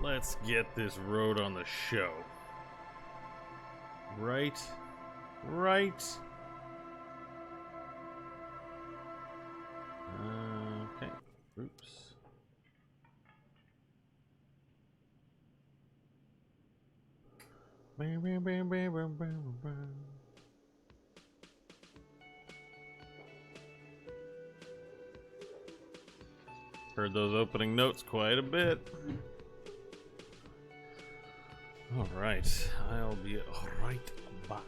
Let's get this road on the show. Right. Okay. Oops. Bam, bam, bam, bam, bam, bam, bam. Heard those opening notes quite a bit. Alright, I'll be right back.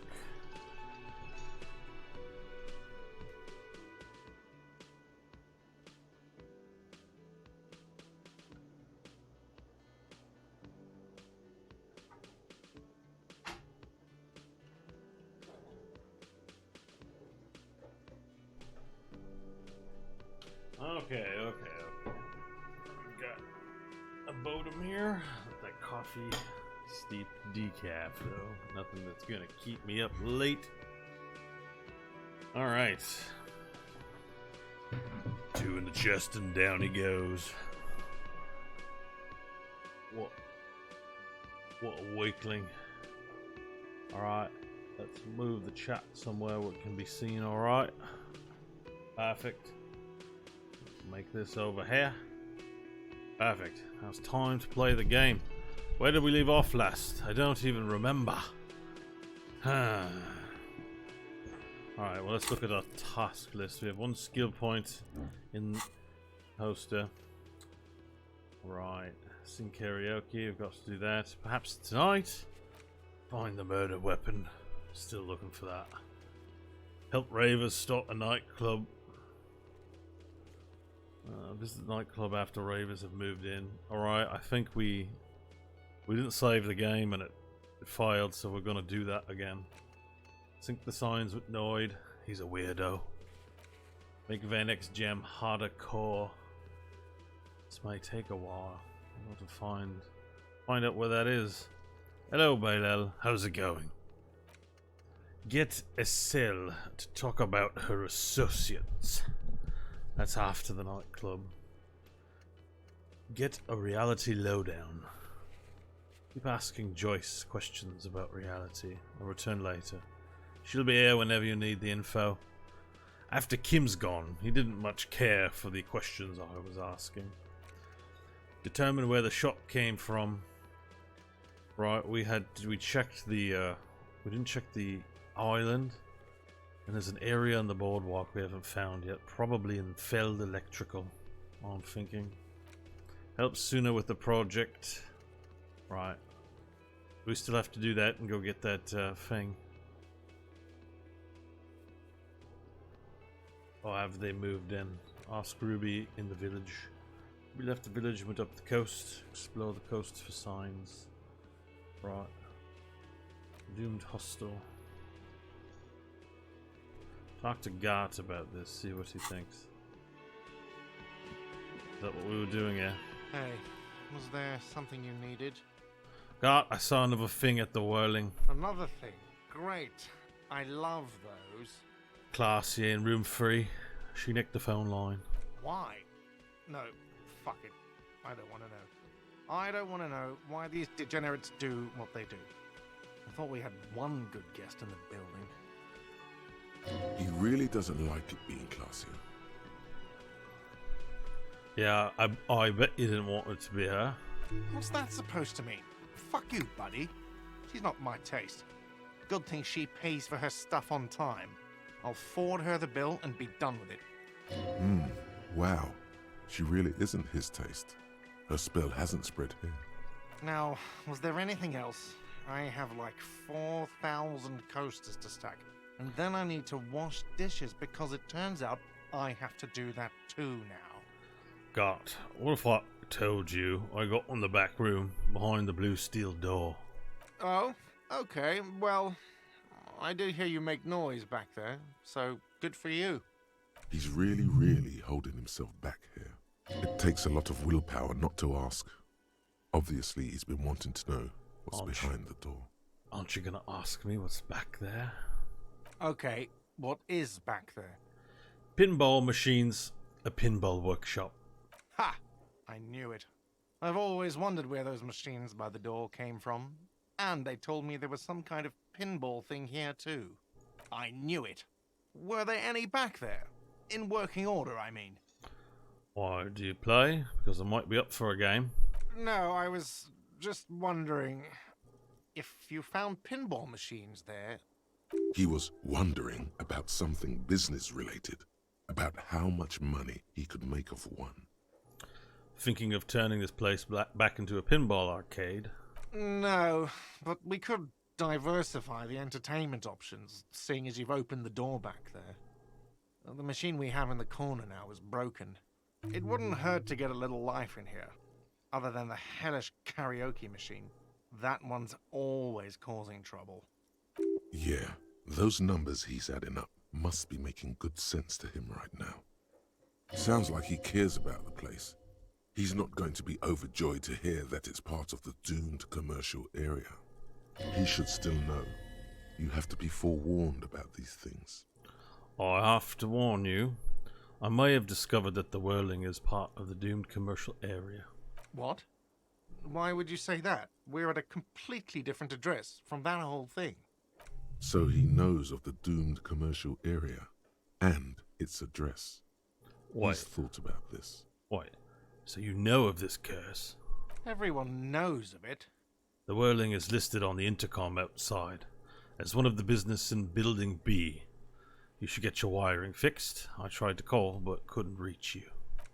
Okay. Got a Bodum here with that coffee steep decaf, though. Nothing that's gonna keep me up late. Alright. 2 in the chest and down he goes. What a weakling. Alright, let's move the chat somewhere where it can be seen, alright. Perfect. Make this over here. Perfect. Now it's time to play the game. Where did we leave off last? I don't even remember. Alright, well, let's look at our task list. We have 1 skill point in Hoster. Right. Sing karaoke. We've got to do that. Perhaps tonight. Find the murder weapon. Still looking for that. Help ravers stop a nightclub. Visit the nightclub after ravers have moved in. Alright, I think we didn't save the game and it failed, so we're gonna do that again. Sync the signs with Noid. He's a weirdo. Make Vanex gem harder core. This may take a while. I want to find out where that is. Hello, Bailel. How's it going? Get Estelle to talk about her associates. That's after the nightclub. Get a reality lowdown. Keep asking Joyce questions about reality. I'll return later. She'll be here whenever you need the info. After Kim's gone, he didn't much care for the questions I was asking. Determine where the shot came from. Right, we checked the we didn't check the island. And there's an area on the boardwalk we haven't found yet. Probably in Feld Electrical, I'm thinking. Help sooner with the project. Right. We still have to do that and go get that thing. Or have they moved in? Ask Ruby in the village. We left the village and went up the coast. Explore the coast for signs. Right. Doomed hostel. Talk to Gart about this, see what he thinks. Is that what we were doing here? Hey, was there something you needed? Gart, I saw another thing at the whirling. Another thing? Great. I love those. Classy in room 3. She nicked the phone line. Why? No, fuck it. I don't want to know. I don't want to know why these degenerates do what they do. I thought we had one good guest in the building. He really doesn't like it being classy. Yeah, I bet you didn't want it to be her. What's that supposed to mean? Fuck you, buddy. She's not my taste. Good thing she pays for her stuff on time. I'll forward her the bill and be done with it. Wow. She really isn't his taste. Her spell hasn't spread here. Now, was there anything else? I have like 4,000 coasters to stack. And then I need to wash dishes because it turns out I have to do that too now. Gart, what if I told you I got on the back room behind the blue steel door? Oh, okay. Well, I did hear you make noise back there, so good for you. He's really holding himself back here. It takes a lot of willpower not to ask. Obviously, he's been wanting to know what's behind the door. Aren't you gonna ask me what's back there? Okay, what is back there? Pinball machines, a pinball workshop. Ha! I knew it. I've always wondered where those machines by the door came from. And they told me there was some kind of pinball thing here too. I knew it. Were there any back there? In working order, I mean. Why, do you play? Because I might be up for a game. No, I was just wondering if you found pinball machines there. He was wondering about something business related, about how much money he could make of one. Thinking of turning this place back into a pinball arcade. No, but we could diversify the entertainment options, seeing as you've opened the door back there. The machine we have in the corner now is broken. It wouldn't hurt to get a little life in here, other than the hellish karaoke machine. That one's always causing trouble. Yeah, those numbers he's adding up must be making good sense to him right now. Sounds like he cares about the place. He's not going to be overjoyed to hear that it's part of the doomed commercial area. He should still know. You have to be forewarned about these things. I have to warn you. I may have discovered that the Whirling is part of the doomed commercial area. What? Why would you say that? We're at a completely different address from that whole thing. So he knows of the doomed commercial area and its address. Wait, He's thought about this. wait. So you know of this curse? Everyone knows of it. The Whirling is listed on the intercom outside as one of the business in Building B. You should get your wiring fixed. I tried to call, but couldn't reach you.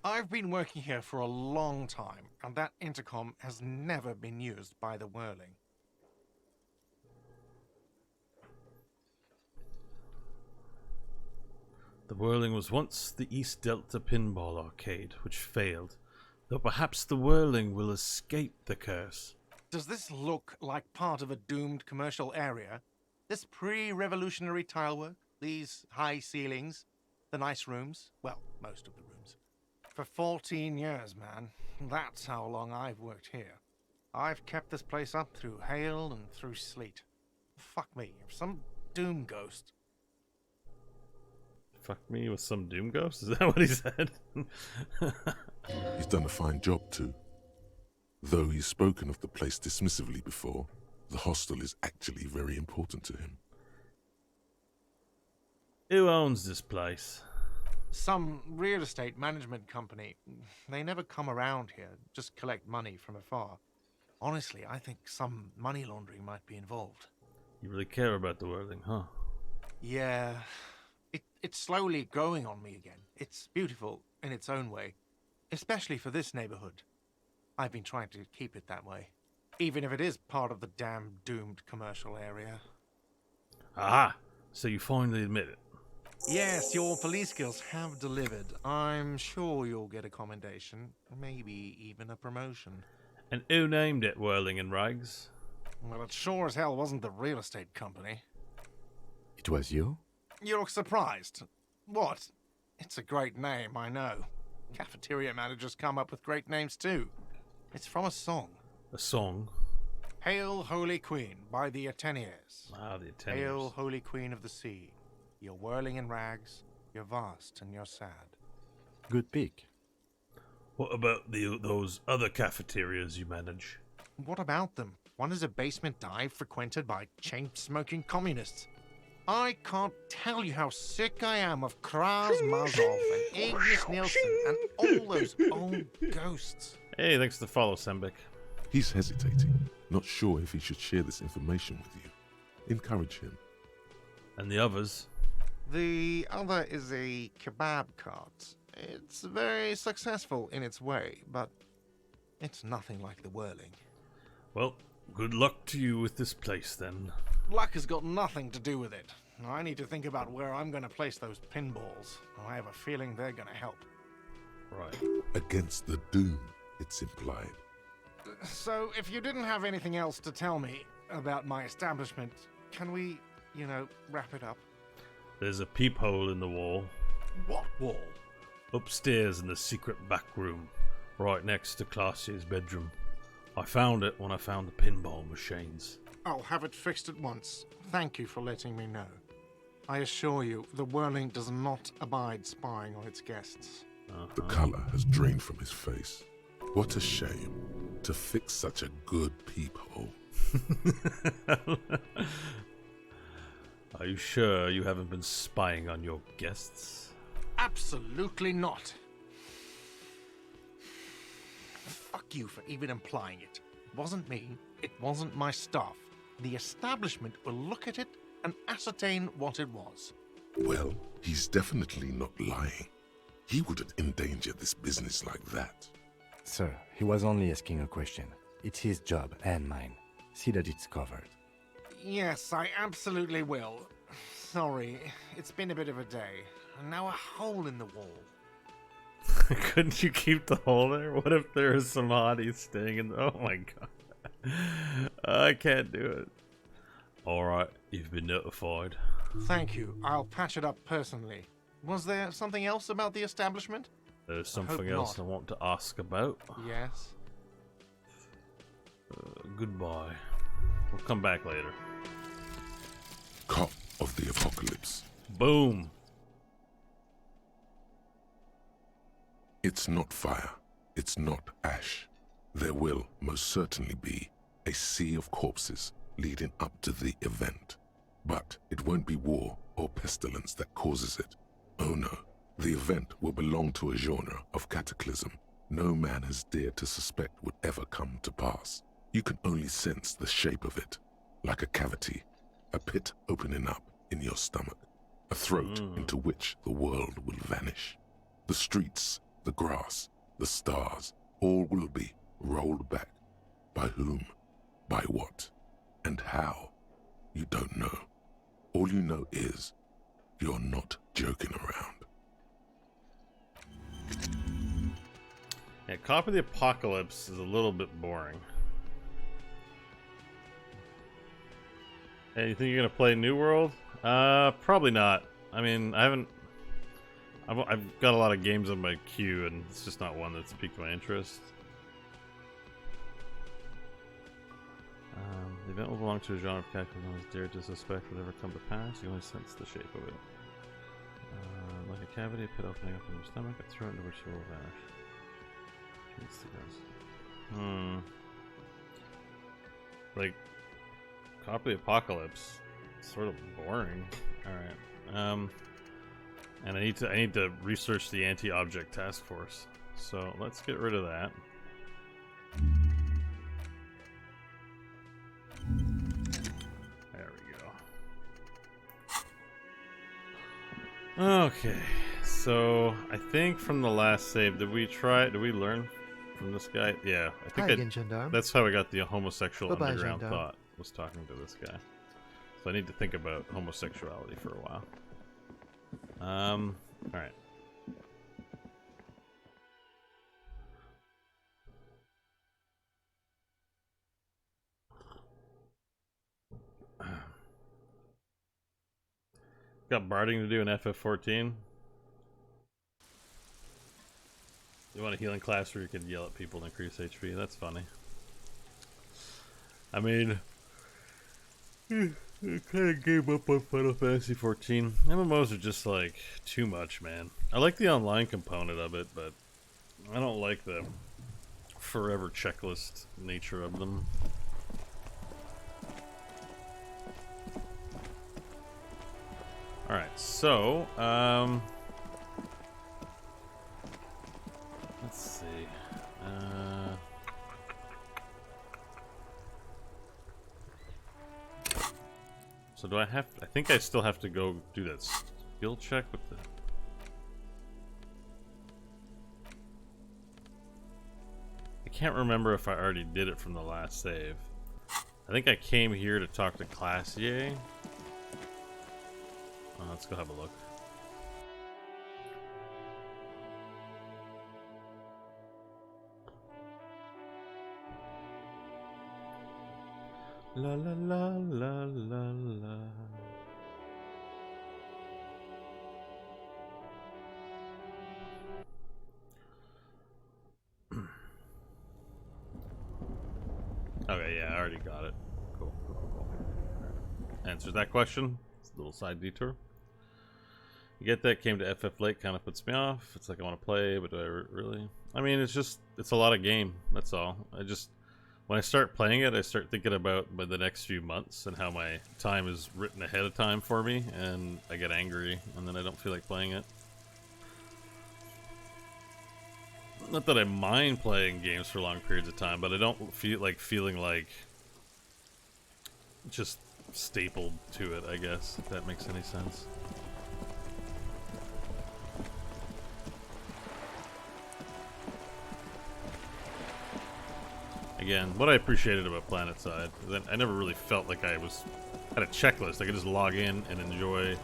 I've been working here for a long time, and that intercom has never been used by the Whirling. The Whirling was once the East Delta Pinball Arcade, which failed, though perhaps the Whirling will escape the curse. Does this look like part of a doomed commercial area? This pre-revolutionary tilework? These high ceilings? The nice rooms? Well, most of the rooms. For 14 years, man. That's how long I've worked here. I've kept this place up through hail and through sleet. Fuck me, if some doom ghost... Fuck me with some doom ghost? Is that what he said? He's done a fine job too. Though he's spoken of the place dismissively before, the hostel is actually very important to him. Who owns this place? Some real estate management company. They never come around here, just collect money from afar. Honestly, I think some money laundering might be involved. You really care about the Whirling, huh? Yeah, it's slowly growing on me again. It's beautiful in its own way, especially for this neighborhood. I've been trying to keep it that way, even if it is part of the damn doomed commercial area. Aha! So you finally admit it. Yes, your police skills have delivered. I'm sure you'll get a commendation, maybe even a promotion. And who named it Whirling in Rags? Well, it sure as hell wasn't the real estate company. It was you? You look surprised. What? It's a great name, I know. Cafeteria managers come up with great names too. It's from a song. A song? Hail, Holy Queen, by the Ateniers. Ah, the Ateniers. Hail, Holy Queen of the Sea. You're whirling in rags, you're vast and you're sad. Good pick. What about those other cafeterias you manage? What about them? One is a basement dive frequented by chain-smoking communists. I can't tell you how sick I am of Kraz Mazov and Ignis Nielsen and all those old ghosts. Hey, thanks for the follow, Sembek. He's hesitating, not sure if he should share this information with you. Encourage him. And the others? The other is a kebab cart. It's very successful in its way, but it's nothing like the Whirling. Well, good luck to you with this place, then. Luck has got nothing to do with it. I need to think about where I'm going to place those pinballs. I have a feeling they're going to help. Right. Against the doom, it's implied. So, if you didn't have anything else to tell me about my establishment, can we, wrap it up? There's a peephole in the wall. What wall? Upstairs in the secret back room, right next to Classier's bedroom. I found it when I found the pinball machines. I'll have it fixed at once. Thank you for letting me know. I assure you, the Whirling does not abide spying on its guests. The colour has drained from his face. What a shame. to fix such a good peephole. Are you sure you haven't been spying on your guests? Absolutely not. Fuck you for even implying it. It wasn't me. It wasn't my staff. The establishment will look at it and ascertain what it was. Well, he's definitely not lying. He wouldn't endanger this business like that. Sir, he was only asking a question. It's his job and mine. See that it's covered. Yes, I absolutely will. Sorry, it's been a bit of a day. And now a hole in the wall. Couldn't you keep the hole there? What if there is some hotties staying in the... Oh my god. I can't do it. Alright, you've been notified. Thank you. I'll patch it up personally. Was there something else about the establishment? There's something else I want to ask about. Yes. Goodbye. We'll come back later. Cop of the apocalypse. Boom. It's not fire. It's not ash. There will most certainly be a sea of corpses leading up to the event. But it won't be war or pestilence that causes it. Oh no. The event will belong to a genre of cataclysm no man has dared to suspect would ever come to pass. You can only sense the shape of it, like a cavity, a pit opening up in your stomach, a throat into which the world will vanish. The streets, the grass, the stars, all will be rolled back. By whom, by what, and how, you don't know. All you know is, you're not joking around. Yeah, Cop of the Apocalypse is a little bit boring. Hey, you think you're gonna play New World? Probably not. I mean, I've got a lot of games on my queue, and it's just not one that's piqued my interest. The event will belong to a genre of character no one's dared to suspect would ever come to pass. You only sense the shape of it. Like a cavity, a pit opening up in your stomach, a throat into which you will vanish. Like, Cop of the Apocalypse. Sort of boring. Alright. And I need to research the anti-object task force. So let's get rid of that. There we go. Okay. So I think from the last save, did we learn from this guy? Yeah, I think that's how I got the homosexual underground thought, was talking to this guy. So I need to think about homosexuality for a while. Alright. Got barding to do in FF14. You want a healing class where you can yell at people and increase HP? That's funny. I mean, I kind of gave up on Final Fantasy 14. MMOs are just like too much, man. I like the online component of it, but I don't like the forever checklist nature of them. Alright, so, let's see. So do I have... I think I still have to go do that skill check with the... I can't remember if I already did it from the last save. I think I came here to talk to Classier. Let's go have a look. La la la la la la. Okay, yeah, I already got it. Cool, cool, cool. Answers that question. It's a little side detour. You get that? Came to FF late, kind of puts me off. It's like I want to play, but do I really? I mean, it's a lot of game. That's all. When I start playing it, I start thinking about the next few months and how my time is written ahead of time for me, and I get angry, and then I don't feel like playing it. Not that I mind playing games for long periods of time, but I don't feel like feeling like just stapled to it, I guess, if that makes any sense. Again, what I appreciated about PlanetSide is that I never really felt like I had a checklist. I could just log in and enjoy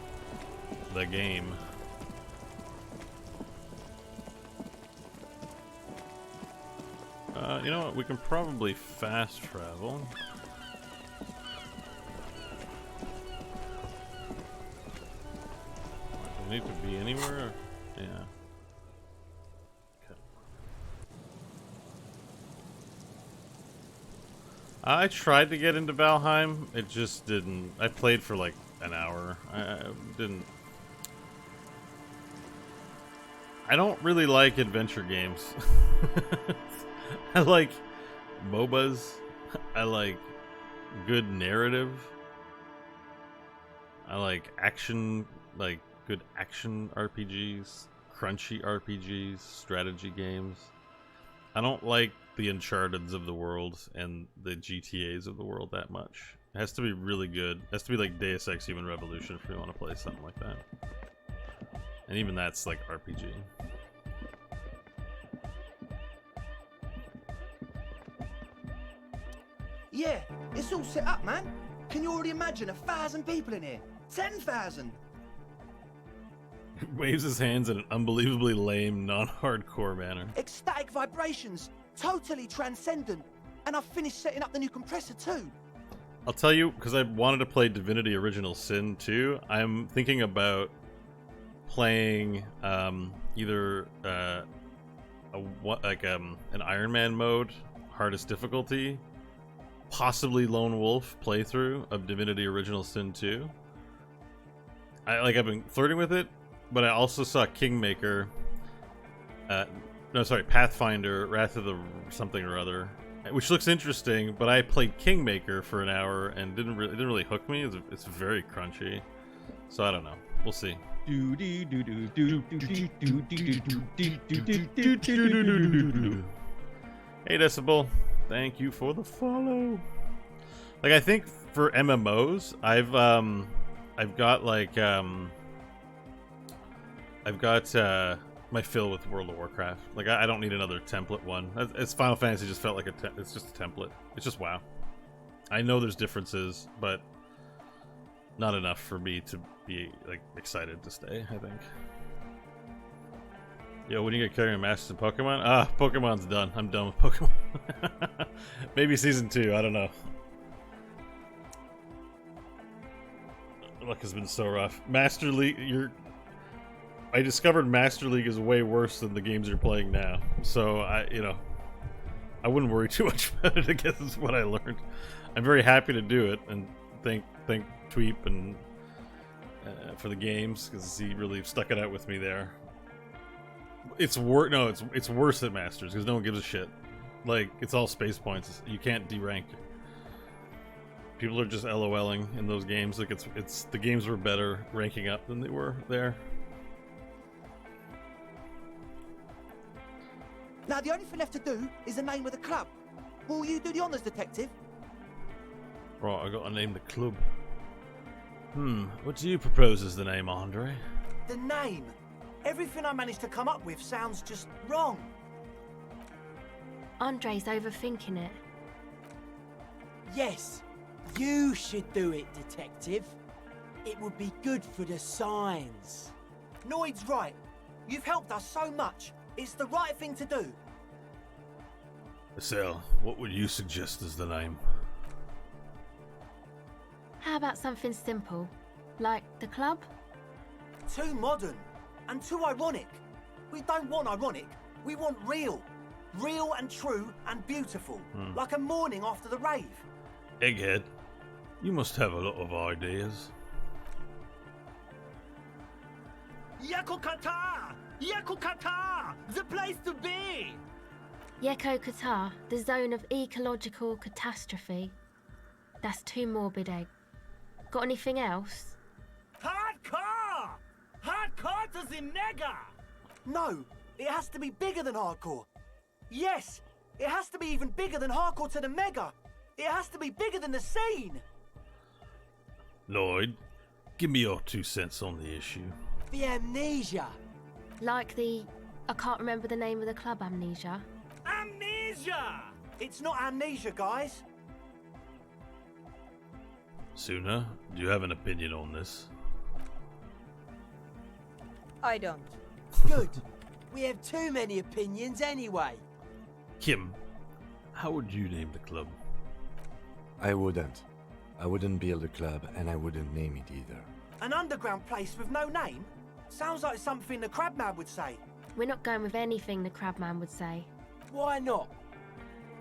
the game. You know what? We can probably fast travel. Do we need to be anywhere? Yeah. I tried to get into Valheim. It just didn't. I played for like an hour. I didn't. I don't really like adventure games. I like MOBAs. I like good narrative. I like action, like good action RPGs, crunchy RPGs, strategy games. I don't like the Uncharted's of the world and the GTA's of the world that much. It has to be really good. It has to be like Deus Ex Human Revolution if you want to play something like that. And even that's like RPG. Yeah, it's all set up, man. Can you already imagine 1,000 people in here? 10,000! Waves his hands in an unbelievably lame, non-hardcore manner. Ecstatic vibrations, totally transcendent. And I've finished setting up the new compressor too. I'll tell you, because I wanted to play Divinity Original Sin 2, I'm thinking about playing either an Iron Man mode, hardest difficulty, possibly Lone Wolf playthrough of Divinity Original Sin 2. I've been flirting with it, but I also saw Pathfinder, Wrath of the something or other, which looks interesting, but I played Kingmaker for an hour and it didn't really hook me. It's very crunchy, so I don't know. We'll see. Hey Decibel, thank you for the follow. Like, I think for MMOs, I've got my fill with World of Warcraft. Like, I don't need another template one. It's Final Fantasy just felt like it's just a template. It's just WoW. I know there's differences, but not enough for me to be like excited to stay, I think. Yo, when you get carrying Masters in Pokemon? Pokemon's done. I'm done with Pokemon. Maybe Season 2, I don't know. Luck has been so rough. Master League, I discovered Master League is way worse than the games you're playing now. So I wouldn't worry too much about it. I guess is what I learned. I'm very happy to do it, and thank Tweep and for the games, because he really stuck it out with me there. It's worse at Masters because no one gives a shit. Like, it's all space points. You can't derank. People are just LOLing in those games. Like, it's the games were better ranking up than they were there. Now the only thing left to do is the name of the club. Will you do the honors, detective? Right, I gotta name the club. What do you propose as the name, Andre? The name. Everything I managed to come up with sounds just wrong. Andre's overthinking it. Yes, you should do it, detective. It would be good for the signs. Noid's right. You've helped us so much. It's the right thing to do. Estelle, what would you suggest as the name? How about something simple? Like the club? Too modern. And too ironic. We don't want ironic. We want real. Real and true and beautiful. Like a morning after the rave. Egghead, you must have a lot of ideas. Yakukata! Yakukata! The place to be! Yeko Qatar, the zone of ecological catastrophe. That's too morbid, Egg. Got anything else? Hardcore! Hardcore to the nega! No, it has to be bigger than hardcore. Yes, it has to be even bigger than hardcore to the mega. It has to be bigger than the scene. Lloyd, give me your 2 cents on the issue. The amnesia. Like the... I can't remember the name of the club, Amnesia. Amnesia! It's not amnesia, guys. Suna, do you have an opinion on this? I don't. Good. We have too many opinions anyway. Kim, how would you name the club? I wouldn't. I wouldn't build a club, and I wouldn't name it either. An underground place with no name? Sounds like something the Crabman would say. We're not going with anything the Crabman would say. Why not?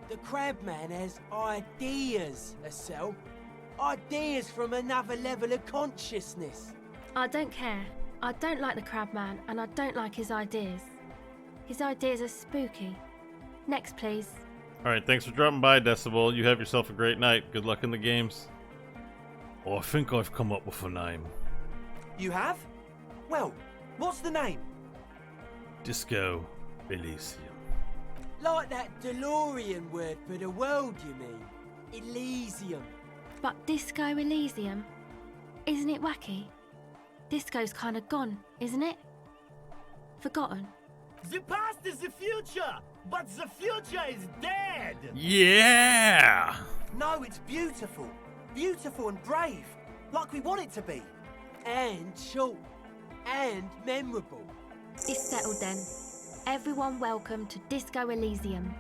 The Crabman has ideas, Estelle. Ideas from another level of consciousness. I don't care. I don't like the Crabman, and I don't like his ideas. His ideas are spooky. Next, please. Alright, thanks for dropping by, Decibel. You have yourself a great night. Good luck in the games. Oh, I think I've come up with a name. You have? Well, what's the name? Disco Elysium. Like that DeLorean word for the world, you mean? Elysium. But Disco Elysium? Isn't it wacky? Disco's kind of gone, isn't it? Forgotten. The past is the future, but the future is dead. Yeah! No, it's beautiful. Beautiful and brave. Like we want it to be. And short. And memorable. It's settled then. Everyone welcome to Disco Elysium.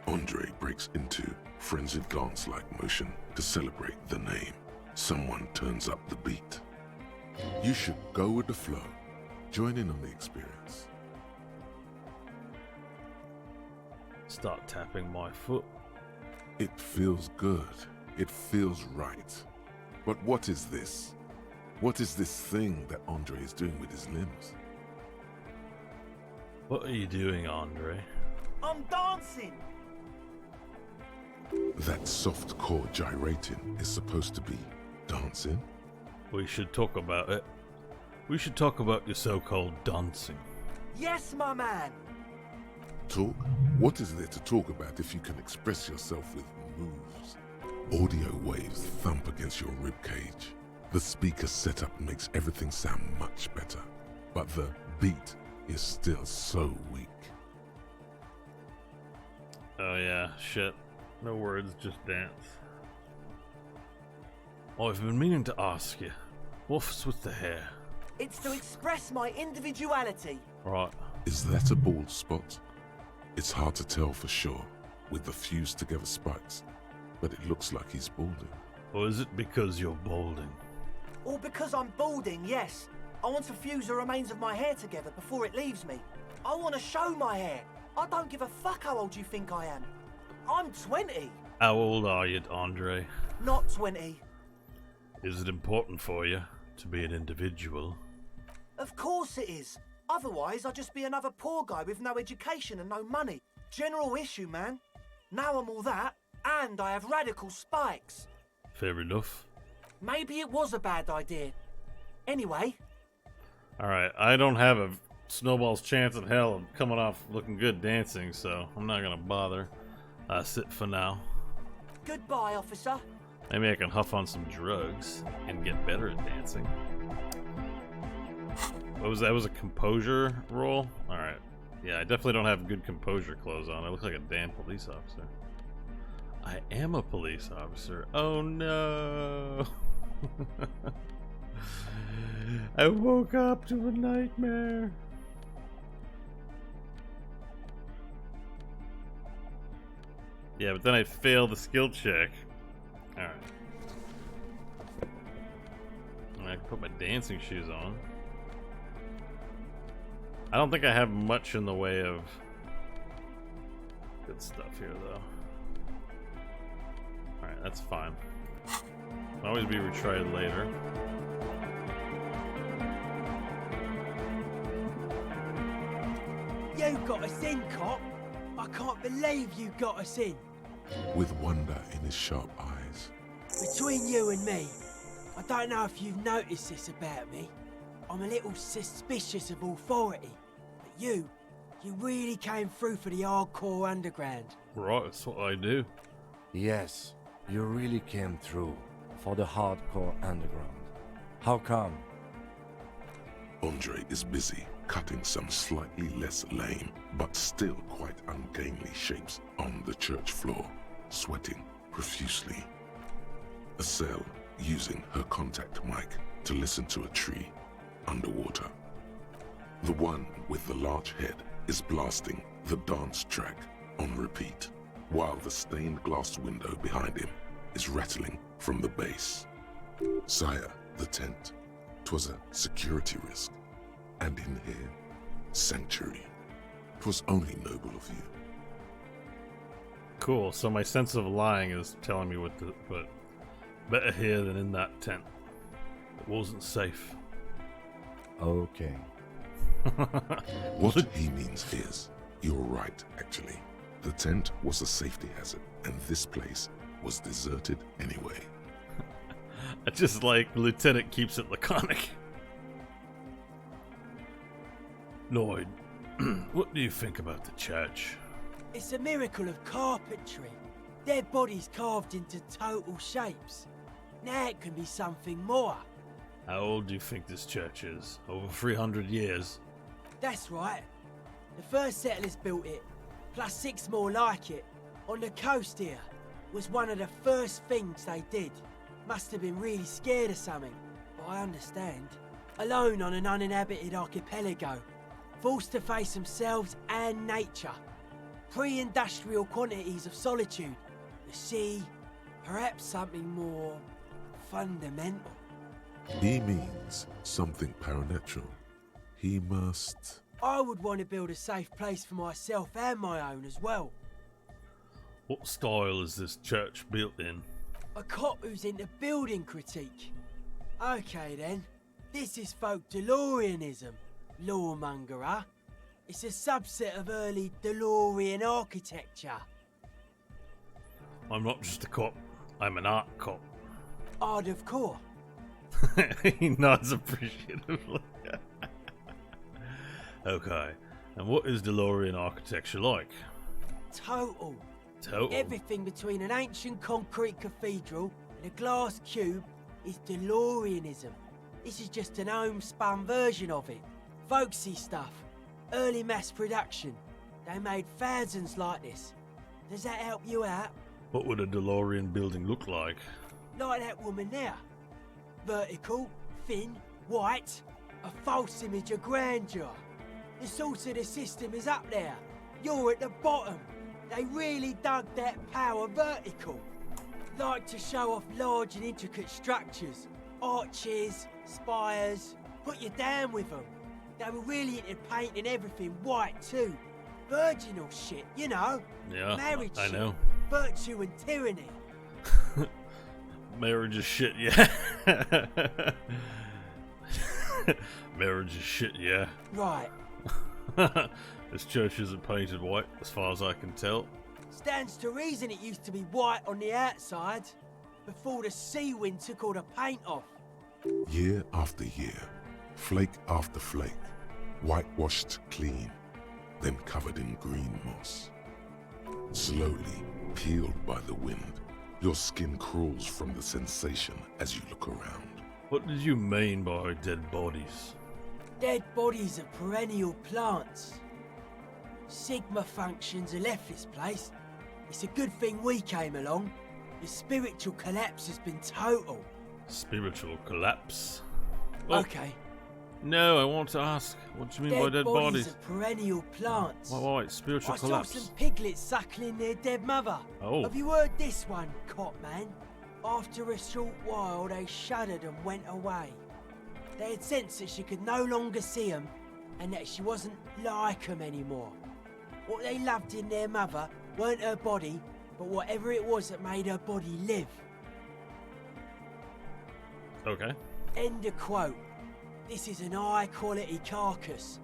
Andre breaks into frenzied dance-like motion to celebrate the name. Someone turns up the beat. You should go with the flow. Join in on the experience. Start tapping my foot. It feels good. It feels right. But what is this? What is this thing that Andre is doing with his limbs? What are you doing, Andre? I'm dancing. That soft core gyrating is supposed to be dancing? We should talk about it. We should talk about your so-called dancing. Yes, my man. Talk? What is there to talk about if you can express yourself with moves? Audio waves thump against your ribcage. The speaker setup makes everything sound much better, but the beat is still so weak. Oh yeah, shit. No words, just dance. Oh, I've been meaning to ask you, what's with the hair? It's to express my individuality. Right. Is that a bald spot? It's hard to tell for sure, with the fused together spikes, but it looks like he's balding. Or is it because you're balding? Or because I'm balding, yes. I want to fuse the remains of my hair together before it leaves me. I want to show my hair. I don't give a fuck how old you think I am. I'm 20. How old are you, Andre? Not 20. Is it important for you to be an individual? Of course it is. Otherwise, I'd just be another poor guy with no education and no money. General issue, man. Now I'm all that, and I have radical spikes. Fair enough. Maybe it was a bad idea. Anyway. Alright, I don't have a snowball's chance in hell of coming off looking good dancing, so I'm not gonna bother. Sit for now. Goodbye, officer. Maybe I can huff on some drugs and get better at dancing. What was that? That was a composure roll? Alright. Yeah, I definitely don't have good composure clothes on. I look like a damn police officer. I am a police officer. Oh no! I woke up to a nightmare. Yeah, but then I failed the skill check. Alright. I can put my dancing shoes on. I don't think I have much in the way of good stuff here, though. Alright, that's fine. Can always be retried later. got us in, cop. I can't believe you got us in. With wonder in his sharp eyes. Between you and me, I don't know if you've noticed this about me. I'm a little suspicious of authority. But you really came through for the hardcore underground. Right, that's what I do. Yes, you really came through for the hardcore underground. How come? Andre is busy cutting some slightly less lame, but still quite ungainly shapes on the church floor, sweating profusely. Estelle using her contact mic to listen to a tree underwater. The one with the large head is blasting the dance track on repeat, while the stained glass window behind him is rattling from the bass. Sire, the tent. 'Twas a security risk. And in here, sanctuary. 'Twas only noble of you. Cool, so my sense of lying is telling me what to put. Better here than in that tent. It wasn't safe. Okay. What he means is, you're right, actually. The tent was a safety hazard, and this place was deserted anyway. I just like the lieutenant keeps it laconic. Lloyd, what do you think about the church? It's a miracle of carpentry. Dead bodies carved into total shapes. Now it can be something more. How old do you think this church is? Over 300 years? That's right. The first settlers built it, plus 6 more like it, on the coast here. Was one of the first things they did. Must have been really scared of something, but I understand. Alone on an uninhabited archipelago, forced to face themselves and nature. Pre-industrial quantities of solitude. The sea, perhaps something more fundamental. He means something paranatural. He must... I would want to build a safe place for myself and my own as well. What style is this church built in? A cop who's into building critique. Okay then, this is folk DeLoreanism, lawmongerer. It's a subset of early DeLorean architecture. I'm not just a cop, I'm an art cop. Art of core. He nods appreciatively. Okay, and what is DeLorean architecture like? Total. Total? Everything between an ancient concrete cathedral and a glass cube is DeLoreanism. This is just an homespun version of it. Folksy stuff. Early mass production. They made thousands like this. Does that help you out? What would a DeLorean building look like? Like that woman there. Vertical, thin, white. A false image of grandeur. The source of the system is up there. You're at the bottom. They really dug that power vertical. Like to show off large and intricate structures. Arches, spires. Put you down with them. They were really into painting everything white too. Virginal shit, you know. Yeah, Marriage I shit. know. Virtue and tyranny. Marriage is shit, yeah. Marriage is shit, yeah. Right. This church isn't painted white, as far as I can tell. Stands to reason it used to be white on the outside. Before the sea wind took all the paint off. Year after year, flake after flake, whitewashed clean, then covered in green moss. Slowly, peeled by the wind, your skin crawls from the sensation as you look around. What did you mean by dead bodies? Dead bodies are perennial plants. Sigma functions have left this place. It's a good thing we came along. The spiritual collapse has been total. Spiritual collapse? Oh, Okay. no, I want to ask. What do you mean by dead bodies? are perennial plants. Wait, spiritual I saw collapse. some piglets suckling their dead mother. Oh. Have you heard this one, cop man? After a short while, they shuddered and went away. They had sensed that she could no longer see them, and that she wasn't like them anymore. What they loved in their mother weren't her body, but whatever it was that made her body live. Okay. End of quote. This is an high-quality carcass.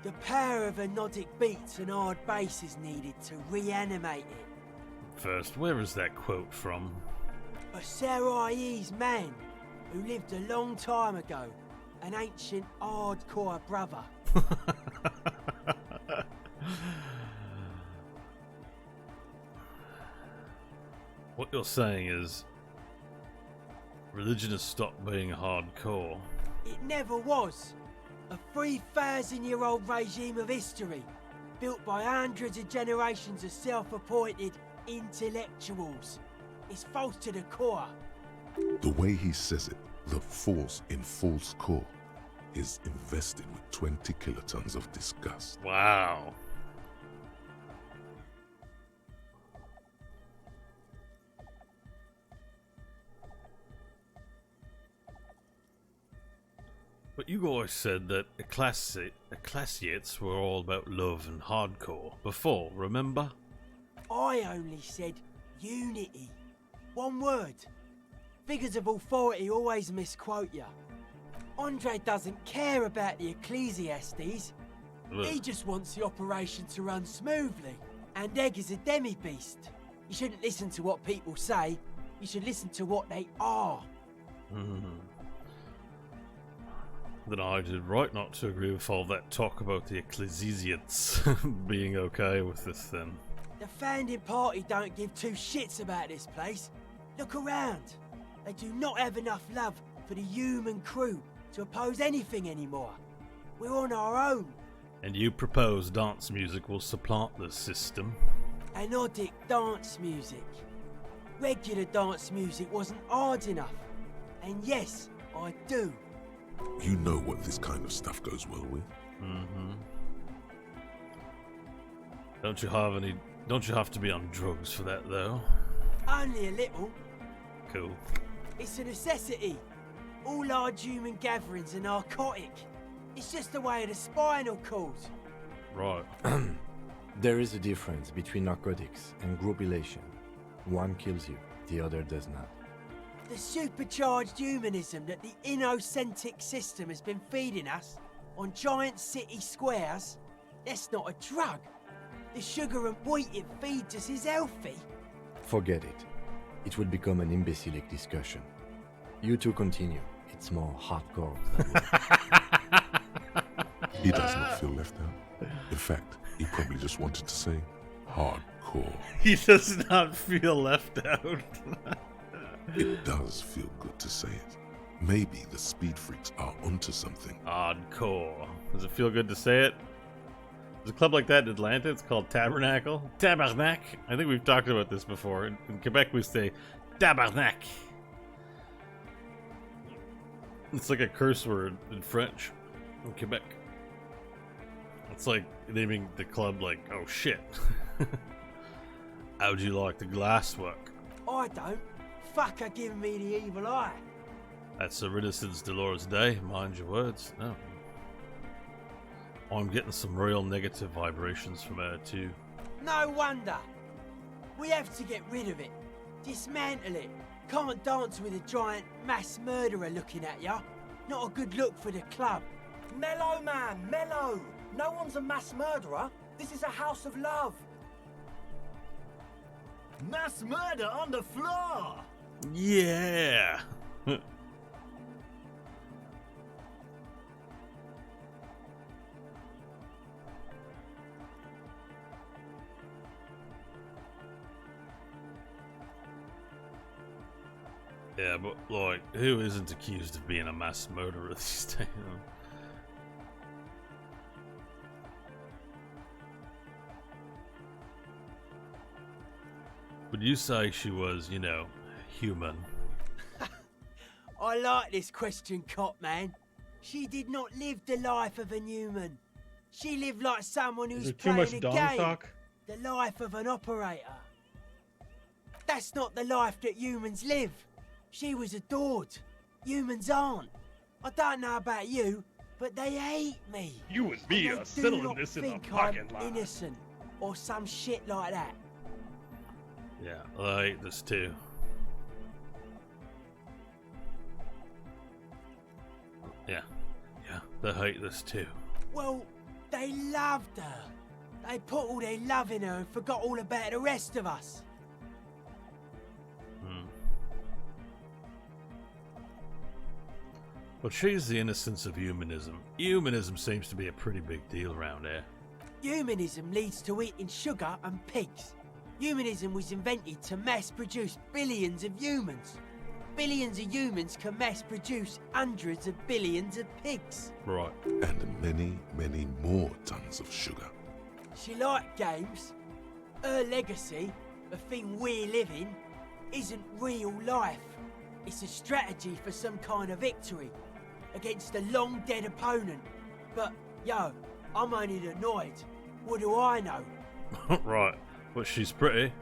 The power of anodic beats and hard bass is needed to reanimate it. First, where is that quote from? A Sarai-E's man who lived a long time ago, an ancient hardcore brother. What you're saying is religion has stopped being hardcore. It never was. A 3,000-year-old regime of history, built by hundreds of generations of self-appointed intellectuals. It's false to the core. The way he says it, the force in false core, is invested with 20 kilotons of disgust. Wow. But you always said that Ecclesiates were all about love and hardcore before, remember? I only said unity. One word. Figures of authority always misquote you. Andre doesn't care about the Ecclesiastes. Ugh. He just wants the operation to run smoothly. And Egg is a demi-beast. You shouldn't listen to what people say. You should listen to what they are. Then I did right not to agree with all that talk about the Ecclesiates being okay with this then. The founding party don't give two shits about this place. Look around. They do not have enough love for the human crew to oppose anything anymore. We're on our own. And you propose dance music will supplant the system? Anodic dance music. Regular dance music wasn't hard enough. And yes, I do. You know what this kind of stuff goes well with. Don't you have to be on drugs for that though? Only a little. Cool. It's a necessity. All large human gatherings are narcotic. It's just the way of the spinal cord. Right. There is a difference between narcotics and group elation. One kills you, the other does not. The supercharged humanism that the innocentric system has been feeding us on giant city squares, that's not a drug. The sugar and wheat it feeds us is healthy. Forget it. It will become an imbecilic discussion. You two continue. It's more hardcore than He does not feel left out. In fact, he probably just wanted to say hardcore. He does not feel left out. It does feel good to say it. Maybe the speed freaks are onto something. Hardcore. Does it feel good to say it? There's a club like that in Atlanta. It's called Tabernacle. Tabarnak. I think we've talked about this before. In Quebec, we say Tabarnak. It's like a curse word in French in Quebec. It's like naming the club like, oh shit. How'd you like the glasswork? I don't. Fucker giving me the evil eye. That's a Renaissance Dolores Day, mind your words. No. I'm getting some real negative vibrations from her too. No wonder. We have to get rid of it. Dismantle it. Can't dance with a giant mass murderer looking at ya. Not a good look for the club. Mellow, man, mellow. No one's a mass murderer. This is a house of love. Mass murder on the floor. Yeah. Yeah, but like, who isn't accused of being a mass murderer these days? Would you say she was, you know, human? I like this question, cop man. She did not live the life of a human. She lived like someone who's playing a game. The life of an operator. That's not the life that humans live. She was adored. Humans aren't. I don't know about you, but they hate me. You and me And are they do settling not this in a think parking I'm lot. innocent or some shit like that. Yeah, I hate this too. Yeah, they hate this too. Well, They loved her. They put all their love in her and forgot all about the rest of us. Well, she's the innocence of humanism. Humanism seems to be a pretty big deal around here. Humanism leads to eating sugar and pigs. Humanism was invented to mass produce billions of humans. Billions of humans can mass produce hundreds of billions of pigs. Right. And many, many more tons of sugar. She liked games. Her legacy, the thing we're living, isn't real life. It's a strategy for some kind of victory against a long dead opponent. But, yo, I'm only annoyed. What do I know? Right. But she's pretty.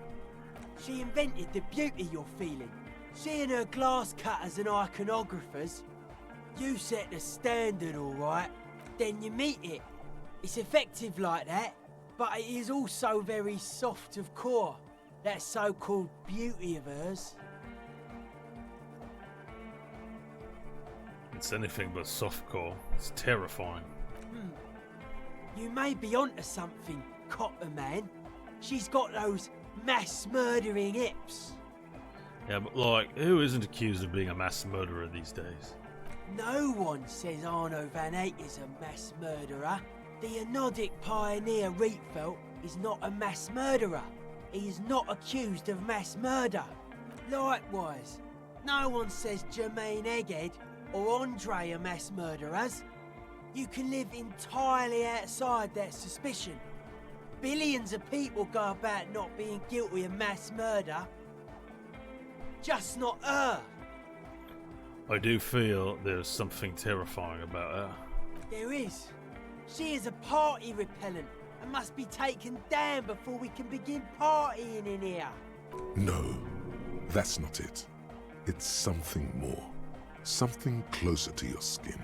She invented the beauty you're feeling. She and her glass cutters and iconographers. You set the standard, alright. Then you meet it. It's effective like that, but it is also very soft of core. That so-called beauty of hers. It's anything but softcore. It's terrifying. You may be onto something, Copper Man. She's got those mass murdering hips. Yeah, but like, who isn't accused of being a mass murderer these days? No one says Arno van Eyck is a mass murderer. The Anodic pioneer Rietveld is not a mass murderer. He is not accused of mass murder. Likewise, no one says Jermaine Egghead or Andre are mass murderers. You can live entirely outside that suspicion. Billions of people go about not being guilty of mass murder. Just not her. I do feel there's something terrifying about her. There is. She is a party repellent and must be taken down before we can begin partying in here. No, that's not it. It's something more. Something closer to your skin.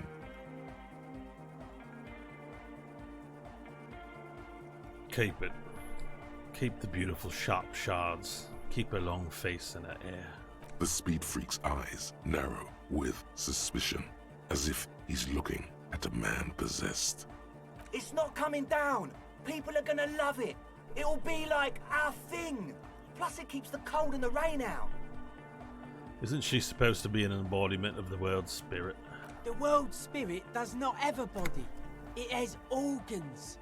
Keep it. Keep the beautiful sharp shards. Keep her long face in her hair. The speed freak's eyes narrow with suspicion, as if he's looking at a man possessed. It's not coming down. People are gonna love it. It'll be like our thing. Plus it keeps the cold and the rain out. Isn't she supposed to be an embodiment of the world spirit? The world spirit does not have a body. It has organs.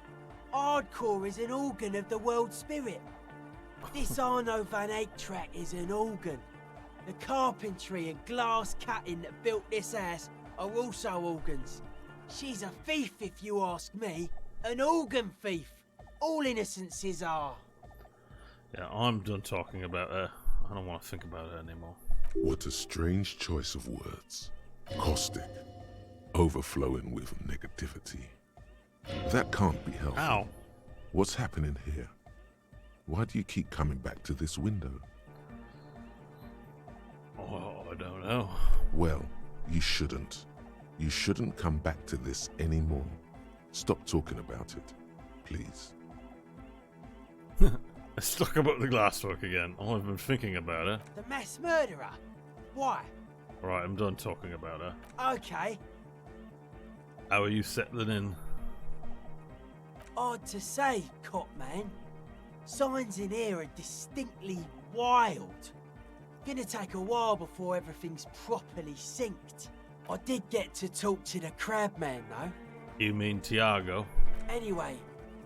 Hardcore is an organ of the world spirit. This Arno van Eyck track is an organ. The carpentry and glass cutting that built this house are also organs. She's a thief, if you ask me. An organ thief. All innocences are. Yeah, I'm done talking about her. I don't want to think about her anymore. What a strange choice of words. Caustic. Overflowing with negativity. That can't be healthy. Ow. What's happening here? Why do you keep coming back to this window? Oh, I don't know. Well, you shouldn't. You shouldn't come back to this anymore. Stop talking about it, please. Let's talk about the glasswork again. I've been thinking about her. The mass murderer? Why? Right, I'm done talking about her. Okay. How are you settling in? Odd to say, Copman. Signs in here are distinctly wild. Gonna take a while before everything's properly synced. I did get to talk to the crabman though. You mean Tiago? Anyway,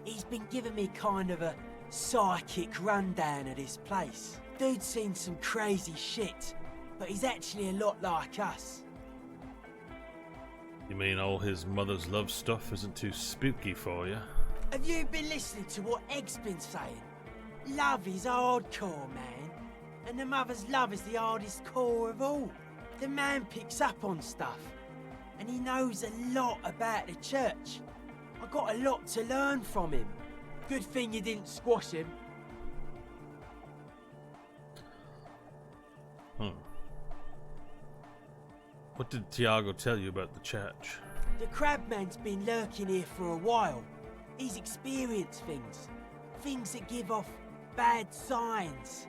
he's been giving me kind of a psychic rundown of this place. Dude's seen some crazy shit, but he's actually a lot like us. You mean all his mother's love stuff isn't too spooky for you? Have you been listening to what Egg's been saying? Love is hardcore, man. And the mother's love is the hardest core of all. The man picks up on stuff. And he knows a lot about the church. I got a lot to learn from him. Good thing you didn't squash him. What did Tiago tell you about the church? The crabman's been lurking here for a while. He's experienced things. Things that give off bad signs.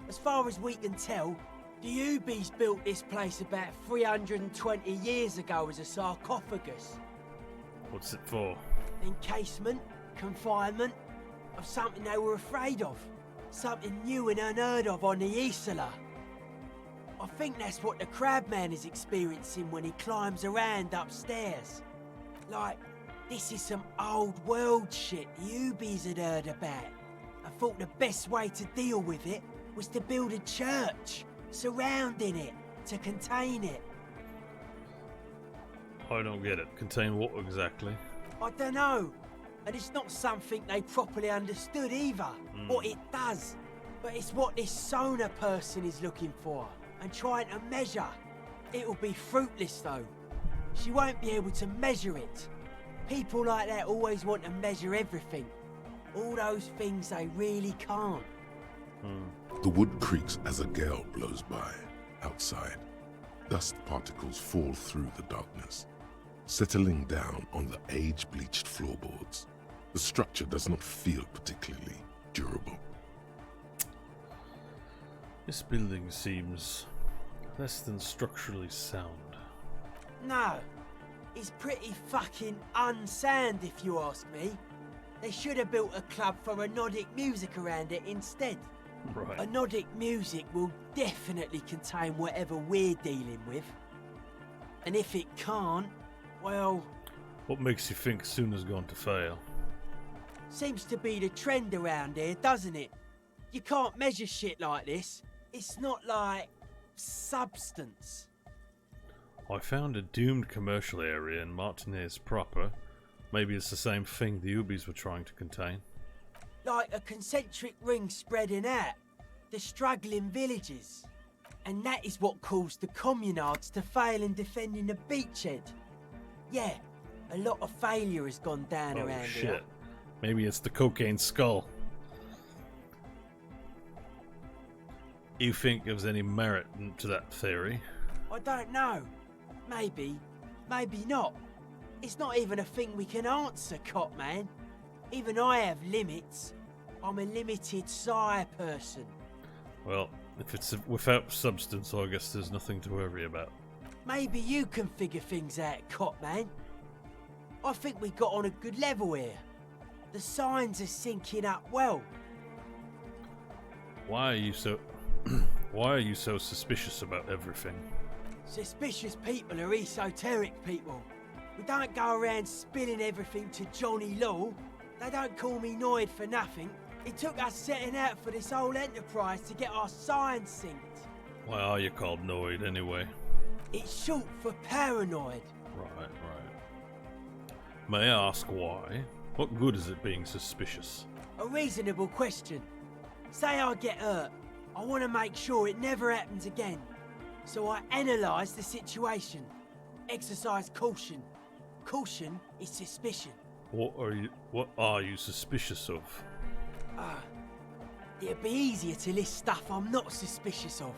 As far as we can tell, the Ubies built this place about 320 years ago as a sarcophagus. What's it for? Encasement, confinement, of something they were afraid of. Something new and unheard of on the Isla. I think that's what the Crabman is experiencing when he climbs around upstairs. Like, this is some old world shit the Ubies had heard about. I thought the best way to deal with it was to build a church surrounding it to contain it. I don't get it. Contain what exactly? I don't know. And it's not something they properly understood either, what it does. But it's what this sonar person is looking for and trying to measure. It'll be fruitless though. She won't be able to measure it. People like that always want to measure everything. All those things they really can't. The wood creaks as a gale blows by. Outside, dust particles fall through the darkness, settling down on the age-bleached floorboards. The structure does not feel particularly durable. This building seems less than structurally sound. No, it's pretty fucking unsound if you ask me. They should have built a club for anodic music around it instead. Right. Anodic music will definitely contain whatever we're dealing with. And if it can't, well, What makes you think Suna's going to fail? seems to be the trend around here, doesn't it? You can't measure shit like this. It's not like substance. I found a doomed commercial area in Martinez proper. Maybe it's the same thing the Ubies were trying to contain. Like a concentric ring spreading out. The struggling villages. And that is what caused the communards to fail in defending the beachhead. Yeah, a lot of failure has gone down Oh around shit. here. Maybe it's the cocaine skull. You think there's any merit to that theory? I don't know. Maybe, maybe not. It's not even a thing we can answer, Cop Man. Even I have limits. I'm a limited psi person. Well, if it's without substance, I guess there's nothing to worry about. Maybe you can figure things out, Cop Man. I think we got on a good level here. The signs are syncing up well. Why are you so... Why are you so suspicious about everything? Suspicious people are esoteric people. We don't go around spilling everything to Johnny Law. They don't call me Noid for nothing. It took us setting out for this whole enterprise to get our signs synced. Why are you called Noid anyway? It's short for paranoid. Right. May I ask why? What good is it being suspicious? A reasonable question. Say I get hurt. I want to make sure it never happens again. So I analyse the situation. Exercise caution. Caution is suspicion. What are you suspicious of? It'd be easier to list stuff I'm not suspicious of.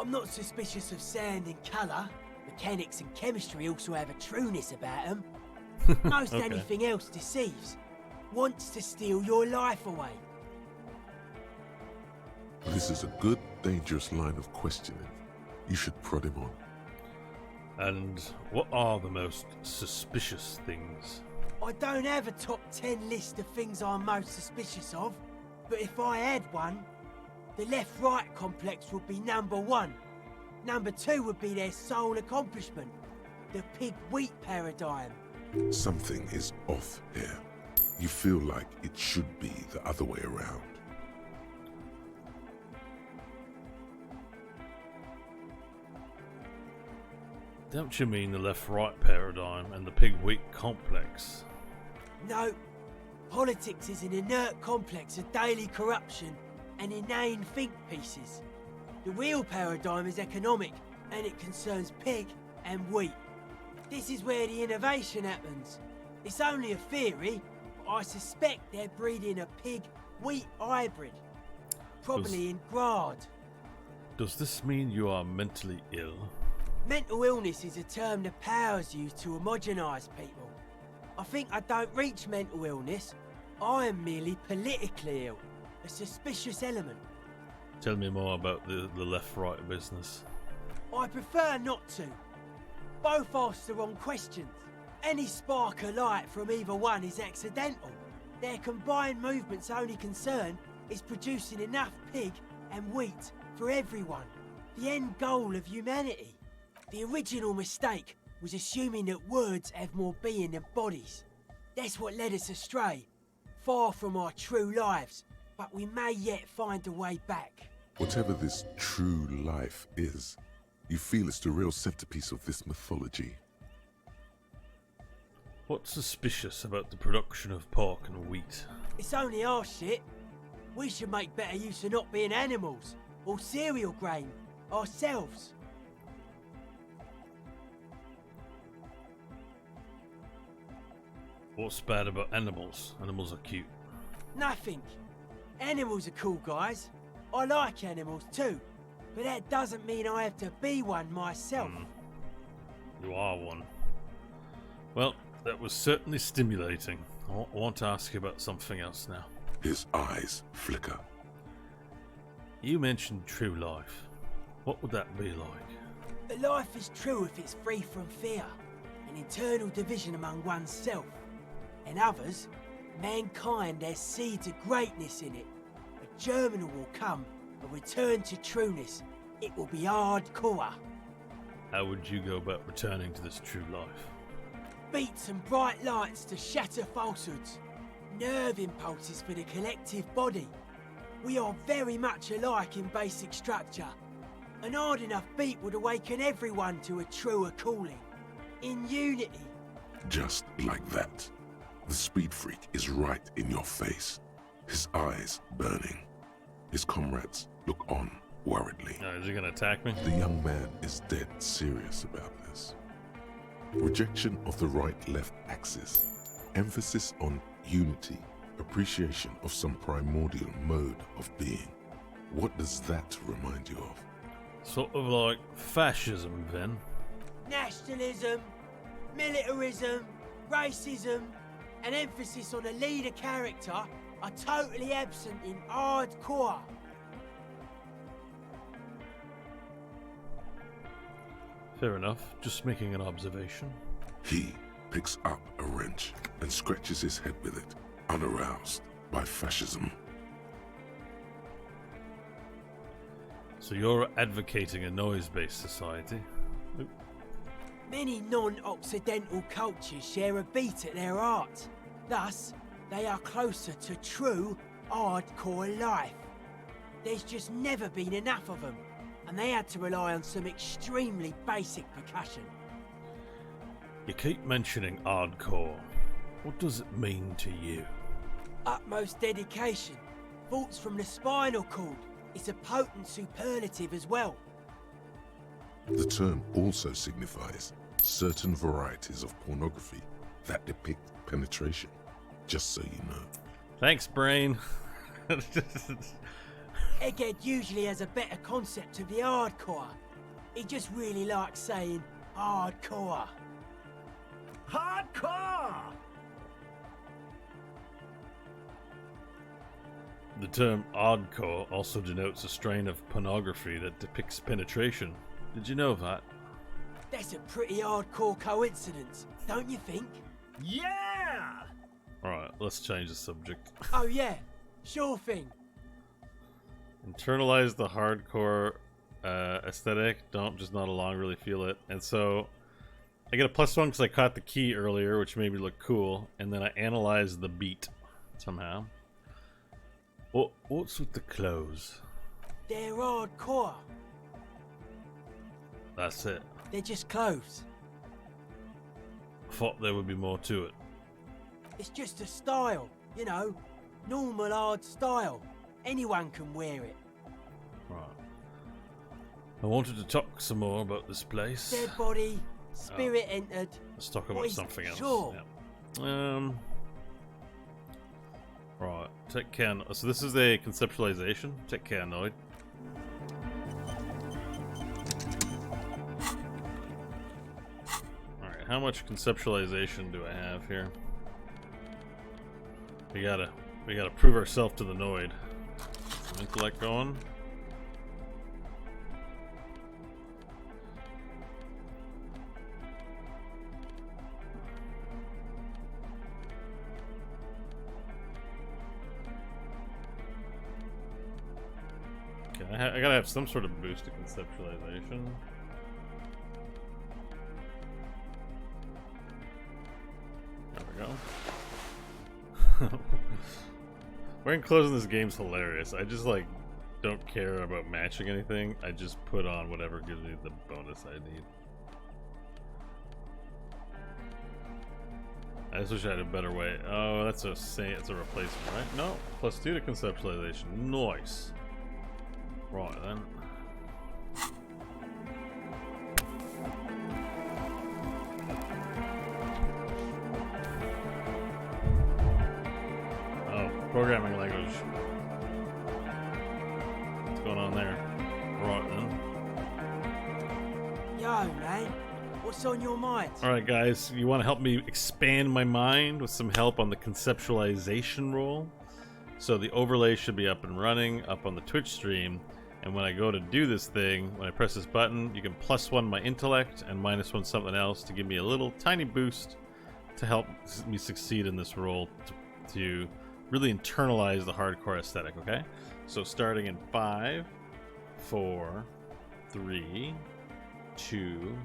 I'm not suspicious of sound and colour. Mechanics and chemistry also have a trueness about them. Most Okay. anything else deceives. Wants to steal your life away. This is a good, dangerous line of questioning. You should prod him on. And what are the most suspicious things? I don't have a top 10 list of things I'm most suspicious of, but if I had one, the left-right complex would be number 1. Number 2 would be their sole accomplishment, the pig-wheat paradigm. Something is off here. You feel like it should be the other way around. Don't you mean the left-right paradigm and the pig-wheat complex? No, politics is an inert complex of daily corruption and inane think pieces. The real paradigm is economic, and it concerns pig and wheat. This is where the innovation happens. It's only a theory, but I suspect they're breeding a pig-wheat hybrid. Probably in Grad. Does this mean you are mentally ill? Mental illness is a term the powers use to homogenise people. I think I don't reach mental illness. I am merely politically ill, a suspicious element. Tell me more about the left-right business. I prefer not to. Both ask the wrong questions. Any spark of light from either one is accidental. Their combined movement's only concern is producing enough pig and wheat for everyone. The end goal of humanity. The original mistake was assuming that words have more being than bodies. That's what led us astray, far from our true lives, but we may yet find a way back. Whatever this true life is, you feel it's the real centerpiece of this mythology. What's suspicious about the production of pork and wheat? It's only our shit. We should make better use of not being animals, or cereal grain, ourselves. What's bad about animals? Animals are cute. Nothing. Animals are cool, guys. I like animals too, but that doesn't mean I have to be one myself. You are one. Well, that was certainly stimulating. I want to ask you about something else now. His eyes flicker. You mentioned true life. What would that be like? A life is true if it's free from fear, an internal division among oneself. And others, mankind has seeds of greatness in it. A germinal will come, a return to trueness. It will be hardcore. How would you go about returning to this true life? Beats and bright lights to shatter falsehoods. Nerve impulses for the collective body. We are very much alike in basic structure. An hard enough beat would awaken everyone to a truer calling. In unity. Just like that. The speed freak is right in your face. His eyes burning. His comrades look on worriedly. Oh, is he gonna attack me? The young man is dead serious about this. Rejection of the right-left axis. Emphasis on unity. Appreciation of some primordial mode of being. What does that remind you of? Sort of like fascism, then. Nationalism, militarism, racism, and emphasis on a leader character are totally absent in hardcore. Fair enough. Just making an observation. He picks up a wrench and scratches his head with it, unaroused by fascism. So you're advocating a noise-based society? Oop. Many non-Occidental cultures share a beat at their art. Thus, they are closer to true, hardcore life. There's just never been enough of them, and they had to rely on some extremely basic percussion. You keep mentioning hardcore. What does it mean to you? Utmost dedication, thoughts from the spinal cord. It's a potent superlative as well. The term also signifies certain varieties of pornography that depict penetration, just so you know. Thanks, brain. Egghead usually has a better concept of the hardcore. He just really likes saying hardcore. Hardcore! The term hardcore also denotes a strain of pornography that depicts penetration. Did you know that? That's a pretty hardcore coincidence, don't you think? Yeah! Alright, let's change the subject. Oh yeah, sure thing. Internalize the hardcore aesthetic. Don't just nod along, really feel it. And so I get a +1 because I caught the key earlier, which made me look cool. And then I analyzed the beat somehow. What's with the clothes? They're hardcore. That's it. They're just clothes. Thought there would be more to it. It's just a style, you know, normal hard style. Anyone can wear it. Right. I wanted to talk some more about this place. Dead body, spirit entered. Let's talk What about is something it? else. Sure. Yeah. Right. Take care. So this is a conceptualization. Take care, Noid. Alright, how much conceptualization do I have here? We gotta prove ourselves to the Noid. Some intellect going. Okay, I gotta have some sort of boost to conceptualization. There we go. Wearing clothes in this game's hilarious. I just like don't care about matching anything. I just put on whatever gives me the bonus I need. I just wish I had a better way. Oh, that's a replacement, right? No, +2 to conceptualization. Nice. Right then. Oh, programming language. What's going on there? Right then. Yo, man. What's on your mind? Alright guys, you want to help me expand my mind with some help on the conceptualization roll? So the overlay should be up and running, up on the Twitch stream, and when I go to do this thing, when I press this button, you can +1 my intellect and -1 something else to give me a little tiny boost to help me succeed in this role to really internalize the hardcore aesthetic, okay? So starting in 5, 4, 3, 2,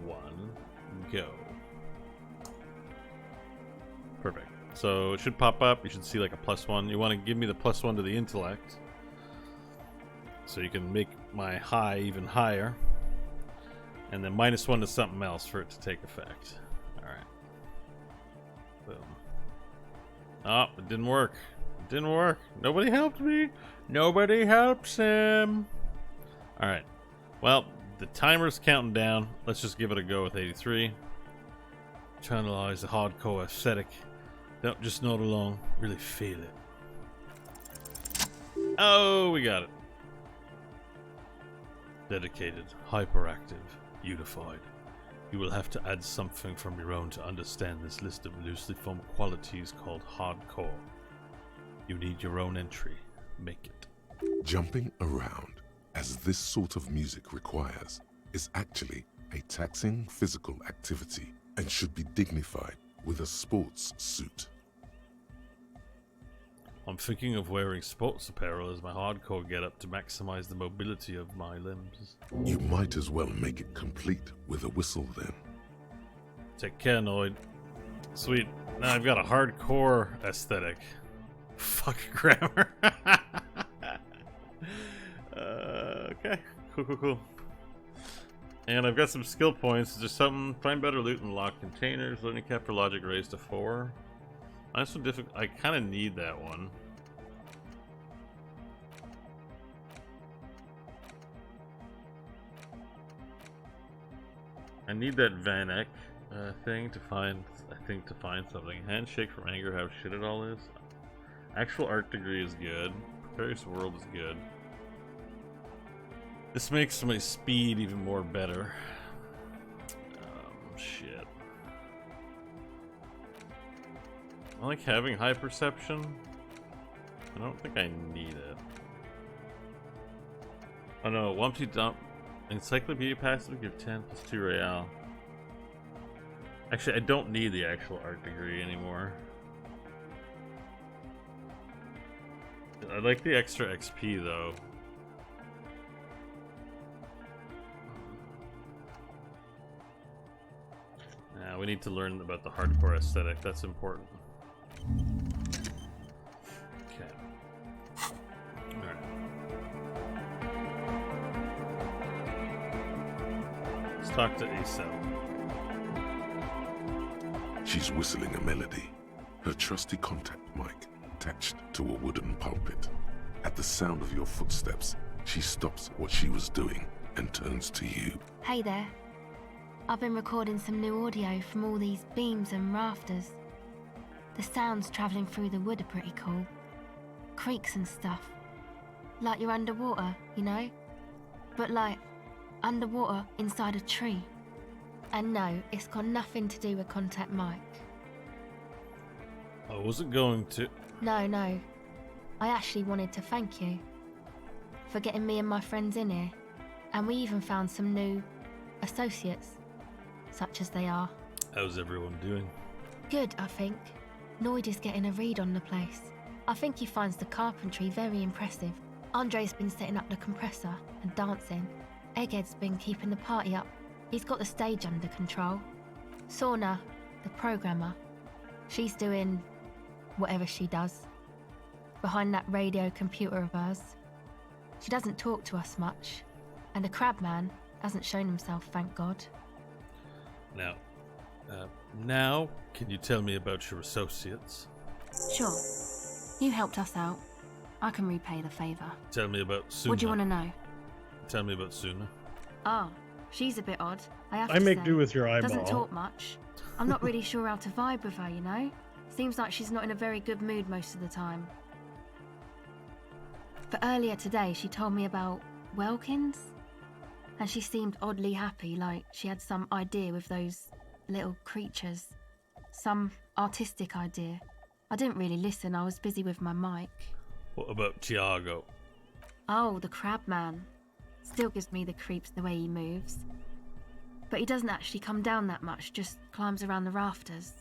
1, go. Perfect. So it should pop up. You should see like a +1. You want to give me the +1 to the intellect, so you can make my high even higher, and then -1 to something else for it to take effect. All right. Boom. Oh, it didn't work. It didn't work. Nobody helped me. Nobody helps him. All right. Well, the timer's counting down. Let's just give it a go with 83. Internalize the hardcore aesthetic. Don't just nod along, really feel it. Oh, we got it. Dedicated, hyperactive, unified. You will have to add something from your own to understand this list of loosely formed qualities called hardcore. You need your own entry. Make it. Jumping around, as this sort of music requires, is actually a taxing physical activity and should be dignified with a sports suit. I'm thinking of wearing sports apparel as my hardcore getup to maximize the mobility of my limbs. You might as well make it complete with a whistle then. Take care, Noid. Sweet. Now I've got a hardcore aesthetic. Fuck grammar. Okay. Cool. And I've got some skill points. There's something. Find better loot and lock containers. Learning cap for logic raised to 4. That's so difficult. I kind of need that one. I need that Van Eck thing to find. I think to find something. Handshake from anger. How shit it all is. Actual art degree is good. Precarious world is good. This makes my speed even more better. Shit. I like having high perception. I don't think I need it. Oh no, Wumpty Dump. Encyclopedia passive give 10 + 2 real. Actually, I don't need the actual art degree anymore. I like the extra XP though. Yeah, we need to learn about the hardcore aesthetic. That's important. Okay. Alright. Let's talk to Acel. She's whistling a melody, her trusty contact mic attached to a wooden pulpit. At the sound of your footsteps, she stops what she was doing and turns to you. Hey there. I've been recording some new audio from all these beams and rafters. The sounds travelling through the wood are pretty cool. Creaks and stuff. Like you're underwater, you know? But like, underwater inside a tree. And no, it's got nothing to do with Contact Mike. I wasn't going to... No. I actually wanted to thank you for getting me and my friends in here. And we even found some new associates, such as they are. How's everyone doing? Good, I think. Noid is getting a read on the place. I think he finds the carpentry very impressive. Andre's been setting up the compressor and dancing. Egghead's been keeping the party up. He's got the stage under control. Sauna, the programmer, she's doing whatever she does behind that radio computer of hers. She doesn't talk to us much, and the crabman hasn't shown himself, thank God. Now, can you tell me about your associates? Sure. You helped us out. I can repay the favour. Tell me about Suna. What do you want to know? Tell me about Suna. Ah, she's a bit odd, I have to I say. make do with your eyeball. Doesn't talk much. I'm not really sure how to vibe with her, you know? Seems like she's not in a very good mood most of the time. But earlier today, she told me about Welkins, and she seemed oddly happy, like she had some idea with those little creatures. Some artistic idea. I didn't really listen, I was busy with my mic. What about Tiago? Oh, the crab man. Still gives me the creeps the way he moves. But he doesn't actually come down that much, just climbs around the rafters.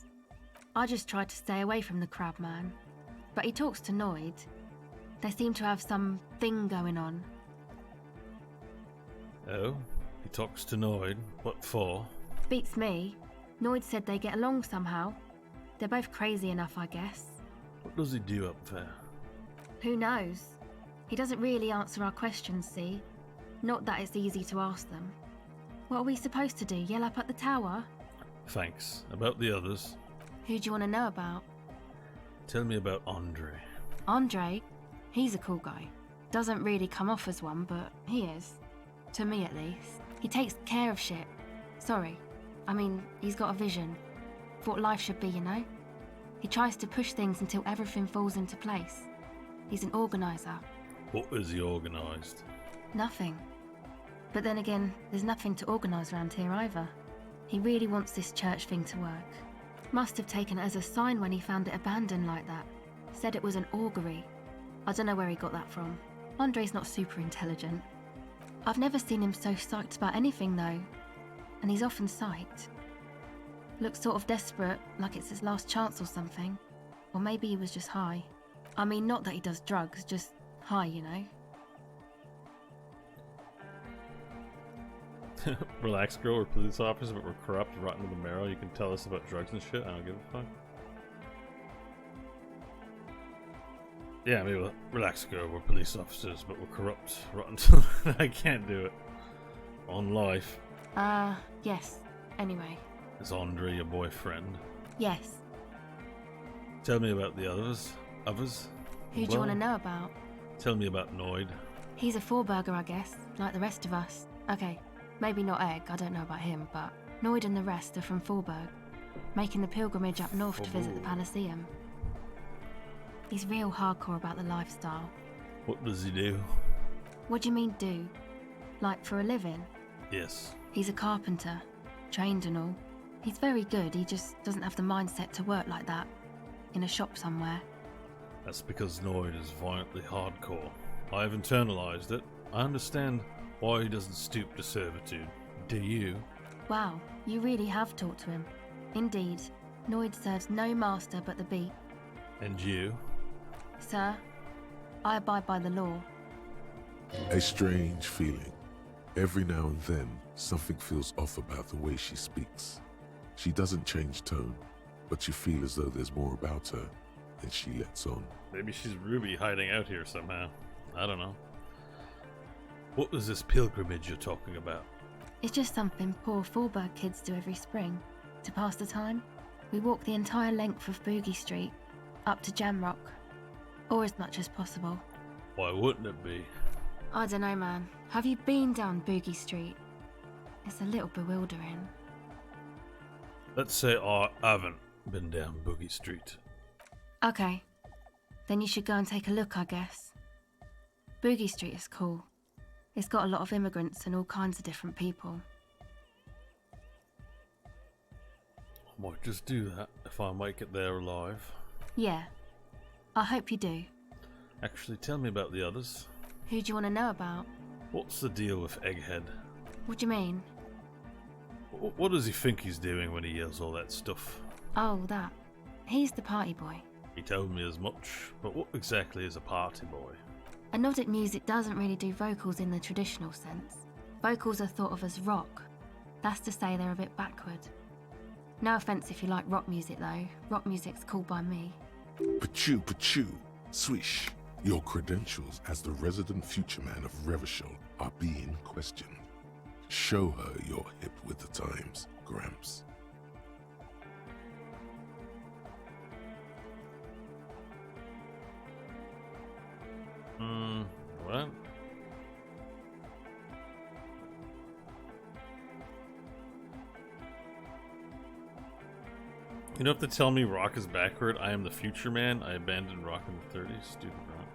I just try to stay away from the crab man. But he talks to Noid. They seem to have some thing going on. Oh, he talks to Noid. What for? Beats me. Noid said they get along somehow. They're both crazy enough, I guess. What does he do up there? Who knows? He doesn't really answer our questions, see? Not that it's easy to ask them. What are we supposed to do, yell up at the tower? Thanks. About the others? Who do you want to know about? Tell me about Andre. Andre? He's a cool guy. Doesn't really come off as one, but he is. To me, at least. He takes care of shit. Sorry. I mean, he's got a vision. For what life should be, you know? He tries to push things until everything falls into place. He's an organiser. What has he organised? Nothing. But then again, there's nothing to organise around here either. He really wants this church thing to work. Must have taken it as a sign when he found it abandoned like that. Said it was an augury. I don't know where he got that from. Andre's not super intelligent. I've never seen him so psyched about anything though. And he's often psyched. Looks sort of desperate, like it's his last chance or something. Or maybe he was just high. I mean, not that he does drugs, just high, you know? Relax, girl. We're police officers, but we're corrupt, rotten to the marrow. You can tell us about drugs and shit. I don't give a fuck. Yeah, maybe relax, girl. We're police officers, but we're corrupt, rotten to I can't do it. On life. Yes. Anyway. Is Andre your boyfriend? Yes. Tell me about the others. Others? Who do you want to know about? Tell me about Noid. He's a four-burger, I guess, like the rest of us. Okay, maybe not Egg, I don't know about him, but Noid and the rest are from Forburg, making the pilgrimage up north to visit the Elysium. He's real hardcore about the lifestyle. What does he do? What do you mean do? Like for a living? Yes. He's a carpenter, trained and all. He's very good, he just doesn't have the mindset to work like that, in a shop somewhere. That's because Noid is violently hardcore. I have internalized it. I understand why he doesn't stoop to servitude. Do you? Wow, you really have talked to him. Indeed, Noid serves no master but the beat. And you? Sir, I abide by the law. A strange feeling. Every now and then, something feels off about the way she speaks. She doesn't change tone, but you feel as though there's more about her than she lets on. Maybe she's Ruby hiding out here somehow. I don't know. What was this pilgrimage you're talking about? It's just something poor Forburg kids do every spring. To pass the time, we walk the entire length of Boogie Street, up to Jamrock. Or as much as possible. Why wouldn't it be? I don't know, man. Have you been down Boogie Street? It's a little bewildering. Let's say I haven't been down Boogie Street. Okay. Then you should go and take a look, I guess. Boogie Street is cool. It's got a lot of immigrants and all kinds of different people. I might just do that if I make it there alive. Yeah. I hope you do. Actually, tell me about the others. Who do you want to know about? What's the deal with Egghead? What do you mean? What does he think he's doing when he yells all that stuff? Oh, that. He's the party boy. He told me as much, but what exactly is a party boy? Anodic music doesn't really do vocals in the traditional sense. Vocals are thought of as rock. That's to say they're a bit backward. No offence if you like rock music though. Rock music's cool by me. Pachoo, pachoo, swish. Your credentials as the resident future man of Revachol are being questioned. Show her you're hip with the times, Gramps. What? You don't have to tell me rock is backward. I am the future man. I abandoned rock in the 30s. Stupid rock.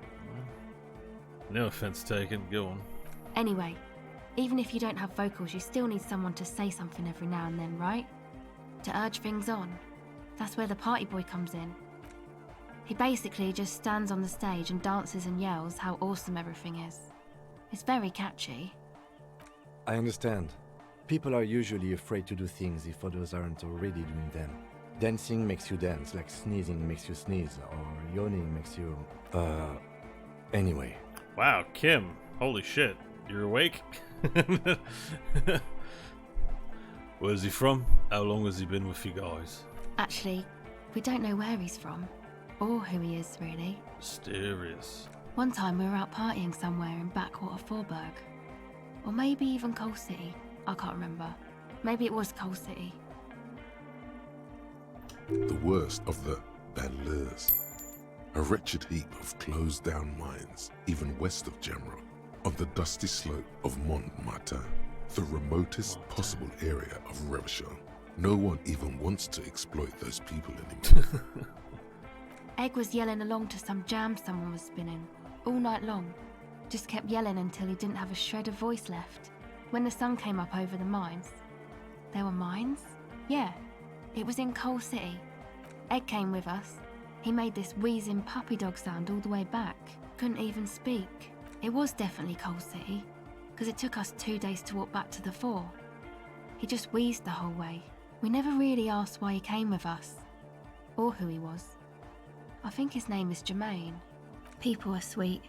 No offense taken. Go on. Anyway, even if you don't have vocals, you still need someone to say something every now and then, right? To urge things on. That's where the party boy comes in. He basically just stands on the stage and dances and yells how awesome everything is. It's very catchy. I understand. People are usually afraid to do things if others aren't already doing them. Dancing makes you dance, like sneezing makes you sneeze, or yawning makes you... Anyway. Wow, Kim. Holy shit. You're awake? Where's he from? How long has he been with you guys? Actually, we don't know where he's from. Or who he is, really. Mysterious. One time we were out partying somewhere in backwater Forburg. Or maybe even Coal City. I can't remember. Maybe it was Coal City. The worst of the banlieues. A wretched heap of closed-down mines, even west of Jamrock, on the dusty slope of Montmartin, the remotest possible area of Revachol. No one even wants to exploit those people anymore. Egg was yelling along to some jam someone was spinning, all night long. Just kept yelling until he didn't have a shred of voice left. When the sun came up over the mines... There were mines? Yeah, it was in Coal City. Egg came with us. He made this wheezing puppy dog sound all the way back. Couldn't even speak. It was definitely Coal City, because it took us 2 days to walk back to the fort. He just wheezed the whole way. We never really asked why he came with us, or who he was. I think his name is Jermaine. People are sweet.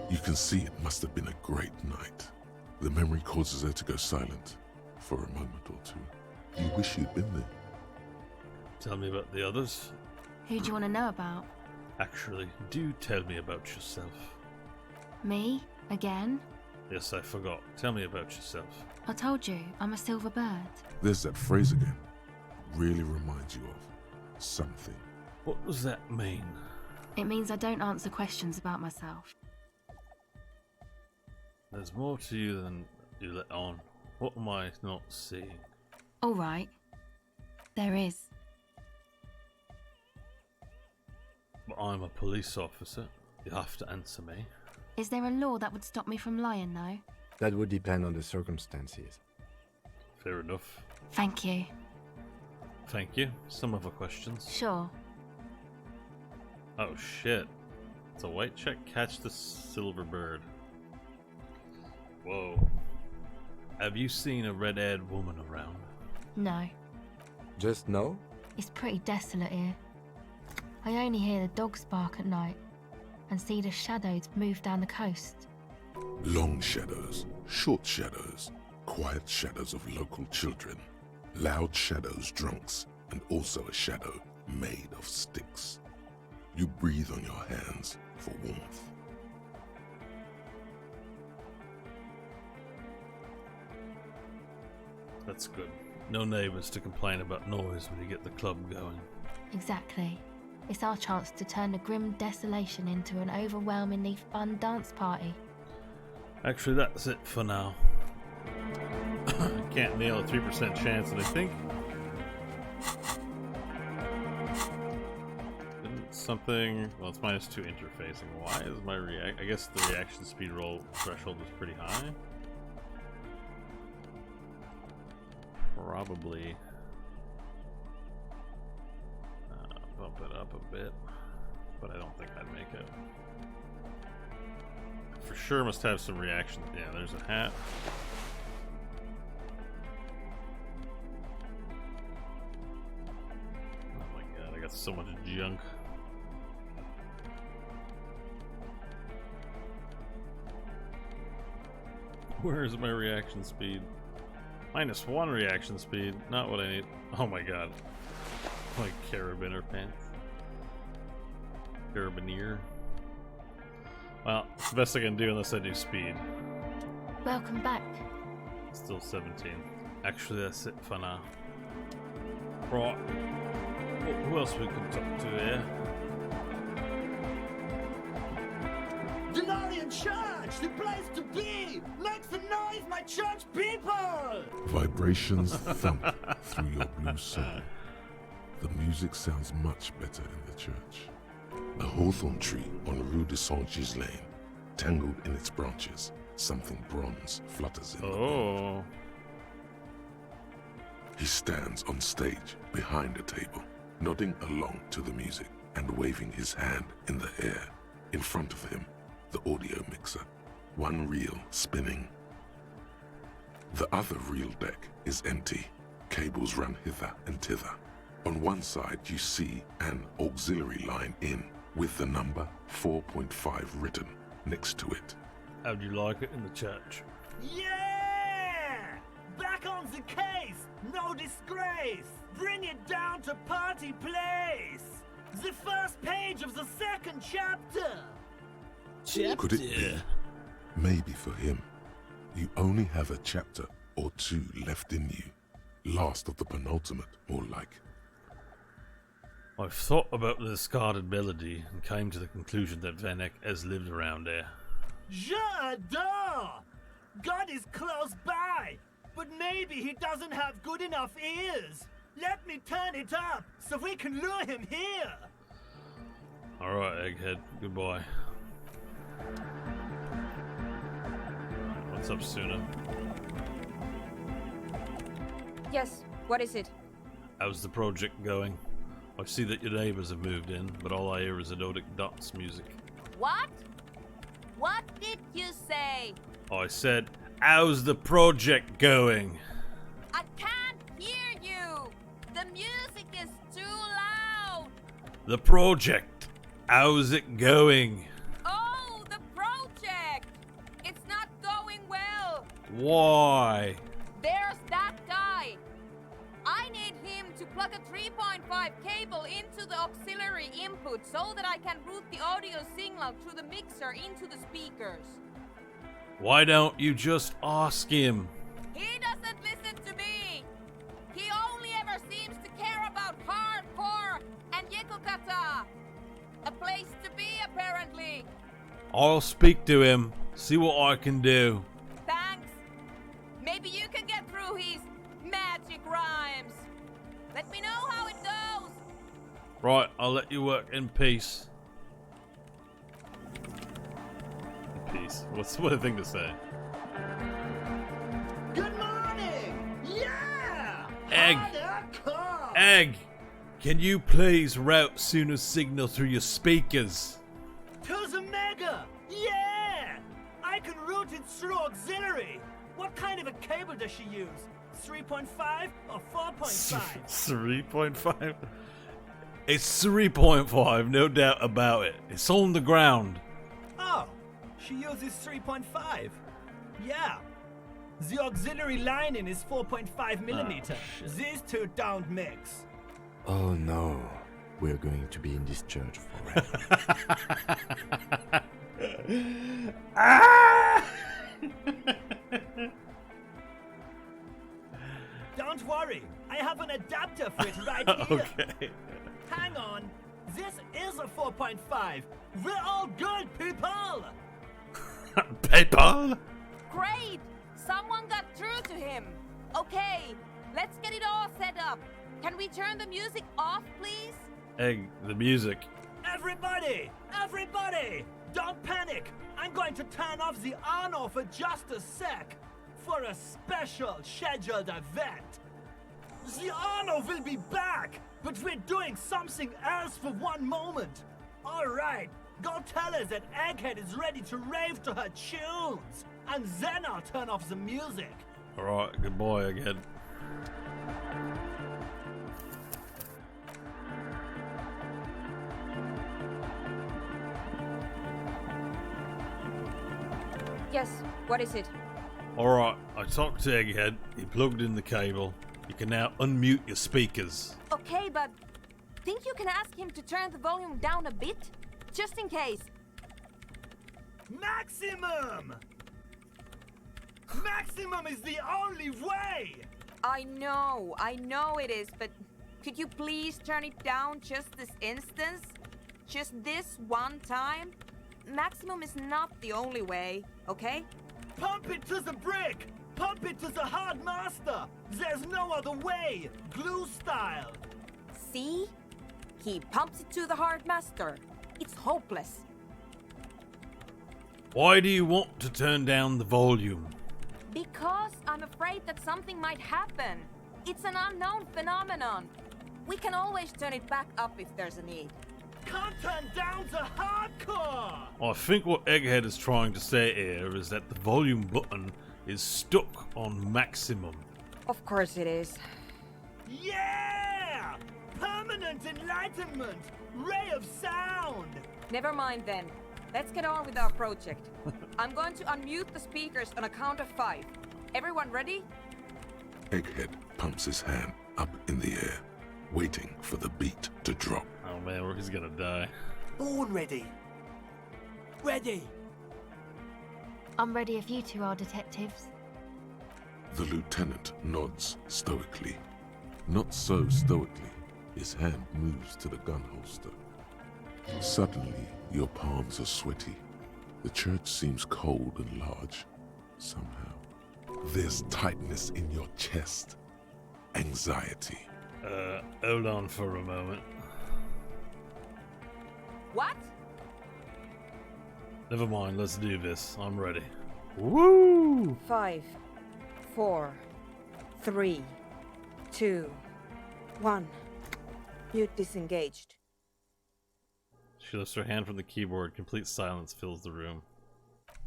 You can see it must have been a great night. The memory causes her to go silent for a moment or two. You wish you'd been there. Tell me about the others. Who do you want to know about? Actually, do tell me about yourself. Me? Again? Yes, I forgot. Tell me about yourself. I told you, I'm a silver bird. There's that phrase again. Really reminds you of something. What does that mean? It means I don't answer questions about myself. There's more to you than you let on. What am I not seeing? All right. There is. But I'm a police officer. You have to answer me. Is there a law that would stop me from lying, though? That would depend on the circumstances. Fair enough. Thank you. Thank you. Some other questions? Sure. Oh shit. It's a white check. Catch the silver bird. Whoa. Have you seen a red-haired woman around? No. Just no? It's pretty desolate here. I only hear the dogs bark at night and see the shadows move down the coast. Long shadows, short shadows, quiet shadows of local children, loud shadows drunks, and also a shadow made of sticks. You breathe on your hands for warmth. That's good. No neighbours to complain about noise when you get the club going. Exactly. It's our chance to turn the grim desolation into an overwhelmingly fun dance party. Actually, that's it for now. Can't nail a 3% chance, and I think something. Well, it's -2 interfacing. Why is my I guess the reaction speed roll threshold was pretty high. Probably bump it up a bit, but I don't think I'd make it. For sure, must have some reaction. Yeah, there's a hat. Oh my god, I got so much junk. Where's my reaction speed? -1 reaction speed. Not what I need. Oh my god. My carabiner pants. Carabiner. Well, it's the best I can do unless I do speed. Welcome back. Still 17. Actually, that's it for now. Right. Who else we could talk to here? Denarian Church, the place to be! Make some noise, my church people! Vibrations thump through your blue soul. The music sounds much better in the church. A hawthorn tree on Rue de Saint-Gilles Lane, tangled in its branches, something bronze flutters in the wind. Oh. He stands on stage behind a table, nodding along to the music and waving his hand in the air. In front of him, the audio mixer, one reel spinning. The other reel deck is empty. Cables run hither and thither. On one side you see an auxiliary line in with the number 4.5 written next to it. How'd you like it in the church? Yeah! Back on the case! No disgrace! Bring it down to party place! The first page of the second chapter! Could it be? Maybe for him, you only have a chapter or two left in you. Last of the penultimate, more like. I've thought about the discarded melody and came to the conclusion that Vanek has lived around here. J'adore! God is close by, but maybe he doesn't have good enough ears. Let me turn it up so we can lure him here. Alright, Egghead. Goodbye. What's up, Suna? Yes, what is it? How's the project going? I see that your neighbors have moved in, but all I hear is Anodic Dots music. What? What did you say? I said, how's the project going? I can't hear you. The music is too loud. The project. How's it going? Oh, the project. It's not going well. Why? There's that guy. I need him to plug a 3.5 cable into the auxiliary input so that I can route the audio signal through the mixer into the speakers. Why don't you just ask him? He doesn't listen to me. He only ever seems to care about hardcore and Yekukata. A place to be, apparently. I'll speak to him, see what I can do. Thanks. Maybe you can get through his magic rhymes. Let me know how it goes. Right, I'll let you work in peace. In peace. What a thing to say. Good morning! Yeah! Egg! Hardcore! Egg! Can you please route Suna's signal through your speakers? To the mega! Yeah! I can route it through auxiliary. What kind of a cable does she use? 3.5 or 4.5? 3.5? It's 3.5, no doubt about it. It's on the ground. Oh, she uses 3.5. Yeah. The auxiliary lining is 4.5 millimeter. These two don't mix. Oh no, we're going to be in this church forever. Don't worry, I have an adapter for it right here. Okay. Hang on, this is a 4.5. We're all good, people. PayPal? Great! Someone got through to him. Okay, let's get it all set up. Can we turn the music off, please? Egg, the music. Everybody, don't panic. I'm going to turn off the on for just a sec for a special scheduled event. The Arno will be back, but we're doing something else for one moment. All right, go tell her that Egghead is ready to rave to her tunes, and then I'll turn off the music. Alright, goodbye again. Yes, what is it? Alright, I talked to Egghead. He plugged in the cable. You can now unmute your speakers. Okay, but think you can ask him to turn the volume down a bit? Just in case. Maximum! Maximum is the only way! I know it is, but could you please turn it down just this instance? Just this one time? Maximum is not the only way, okay? Pump it to the brick! Pump it to the hard master! There's no other way! Glue style! See? He pumps it to the hard master. It's hopeless. Why do you want to turn down the volume? Because I'm afraid that something might happen. It's an unknown phenomenon. We can always turn it back up if there's a need. Can't turn down the hardcore! I think what Egghead is trying to say here is that the volume button is stuck on maximum. Of course it is. Yeah! Permanent enlightenment! Ray of sound! Never mind then. Let's get on with our project. I'm going to unmute the speakers on a count of 5. Everyone ready? Egghead pumps his hand up in the air, waiting for the beat to drop. Oh man, he's gonna die. Born ready. Ready. I'm ready if you two are detectives. The lieutenant nods stoically. Not so stoically, his hand moves to the gun holster. Suddenly, your palms are sweaty. The church seems cold and large, somehow. There's tightness in your chest. Anxiety. Hold on for a moment. What? Never mind, let's do this. I'm ready. Woo! 5, 4, 3, 2, 1. Mute disengaged. She lifts her hand from the keyboard. Complete silence fills the room.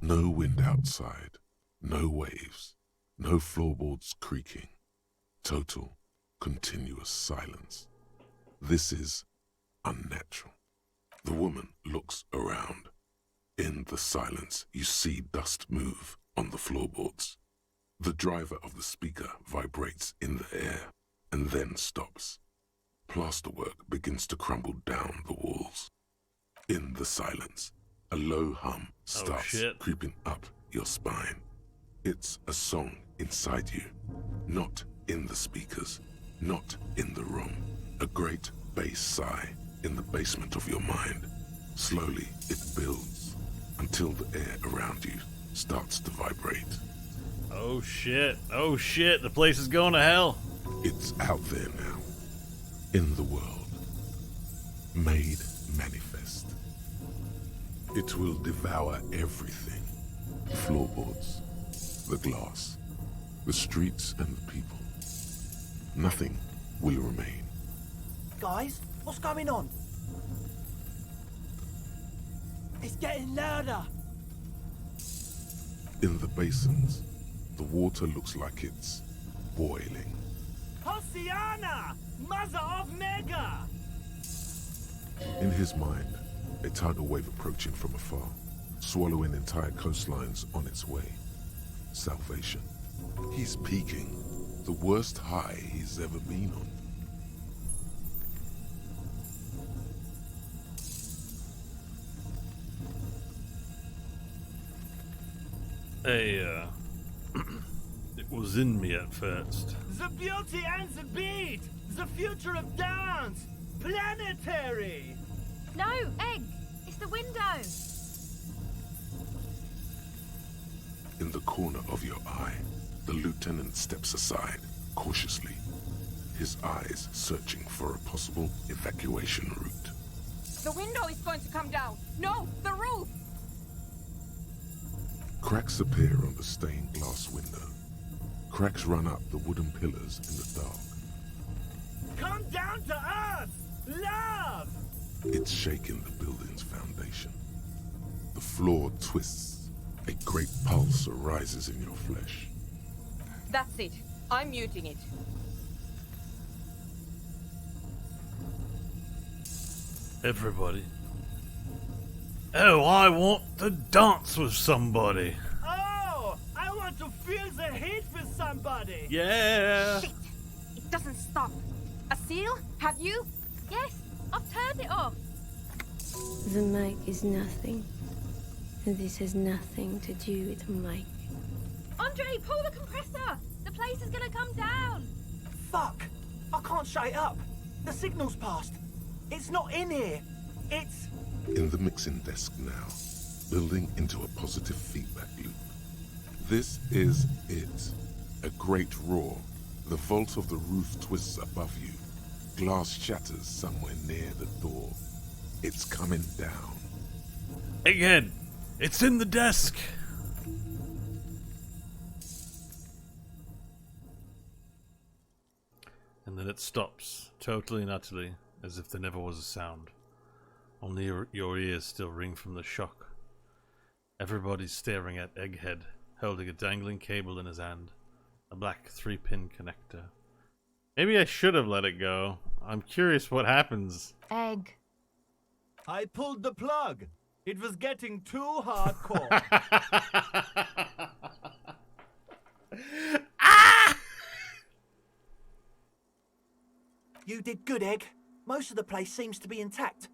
No wind outside. No waves. No floorboards creaking. Total, continuous silence. This is unnatural. The woman looks around. In the silence, you see dust move on the floorboards. The driver of the speaker vibrates in the air and then stops. Plasterwork begins to crumble down the walls. In the silence, a low hum starts creeping up your spine. It's a song inside you, not in the speakers, not in the room. A great bass sigh in the basement of your mind. Slowly, it builds until the air around you starts to vibrate. Oh shit, the place is going to hell. It's out there now, in the world, made manifest. It will devour everything. The floorboards, the glass, the streets and the people. Nothing will remain. Guys, what's going on? It's getting louder. In the basins, the water looks like it's boiling. Hosiana! Mother of Mega! In his mind, a tidal wave approaching from afar, swallowing entire coastlines on its way. Salvation. He's peaking. The worst high he's ever been on. It was in me at first. The beauty and the beat! The future of dance! Planetary! No, Egg! It's the window! In the corner of your eye, the lieutenant steps aside, cautiously, his eyes searching for a possible evacuation route. The window is going to come down! No, the roof! Cracks appear on the stained glass window. Cracks run up the wooden pillars in the dark. Come down to earth! Love! It's shaking the building's foundation. The floor twists. A great pulse arises in your flesh. That's it. I'm muting it. Everybody. Oh, I want to dance with somebody. Oh! I want to feel the heat with somebody. Yeah. Shit! It doesn't stop. A seal? Have you? Yes, I've turned it off. The mic is nothing. This has nothing to do with Mike. Andre, pull the compressor! The place is gonna come down! Fuck! I can't shut it up. The signal's passed. It's not in here. It's... In the mixing desk now, building into a positive feedback loop. This is it. A great roar. The vault of the roof twists above you. Glass shatters somewhere near the door. It's coming down. Egghead, it's in the desk. And then it stops, totally and utterly, as if there never was a sound. Only your ears still ring from the shock. Everybody's staring at Egghead, holding a dangling cable in his hand. A black 3-pin connector. Maybe I should have let it go. I'm curious what happens. Egg. I pulled the plug. It was getting too hardcore. You did good, Egg. Most of the place seems to be intact.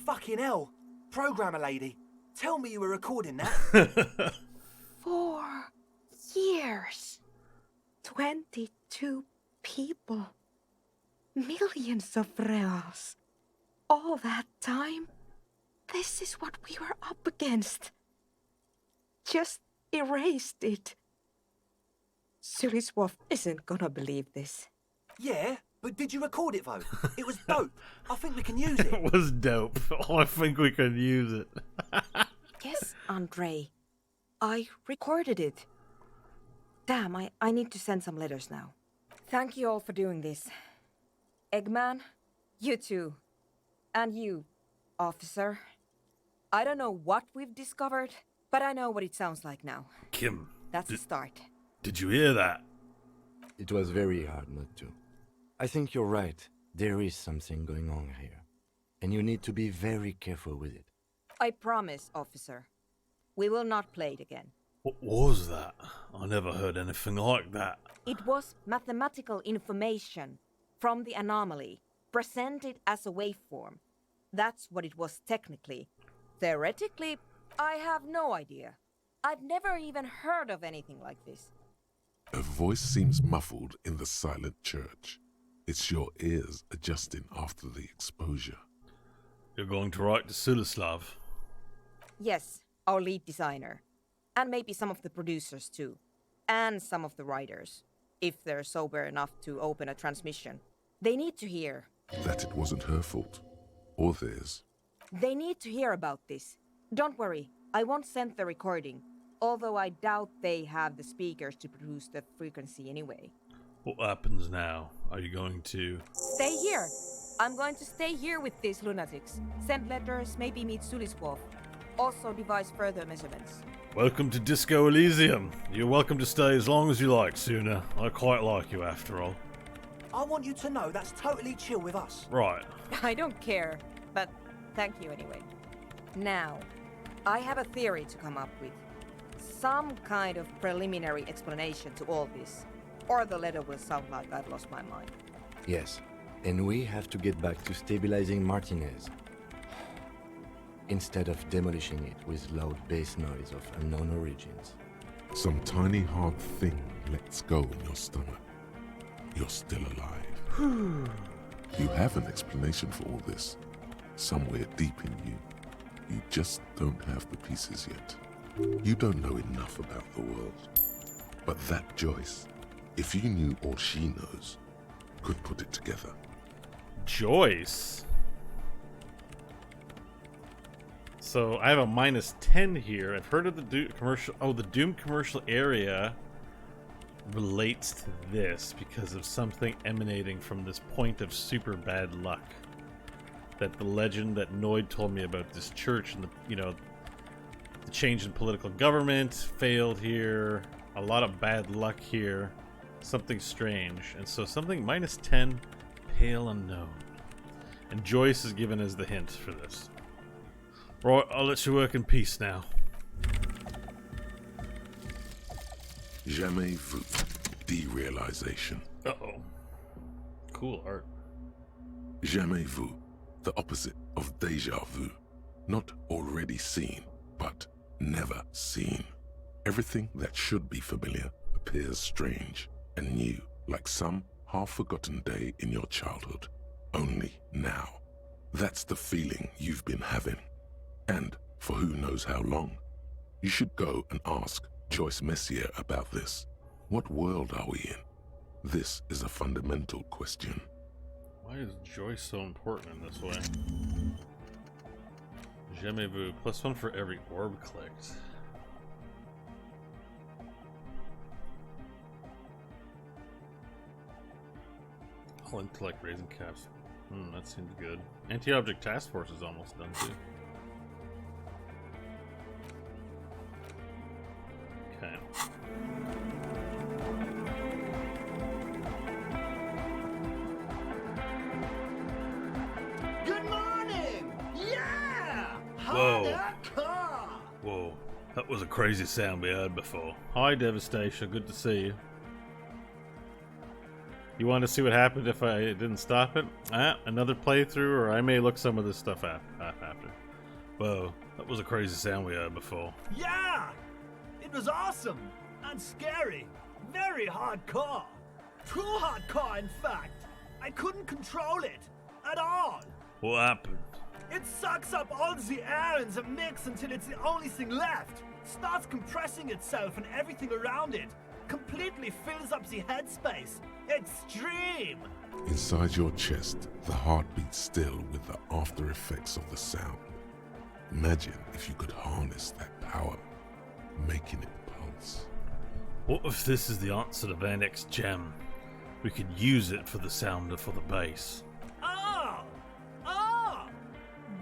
Fucking hell. Programmer lady, tell me you were recording that. 4 years. 22 people. Millions of reals. All that time? This is what we were up against. Just erased it. Suliswolf isn't gonna believe this. Yeah, but did you record it though? It was dope. I think we can use it. It was dope. Oh, I think we can use it. Yes, Andre. I recorded it. Damn, I need to send some letters now. Thank you all for doing this. Eggman, you too. And you, officer. I don't know what we've discovered, but I know what it sounds like now. Kim, That's a start. did you hear that? It was very hard not to. I think you're right. There is something going on here. And you need to be very careful with it. I promise, officer. We will not play it again. What was that? I never heard anything like that. It was mathematical information from the anomaly, presented as a waveform. That's what it was technically. Theoretically, I have no idea. I've never even heard of anything like this. A voice seems muffled in the silent church. It's your ears adjusting after the exposure. You're going to write to Sulislav. Yes, our lead designer. And maybe some of the producers too. And some of the writers. If they're sober enough to open a transmission. They need to hear. That it wasn't her fault. Or theirs. They need to hear about this. Don't worry, I won't send the recording. Although I doubt they have the speakers to produce the frequency anyway. What happens now? Are you going to... Stay here. I'm going to stay here with these lunatics. Send letters, maybe meet Suliswolf. Also devise further measurements. Welcome to Disco Elysium. You're welcome to stay as long as you like, Suna. I quite like you after all. I want you to know that's totally chill with us. Right. I don't care, but thank you anyway. Now, I have a theory to come up with. Some kind of preliminary explanation to all this. Or the letter will sound like I've lost my mind. Yes, and we have to get back to stabilizing Martinez. Instead of demolishing it with loud bass noise of unknown origins. Some tiny hard thing lets go in your stomach. You're still alive. You have an explanation for all this. Somewhere deep in you. You just don't have the pieces yet. You don't know enough about the world. But that Joyce, if you knew all she knows, could put it together. Joyce. So I have a -10 here. I've heard of the Doom commercial. Oh, the Doom commercial area relates to this because of something emanating from this point of super bad luck. That the legend that Noid told me about this church and the change in political government failed here. A lot of bad luck here. Something strange. And so something -10, pale unknown. And Joyce is given as the hint for this. Right, I'll let you work in peace now. Jamais vu. Derealization. Uh-oh. Cool art. Jamais vu. The opposite of déjà vu. Not already seen, but never seen. Everything that should be familiar appears strange and new, like some half-forgotten day in your childhood. Only now. That's the feeling you've been having. And for who knows how long. You should go and ask Joyce Messier about this. What world are we in? This is a fundamental question. Why is Joyce so important in this way? Jamais vu. +1 for every orb clicked. All intellect raising caps. That seems good. Anti-object task force is almost done too. Okay. Good morning! Yeah! Whoa. Whoa. That was a crazy sound we heard before. Hi, Devastation. Good to see you. You want to see what happened if I didn't stop it? Another playthrough, or I may look some of this stuff up after. Whoa. That was a crazy sound we heard before. Yeah! It was awesome! And scary! Very hardcore! Too hardcore, in fact! I couldn't control it! At all! What happened? It sucks up all the air in the mix until it's the only thing left! Starts compressing itself and everything around it! Completely fills up the headspace! Extreme! Inside your chest, the heart beats still with the after effects of the sound. Imagine if you could harness that power, making it pulse. What if this is the answer to their next gem? We could use it for the sounder for the bass. Oh!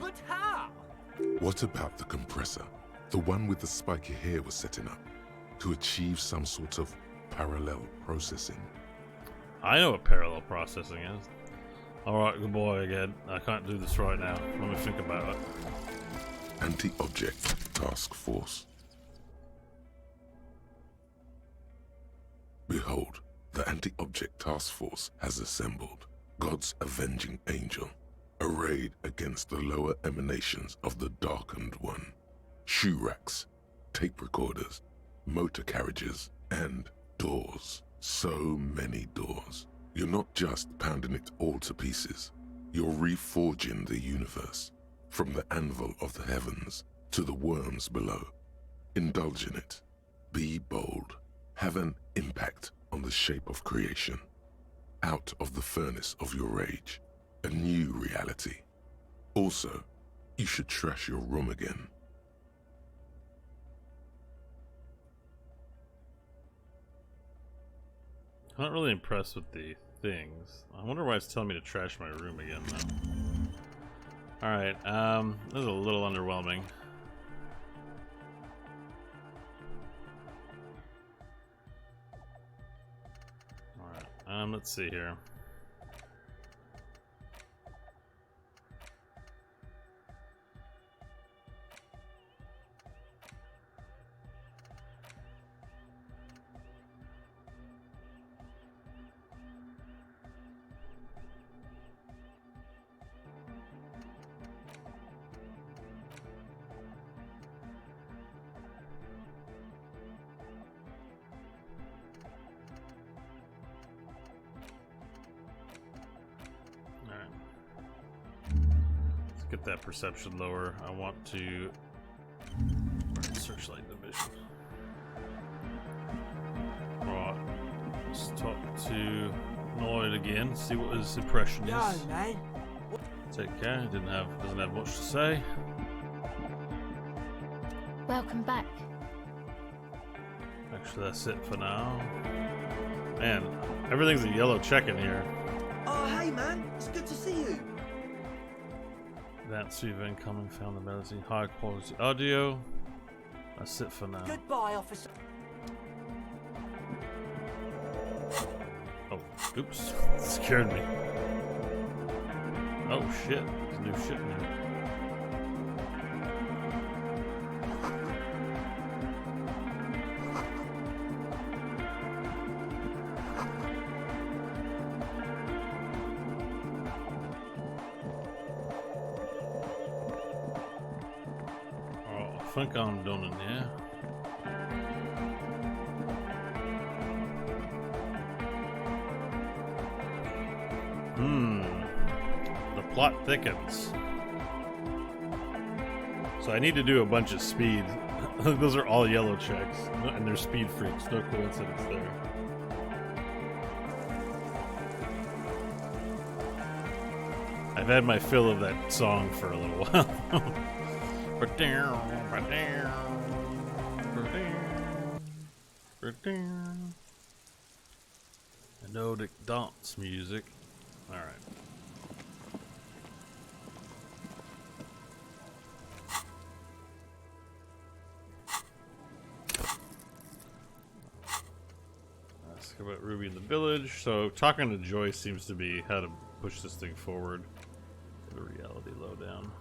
But how? What about the compressor? The one with the spiky hair was setting up to achieve some sort of parallel processing. I know what parallel processing is. Alright, good boy again. I can't do this right now. Let me think about it. Anti-object task force. Behold, the anti-object task force has assembled. God's avenging angel, arrayed against the lower emanations of the darkened one. Shoe racks, tape recorders, motor carriages, and doors. So many doors. You're not just pounding it all to pieces. You're reforging the universe, from the anvil of the heavens to the worms below. Indulge in it. Be bold. Have an impact on the shape of creation. Out of the furnace of your rage. A new reality. Also, you should trash your room again. I'm not really impressed with the things. I wonder why it's telling me to trash my room again, though. Alright, this is a little underwhelming. Alright, let's see here. Get that perception lower. I want to searchlight the vision. Right. Let's talk to Lloyd again. See what his impression is. No, man. Take care. Doesn't have much to say. Welcome back. Actually, that's it for now. Man, everything's a yellow check in here. Oh, hey, man. It's good to see you. That's we've incoming, found the melody, high quality audio. That's it for now. Goodbye, officer. Oh, oops. Scared me. Oh shit. There's new shit in here. Funk on Donen, yeah. The plot thickens. So I need to do a bunch of speed. Those are all yellow checks, and they're speed freaks. No coincidence there. I've had my fill of that song for a little while. Anodic dance music. All right. Ask about Ruby in the village. So talking to Joyce seems to be how to push this thing forward. The reality lowdown.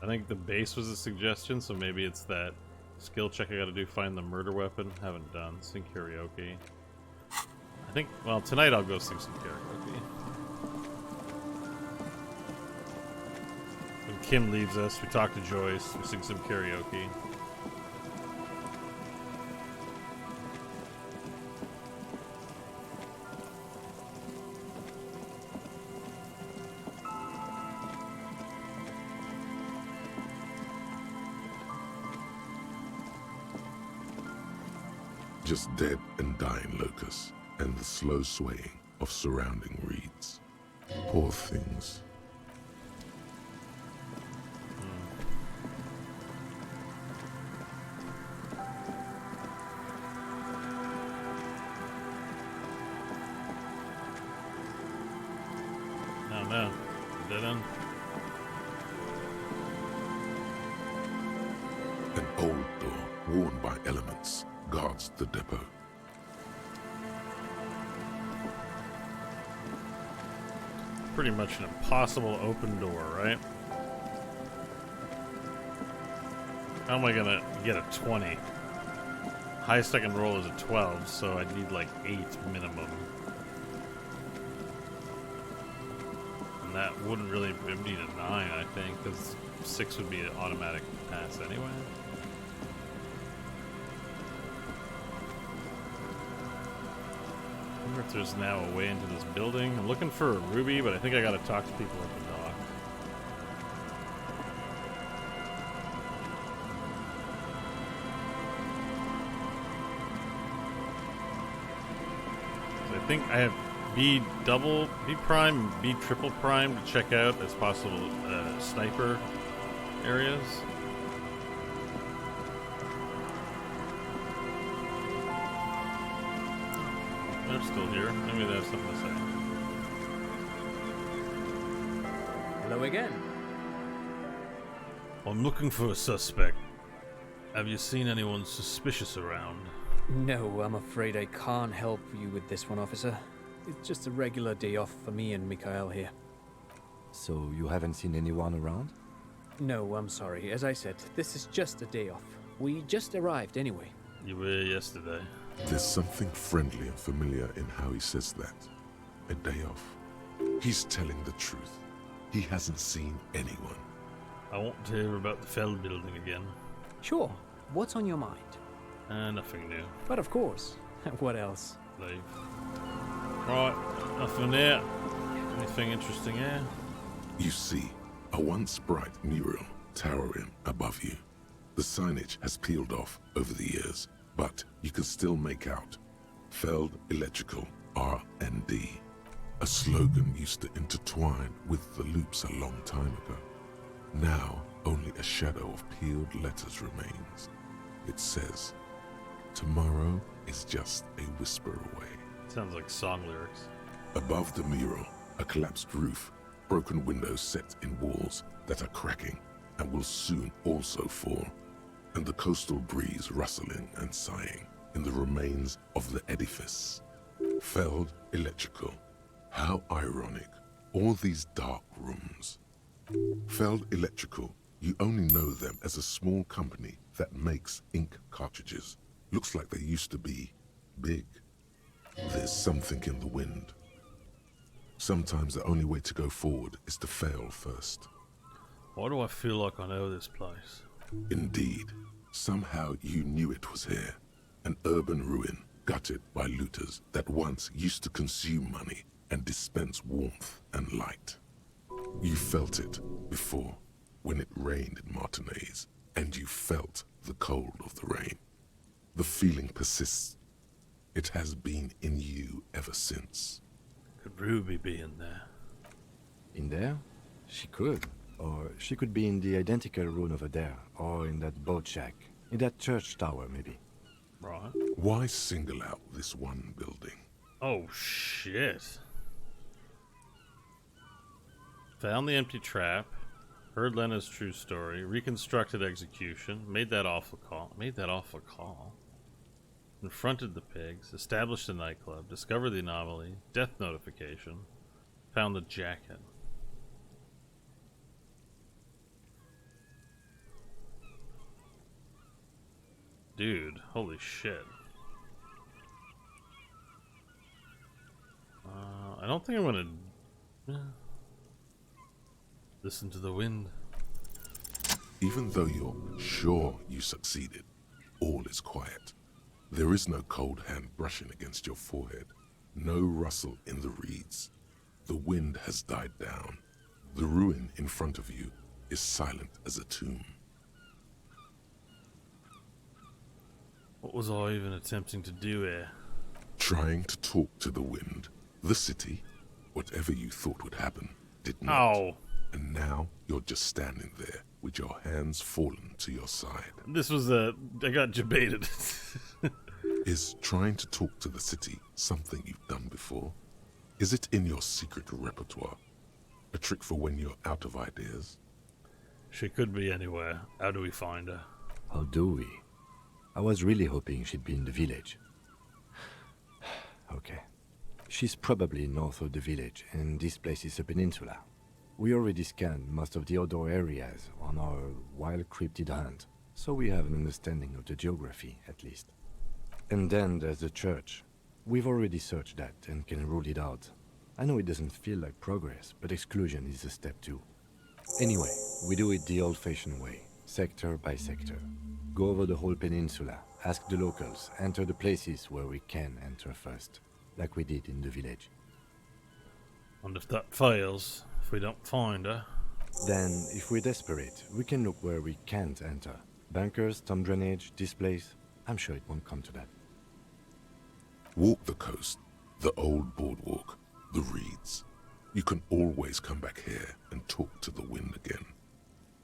I think the base was a suggestion, so maybe it's that skill check I gotta do, find the murder weapon. Haven't done. Sing karaoke. I think, well, tonight I'll go sing some karaoke. When Kim leaves us, we talk to Joyce, we sing some karaoke. Just dead and dying locusts, and the slow swaying of surrounding reeds. Poor things. Oh no, dead end. An old door, worn by elements, guards the depot. Pretty much an impossible open door, right? How am I gonna get a 20? Highest I can roll is a 12, so I need like 8 minimum. And that wouldn't really need a 9, I think, because 6 would be an automatic pass anyway. I wonder if there's now a way into this building. I'm looking for a ruby, but I think I gotta talk to people at the dock. So I think I have B prime, and B triple prime to check out as possible sniper areas. They're still here. Maybe they have something to say. Hello again. I'm looking for a suspect. Have you seen anyone suspicious around? No, I'm afraid I can't help you with this one, officer. It's just a regular day off for me and Mikhail here. So you haven't seen anyone around? No, I'm sorry. As I said, this is just a day off. We just arrived anyway. You were here yesterday. There's something friendly and familiar in how he says that. A day off. He's telling the truth. He hasn't seen anyone. I want to hear about the Fell building again. Sure. What's on your mind? Nothing new. But of course. What else? Leave. Right, nothing there. Anything interesting here? You see, a once bright mural towering above you. The signage has peeled off over the years, but you can still make out Feld Electrical R&D. A slogan used to intertwine with the loops a long time ago. Now, only a shadow of peeled letters remains. It says, "Tomorrow is just a whisper away." Sounds like song lyrics. Above the mural, a collapsed roof, broken windows set in walls that are cracking and will soon also fall, and the coastal breeze rustling and sighing in the remains of the edifice. Feld Electrical. How ironic. All these dark rooms. Feld Electrical, you only know them as a small company that makes ink cartridges. Looks like they used to be big. There's something in the wind. Sometimes the only way to go forward is to fail first. Why do I feel like I know this place? Indeed, somehow you knew it was here. An urban ruin gutted by looters that once used to consume money and dispense warmth and light. You felt it before, when it rained in Martinez, and you felt the cold of the rain. The feeling persists. It has been in you ever since. Could Ruby be in there? In there? She could. Or she could be in the identical room over there, or in that boat shack, in that church tower, maybe. Right. Why single out this one building? Oh, shit. Found the empty trap, heard Lena's true story, reconstructed execution, made that awful call. Confronted the pigs, established a nightclub, discovered the anomaly, death notification, found the jacket. Dude, holy shit. I don't think I'm gonna... listen to the wind. Even though you're sure you succeeded, all is quiet. There is no cold hand brushing against your forehead, no rustle in the reeds. The wind has died down. The ruin in front of you is silent as a tomb. What was I even attempting to do here? Trying to talk to the wind. The city, whatever you thought would happen, did not. Oh. And now you're just standing there with your hands fallen to your side. This was I got debated. Is trying to talk to the city something you've done before? Is it in your secret repertoire? A trick for when you're out of ideas? She could be anywhere. How do we find her? How do we? I was really hoping she'd be in the village. Okay. She's probably north of the village, and this place is a peninsula. We already scanned most of the outdoor areas on our wild cryptid hunt, so we have an understanding of the geography, at least. And then there's the church. We've already searched that and can rule it out. I know it doesn't feel like progress, but exclusion is a step too. Anyway, we do it the old-fashioned way, sector by sector. Go over the whole peninsula, ask the locals, enter the places where we can enter first, like we did in the village. And if that fails, if we don't find her... Then, if we're desperate, we can look where we can't enter. Bunkers, storm drainage, this place. I'm sure it won't come to that. Walk the coast, the old boardwalk, the reeds. You can always come back here and talk to the wind again.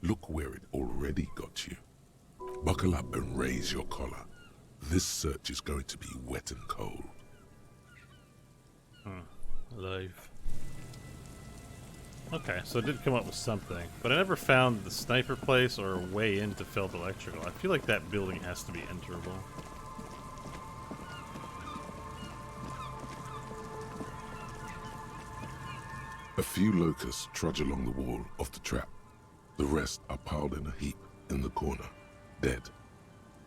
Look where it already got you. Buckle up and raise your collar. This search is going to be wet and cold. Life. Okay, so I did come up with something, but I never found the sniper place or a way into Felt Electrical. I feel like that building has to be enterable. A few locusts trudge along the wall of the trap. The rest are piled in a heap in the corner, dead.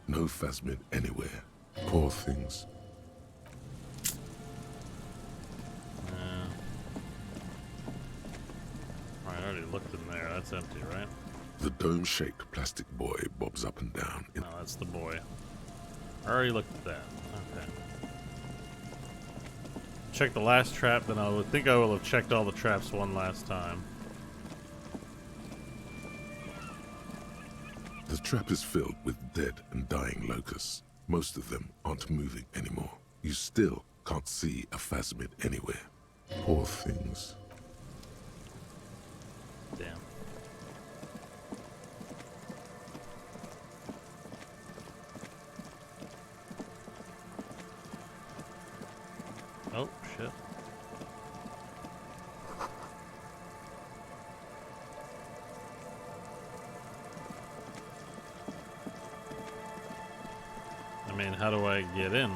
No phasmid anywhere. Poor things. I already looked in there. That's empty, right? The dome-shaped plastic boy bobs up and down. No, that's the boy. I already looked at that. Okay. Check the last trap, then I would think I will have checked all the traps one last time. The trap is filled with dead and dying locusts. Most of them aren't moving anymore. You still can't see a phasmid anywhere. Poor things. Damn. Oh, shit. I mean, how do I get in?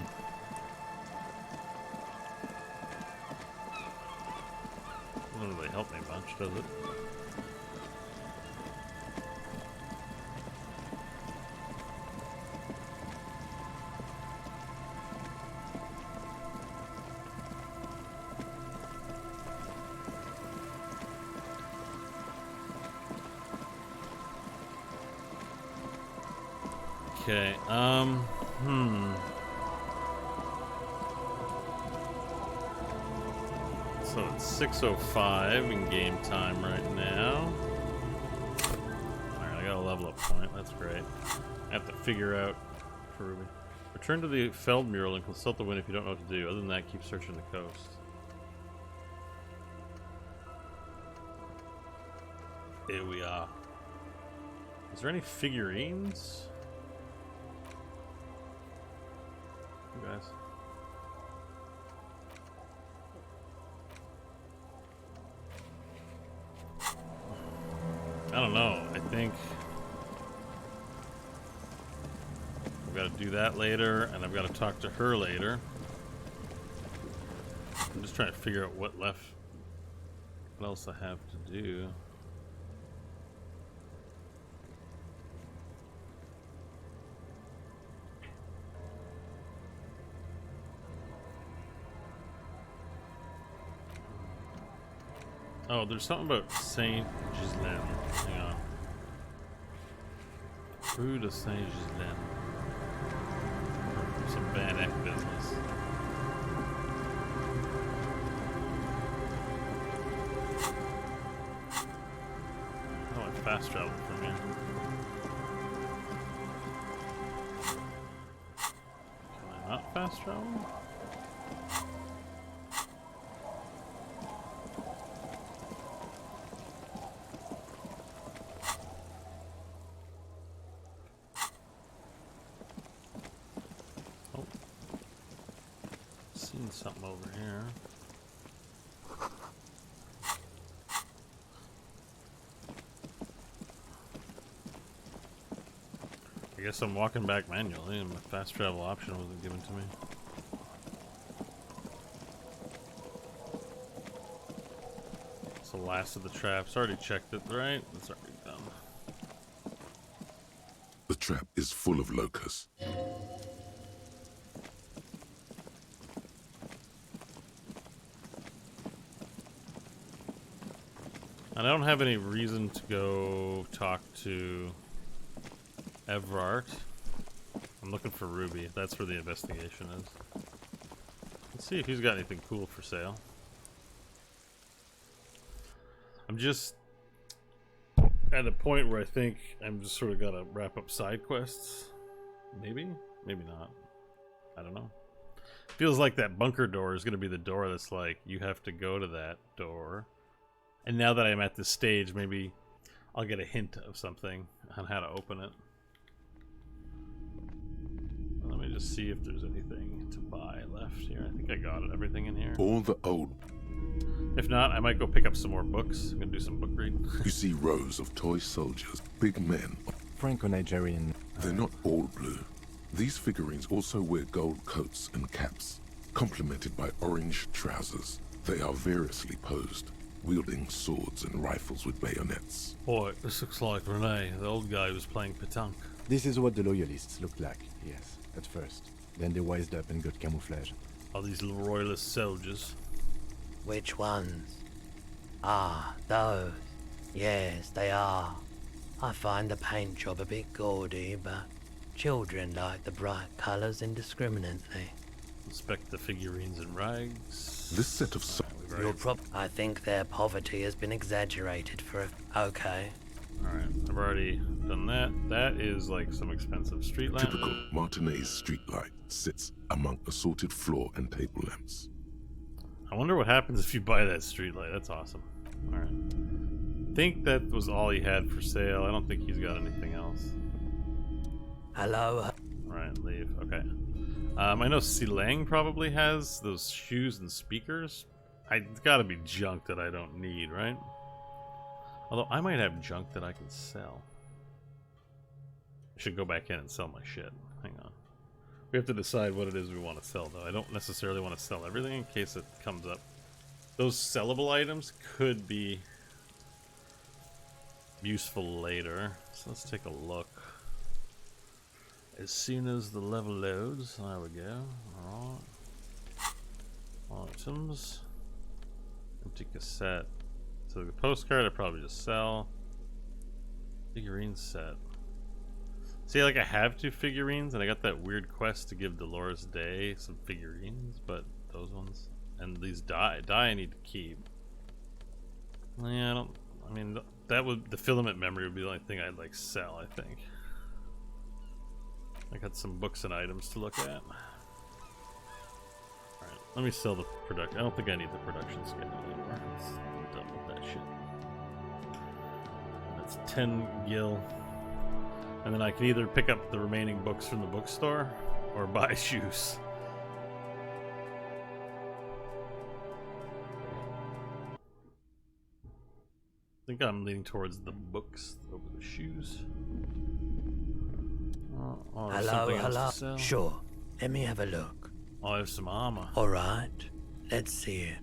Doesn't really help me much, does it? Okay, So it's 6:05 in game time right now. Alright, I got a level up point. That's great. I have to figure out for Ruby. Return to the Feld mural and consult the wind if you don't know what to do. Other than that, keep searching the coast. Here we are. Is there any figurines? You guys. I don't know. I think I've got to do that later, and I've got to talk to her later. I'm just trying to figure out what else I have to do. Oh, there's something about Saint Ghislaine. Hang on. Rue de Saint Ghislaine. Some Van Eck business. Oh, I fast travel from here. Can I not fast travel? Something over here. I guess I'm walking back manually and the fast travel option wasn't given to me. It's the last of the traps. Already checked it, right? It's already done. The trap is full of locusts. I don't have any reason to go talk to Evrart. I'm looking for Ruby. That's where the investigation is. Let's see if he's got anything cool for sale. I'm just at a point where I think I'm just sort of gotta wrap up side quests. Maybe? Maybe not. I don't know. Feels like that bunker door is gonna be the door that's like, you have to go to that door. And now that I'm at this stage, maybe I'll get a hint of something on how to open it. Let me just see if there's anything to buy left here. I think I got it. Everything in here. All the old... If not, I might go pick up some more books. I'm gonna do some book reading. You see rows of toy soldiers, big men. Franco-Nigerian. They're not all blue. These figurines also wear gold coats and caps, complemented by orange trousers. They are variously posed, wielding swords and rifles with bayonets. Boy, this looks like Rene, the old guy who was playing petanque. This is what the loyalists looked like, yes, at first. Then they wised up and got camouflage. All these little royalist soldiers. Which ones? Ah, those. Yes, they are. I find the paint job a bit gaudy, but children like the bright colours indiscriminately. Inspect the figurines and rags. This set of... I think their poverty has been exaggerated for okay. Alright, I've already done that. That is like some expensive street lamp. Typical Martinez street light sits among assorted floor and table lamps. I wonder what happens if you buy that street light. That's awesome. Alright. I think that was all he had for sale. I don't think he's got anything else. Hello? Alright, leave. Okay. I know Silang probably has those shoes and speakers. It's gotta be junk that I don't need, right? Although I might have junk that I can sell. I should go back in and sell my shit. Hang on. We have to decide what it is we want to sell, though. I don't necessarily want to sell everything in case it comes up. Those sellable items could be useful later. So let's take a look. As soon as the level loads, there we go. Alright. Items. Empty cassette. So the postcard I probably just sell. Figurine set. See, See, like, I have 2 figurines, and I got that weird quest to give Dolores Day some figurines, but those ones, and these die I need to keep. Yeah, I mean, that would, the filament memory would be the only thing I'd, like, sell, I think. I got some books and items to look at. Alright, let me sell the production. I don't think I need the production schedule anymore. I'm done with that shit. That's 10 gil. And then I can either pick up the remaining books from the bookstore or buy shoes. I think I'm leaning towards the books over the shoes. Oh, hello. Sure. Let me have a look. I have some armor. Alright. Let's see it.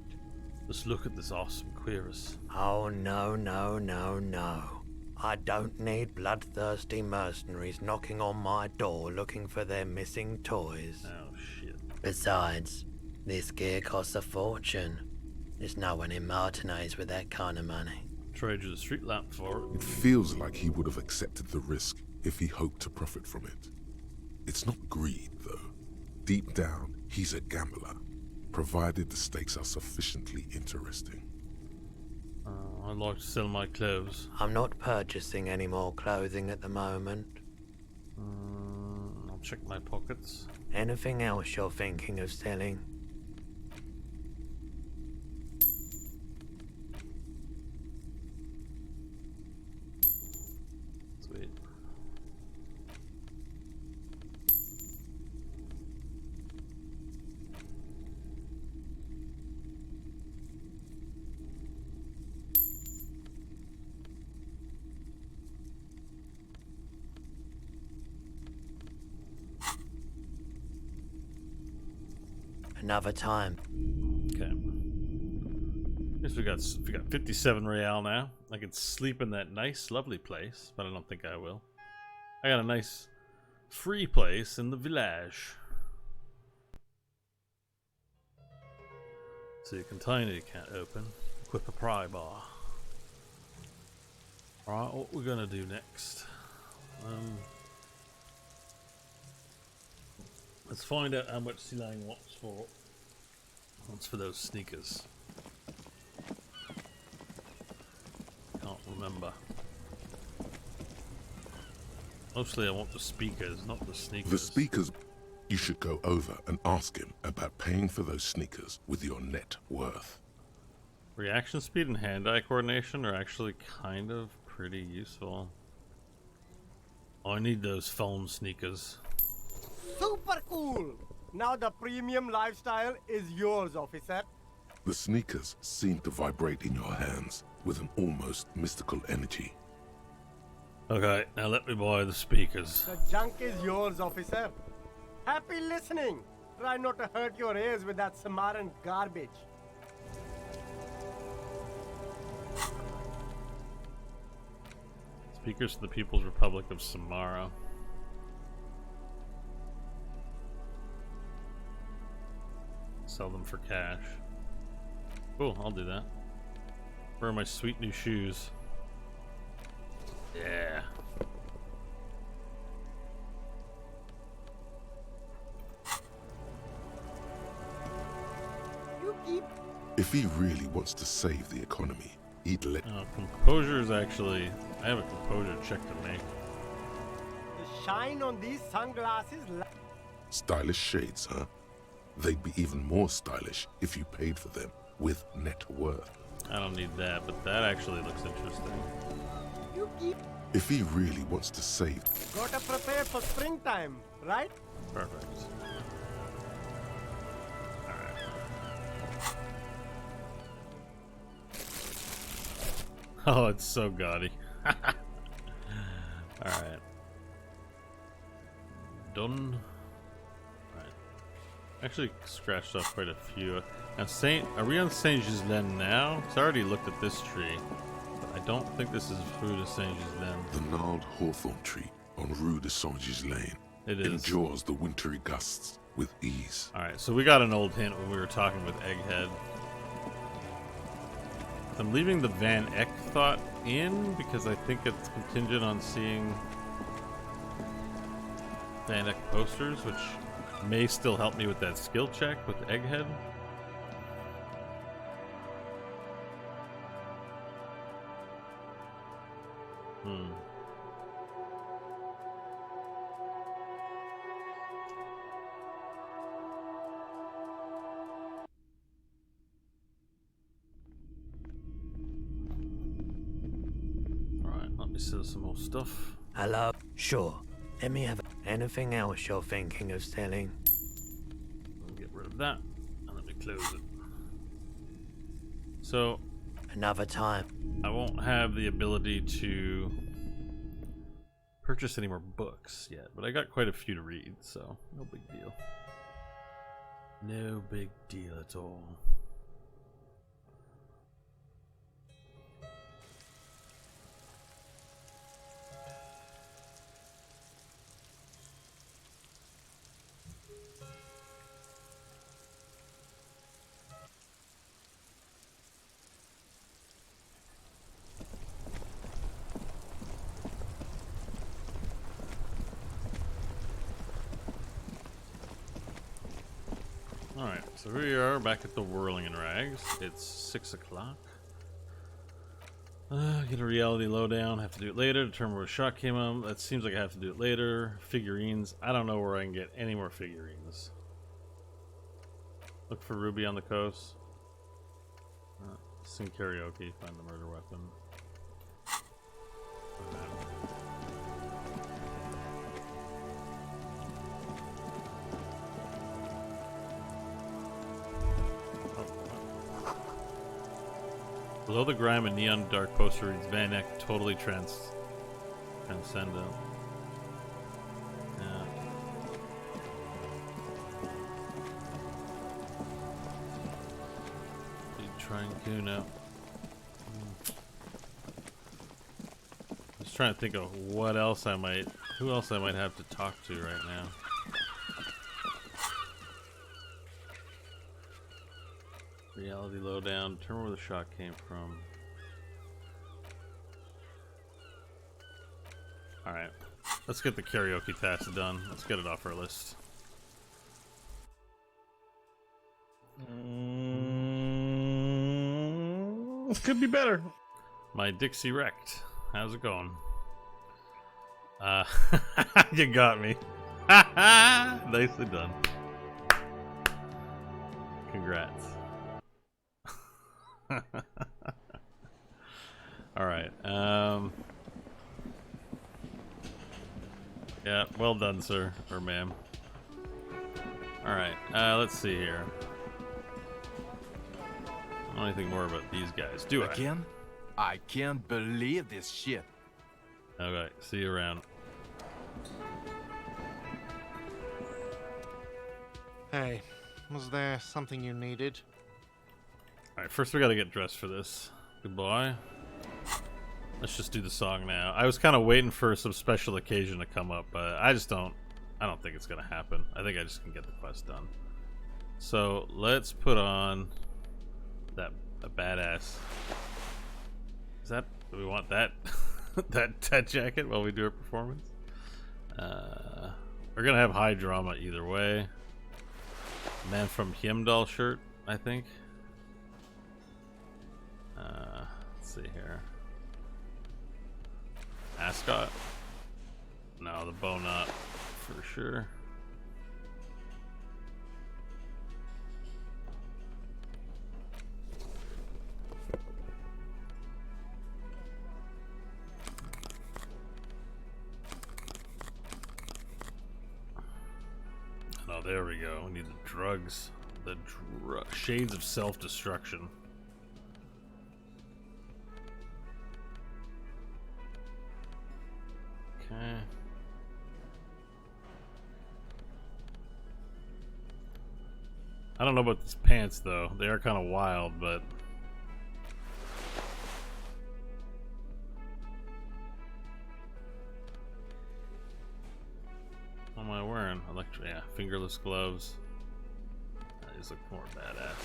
Just look at this awesome cuirass. Oh, no, no, no, no. I don't need bloodthirsty mercenaries knocking on my door looking for their missing toys. Oh, shit. Besides, this gear costs a fortune. There's no one in Martinez with that kind of money. Trade you the street lamp for it. It feels like he would have accepted the risk if he hoped to profit from it. It's not greed, though. Deep down, he's a gambler, provided the stakes are sufficiently interesting. I'd like to sell my clothes. I'm not purchasing any more clothing at the moment. I'll check my pockets. Anything else you're thinking of selling? Sweet. Another time. Okay. Guess we got 57 real now. I could sleep in that nice, lovely place, but I don't think I will. I got a nice, free place in the village. So your container you can't open. Equip a pry bar. Alright, what we're gonna do next? Let's find out how much Silang wants for those sneakers. Can't remember. Mostly I want the speakers, not the sneakers. The speakers, you should go over and ask him about paying for those sneakers with your net worth. Reaction speed and hand-eye coordination are actually kind of pretty useful. I need those foam sneakers. Super cool! Now the premium lifestyle is yours, officer. The sneakers seem to vibrate in your hands with an almost mystical energy. Okay, now let me buy the speakers. The junk is yours, officer. Happy listening! Try not to hurt your ears with that Samaran garbage. Speakers to the People's Republic of Samara. Sell them for cash. Cool, I'll do that. Where are my sweet new shoes? Yeah. If he really wants to save the economy, he'd let... composure is actually... I have a composure check to make. The shine on these sunglasses... Stylish shades, huh? They'd be even more stylish if you paid for them with net worth. I don't need that, but that actually looks interesting. If he really wants to save... Gotta prepare for springtime, right? Perfect. Oh, it's so gaudy. Alright. Done. Alright. Actually scratched off quite a few. Now, are we on Saint Gislain now? Because I already looked at this tree. But I don't think this is Rue de Saint Gislain. The gnarled hawthorn tree on Rue de Saint Gislain endures the wintry gusts with ease. Alright, so we got an old hint when we were talking with Egghead. I'm leaving the Van Eck thought in because I think it's contingent on seeing Vanek posters, which may still help me with that skill check with Egghead. Alright, let me see some more stuff. Hello? Sure. Let me have anything else you're thinking of selling. I'll get rid of that, and let me close it. So, Another time. I won't have the ability to purchase any more books yet, but I got quite a few to read, so no big deal. No big deal at all. Alright, so here we are back at the Whirling in Rags. It's 6 o'clock. Get a reality lowdown. Have to do it later. Determine where a shot came on. That seems like I have to do it later. Figurines. I don't know where I can get any more figurines. Look for Ruby on the coast. Sing karaoke. Find the murder weapon. Below the grime, a neon dark poster reads Vanek, totally transcendent. Yeah. Trying Kuno. Just trying to think of what else who else I might have to talk to right now. Reality lowdown. Determine where the shot came from. Alright. Let's get the karaoke task done. Let's get it off our list. Could be better. My Dixie wrecked. How's it going? You got me. Nicely done. Congrats. Alright, yeah, well done, sir, or ma'am. Alright, let's see here. I don't know anything more about these guys, do I? Again? I can't believe this shit. Okay, see you around. Hey, was there something you needed? Alright, first we gotta get dressed for this. Goodbye. Let's just do the song now. I was kind of waiting for some special occasion to come up, but I don't think it's gonna happen. I think I just can get the quest done. So, let's put on a badass. Do we want that that jacket while we do our performance? We're gonna have high drama either way. Man from Heimdall shirt, I think. Let's see here. Ascot? No, the bow not for sure. Oh, there we go. We need the drugs. The shades of self-destruction. Okay. I don't know about these pants though. They are kind of wild, but what am I wearing? Yeah, fingerless gloves. These look more badass.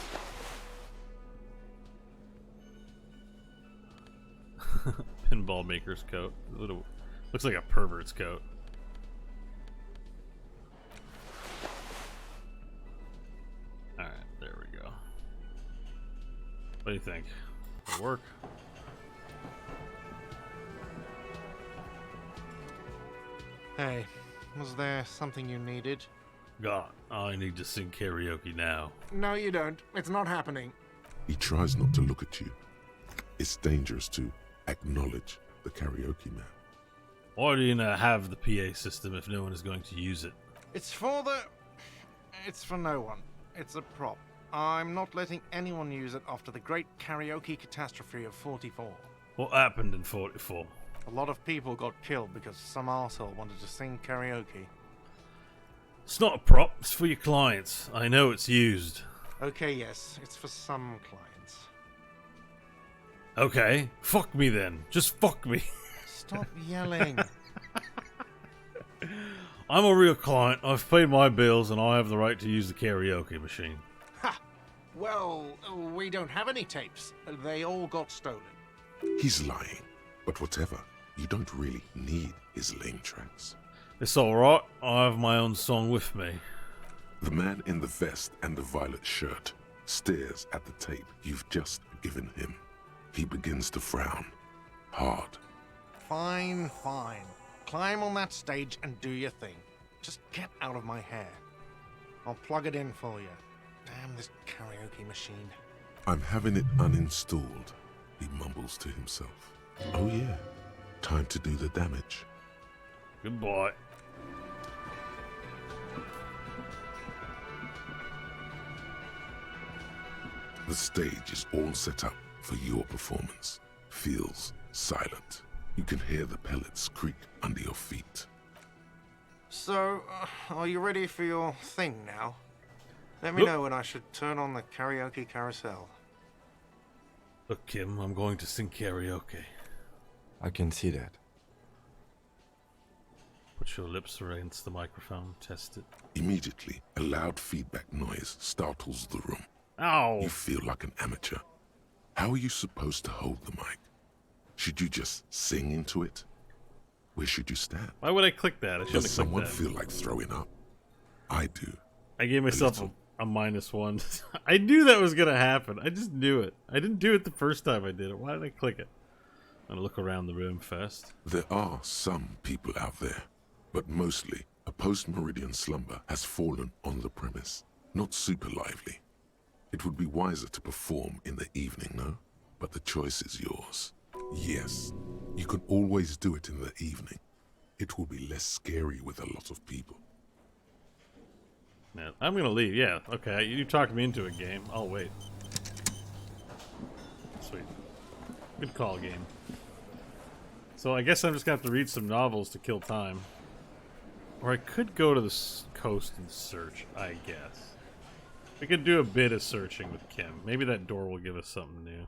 Pinball maker's coat. Looks like a pervert's coat. What do you think? It'll work? Hey, was there something you needed? God, I need to sing karaoke now. No, you don't. It's not happening. He tries not to look at you. It's dangerous to acknowledge the karaoke man. Why do you not have the PA system if no one is going to use it? It's for no one. It's a prop. I'm not letting anyone use it after the great karaoke catastrophe of 44. What happened in 44? A lot of people got killed because some arsehole wanted to sing karaoke. It's not a prop, it's for your clients. I know it's used. Okay, yes, it's for some clients. Okay, fuck me then. Just fuck me. Stop yelling. I'm a real client, I've paid my bills, and I have the right to use the karaoke machine. Ha! Well, we don't have any tapes. They all got stolen. He's lying, but whatever. You don't really need his lame tracks. It's alright, I have my own song with me. The man in the vest and the violet shirt stares at the tape you've just given him. He begins to frown. Hard. Fine, fine. Climb on that stage and do your thing. Just get out of my hair. I'll plug it in for you. Damn this karaoke machine. I'm having it uninstalled, he mumbles to himself. Oh yeah, time to do the damage. Goodbye. The stage is all set up for your performance. Feels silent. You can hear the pellets creak under your feet. So, are you ready for your thing now? Let me know when I should turn on the karaoke carousel. Look, Kim, I'm going to sing karaoke. I can see that. Put your lips against the microphone, test it. Immediately, a loud feedback noise startles the room. Ow! You feel like an amateur. How are you supposed to hold the mic? Should you just sing into it? Where should you stand? Why would I click that? I shouldn't Does have clicked someone that. feel like throwing up? I do. I gave myself a -1. I knew that was gonna happen. I just knew it. I didn't do it the first time I did it. Why did I click it? I'm gonna look around the room first. There are some people out there, but mostly a post-meridian slumber has fallen on the premise. Not super lively. It would be wiser to perform in the evening, no? But the choice is yours. Yes, you can always do it in the evening. It will be less scary with a lot of people. Man, I'm gonna leave. Yeah, okay. You talked me into a game. I'll wait. Sweet. Good call, game. So I guess I'm just gonna have to read some novels to kill time. Or I could go to the coast and search, I guess. We could do a bit of searching with Kim. Maybe that door will give us something new.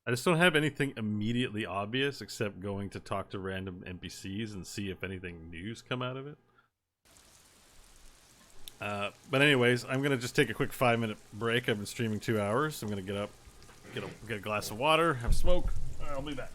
I just don't have anything immediately obvious except going to talk to random NPCs and see if anything new's come out of it. But anyways, I'm gonna just take a quick 5-minute break. I've been streaming 2 hours. I'm gonna get up, get a glass of water, have a smoke. I'll be back.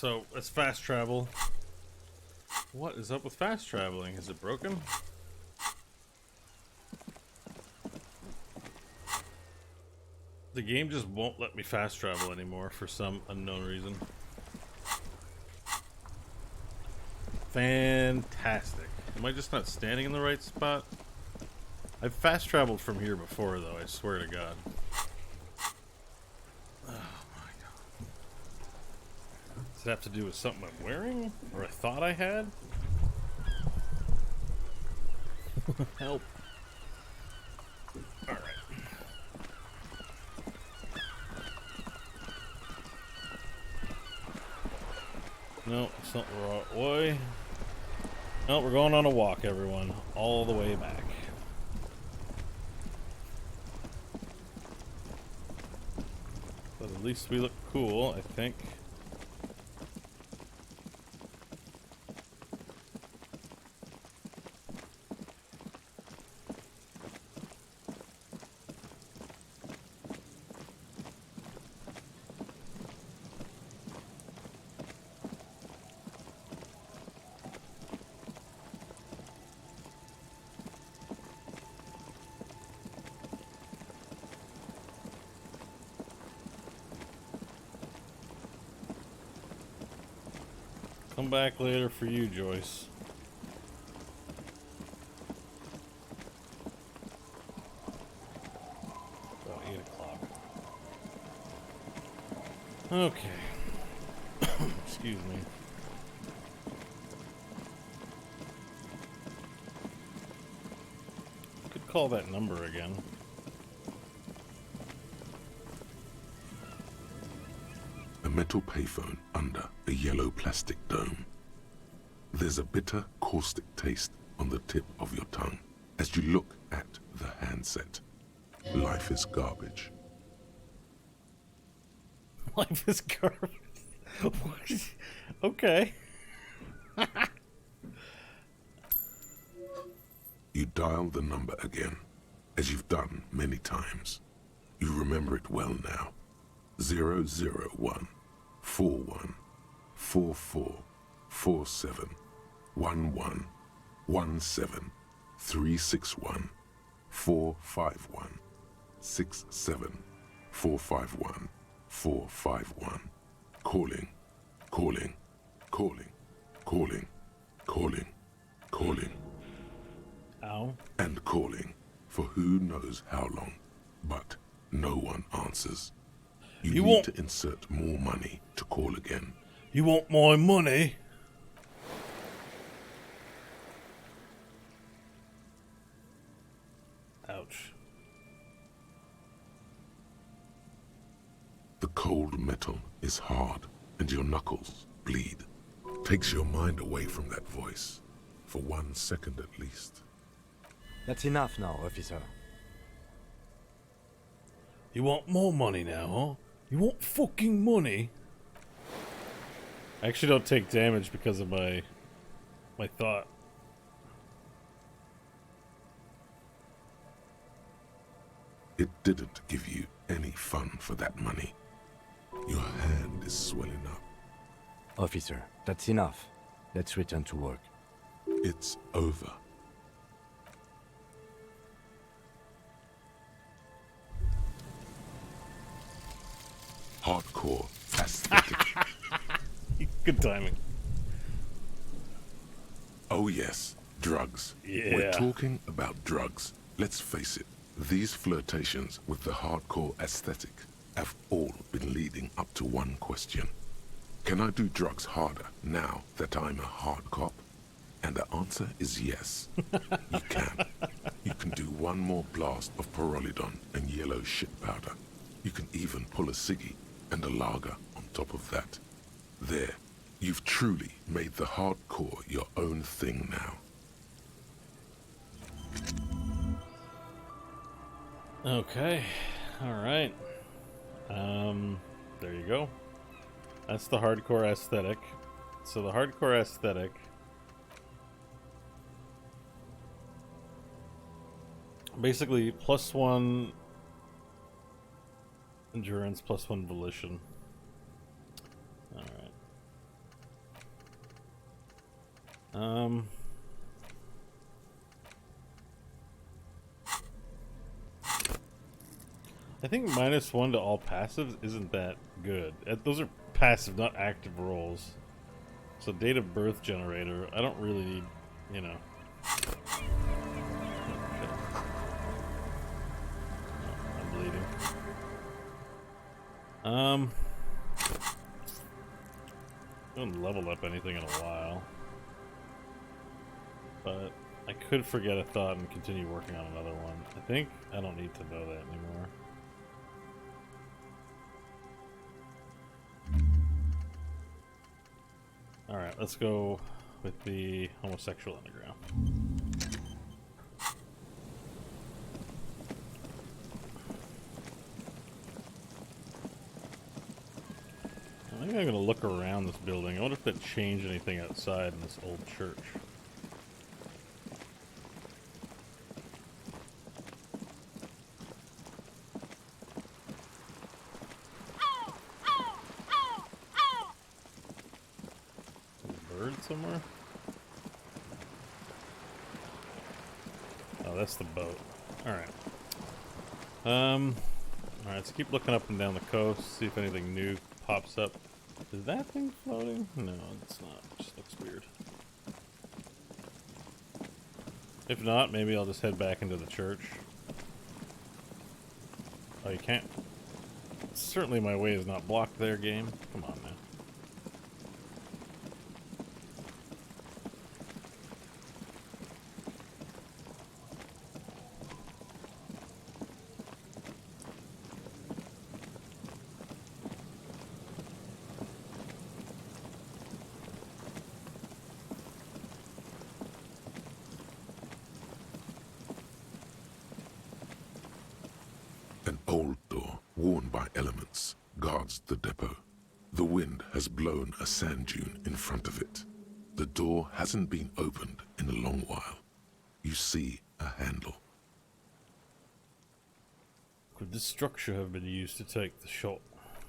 So it's fast travel. What is up with fast traveling? Is it broken? The game just won't let me fast travel anymore for some unknown reason. Fantastic. Am I just not standing in the right spot? I've fast traveled from here before, though, I swear to God. Oh my God. Does it have to do with something I'm wearing? Or I thought I had? Help. Alright. No, it's not the right way. No, we're going on a walk, everyone. All the way back. But at least we look cool, I think. Come back later for you, Joyce. About 8 o'clock. Okay. Excuse me. Could call that number again. A metal payphone under a yellow plastic dome. There's a bitter, caustic taste on the tip of your tongue as you look at the handset. Life is garbage. Life is garbage. What? Okay. You dial the number again, as you've done many times. You remember it well now. 001 41 44 47 11 17 361 451 67 451 451. Calling, calling, calling, calling, calling, calling. Ow. And calling for who knows how long, but no one answers. You need to insert more money to call again. You want my money? Ouch. The cold metal is hard, and your knuckles bleed. Takes your mind away from that voice, for 1 second at least. That's enough now, officer. You want more money now, huh? You want fucking money? I actually don't take damage because of my thought. It didn't give you any fun for that money. Your hand is swelling up. Officer, that's enough. Let's return to work. It's over. Hardcore aesthetic. Good timing. Oh yes, drugs. Yeah. We're talking about drugs. Let's face it, these flirtations with the hardcore aesthetic have all been leading up to one question. Can I do drugs harder now that I'm a hard cop? And the answer is yes. You can. You can do one more blast of Pyrrolidon and yellow shit powder. You can even pull a ciggy and a lager on top of that. There, you've truly made the hardcore your own thing now. Okay. Alright. There you go. That's the hardcore aesthetic. So the hardcore aesthetic basically +1 endurance, +1 volition. Alright. I think -1 to all passives isn't that good. Those are passive, not active rolls. So date of birth generator, I don't really need, you know. Okay. Oh, I'm bleeding. I haven't leveled up anything in a while. But I could forget a thought and continue working on another one. I think I don't need to know that anymore. Alright, let's go with the homosexual underground. I think I'm gonna look around this building. I wonder if that changed anything outside in this old church. Somewhere? Oh, that's the boat. Alright. Alright, let's keep looking up and down the coast, see if anything new pops up. Is that thing floating? No, it's not. It just looks weird. If not, maybe I'll just head back into the church. Oh, you can't? Certainly my way is not blocked there, game. Come on, man. An old door, worn by elements, guards the depot. The wind has blown a sand dune in front of it. The door hasn't been opened in a long while. You see a handle. Could this structure have been used to take the shot?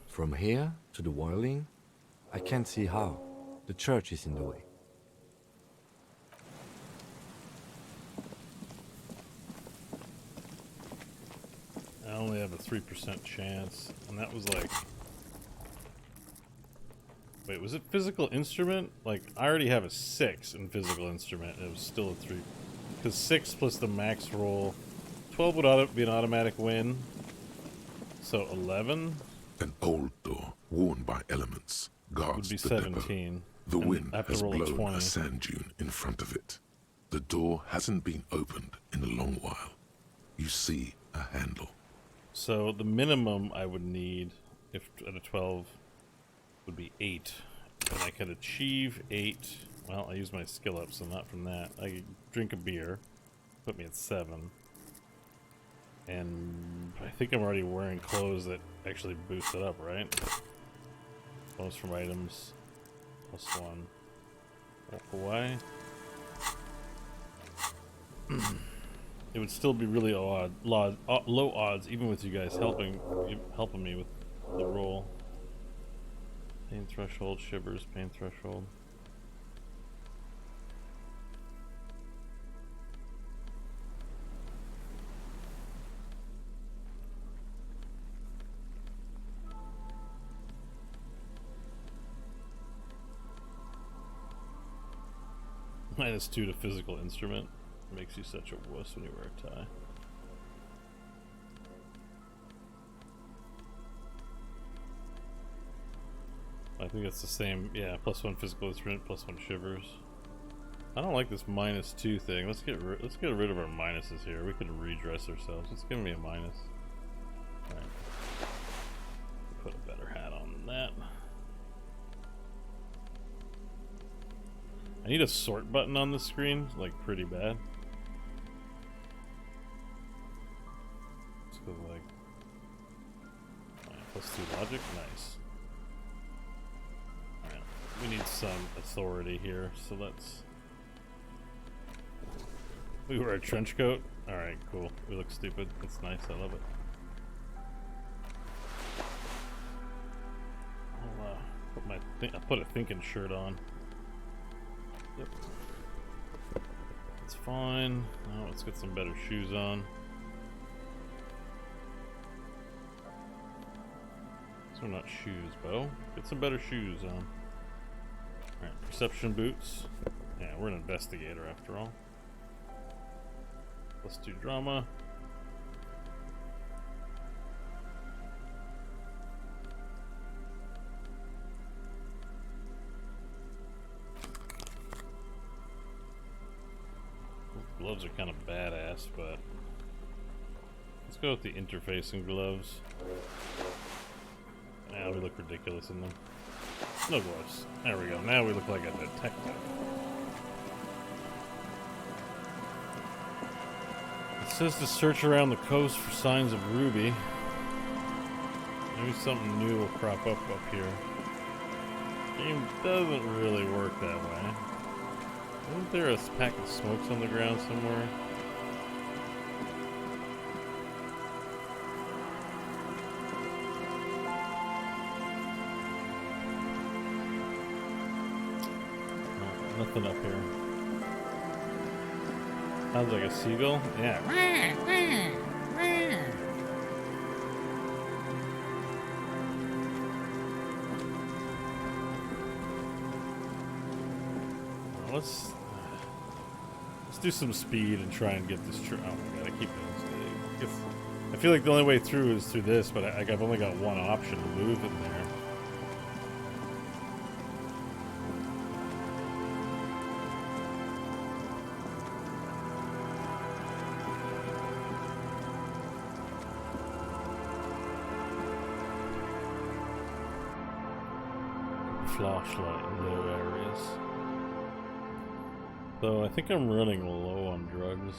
From here to the whirling, I can't see how. The church is in the way. I only have a 3% chance, and that was like... Wait, was it physical instrument? Like, I already have a 6 in physical instrument, and it was still a 3. Because 6 plus the max roll... 12 would be an automatic win. So 11? An old door, worn by elements, guards would be the 17. depot. The wind has roll blown a sand dune in front of it. The door hasn't been opened in a long while. You see a handle. So the minimum I would need, if at a 12, would be 8. And I could achieve 8. Well, I use my skill up, so not from that. I could drink a beer, put me at 7. And I think I'm already wearing clothes that actually boost it up, right? Bonus from items, +1. Walk away. It would still be really low odds, even with you guys helping me with the roll. Pain threshold, shivers, pain threshold. -2 to physical instrument. Makes you such a wuss when you wear a tie. I think it's the same, yeah, +1 physical instrument, +1 shivers. I don't like this -2 thing. Let's get rid of our minuses here. We could redress ourselves. It's giving me a minus. Alright. Put a better hat on than that. I need a sort button on the screen, like pretty bad. Let's go like +2 logic, nice. Alright, we need some authority here, so let's... We wear a trench coat? Alright, cool. We look stupid. That's nice, I love it. I'll put a thinking shirt on. Yep. fine. Now let's get some better shoes on. These are not shoes, Beau. Get some better shoes on. Alright, perception boots. Yeah, we're an investigator after all. Let's do drama. Gloves are kind of badass, but let's go with the interfacing gloves. Now we look ridiculous in them. No gloves. There we go. Now we look like a detective. It says to search around the coast for signs of Ruby. Maybe something new will crop up here. Game doesn't really work that way. Isn't there a pack of smokes on the ground somewhere? No, nothing up here. Sounds like a seagull? Yeah. Let's do some speed and try and get this. Oh my god, I keep doing this. I feel like the only way through is through this, but I've only got one option to move in there. Flashlight in low areas. Though I think I'm running low on drugs.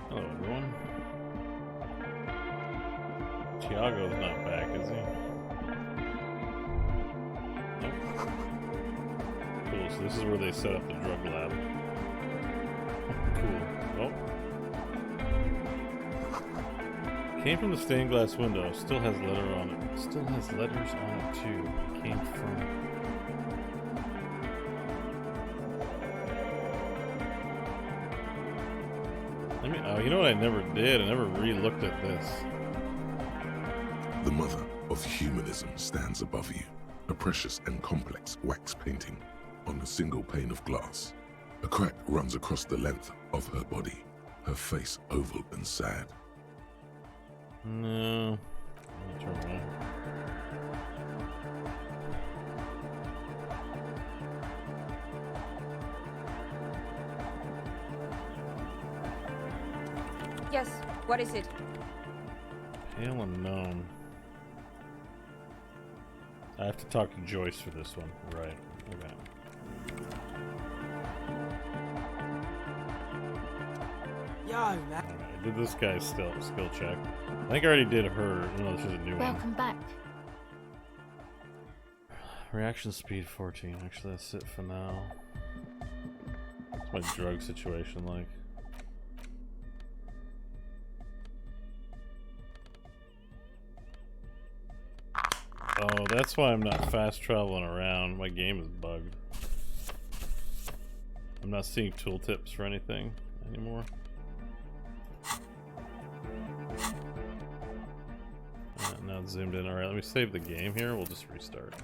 Hello everyone. Tiago's not back, is he? Cool, so this is where they set up the drug lab. Cool. Oh. Came from the stained glass window. Still has letter on it. Still has letters on it too. It came from. Oh, you know what I never did? I never re-looked at this. The mother of humanism stands above you. A precious and complex wax painting on a single pane of glass. A crack runs across the length of her body, her face oval and sad. No. Turn around. Yes, what is it? Pale unknown. I have to talk to Joyce for this one. Right. Okay. Yo, man. Alright, did this guy's skill check. I think I already did her. No, this is a new one. Welcome back. Reaction speed 14. Actually, that's it for now. What's my drug situation like? Oh, that's why I'm not fast traveling around. My game is bugged. I'm not seeing tooltips for anything anymore. Now it's zoomed in. Alright, let me save the game here. We'll just restart.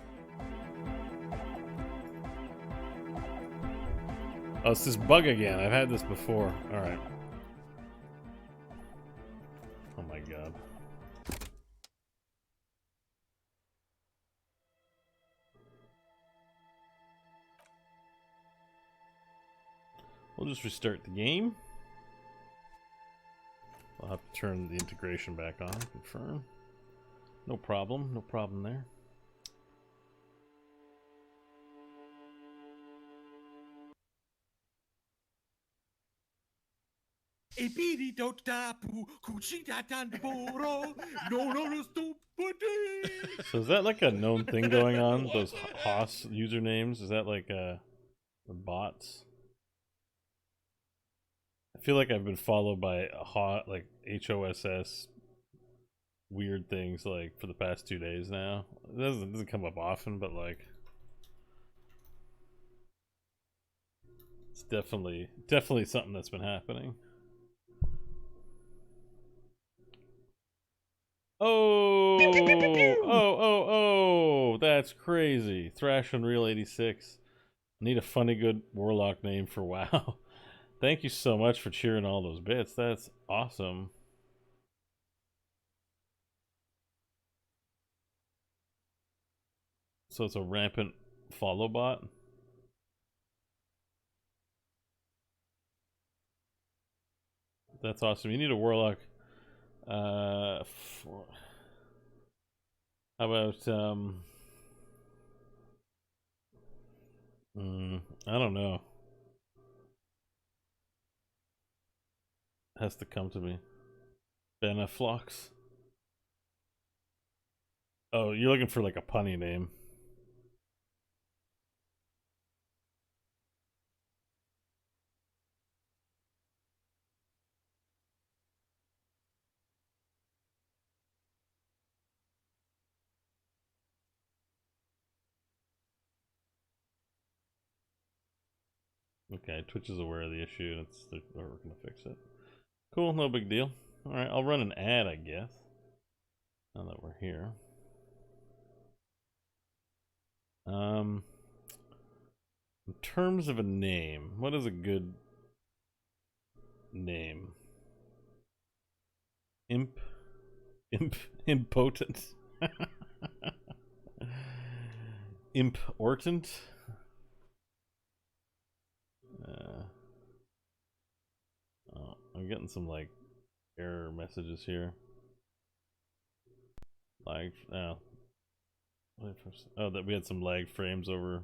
Oh, it's this bug again. I've had this before. Alright. Oh my god. We'll just restart the game. I'll have to turn the integration back on. Confirm. No problem. No problem there. So is that like a known thing going on? Those Haas usernames? Is that like the bots? feel like I've been followed by a hot, like, HOSS weird things, like, for the past 2 days now. It doesn't come up often, but, like, it's definitely something that's been happening. Oh, that's crazy. Thrash Unreal 86. Need a funny good warlock name for WoW. Thank you so much for cheering all those bits. That's awesome. So it's a rampant follow bot. That's awesome. You need a warlock. How about I don't know. Has to come to me. Benaflox. Oh, you're looking for like a punny name. Okay, Twitch is aware of the issue. They're working to fix it. Cool, no big deal. Alright, I'll run an ad, I guess. Now that we're here. In terms of a name, what is a good name? Impotent. Important. Oh, I'm getting some like error messages here. Lag. Oh, that we had some lag frames over.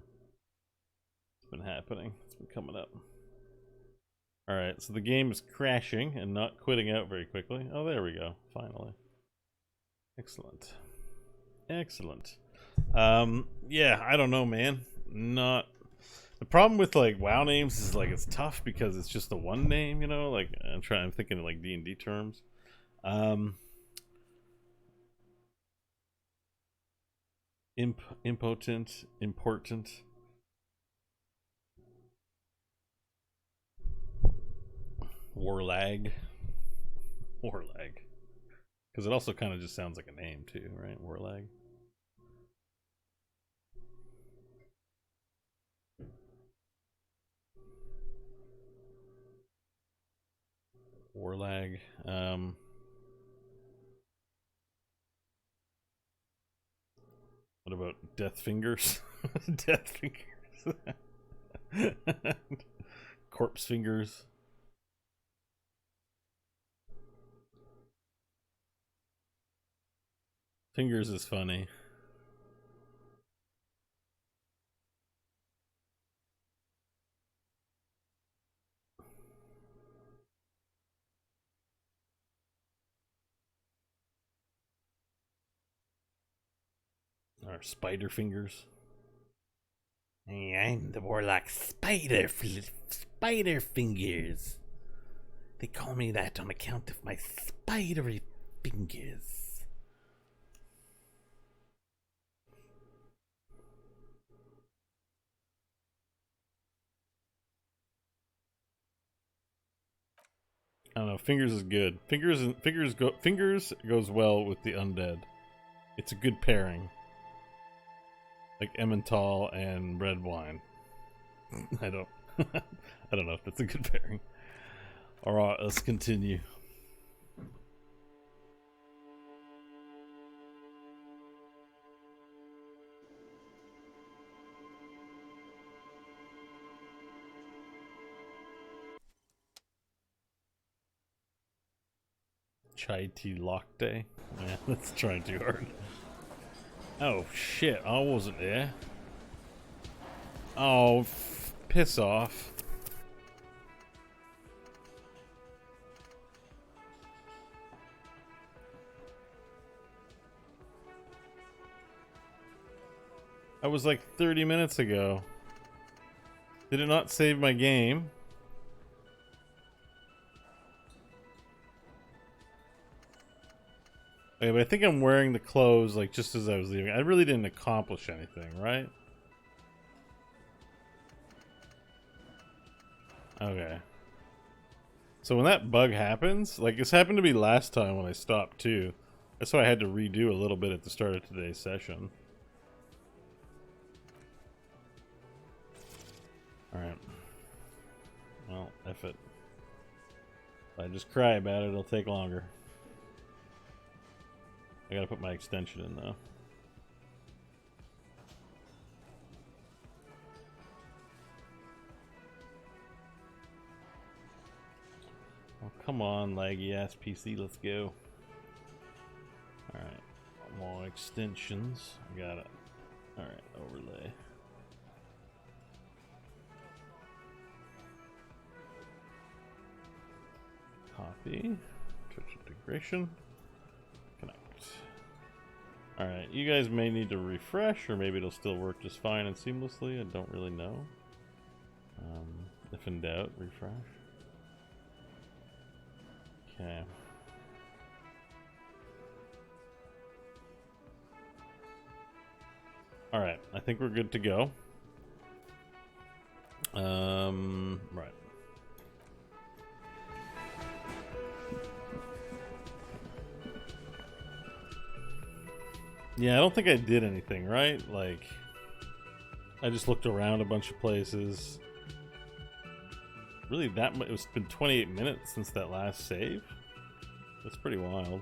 It's been happening. It's been coming up. Alright, so the game is crashing and not quitting out very quickly. Oh, there we go. Finally. Excellent. Excellent. Yeah, I don't know, man. Not... The problem with, like, WoW names is, like, it's tough because it's just the one name, you know? Like, I'm thinking in, like, D&D terms. Impotent, important... Warlag. Because it also kind of just sounds like a name too, right? Warlag. Warlag. What about Death Fingers? Death Fingers. Corpse Fingers. Fingers is funny. Or Spider Fingers. I'm the warlock Spider Fingers. They call me that on account of my spidery fingers. I don't know. Fingers is good. Fingers goes well with the undead. It's a good pairing. Like Emmental and red wine. I don't know if that's a good pairing. Alright, let's continue. Chai tea lock day? Yeah, that's trying too hard. Oh shit, I wasn't there. Oh, piss off. That was like 30 minutes ago. Did it not save my game? Okay, but I think I'm wearing the clothes like just as I was leaving. I really didn't accomplish anything, right? Okay. So when that bug happens, like this happened to me last time when I stopped too. That's why I had to redo a little bit at the start of today's session. Alright. Well, F it. If I just cry about it, it'll take longer. I gotta put my extension in though. Oh, come on, laggy ass PC, let's go. Alright. More extensions. Got it. Alright, overlay. Copy. Twitch integration. Connect. Alright, you guys may need to refresh, or maybe it'll still work just fine and seamlessly. I don't really know. If in doubt, refresh. Okay. Alright, I think we're good to go. Right. Yeah, I don't think I did anything, right? Like, I just looked around a bunch of places. Really, that much? It's been 28 minutes since that last save? That's pretty wild.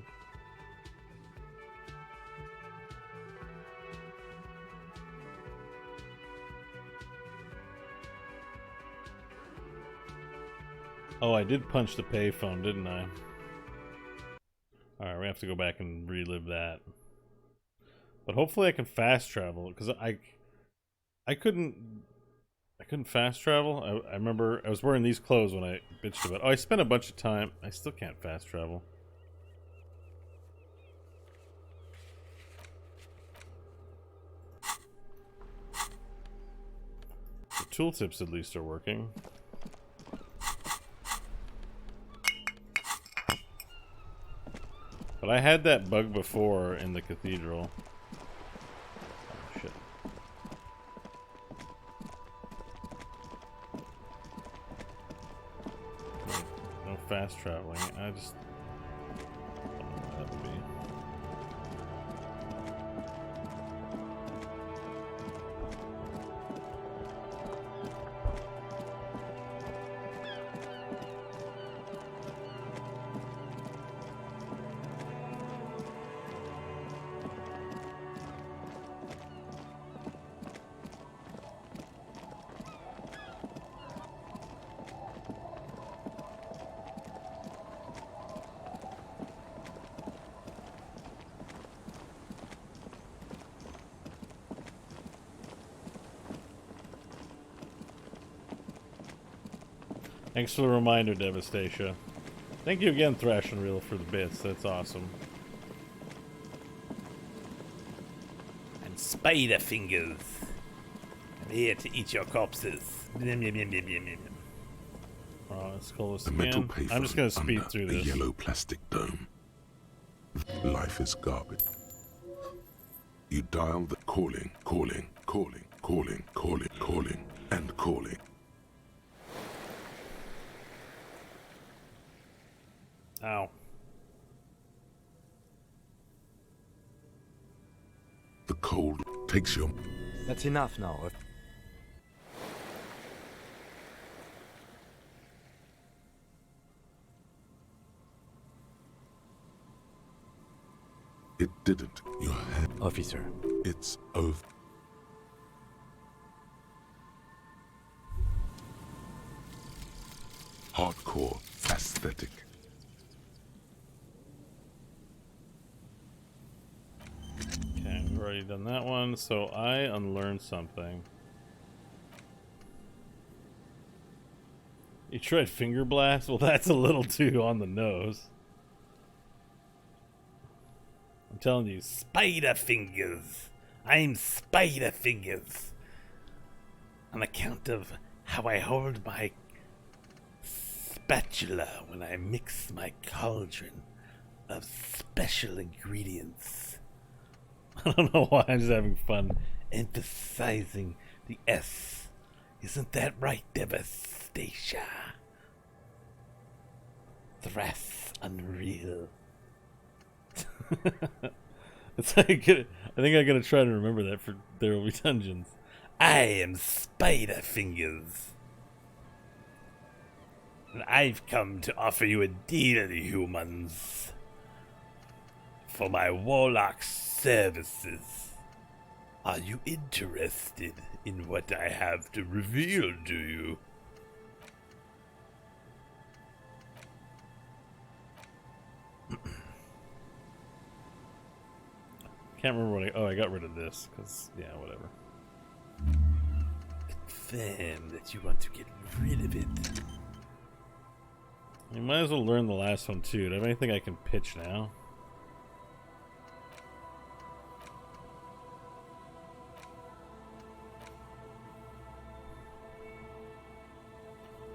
Oh, I did punch the payphone, didn't I? Alright, we have to go back and relive that. But hopefully I can fast travel, because I couldn't fast travel. I remember I was wearing these clothes when I bitched about. Oh, I spent a bunch of time. I still can't fast travel. The tooltips at least are working. But I had that bug before in the cathedral. Oh, shit. No fast traveling. I just don't know what that would be. Thanks for the reminder, Devastation. Thank you again, Thrash and Reel, for the bits. That's awesome. And spider fingers. I'm here to eat your corpses. Oh, let's call this The metal again. payphone I'm just gonna speed under through the this. yellow plastic dome. Life is garbage. You dial the calling, calling, calling, calling, calling, calling, and calling. Ow. The cold takes your... That's enough now. It didn't. Your head... Officer. It's over. Hardcore aesthetic. Okay, we've already done that one, so I unlearned something. You tried finger blast? Well, that's a little too on the nose. I'm telling you, Spider fingers. I'm spider fingers. On account of how I hold my spatula when I mix my cauldron of special ingredients. I don't know why, I'm just having fun. Emphasizing the S. Isn't that right, Devastation? Thrass unreal. It's like, I think I gotta try to remember that for There Will Be Dungeons. I am Spider-Fingers. And I've come to offer you a deal, humans. For my warlock services. Are you interested in what I have to reveal to you? Can't remember what I got rid of this, because, yeah, whatever. Confirm that you want to get rid of it. You might as well learn the last one, too. Do I have anything I can pitch now?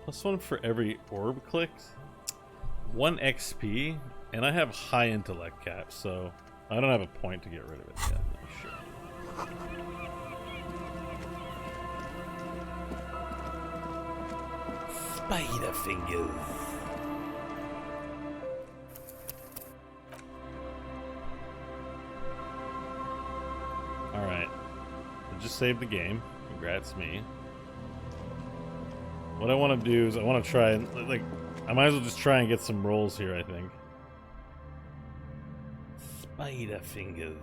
+1 for every orb clicked. 1 XP, and I have high intellect cap, so I don't have a point to get rid of it yet. No, sure. Spider-Fingers. Alright. I just saved the game. Congrats me. What I want to do is I want to try and, like, I might as well just try and get some rolls here, I think. Spider-Fingers.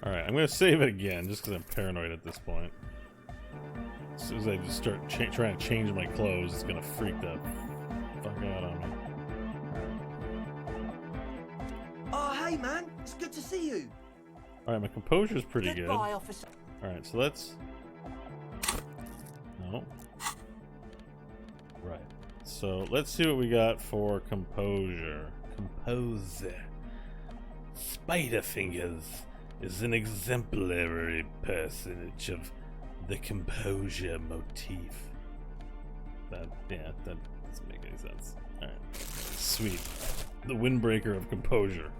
Alright, I'm gonna save it again just because I'm paranoid at this point. As soon as I just start trying to change my clothes, it's gonna freak the fuck out on me. Oh, hey, man. It's good to see you. Alright, my composure's pretty good. Goodbye, officer. Alright, so let's... No. Right. So, let's see what we got for composure. Composer. Spider-Fingers is an exemplary personage of the composure motif. That doesn't make any sense. Alright. Sweet. The windbreaker of composure.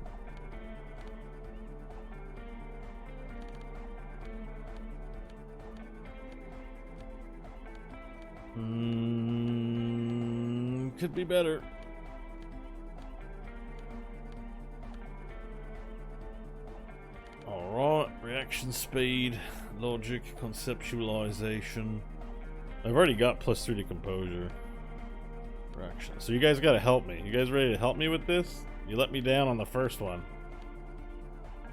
Could be better. Alright, reaction speed, logic, conceptualization. I've already got +3 to composure. Reaction. So you guys gotta help me. You guys ready to help me with this? You let me down on the first one.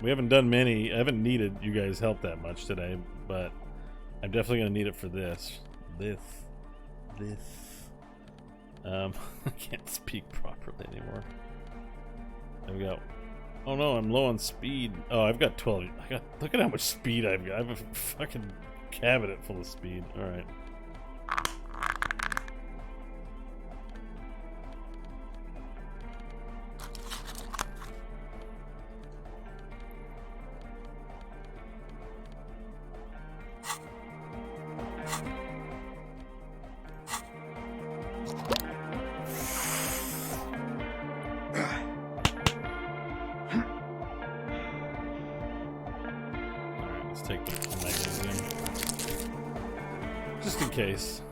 We haven't done many. I haven't needed you guys' help that much today, but I'm definitely gonna need it for this. This. I can't speak properly anymore. There we go. Oh no, I'm low on speed. Oh, I've got 12. Look at how much speed I've got. I have a fucking cabinet full of speed. Alright. Take the magazine. Just in case.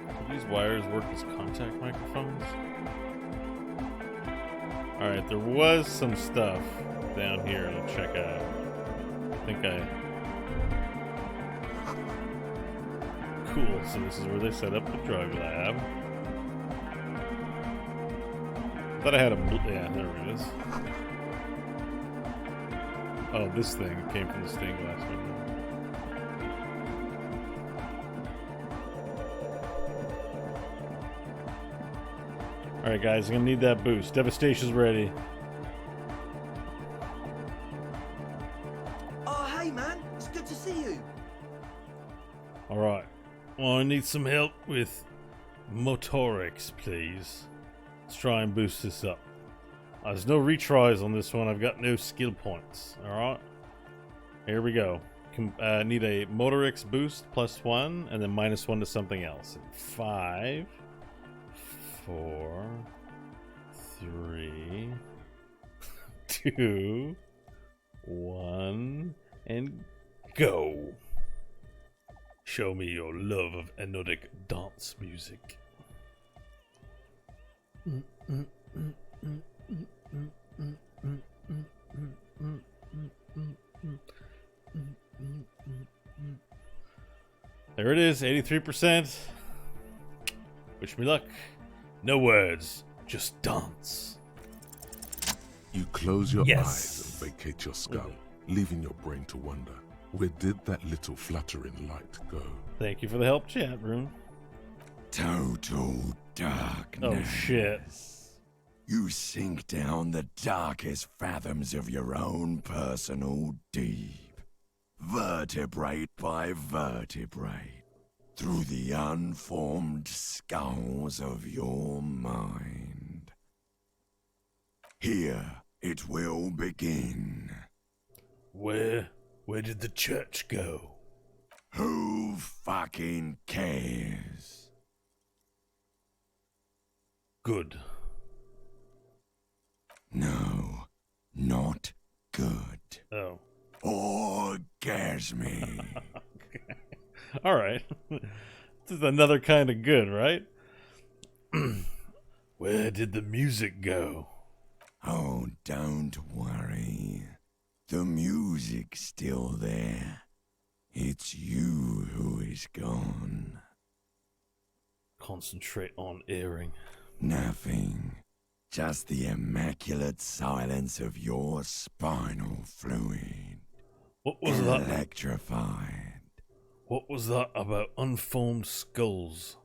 Do these wires work as contact microphones? Alright, there was some stuff down here to check out. I think Cool, so this is where they set up the drug lab. Thought I had a... Yeah, there it is. Oh, this thing came from the stained glass window. Alright guys, I'm gonna need that boost. Devastation's ready. I need some help with motorics, please. Let's try and boost this up. There's no retries on this one. I've got no skill points. Alright. Here we go. Need a motorics boost +1 and then -1 to something else. 5, 4, 3, 2, 1, and go. Show me your love of anodic dance music. There it is, 83%. Wish me luck. No words, just dance. You close your Yes. eyes and vacate your skull, leaving your brain to wonder, where did that little fluttering light go? Thank you for the help, chat room. Total darkness. Oh shit. You sink down the darkest fathoms of your own personal deep, vertebrae by vertebrae, through the unformed skulls of your mind. Here it will begin. Where did the church go? Who fucking cares? Good. No, not good. Oh. Orgasmic. Alright. This is another kind of good, right? Where did the music go? Oh, don't worry. The music's still there. It's you who is gone. Concentrate on earring. Nothing. Just the immaculate silence of your spinal fluid. What was that? Electrified. What was that about unformed skulls?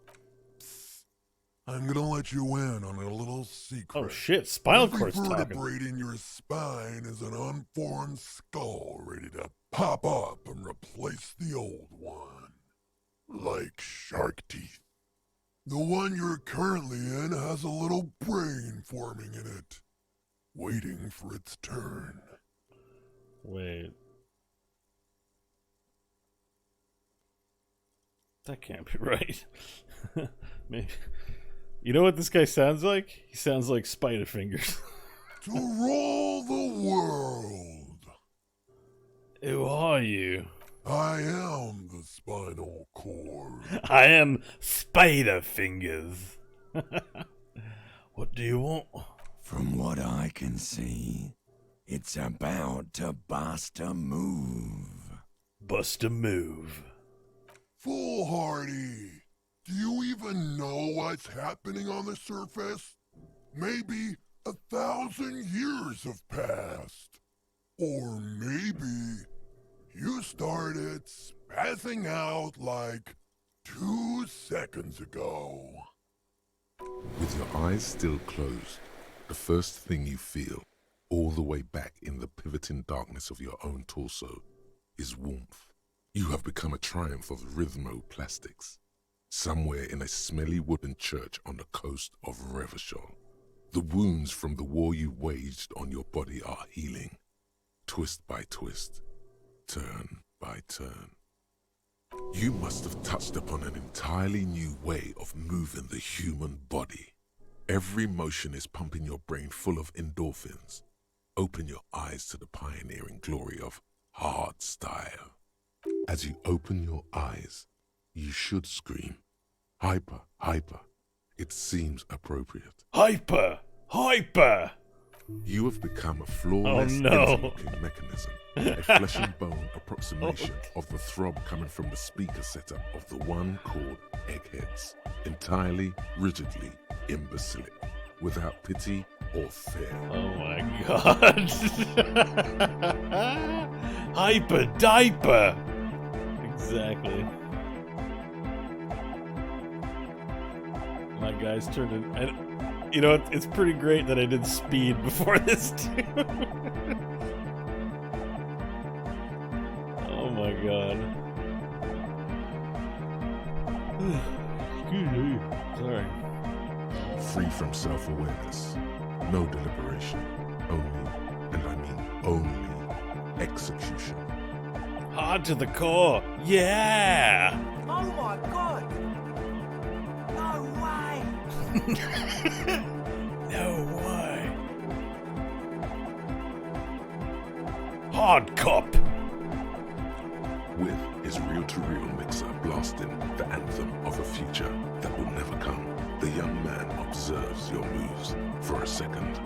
I'm gonna let you in on a little secret. Oh shit, spinal Every cord's talking. vertebrae in your spine is an unformed skull ready to pop up and replace the old one. Like shark teeth. The one you're currently in has a little brain forming in it, waiting for its turn. Wait. That can't be right. Maybe. You know what this guy sounds like? He sounds like Spiderfingers. To rule the world. Who are you? I am the spinal cord. I am Spiderfingers. What do you want? From what I can see, it's about to bust a move. Bust a move. Foolhardy, do you even know what's happening on the surface? Maybe 1,000 years have passed. Or maybe you started spazzing out like 2 seconds ago. With your eyes still closed, the first thing you feel, all the way back in the pivoting darkness of your own torso, is warmth. You have become a triumph of rhythmoplastics, somewhere in a smelly wooden church on the coast of Revachol. The wounds from the war you waged on your body are healing, twist by twist, turn by turn. You must have touched upon an entirely new way of moving the human body. Every motion is pumping your brain full of endorphins. Open your eyes to the pioneering glory of hard style. As you open your eyes, you should scream, hyper, hyper. It seems appropriate. Hyper! Hyper! You have become a flawless interlocking mechanism, a flesh and bone approximation of the throb coming from the speaker setup of the one called Eggheads, entirely, rigidly imbecilic, without pity or fear. Oh my god. Hyper diaper! Exactly. My guys turned in. And, you know, it's pretty great that I did speed before this too. Oh my god. Sorry. Free from self-awareness. No deliberation. Only, and I mean only, execution. Hard to the core. Yeah. Oh my god! No way! No way. Hard cop. With his reel-to-reel mixer blasting the anthem of a future that will never come, the young man observes your moves for a second.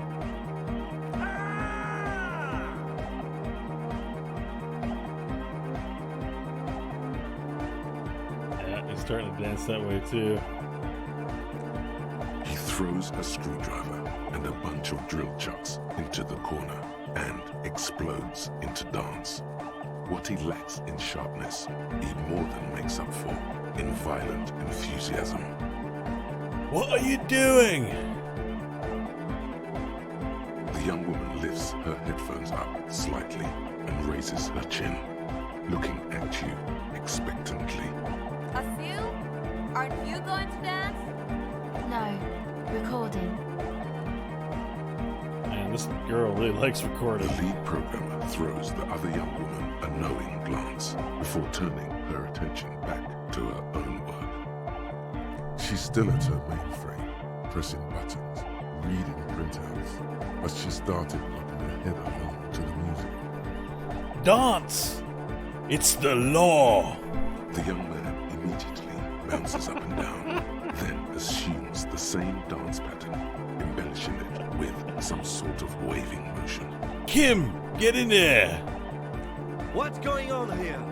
Yeah, he's starting to dance that way too. He throws a screwdriver and a bunch of drill chucks into the corner and explodes into dance. What he lacks in sharpness, he more than makes up for in violent enthusiasm. What are you doing? The young woman lifts her headphones up slightly and raises her chin, looking at you expectantly. Asil, aren't you going to dance? No, recording. Man, this girl really likes recording. The lead programmer throws the other young woman a knowing glance before turning her attention back to her own work. She's still at her mainframe, pressing buttons, reading printouts, but she started nodding her head along to the music. Dance. It's the law. The young man immediately bounces up and down, then assumes the same dance pattern, embellishing it with some sort of waving motion. Kim, get in there. What's going on here?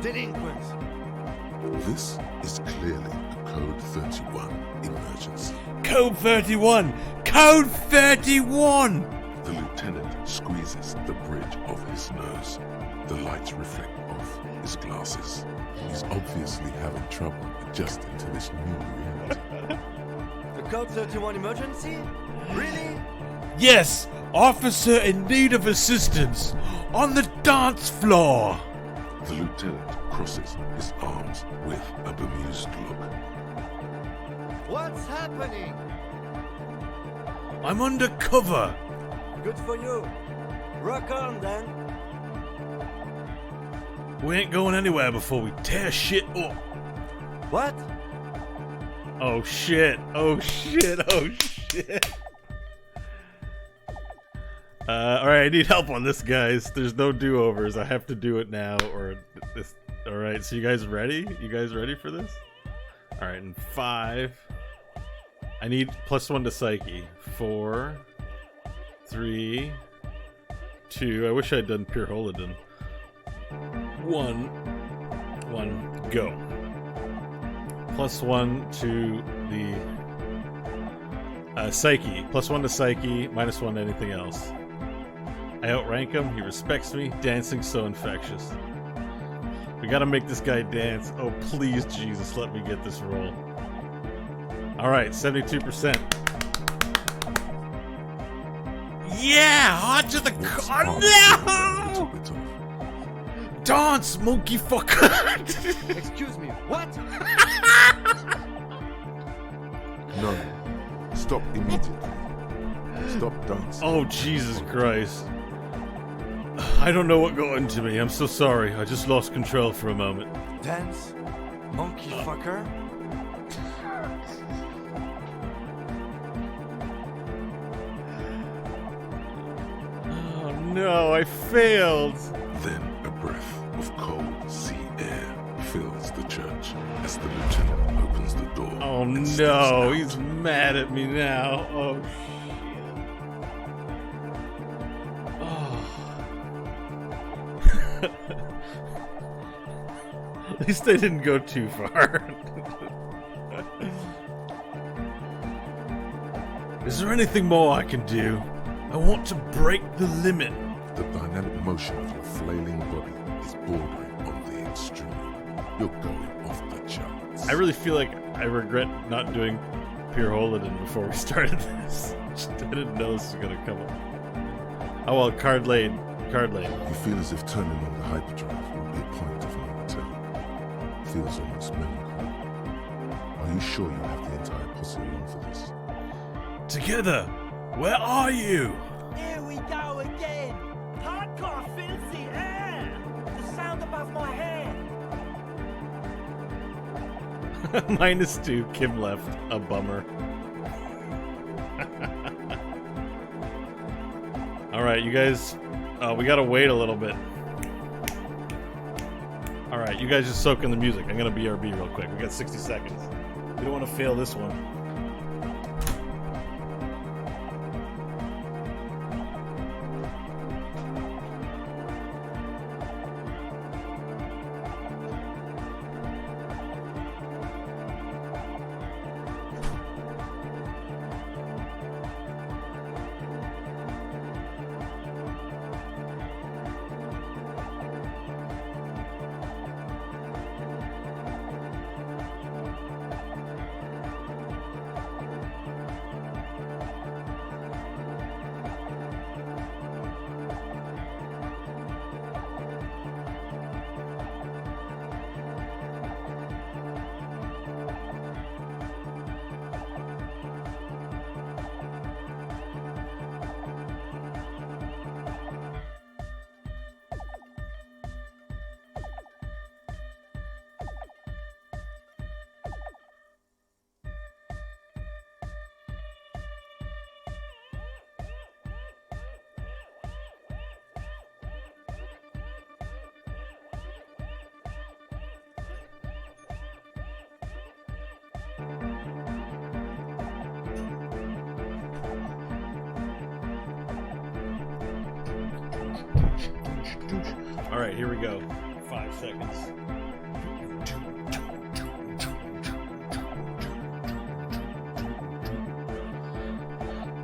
Delinquents. This is clearly a Code 31 emergency. Code 31. Code 31. The lieutenant squeezes the bridge of his nose. The lights reflect off his glasses. He's obviously having trouble adjusting to this new reality. The Code 31 emergency? Really? Yes, officer in need of assistance on the dance floor. The lieutenant crosses his arms with a bemused look. What's happening? I'm undercover. Good for you. Rock on then. We ain't going anywhere before we tear shit up. What? Oh shit! Oh shit! Oh shit! Alright, I need help on this, guys. There's no do-overs. I have to do it now, or this. Alright, so you guys ready? You guys ready for this? Alright, in 5. I need +1 to Psyche. 4, 3, 2. I wish I'd done Pure Holoden. 1, go. +1 to the Psyche. +1 to Psyche, -1 to anything else. I outrank him, he respects me, dancing so infectious. We gotta make this guy dance. Oh, please, Jesus, let me get this roll. Alright, 72%. Yeah, hard to the core. No! Dance, monkey fucker. Excuse me, what? No. Stop immediately. Stop dancing. Oh, Jesus Christ. I don't know what got into me. I'm so sorry. I just lost control for a moment. Dance? Monkey fucker? Oh no, I failed. Then a breath of cold sea air fills the church as the lieutenant opens the door. Oh and steps no, out. he's mad at me now. Oh shit. At least they didn't go too far. Is there anything more I can do? I want to break the limit. The dynamic motion of your flailing body is bordering on the extreme. You're going off the charts. I really feel like I regret not doing Pure Holoden before we started this. I didn't know this was gonna come up. Oh well, card lane. You feel as if turning on the hyperdrive will be a point of no return. Feels almost melancholy. Are you sure you have the entire posse along for this? Together! Where are you? Here we go again! Hardcore filthy air! The sound above my head! -2, Kim left. A bummer. Alright, you guys... we gotta wait a little bit. Alright, you guys just soak in the music. I'm gonna BRB real quick. We got 60 seconds. We don't want to fail this one. Alright, here we go. 5 seconds.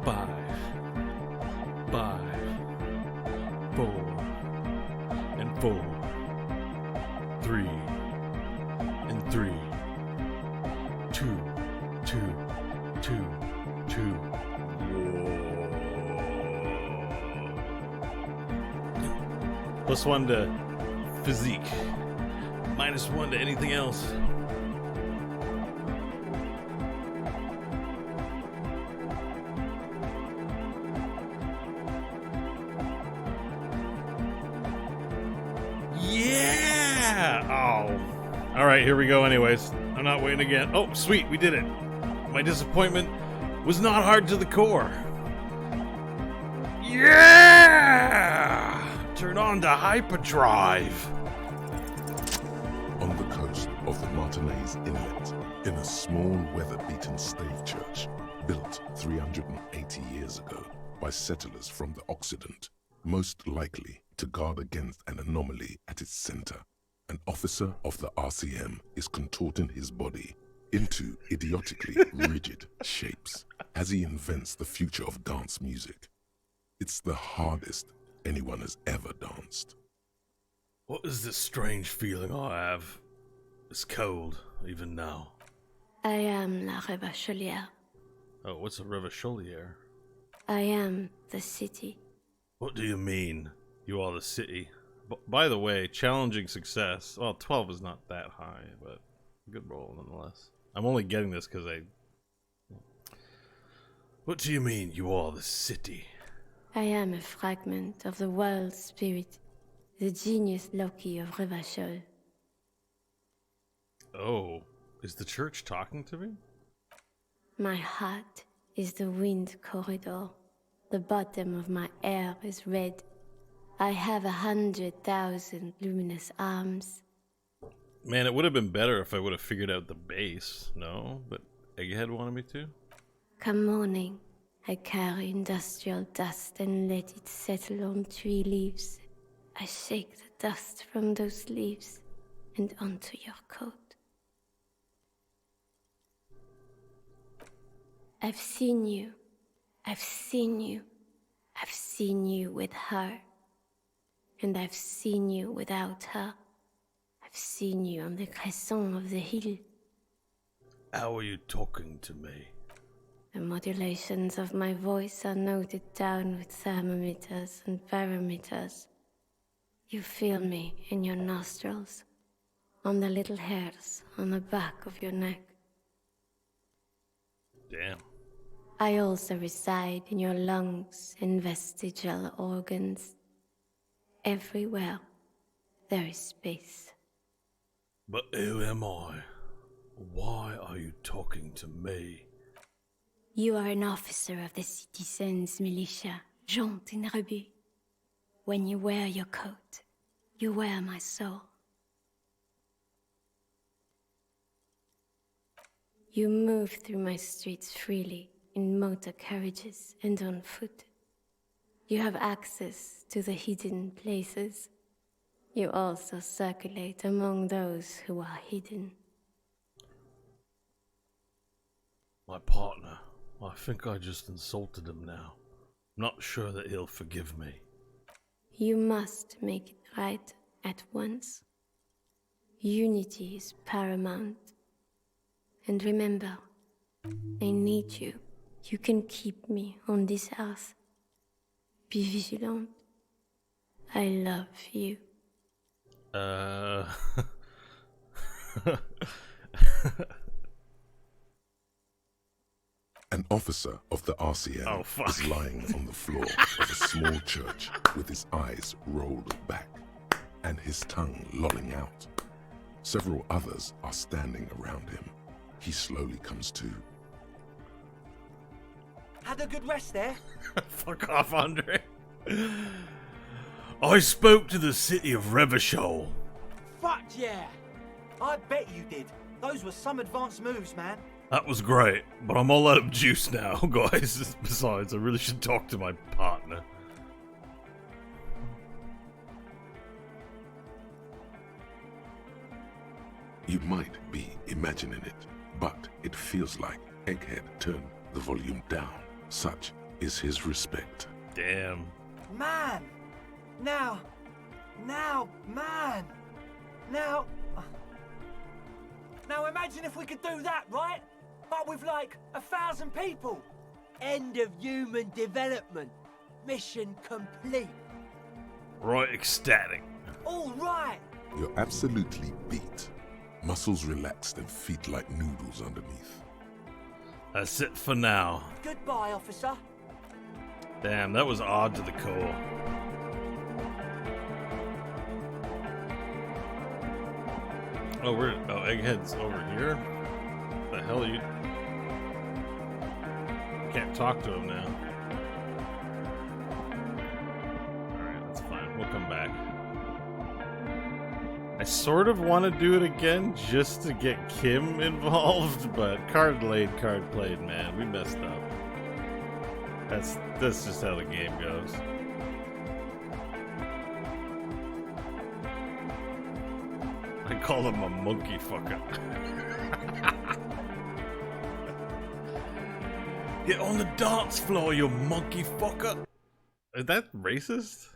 5, 4, and 4, 3, and 3, 2, 2, 2, 2. +1 to physique. -1 to anything else. Yeah! Oh. Alright, here we go anyways. I'm not waiting again. Oh, sweet, we did it. My disappointment was not hard to the core. Yeah! Turn on the hyperdrive. On the coast of the Martinez Inlet, in a small weather-beaten stave church built 380 years ago by settlers from the Occident, most likely to guard against an anomaly at its center, an officer of the RCM is contorting his body into idiotically rigid shapes as he invents the future of dance music. It's the hardest anyone has ever danced. What is this strange feeling I have? It's cold, even now. I am La Revacholière. Oh, what's a Revacholière? I am the city. What do you mean? You are the city. By the way, challenging success. Well, 12 is not that high, but good roll nonetheless. I'm only getting this because I... What do you mean, you are the city? I am a fragment of the world spirit, the genius Loki of Revachol. Oh, is the church talking to me? My heart is the wind corridor. The bottom of my hair is red. I have 100,000 luminous arms. Man, it would have been better if I would have figured out the base, no? But Egghead wanted me to? Come morning, I carry industrial dust and let it settle on tree leaves. I shake the dust from those leaves and onto your coat. I've seen you. I've seen you. I've seen you with her. And I've seen you without her. I've seen you on the crescent of the hill. How are you talking to me? The modulations of my voice are noted down with thermometers and barometers. You feel me in your nostrils, on the little hairs on the back of your neck. Damn. I also reside in your lungs and vestigial organs. Everywhere there is space. But who am I? Why are you talking to me? You are an officer of the citizens' militia, Jean and Rebut. When you wear your coat, you wear my soul. You move through my streets freely, in motor carriages and on foot. You have access to the hidden places. You also circulate among those who are hidden. My partner. I think I just insulted him now. Not sure that he'll forgive me. You must make it right at once. Unity is paramount. And remember, I need you. You can keep me on this earth. Be vigilant. I love you. An officer of the RCM is lying on the floor of a small church with his eyes rolled back and his tongue lolling out. Several others are standing around him. He slowly comes to. Had a good rest there? Fuck off, Andre. I spoke to the city of Revachol. Fuck yeah! I bet you did. Those were some advanced moves, man. That was great, but I'm all out of juice now, guys. Besides, I really should talk to my partner. You might be imagining it, but it feels like Egghead turned the volume down. Such is his respect. Damn. Man! Now, man! Now imagine if we could do that, right? But with like 1,000 people. End of human development. Mission complete. Right, ecstatic. All right. You're absolutely beat. Muscles relaxed and feet like noodles underneath. That's it for now. Goodbye, officer. Damn, that was odd to the core. Egghead's over here? What the hell are you? Can't talk to him now. Alright, that's fine. We'll come back. I sort of want to do it again just to get Kim involved, but card laid, card played, man. We messed up. That's just how the game goes. I call him a monkey fucker. Get on the dance floor, you monkey fucker. Is that racist?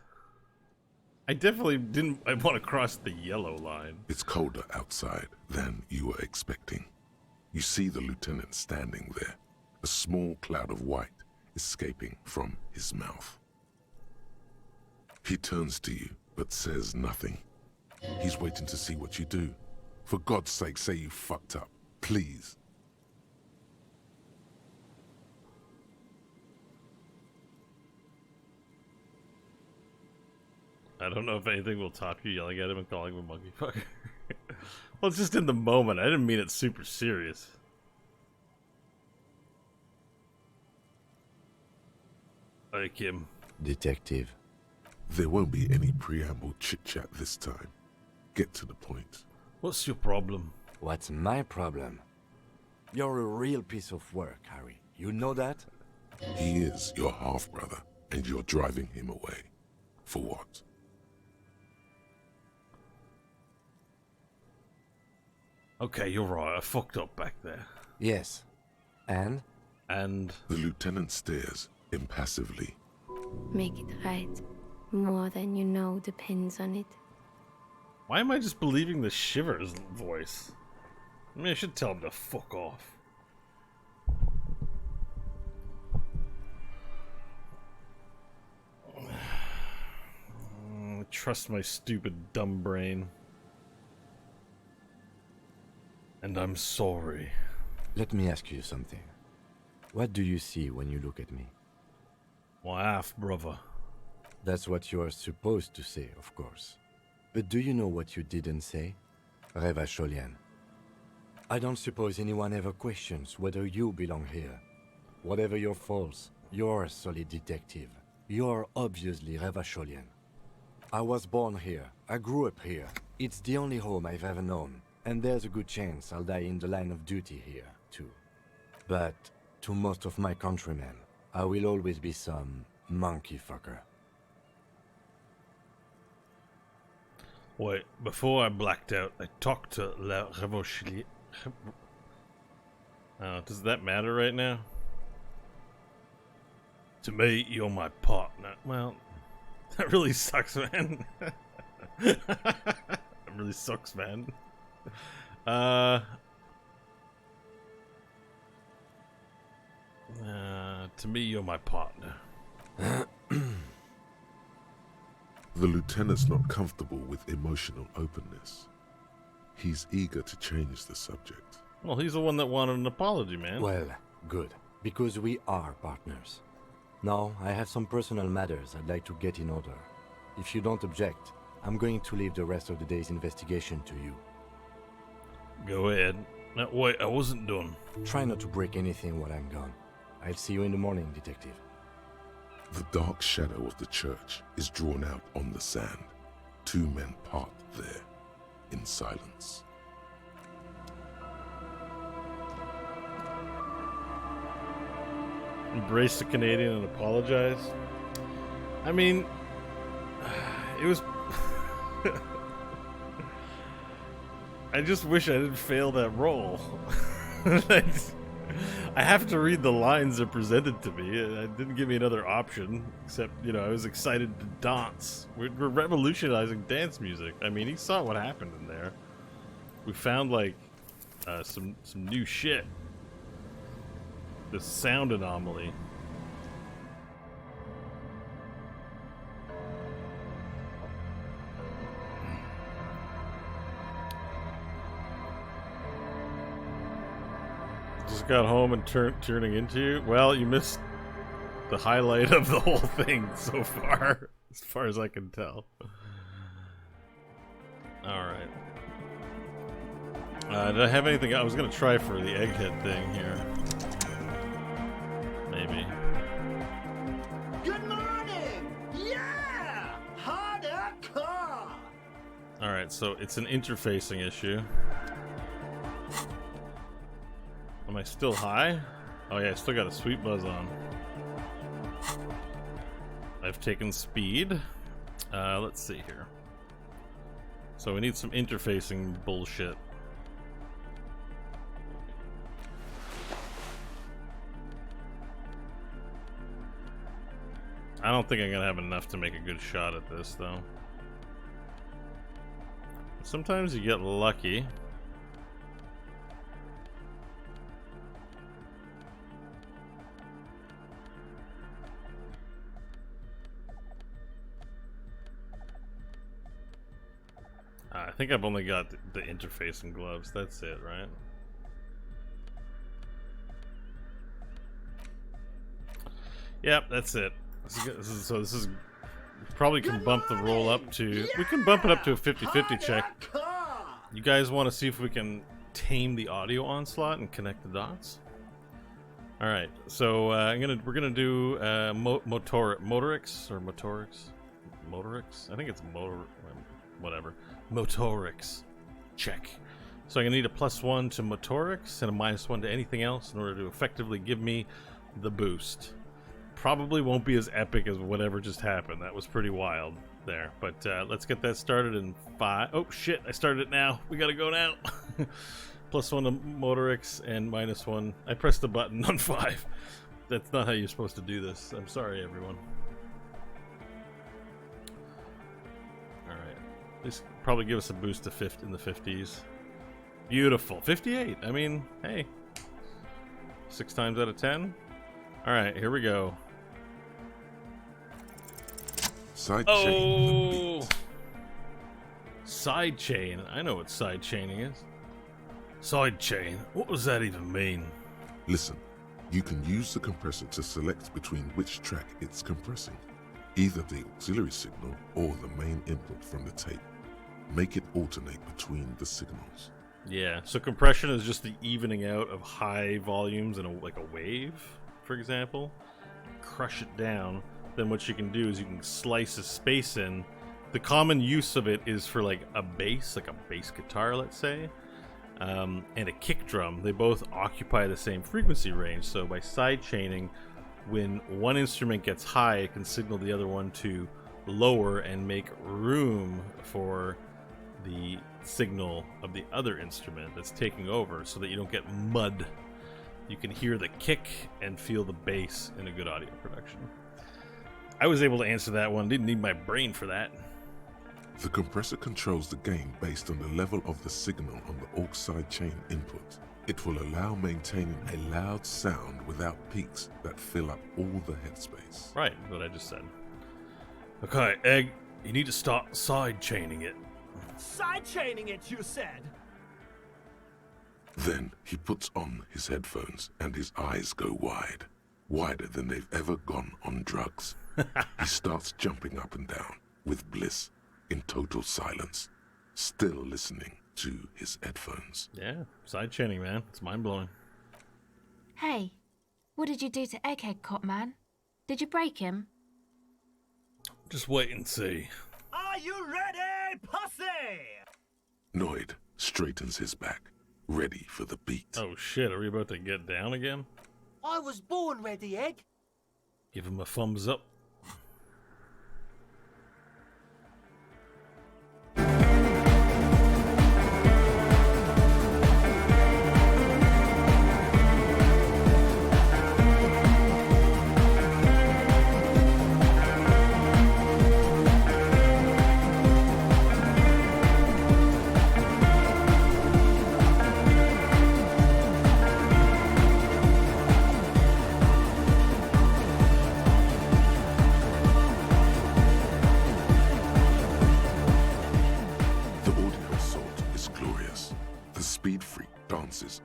I definitely didn't. I want to cross the yellow line. It's colder outside than you were expecting. You see the lieutenant standing there. A small cloud of white escaping from his mouth. He turns to you, but says nothing. He's waiting to see what you do. For God's sake, say you fucked up. Please. I don't know if anything will top you yelling at him and calling him a monkey fucker. Well, it's just in the moment. I didn't mean it super serious. Hey, Kim. Detective. There won't be any preamble chit-chat this time. Get to the point. What's your problem? What's my problem? You're a real piece of work, Harry. You know that? He is your half-brother, and you're driving him away. For what? Okay, you're right. I fucked up back there. Yes. And? And? The lieutenant stares impassively. Make it right. More than you know depends on it. Why am I just believing the Shivers voice? I mean, I should tell him to fuck off. Trust my stupid dumb brain. And I'm sorry. Let me ask you something. What do you see when you look at me? My half-brother. That's what you are supposed to say, of course. But do you know what you didn't say? Revacholian. I don't suppose anyone ever questions whether you belong here. Whatever your faults, you're a solid detective. You're obviously Revacholian. I was born here. I grew up here. It's the only home I've ever known. And there's a good chance I'll die in the line of duty here, too. But to most of my countrymen, I will always be some monkey fucker. Wait, before I blacked out, I talked to La Revochelier. Does that matter right now? To me, you're my partner. Well, that really sucks, man. That really sucks, man. To me, you're my partner. The lieutenant's not comfortable with emotional openness. He's eager to change the subject. Well, he's the one that wanted an apology, man. Well, good. Because we are partners. Now, I have some personal matters I'd like to get in order. If you don't object, I'm going to leave the rest of the day's investigation to you. Go ahead. No, wait, I wasn't done. Try not to break anything while I'm gone. I'll see you in the morning, detective. The dark shadow of the church is drawn out on the sand. Two men part there, in silence. Embrace the Canadian and apologize? I mean, it was... I just wish I didn't fail that role. I have to read the lines that are presented to me. It didn't give me another option, except, you know, I was excited to dance. We're revolutionizing dance music. I mean, he saw what happened in there. We found, like, some new shit. The sound anomaly. Just got home and turning into you. Well, you missed the highlight of the whole thing so far as I can tell. Alright. Did I have anything? I was gonna try for the egghead thing here. Maybe. Good morning! Yeah! Harder car! Alright, so it's an interfacing issue. Am I still high? Oh yeah, I still got a sweet buzz on. I've taken speed. Let's see here. So we need some interfacing bullshit. I don't think I'm gonna have enough to make a good shot at this, though. Sometimes you get lucky. I think I've only got the interfacing gloves. That's it, right? Yep, that's it. This is probably can bump the roll up to... We can bump it up to a 50-50 check. You guys want to see if we can tame the audio onslaught and connect the dots? All right, so we're gonna do motorics or motorics. I think it's whatever. Motorics check. So I'm gonna need a +1 to motorics and a -1 to anything else in order to effectively give me the boost. Probably won't be as epic as whatever just happened. That was pretty wild there. But let's get that started in 5. Oh shit! I started it now. We gotta go now. +1 to motorics and -1. I pressed the button on 5. That's not how you're supposed to do this. I'm sorry, everyone. This probably give us a boost to 50 in the 50s. Beautiful. 58. I mean, hey. 6 times out of 10. All right, here we go. Side chain. Side chain. I know what side chaining is. Side chain. What does that even mean? Listen, You can use the compressor to select between which track it's compressing, either the auxiliary signal or the main input from the tape. Make it alternate between the signals. Yeah, so compression is just the evening out of high volumes in like a wave, for example. Crush it down. Then what you can do is you can slice a space in. The common use of it is for like a bass guitar, let's say, and a kick drum. They both occupy the same frequency range. So by side chaining, when one instrument gets high, it can signal the other one to lower and make room for the signal of the other instrument that's taking over, so that you don't get mud. You can hear the kick and feel the bass in a good audio production. I was able to answer that one. Didn't need my brain for that. The compressor controls the gain based on the level of the signal on the aux side chain input. It will allow maintaining a loud sound without peaks that fill up all the headspace. Right, what I just said. Okay, Egg, you need to start side chaining it. Side chaining it, you said? Then he puts on his headphones and his eyes go wide. Wider than they've ever gone on drugs. He starts jumping up and down with bliss, in total silence, still listening to his headphones. Yeah, side chaining, man. It's mind-blowing. Hey, what did you do to Egghead Cop, man? Did you break him? Just wait and see. Are you ready, pussy? Noid straightens his back, ready for the beat. Oh shit, are we about to get down again? I was born ready, Egg. Give him a thumbs up.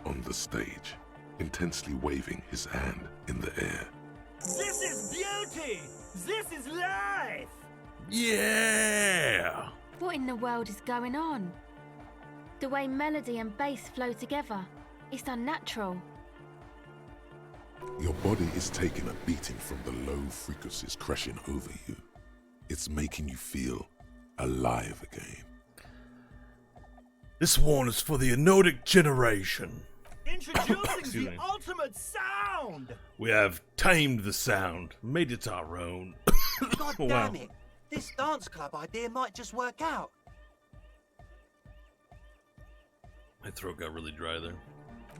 On the stage, intensely waving his hand in the air. This is beauty! This is life! Yeah! What in the world is going on? The way melody and bass flow together, it's unnatural. Your body is taking a beating from the low frequencies crashing over you. It's making you feel alive again. This one is for the Anodic generation. Introducing the ultimate sound! We have tamed the sound, made it our own. God damn it! This dance club idea might just work out. My throat got really dry there.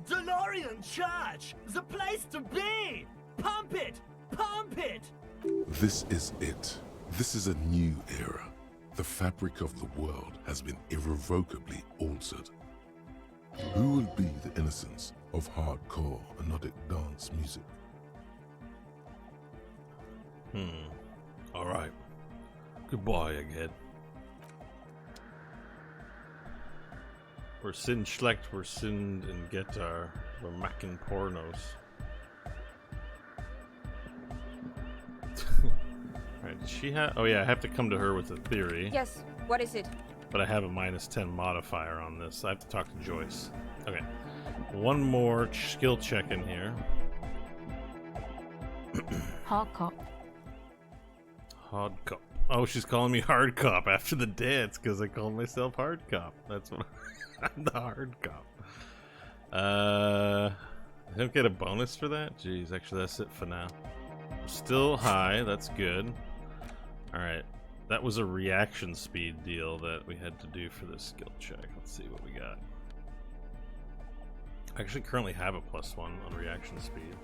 DeLorean Church! The place to be! Pump it! Pump it! This is it. This is a new era. The fabric of the world has been irrevocably altered. Who will be the innocence of hardcore anodic dance music? Alright. Goodbye, Egghead. We're Sin Schlecht, we're Sind and Getar, we're macking pornos. Alright, does she have... Oh yeah, I have to come to her with a theory. Yes, what is it? But I have a -10 modifier on this. I have to talk to Joyce. Okay. One more skill check in here. Hard cop. Hard cop. Oh, she's calling me hard cop after the dance because I called myself hard cop. That's what I'm the hard cop. I don't get a bonus for that? Jeez, actually that's it for now. Still high, that's good. Alright. That was a reaction speed deal that we had to do for this skill check. Let's see what we got. I actually currently have a +1 on reaction speed.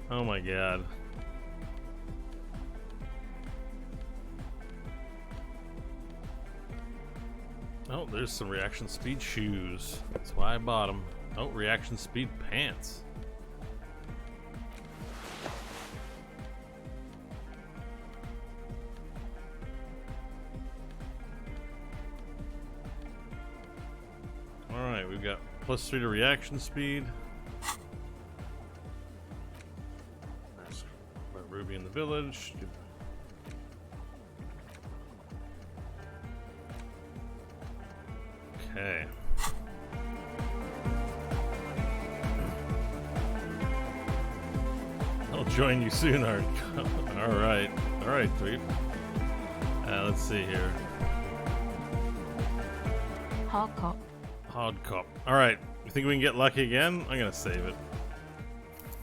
Oh my god. Oh, there's some reaction speed shoes. That's why I bought them. Oh, reaction speed pants. +3 to reaction speed. Nice. About Ruby in the village. Okay. I'll join you soon, Art. Alright. Alright, Tweep. Let's see here. Hard cop. Hard cop. Alright. You think we can get lucky again? I'm gonna save it.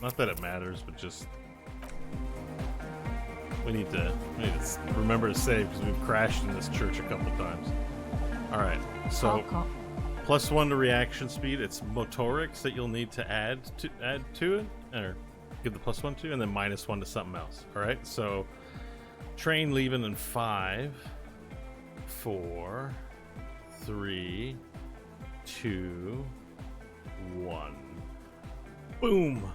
Not that it matters, but just... We need to remember to save because we've crashed in this church a couple times. Alright, so... +1 to reaction speed. It's motorics that you'll need to add to it. Or give the +1 to, and then -1 to something else. Alright, so... Train leaving in 5, 4, 3, 2, 1. Boom!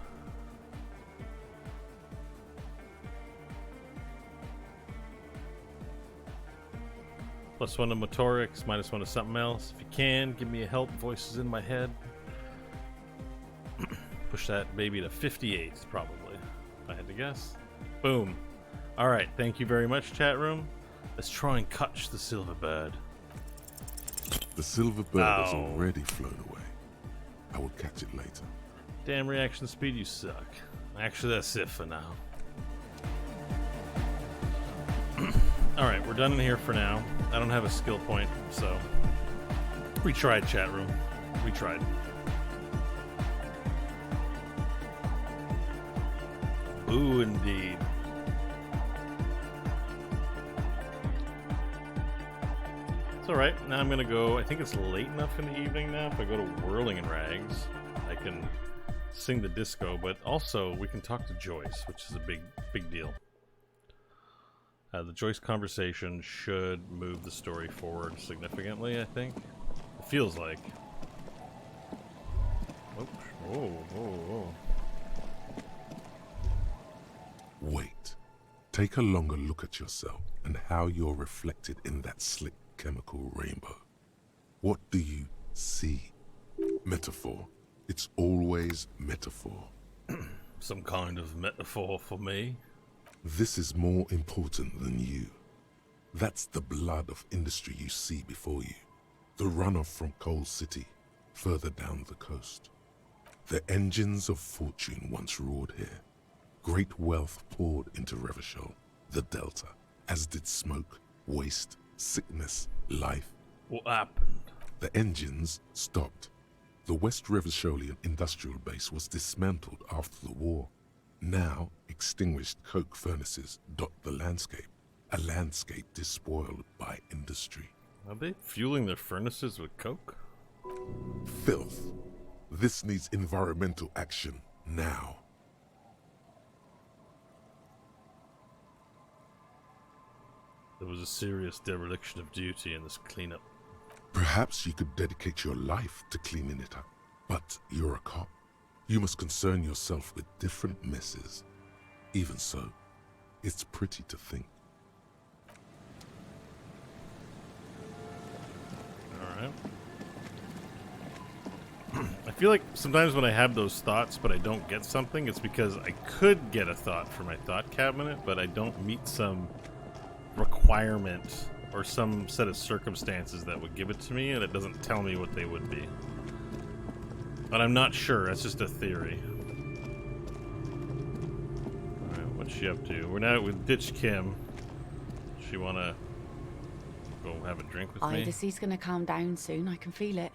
+1 to motorics, -1 to something else. If you can, give me a help. Voices in my head. Push that baby to 58, probably. If I had to guess. Boom. Alright, thank you very much, chat room. Let's try and catch the silver bird. The silver bird has already flown away. I will catch it later. Damn reaction speed, you suck. Actually, that's it for now. Alright, we're done in here for now. I don't have a skill point, so... We tried, chat room. We tried. Ooh, indeed. It's alright. Now I'm gonna go... I think it's late enough in the evening now. If I go to Whirling in Rags, I can sing the disco, but also we can talk to Joyce, which is a big deal. The Joyce conversation should move the story forward significantly, I think. It feels like. Oops. Whoa. Wait. Take a longer look at yourself and how you're reflected in that slick chemical rainbow. What do you see? Metaphor. It's always metaphor. Some kind of metaphor for me. This is more important than you. That's the blood of industry you see before you. The runoff from Coal City, further down the coast. The engines of fortune once roared here. Great wealth poured into Revachol, the Delta, as did smoke, waste, sickness, life. What happened? The engines stopped. The West Revacholian industrial base was dismantled after the war. Now, extinguished coke furnaces dot the landscape, a landscape despoiled by industry. Are they fueling their furnaces with coke? Filth. This needs environmental action now. There was a serious dereliction of duty in this cleanup. Perhaps you could dedicate your life to cleaning it up, but you're a cop. You must concern yourself with different messes. Even so, it's pretty to think. Alright. I feel like sometimes when I have those thoughts but I don't get something, it's because I could get a thought for my thought cabinet, but I don't meet some requirement or some set of circumstances that would give it to me, and it doesn't tell me what they would be. But I'm not sure, that's just a theory. Alright, what's she up to? We're now with Ditch Kim. Does she wanna go have a drink with me? The sea's gonna calm down soon, I can feel it.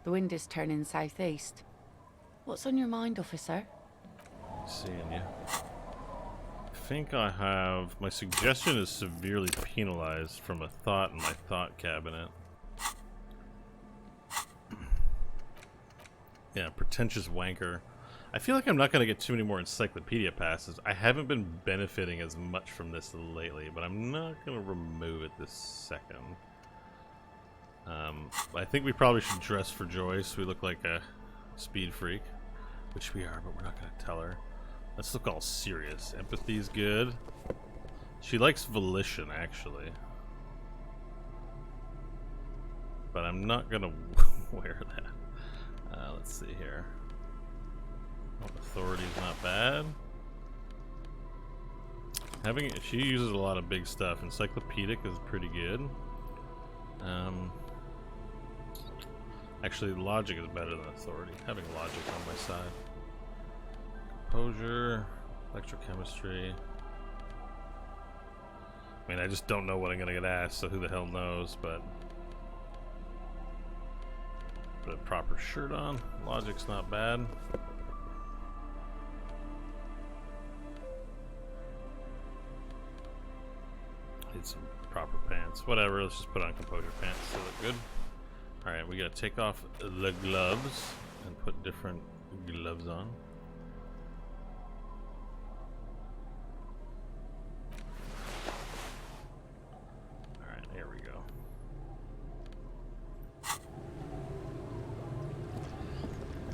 The wind is turning southeast. What's on your mind, officer? Seeing you. I think I have... My suggestion is severely penalized from a thought in my thought cabinet. Yeah, pretentious wanker. I feel like I'm not going to get too many more encyclopedia passes. I haven't been benefiting as much from this lately, but I'm not going to remove it this second. I think we probably should dress for Joyce. We look like a speed freak, which we are, but we're not going to tell her. Let's look all serious. Empathy's good. She likes volition, actually. But I'm not going to wear that. Let's see here. Authority is not bad. She uses a lot of big stuff. Encyclopedic is pretty good. Actually, logic is better than authority. Having logic on my side. Composure, electrochemistry. I mean, I just don't know what I'm gonna get asked, so who the hell knows? But put a proper shirt on. Logic's not bad. Need some proper pants. Whatever, let's just put on composure pants to look good. Alright, we gotta take off the gloves and put different gloves on. Alright, here we go.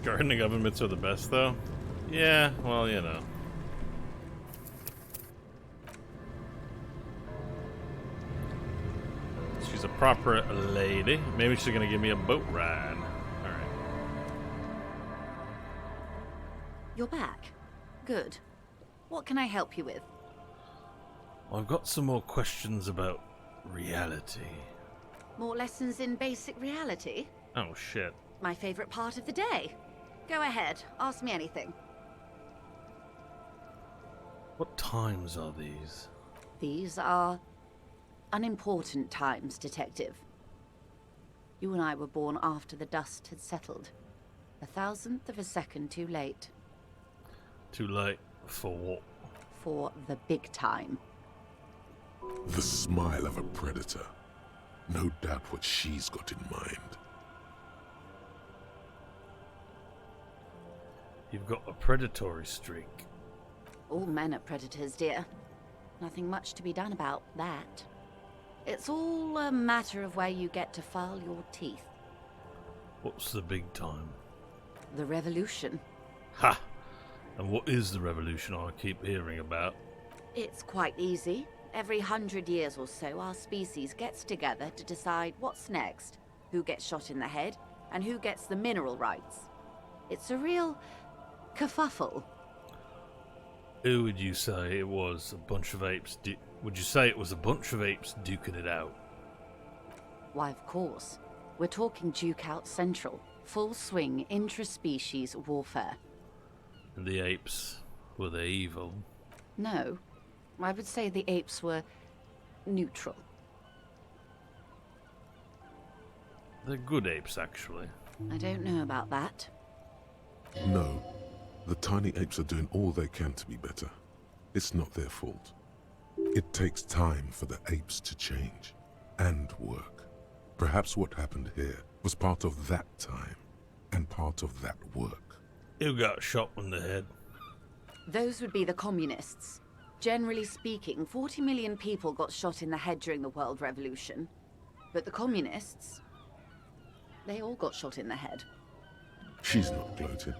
Gardening oven mitts are the best though? Yeah, well, you know. She's a proper lady. Maybe she's gonna give me a boat ride. Alright. You're back. Good. What can I help you with? Well, I've got some more questions about reality. More lessons in basic reality? Oh shit. My favorite part of the day. Go ahead, ask me anything. What times are these? These are unimportant times, Detective. You and I were born after the dust had settled. 1,000th of a second too late. Too late for what? For the big time. The smile of a predator. No doubt what she's got in mind. You've got a predatory streak. All men are predators, dear. Nothing much to be done about that. It's all a matter of where you get to file your teeth. What's the big time? The revolution. Ha! And what is the revolution I keep hearing about? It's quite easy. Every 100 years or so, our species gets together to decide what's next, who gets shot in the head, and who gets the mineral rights. It's a real kerfuffle. Who would you say it was? A bunch of apes? Would you say it was a bunch of apes duking it out? Why, of course. We're talking Duke Out Central. Full swing intra-species warfare. And the apes, were they evil? No. I would say the apes were neutral. They're good apes, actually. I don't know about that. No. The tiny apes are doing all they can to be better. It's not their fault. It takes time for the apes to change and work. Perhaps what happened here was part of that time and part of that work. Who got shot in the head? Those would be the communists. Generally speaking, 40 million people got shot in the head during the World Revolution. But the communists, they all got shot in the head. She's not gloating.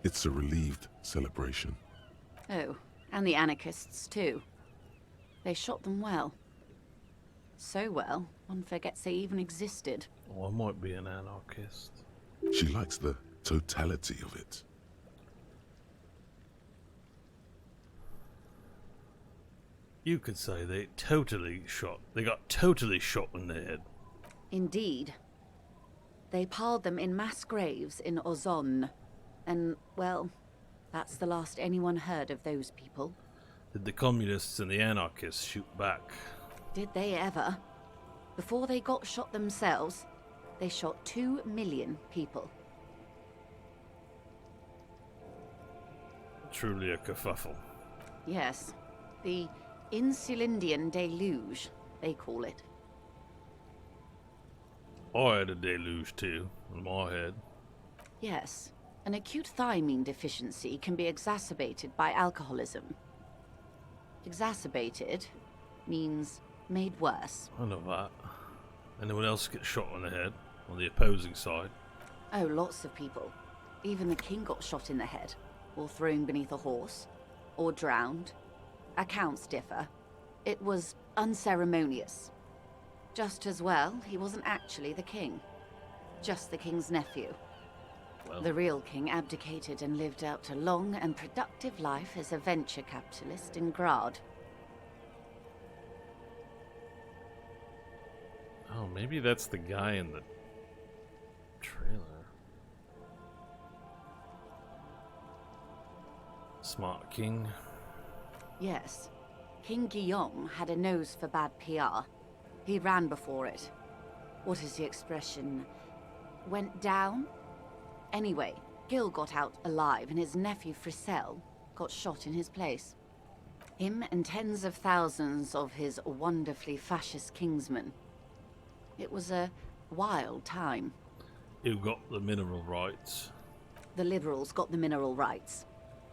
It's a relieved celebration. Oh, and the anarchists too. They shot them well. So well, one forgets they even existed. Oh, I might be an anarchist. She likes the totality of it. You could say they got totally shot in the head. Indeed. They piled them in mass graves in Ozon. And, well, that's the last anyone heard of those people. Did the communists and the anarchists shoot back? Did they ever? Before they got shot themselves, they shot 2 million people. Truly a kerfuffle. Yes. The Insulindian deluge, they call it. I had a deluge too, in my head. Yes. An acute thiamine deficiency can be exacerbated by alcoholism. Exacerbated means made worse. I know that. Anyone else get shot on the head on the opposing side? Oh, lots of people. Even the king got shot in the head, or thrown beneath a horse, or drowned. Accounts differ. It was unceremonious. Just as well, he wasn't actually the king. Just the king's nephew. Well. The real king abdicated and lived out a long and productive life as a venture capitalist in Grad. Oh, maybe that's the guy in the trailer. Smart king. Yes, King Guillaume had a nose for bad PR. He ran before it. What is the expression? Went down? Anyway, Gil got out alive and his nephew Frisell got shot in his place. Him and tens of thousands of his wonderfully fascist kingsmen. It was a wild time. Who got the mineral rights? The liberals got the mineral rights.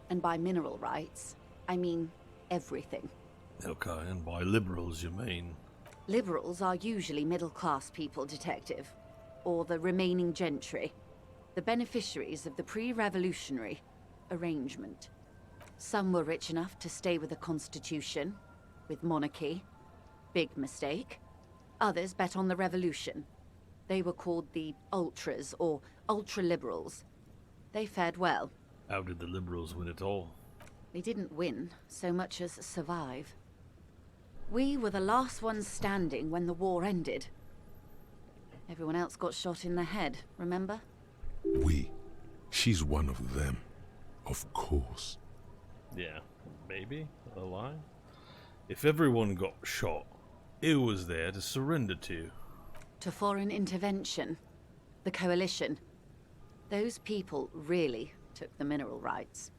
And by mineral rights, I mean everything. Okay, and by liberals you mean? Liberals are usually middle-class people, Detective. Or the remaining gentry. The beneficiaries of the pre-revolutionary arrangement. Some were rich enough to stay with the Constitution, with monarchy. Big mistake. Others bet on the revolution. They were called the ultras, or ultra-liberals. They fared well. How did the liberals win it all? They didn't win so much as survive. We were the last ones standing when the war ended. Everyone else got shot in the head, remember? We. She's one of them. Of course. Yeah, maybe a lie. If everyone got shot, who was there to surrender to? To foreign intervention. The coalition. Those people really took the mineral rights.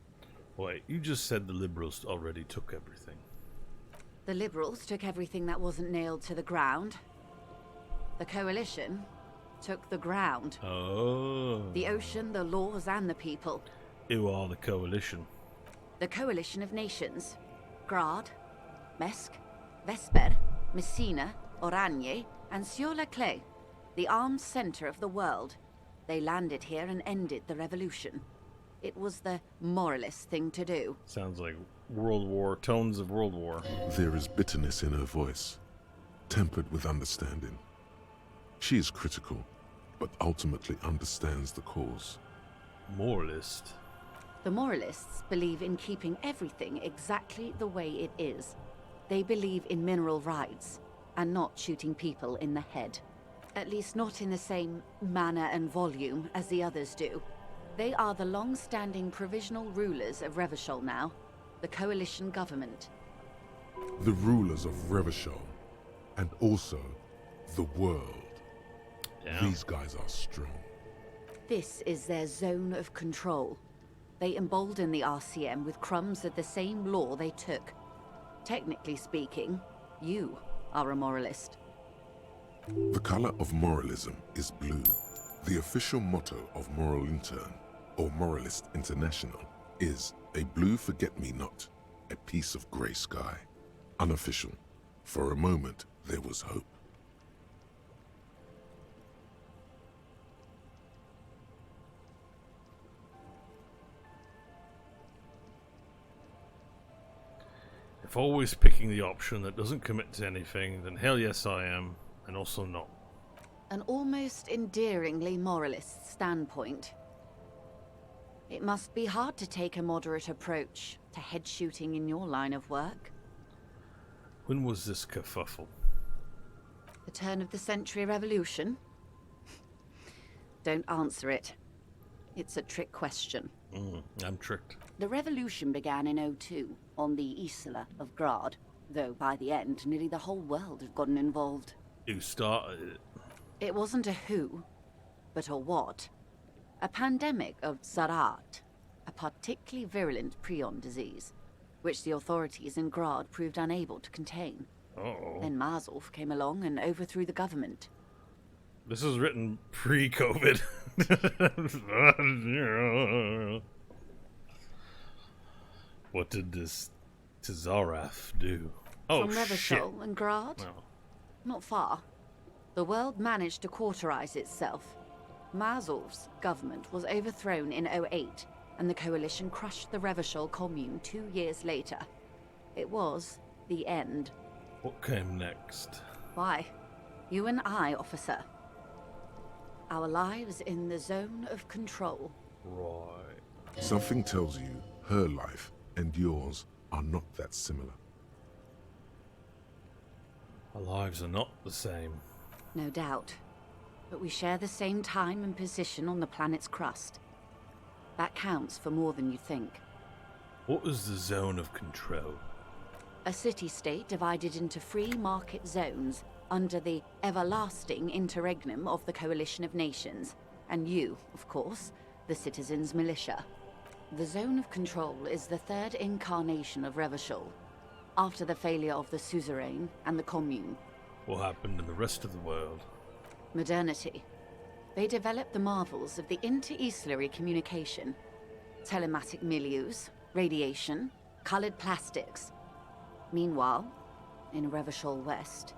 Wait, you just said the liberals already took everything. The liberals took everything that wasn't nailed to the ground. The coalition took the ground. Oh. The ocean, the laws, and the people. Who are the coalition? The coalition of nations. Grad, Mesk, Vesper, Messina, Oranje, and Sur-la-Clay. The armed center of the world. They landed here and ended the revolution. It was the moralist thing to do. Sounds like World War, tones of World War. There is bitterness in her voice, tempered with understanding. She is critical, but ultimately understands the cause. Moralist? The moralists believe in keeping everything exactly the way it is. They believe in mineral rights, and not shooting people in the head. At least not in the same manner and volume as the others do. They are the long-standing provisional rulers of Revachol now, the coalition government. The rulers of Revachol, and also the world. Yeah. These guys are strong. This is their zone of control. They embolden the RCM with crumbs of the same law they took. Technically speaking, you are a moralist. The color of moralism is blue. The official motto of Moral Intern, or Moralist International, is a blue forget-me-not, a piece of grey sky. Unofficial. For a moment, there was hope. If always picking the option that doesn't commit to anything, then hell yes I am, and also not. An almost endearingly moralist standpoint. It must be hard to take a moderate approach to head shooting in your line of work. When was this kerfuffle? The turn of the century revolution? Don't answer it. It's a trick question. I'm tricked. The revolution began in '02 on the Isla of Grad, though by the end nearly the whole world had gotten involved. Who started it? It wasn't a who, but a what. A pandemic of Zarat, a particularly virulent prion disease, which the authorities in Grad proved unable to contain. Uh-oh. Then Mazov came along and overthrew the government. This is written pre-COVID. What did this Tzarath do? Oh, From shit. Revachol and Grad? Oh. Not far. The world managed to cauterize itself. Mazov's government was overthrown in '08, and the coalition crushed the Revachol commune 2 years later. It was the end. What came next? Why? You and I, officer. Our lives in the zone of control. Right. Something tells you her life and yours are not that similar. Our lives are not the same. No doubt. But we share the same time and position on the planet's crust. That counts for more than you think. What is the zone of control? A city-state divided into free market zones under the everlasting interregnum of the Coalition of Nations, and you, of course, the Citizens' Militia. The Zone of Control is the third incarnation of Revachol, after the failure of the Suzerain and the Commune. What happened in the rest of the world? Modernity. They developed the marvels of the inter-eastlery communication, telematic milieus, radiation, colored plastics. Meanwhile, in Revachol West,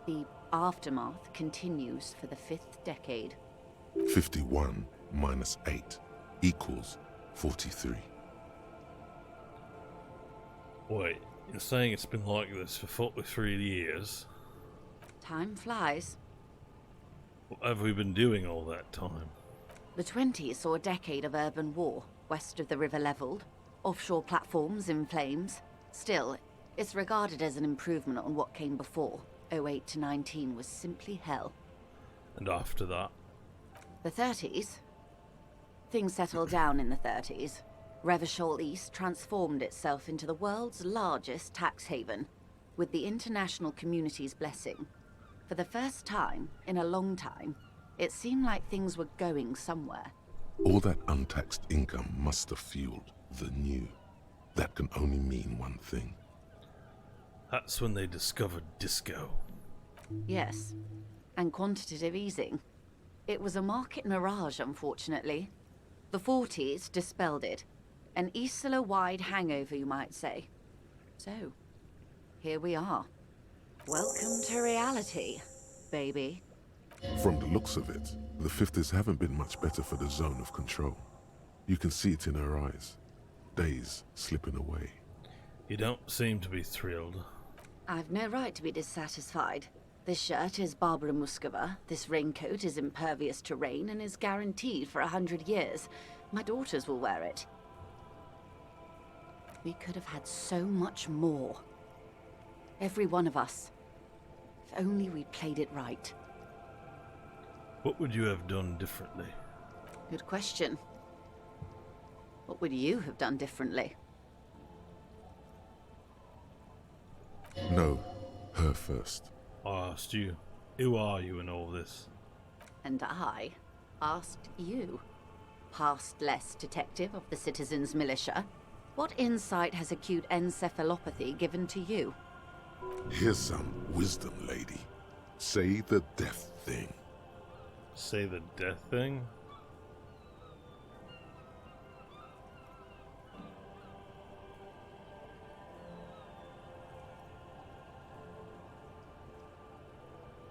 the aftermath continues for the 5th decade. 51 minus 8 equals 43. Wait, you're saying it's been like this for 43 years? Time flies. What have we been doing all that time? The 20s saw a decade of urban war, west of the river leveled, offshore platforms in flames. Still, it's regarded as an improvement on what came before. 08 to 19 was simply hell. And after that? The 30s? Things settled down in the 30s. Revachol East transformed itself into the world's largest tax haven, with the international community's blessing. For the first time in a long time, it seemed like things were going somewhere. All that untaxed income must have fueled the new. That can only mean one thing. That's when they discovered disco. Yes, and quantitative easing. It was a market mirage, unfortunately. The 40s dispelled it. An Isla-wide hangover, you might say. So, here we are. Welcome to reality, baby. From the looks of it, the 50s haven't been much better for the zone of control. You can see it in her eyes. Days slipping away. You don't seem to be thrilled. I've no right to be dissatisfied. This shirt is Barbara Muscova, this raincoat is impervious to rain and is guaranteed for 100 years. My daughters will wear it. We could have had so much more. Every one of us. If only we played it right. What would you have done differently? Good question. What would you have done differently? No, her first. I asked you. Who are you in all this? And I asked you, past-less detective of the Citizens' Militia, what insight has acute encephalopathy given to you? Here's some wisdom, lady. Say the death thing. Say the death thing?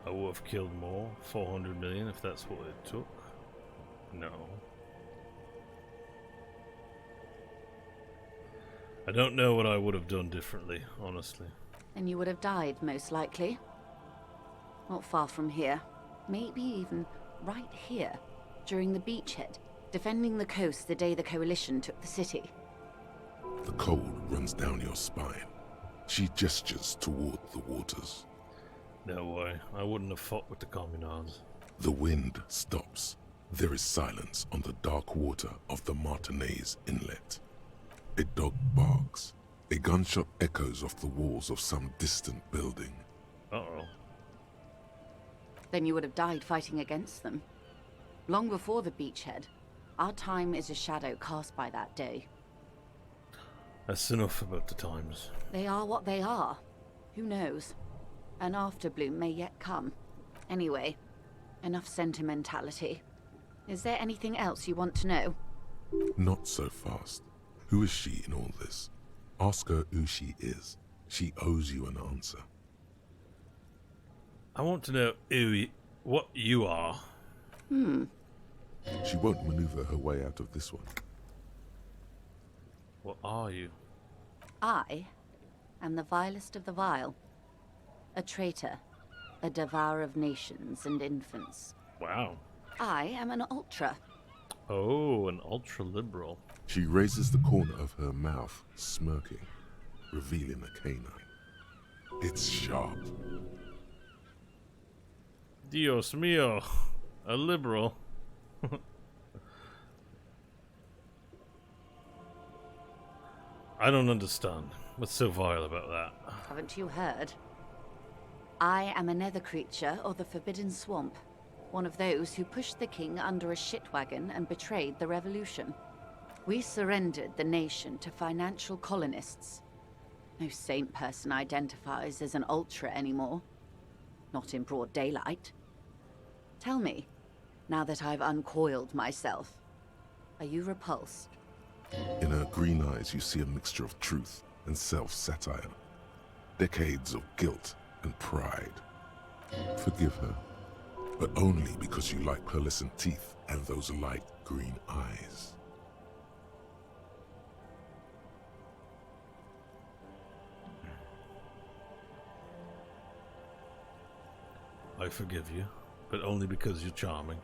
I would have killed more, 400 million if that's what it took. No. I don't know what I would have done differently, honestly. And you would have died, most likely. Not far from here. Maybe even right here, during the beachhead, defending the coast the day the Coalition took the city. The cold runs down your spine. She gestures toward the waters. No way. I wouldn't have fought with the Communards. The wind stops. There is silence on the dark water of the Martinez Inlet. A dog barks. A gunshot echoes off the walls of some distant building. Uh-oh. Then you would have died fighting against them. Long before the beachhead, our time is a shadow cast by that day. That's enough about the times. They are what they are. Who knows? An afterbloom may yet come. Anyway, enough sentimentality. Is there anything else you want to know? Not so fast. Who is she in all this? Ask her who she is. She owes you an answer. I want to know what you are. She won't maneuver her way out of this one. What are you? I am the vilest of the vile. A traitor. A devourer of nations and infants. Wow. I am an ultra. Oh, an ultra-liberal. She raises the corner of her mouth, smirking, revealing a canine. It's sharp. Dios mío, a liberal. I don't understand. What's so vile about that? Haven't you heard? I am a nether creature of the Forbidden Swamp. One of those who pushed the king under a shit wagon and betrayed the revolution. We surrendered the nation to financial colonists. No sane person identifies as an ultra anymore. Not in broad daylight. Tell me, now that I've uncoiled myself, are you repulsed? In her green eyes, you see a mixture of truth and self-satire. Decades of guilt and pride. Forgive her, but only because you like pearlescent teeth and those light green eyes. I forgive you, but only because you're charming.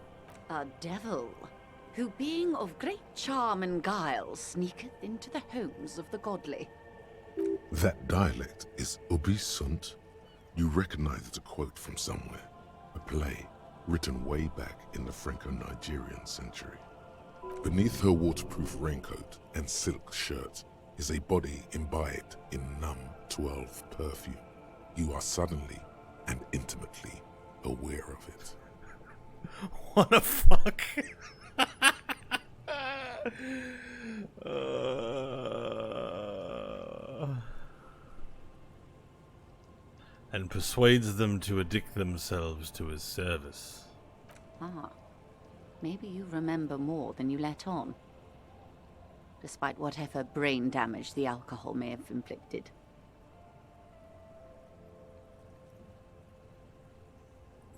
A devil, who being of great charm and guile, sneaketh into the homes of the godly. That dialect is Ubisunt. You recognize it a quote from somewhere. A play written way back in the Franco-Nigerian century. Beneath her waterproof raincoat and silk shirt is a body imbibed in Num 12 perfume. You are suddenly and intimately aware of it. What the fuck? And persuades them to addict themselves to his service. Ah, maybe you remember more than you let on. Despite whatever brain damage the alcohol may have inflicted.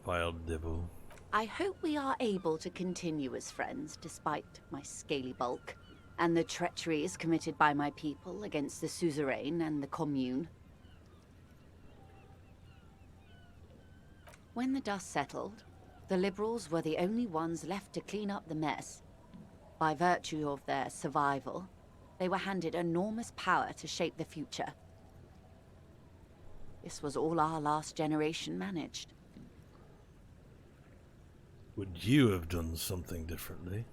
Vile devil. I hope we are able to continue as friends despite my scaly bulk and the treacheries committed by my people against the suzerain and the commune. When the dust settled, the liberals were the only ones left to clean up the mess. By virtue of their survival, they were handed enormous power to shape the future. This was all our last generation managed. Would you have done something differently?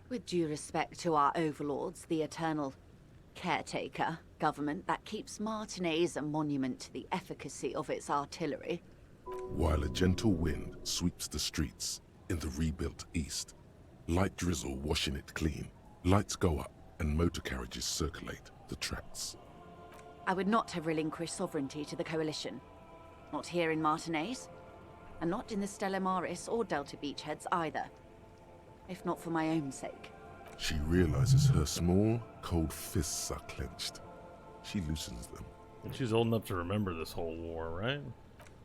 With due respect to our overlords, the eternal caretaker government that keeps Martinez a monument to the efficacy of its artillery. While a gentle wind sweeps the streets in the rebuilt east, light drizzle washing it clean, lights go up and motor carriages circulate the tracks. I would not have relinquished sovereignty to the Coalition. Not here in Martinez, and not in the Stella Maris or Delta Beachheads either. If not for my own sake. She realizes her small, cold fists are clenched. She loosens them. She's old enough to remember this whole war, right?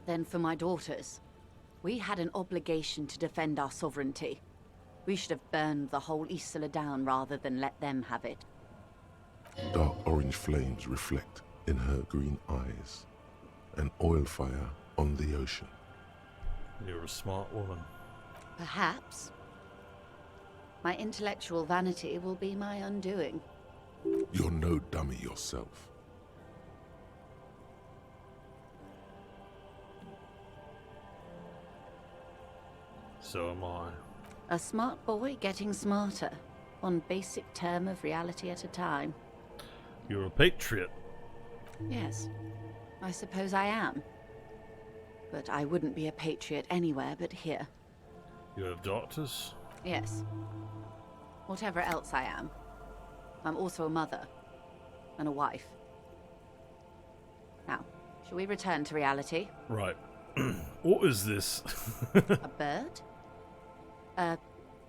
Then for my daughters. We had an obligation to defend our sovereignty. We should have burned the whole Isla down rather than let them have it. Dark orange flames reflect in her green eyes. An oil fire on the ocean. You're a smart woman. Perhaps. My intellectual vanity will be my undoing. You're no dummy yourself. So am I. A smart boy getting smarter. One basic term of reality at a time. You're a patriot. Yes, I suppose I am. But I wouldn't be a patriot anywhere but here. You have daughters? Yes. Whatever else I am, I'm also a mother. And a wife. Now, shall we return to reality? Right. What is this? A bird? A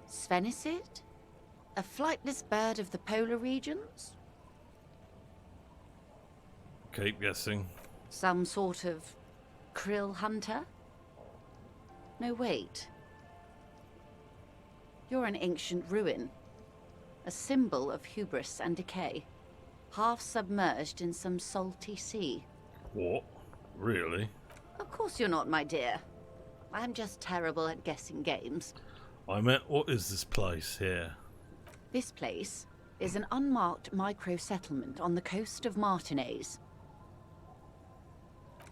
Svenicid? A flightless bird of the polar regions? Keep guessing. Some sort of krill hunter? No, wait. You're an ancient ruin. A symbol of hubris and decay. Half submerged in some salty sea. What? Really? Of course you're not, my dear. I'm just terrible at guessing games. I meant, what is this place here? This place is an unmarked micro-settlement on the coast of Martinez.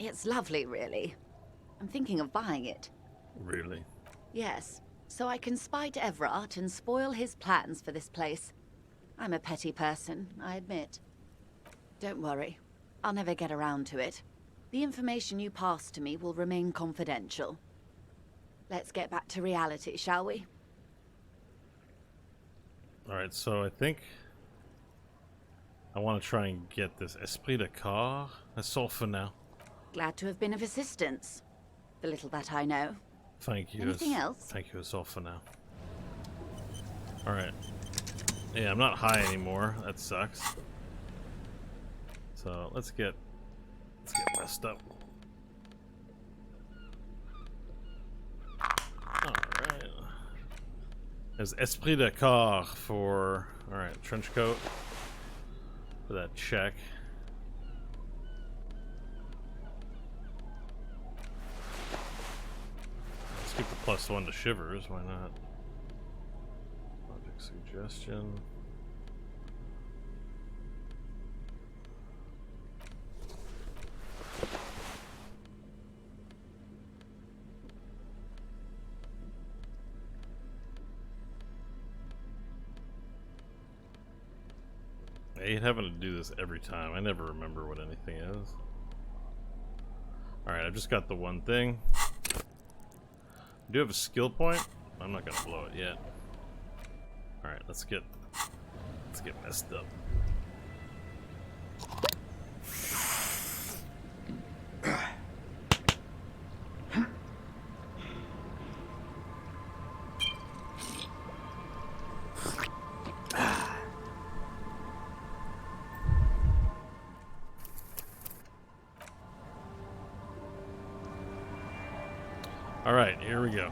It's lovely, really. I'm thinking of buying it. Really? Yes, so I can spite Everard and spoil his plans for this place. I'm a petty person, I admit. Don't worry, I'll never get around to it. The information you pass to me will remain confidential. Let's get back to reality, shall we? Alright, so I think I want to try and get this Esprit de Corps. That's all for now. Glad to have been of assistance. The little that I know. Thank you. Anything else? Thank you, it's all for now. Alright. Yeah, I'm not high anymore. That sucks. So let's get messed up. Alright. There's Esprit de Corps for... Alright, trench coat. For that check. Let's keep the +1 to shivers, why not? Project suggestion. I hate having to do this every time. I never remember what anything is. Alright, I've just got the one thing. Do you have a skill point? I'm not gonna blow it yet. Alright, let's get messed up. Alright, here we go.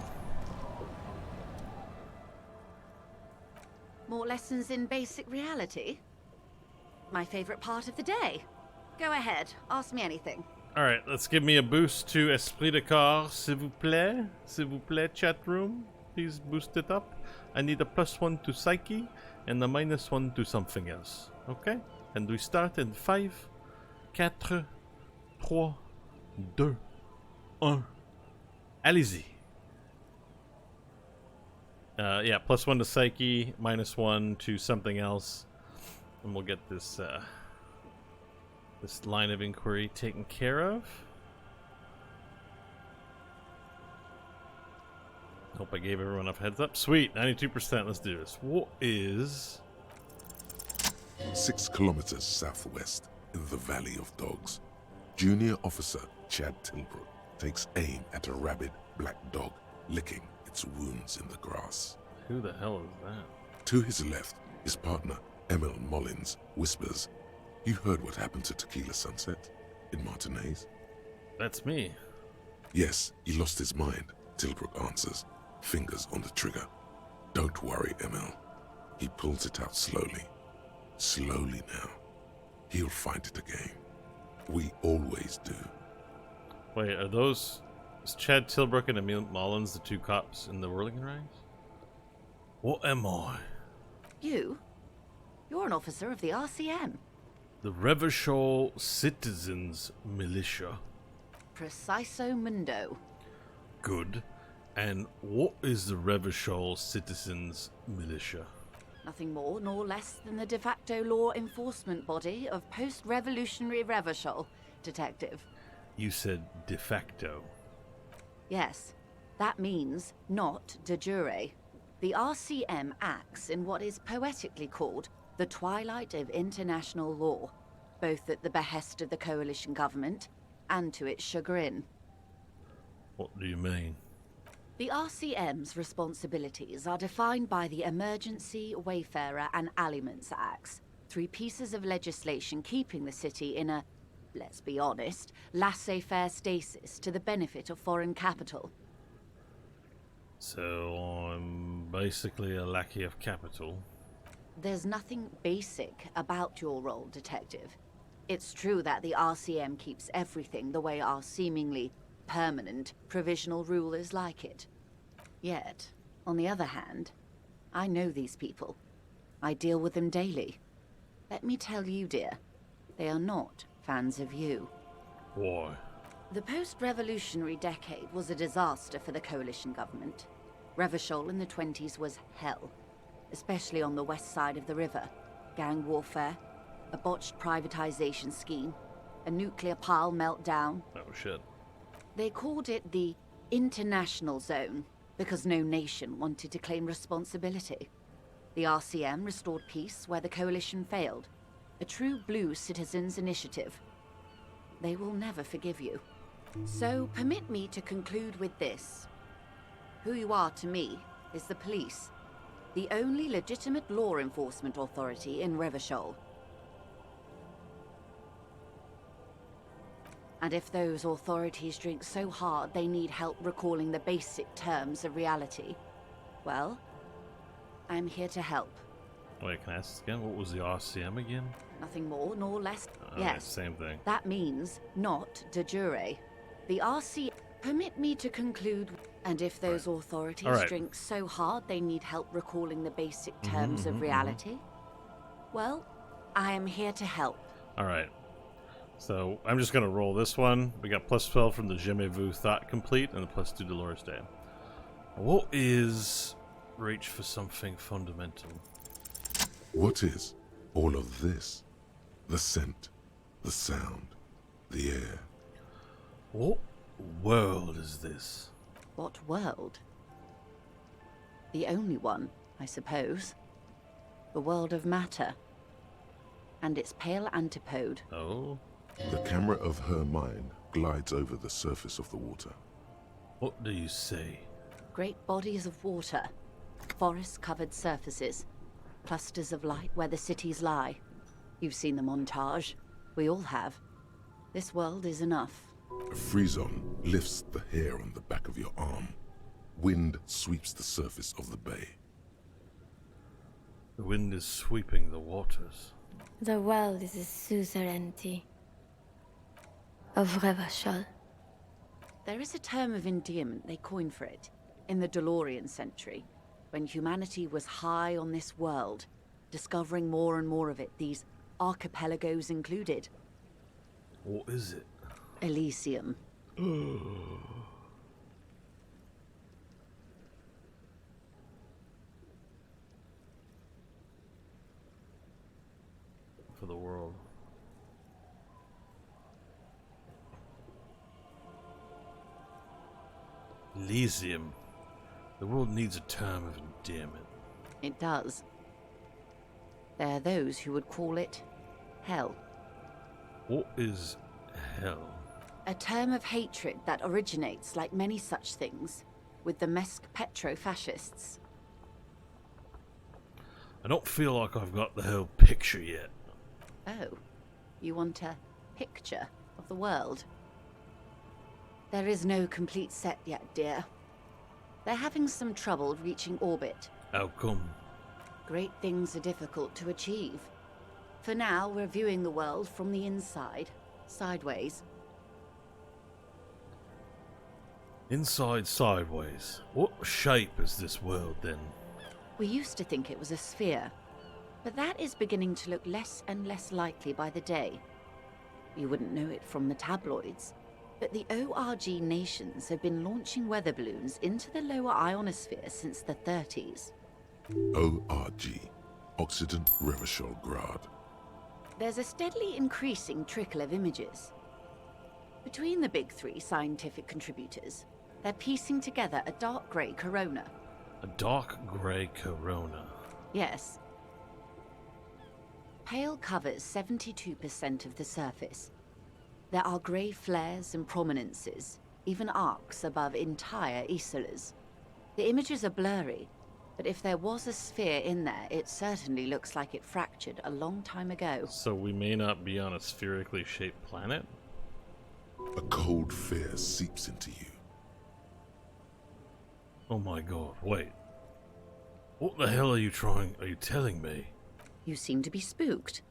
More lessons in basic reality? My favorite part of the day. Go ahead, ask me anything. Alright, let's give me a boost to Esprit de Corps, s'il vous plaît. S'il vous plaît, chat room. Please boost it up. I need a +1 to Psyche and a -1 to something else. Okay? And we start in 5, 4, 3, 2, 1. Allez-y. Yeah, +1 to Psyche, -1 to something else. And we'll get this, this line of inquiry taken care of. Hope I gave everyone enough heads up. Sweet, 92%, let's do this. What is... 6 kilometers southwest, in the Valley of Dogs, Junior Officer Chad Tilbrook takes aim at a rabid black dog licking its wounds in the grass. Who the hell is that? To his left, his partner, Emil Mullins, whispers, "You heard what happened to Tequila Sunset in Martinez?" That's me. "Yes, he lost his mind," Tilbrook answers, fingers on the trigger. "Don't worry, Emil." He pulls it out slowly. Slowly now. He'll find it again. We always do. Wait, are those... Is Chad Tilbrook and Emil Mullins the 2 cops in the Whirling Rings? What am I? You? You're an officer of the RCM. The Revachol Citizens Militia. Preciso mundo. Good. And what is the Revachol Citizens Militia? Nothing more nor less than the de facto law enforcement body of post-revolutionary Revachol, Detective. You said de facto. Yes, that means not de jure. The RCM acts in what is poetically called the twilight of international law, both at the behest of the coalition government and to its chagrin. What do you mean? The RCM's responsibilities are defined by the Emergency, Wayfarer and Aliments Acts, 3 pieces of legislation keeping the city in a, let's be honest, laissez-faire stasis to the benefit of foreign capital. So I'm basically a lackey of capital. There's nothing basic about your role, Detective. It's true that the RCM keeps everything the way our seemingly permanent, provisional rulers like it. Yet, on the other hand, I know these people. I deal with them daily. Let me tell you, dear, they are not fans of you. Why? The post-revolutionary decade was a disaster for the coalition government. Revachol in the 20s was hell, especially on the west side of the river. Gang warfare, a botched privatization scheme, a nuclear pile meltdown. Oh shit. They called it the International Zone because no nation wanted to claim responsibility. The RCM restored peace where the coalition failed. A true blue citizens' initiative. They will never forgive you. So permit me to conclude with this. Who you are to me is the police, the only legitimate law enforcement authority in Revachol. And if those authorities drink so hard they need help recalling the basic terms of reality, well, I'm here to help. Wait, can I ask this again? What was the RCM again? Nothing more nor less. Yes. Yes. Same thing. That means not de jure. The RC... Permit me to conclude. And if those authorities drink so hard they need help recalling the basic terms of reality, well, I am here to help. Alright. So, I'm just gonna roll this one. We got plus 12 from the Jamais-Vu Thought Complete, and the plus 2 Dolores Day. What is reach for something fundamental? What is all of this? The scent, the sound, the air. What world is this? What world? The only one, I suppose. The world of matter. And its pale antipode. Oh? The camera of her mind glides over the surface of the water. What do you say? Great bodies of water. Forest-covered surfaces. Clusters of light where the cities lie. You've seen the montage. We all have. This world is enough. A frisson lifts the hair on the back of your arm. Wind sweeps the surface of the bay. The wind is sweeping the waters. The world is a suzerainty of Revachol. There is a term of endearment they coined for it in the DeLorean century, when humanity was high on this world, discovering more and more of it, these archipelagos included. What is it? Elysium. For the world. Elysium. The world needs a term of endearment. It does. There are those who would call it hell. What is hell? A term of hatred that originates, like many such things, with the Mesk petro-fascists. I don't feel like I've got the whole picture yet. Oh, you want a picture of the world? There is no complete set yet, dear. They're having some trouble reaching orbit. How come? Great things are difficult to achieve. For now, we're viewing the world from the inside, sideways. Inside sideways. What shape is this world then? We used to think it was a sphere, but that is beginning to look less and less likely by the day. You wouldn't know it from the tabloids, but the ORG nations have been launching weather balloons into the lower ionosphere since the 30s. ORG, Occident Revachol Grad. There's a steadily increasing trickle of images. Between the big three scientific contributors, they're piecing together a dark grey corona. A dark grey corona. Yes. Pale covers 72% of the surface. There are grey flares and prominences, even arcs above entire isolas. The images are blurry, but if there was a sphere in there, it certainly looks like it fractured a long time ago. So we may not be on a spherically shaped planet? A cold fear seeps into you. Oh my god, wait. What the hell are you telling me? You seem to be spooked.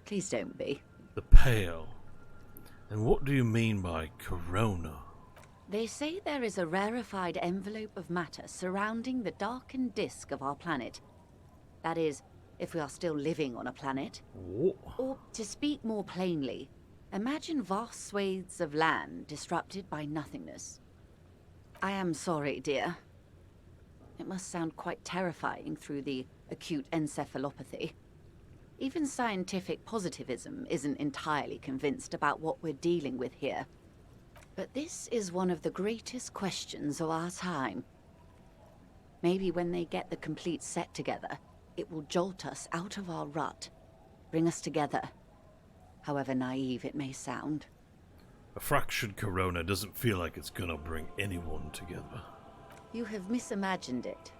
Please don't be. The pale. And what do you mean by corona? They say there is a rarefied envelope of matter surrounding the darkened disk of our planet. That is, if we are still living on a planet. What? Or, to speak more plainly, imagine vast swathes of land disrupted by nothingness. I am sorry, dear. It must sound quite terrifying through the acute encephalopathy. Even scientific positivism isn't entirely convinced about what we're dealing with here. But this is one of the greatest questions of our time. Maybe when they get the complete set together, it will jolt us out of our rut, bring us together, however naive it may sound. A fractured corona doesn't feel like it's gonna bring anyone together. You have misimagined it.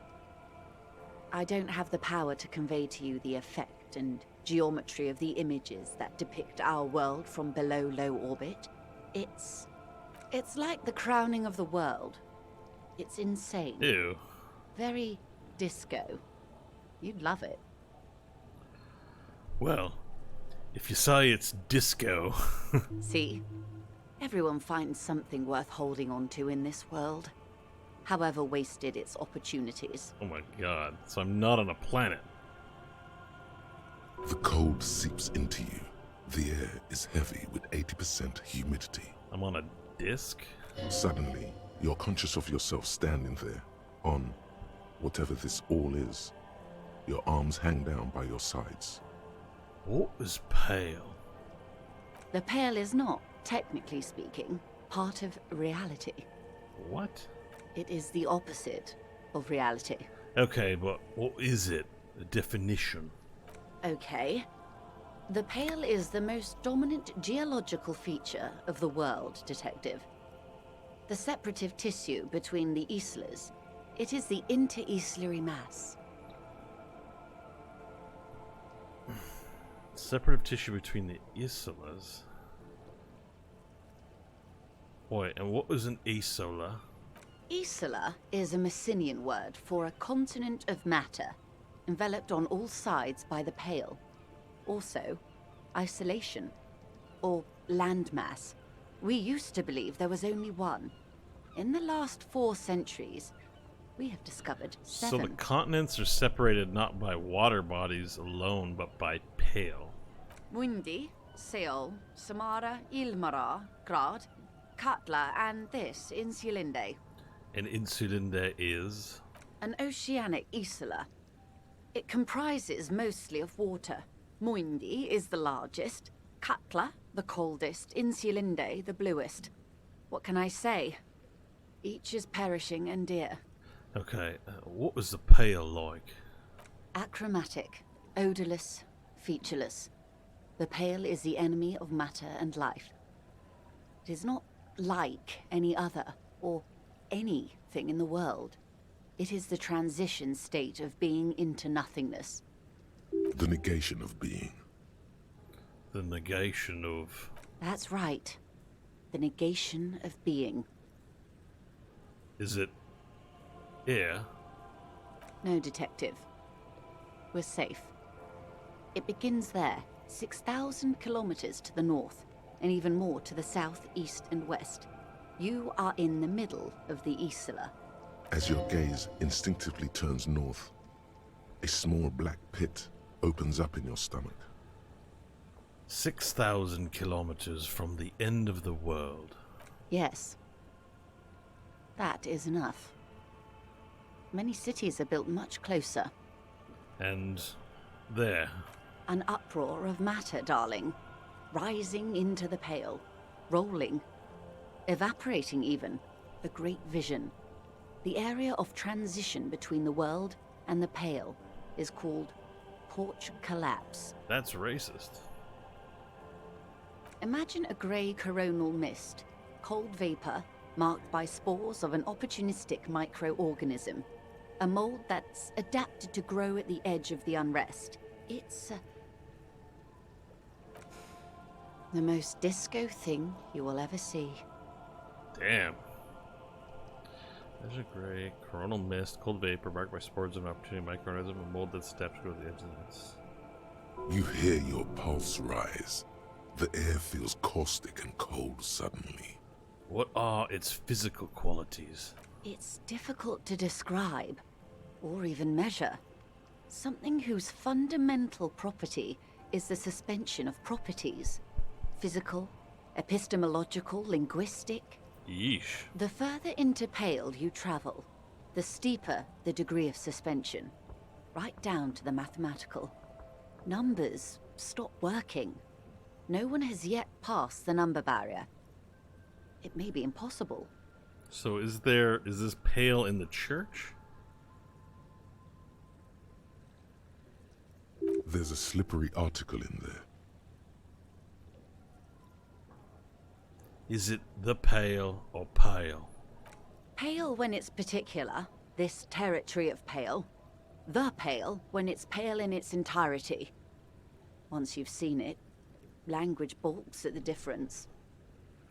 I don't have the power to convey to you the effect and geometry of the images that depict our world from below low orbit. It's like the crowning of the world. It's insane. Ew. Very disco. You'd love it. Well, if you say it's disco... See? Everyone finds something worth holding on to in this world, however wasted its opportunities. Oh my god, so I'm not on a planet. The cold seeps into you. The air is heavy with 80% humidity. I'm on a disc? Suddenly, you're conscious of yourself standing there, on whatever this all is. Your arms hang down by your sides. What is pale? The pale is not, technically speaking, part of reality. What? It is the opposite of reality. Okay, but what is it? The definition? Okay. The pale is the most dominant geological feature of the world, Detective. The separative tissue between the islas. It is the inter-islary mass. Separative tissue between the islas? Wait, and what was an isola? Isla is a Messinian word for a continent of matter, enveloped on all sides by the pale. Also, isolation, or landmass. We used to believe there was only one. In the last 4 centuries, we have discovered 7. So the continents are separated not by water bodies alone, but by pale. Mundi, Seol, Samara, Ilmara, Grad, Katla, and this, Insulinde. And Insulinde is? An oceanic isla. It comprises mostly of water. Muindi is the largest, Katla the coldest, Insulinde the bluest. What can I say? Each is perishing and dear. Okay, what was the pale like? Achromatic, odorless, featureless. The pale is the enemy of matter and life. It is not like any other, or anything in the world. It is the transition state of being into nothingness. The negation of being. The negation of... That's right. The negation of being. Is it... air? No, Detective. We're safe. It begins there, 6,000 kilometers to the north, and even more to the south, east, and west. You are in the middle of the Isla. As your gaze instinctively turns north, a small black pit opens up in your stomach. 6,000 kilometers from the end of the world. Yes. That is enough. Many cities are built much closer. And there. An uproar of matter, darling. Rising into the pale. Rolling. Evaporating even. A great vision. The area of transition between the world and the pale is called Porch Collapse. That's racist. Imagine a grey coronal mist, cold vapor marked by spores of an opportunistic microorganism, a mold that's adapted to grow at the edge of the unrest. It's the most disco thing you will ever see. Damn. There's a grey coronal mist, cold vapor marked by spores of an opportunity microorganism, a mold that steps to the edge of this. You hear your pulse rise. The air feels caustic and cold suddenly. What are its physical qualities? It's difficult to describe, or even measure. Something whose fundamental property is the suspension of properties. Physical, epistemological, linguistic. Yeesh. The further into Pale you travel, the steeper the degree of suspension. Right down to the mathematical. Numbers stop working. No one has yet passed the number barrier. It may be impossible. So is this Pale in the church? There's a slippery article in there. Is it the Pale or Pale? Pale when it's particular, this territory of Pale. The Pale when it's Pale in its entirety. Once you've seen it, language balks at the difference.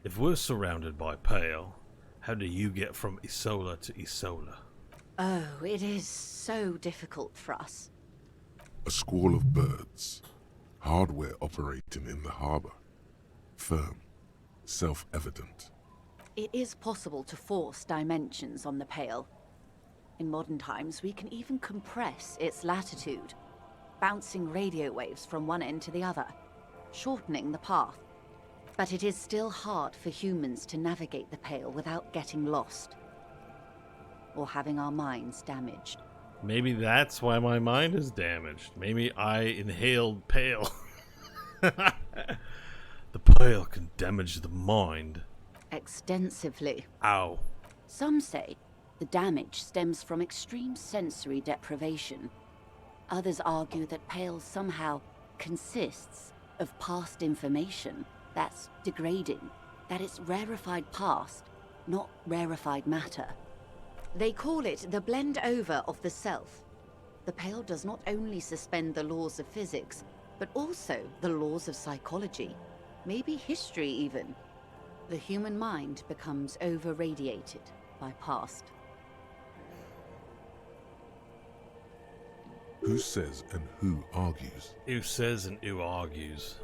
If we're surrounded by Pale, how do you get from Isola to Isola? Oh, it is so difficult for us. A squall of birds. Hardware operating in the harbor. Firm. Self-evident. It is possible to force dimensions on the Pale. In modern times, we can even compress its latitude, bouncing radio waves from one end to the other, shortening the path. But it is still hard for humans to navigate the Pale without getting lost, or having our minds damaged. Maybe that's why my mind is damaged. Maybe I inhaled Pale. The Pale can damage the mind. Extensively. Ow. Some say the damage stems from extreme sensory deprivation. Others argue that Pale somehow consists of past information that's degrading, that it's rarefied past, not rarefied matter. They call it the blend over of the self. The Pale does not only suspend the laws of physics, but also the laws of psychology, maybe history even. The human mind becomes over-radiated by past. Who says and who argues? Who says and who argues?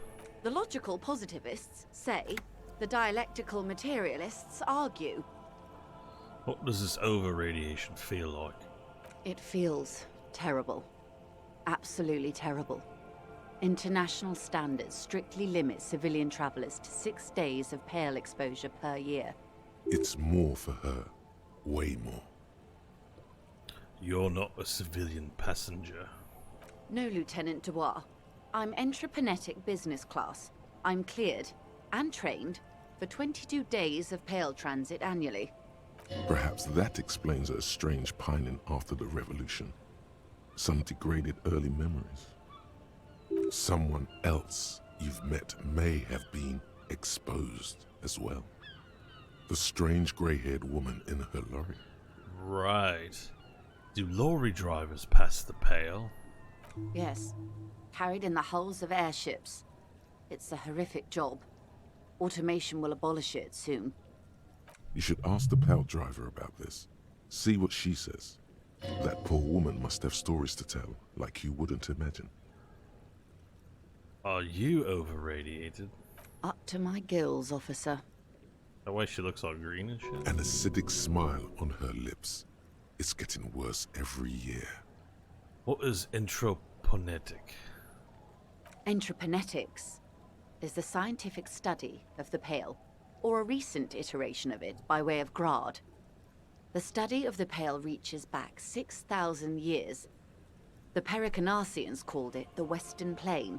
The logical positivists say, the dialectical materialists argue. What does this over-radiation feel like? It feels terrible. Absolutely terrible. International standards strictly limit civilian travelers to 6 days of Pale exposure per year. It's more for her. Way more. You're not a civilian passenger. No, Lieutenant Dubois. I'm entreprenetic business class. I'm cleared and trained for 22 days of Pale transit annually. Perhaps that explains her strange pining after the revolution. Some degraded early memories. Someone else you've met may have been exposed as well. The strange grey-haired woman in her lorry. Right. Do lorry drivers pass the Pale? Yes. Carried in the hulls of airships. It's a horrific job. Automation will abolish it soon. You should ask the Pale driver about this. See what she says. That poor woman must have stories to tell, like you wouldn't imagine. Are you over-radiated? Up to my gills, officer. That way she looks all green and shit? An acidic smile on her lips. It's getting worse every year. What is entroponetic? Entroponetics is the scientific study of the Pale, or a recent iteration of it by way of Grad. The study of the Pale reaches back 6,000 years. The Pericarnassians called it the Western Plain.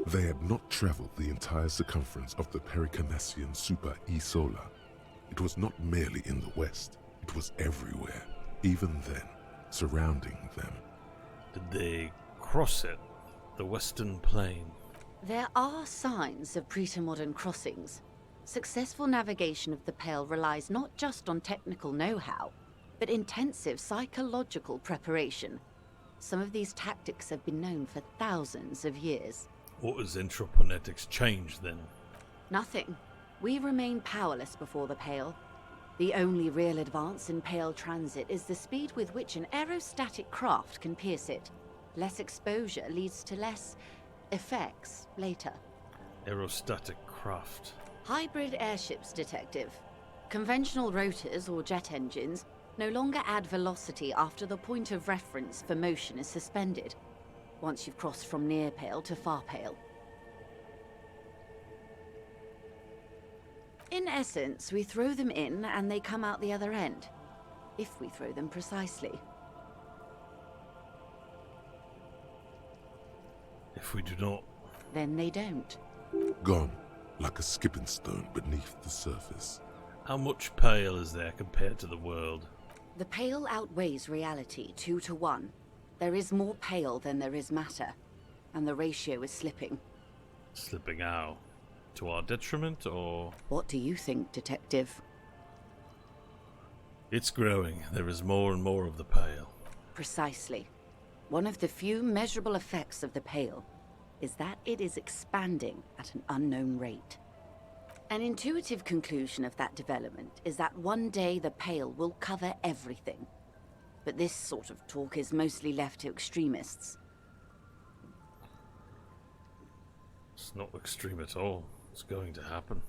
They had not traveled the entire circumference of the Pericarnassian Super Isola. It was not merely in the west, it was everywhere, even then, surrounding them. Did they cross it? The Western Plain? There are signs of pre-modern crossings. Successful navigation of the Pale relies not just on technical know-how, but intensive psychological preparation. Some of these tactics have been known for thousands of years. What has entroponetics changed then? Nothing. We remain powerless before the Pale. The only real advance in Pale transit is the speed with which an aerostatic craft can pierce it. Less exposure leads to less effects later. Aerostatic craft. Hybrid airships, Detective. Conventional rotors or jet engines No longer add velocity after the point of reference for motion is suspended, once you've crossed from near pale to far pale. In essence, we throw them in and they come out the other end, if we throw them precisely. If we do not, Then they don't. Gone, like a skipping stone beneath the surface. how much pale is there compared to the world? The pale outweighs reality 2 to 1. There is more pale than there is matter, and the ratio is slipping. Slipping out? To our detriment, or...? What do you think, Detective? It's growing. There is more and more of the pale. Precisely. One of the few measurable effects of the pale is that it is expanding at an unknown rate. An intuitive conclusion of that development is that one day the pale will cover everything. But this sort of talk is mostly left to extremists. It's not extreme at all. It's going to happen.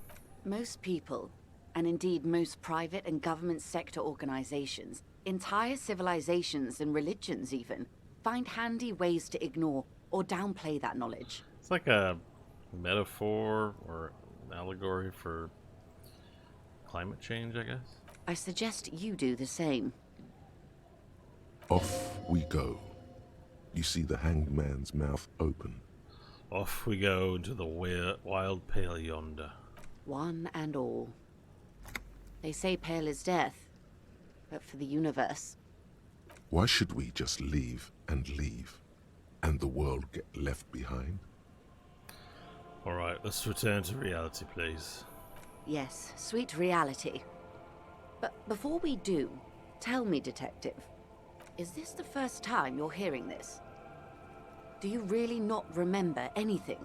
Most people, and indeed most private and government sector organizations, entire civilizations and religions even, find handy ways to ignore or downplay that knowledge. It's like a metaphor or allegory for climate change, I guess. I suggest you do the same. Off we go. You see the hanged man's mouth open. Off we go into the wild pale yonder. One and all. They say pale is death, but for the universe. Why should we just leave, and the world get left behind? Alright, let's return to reality, please. Yes, sweet reality. But before we do, tell me, Detective, is this the first time you're hearing this? Do you really not remember anything?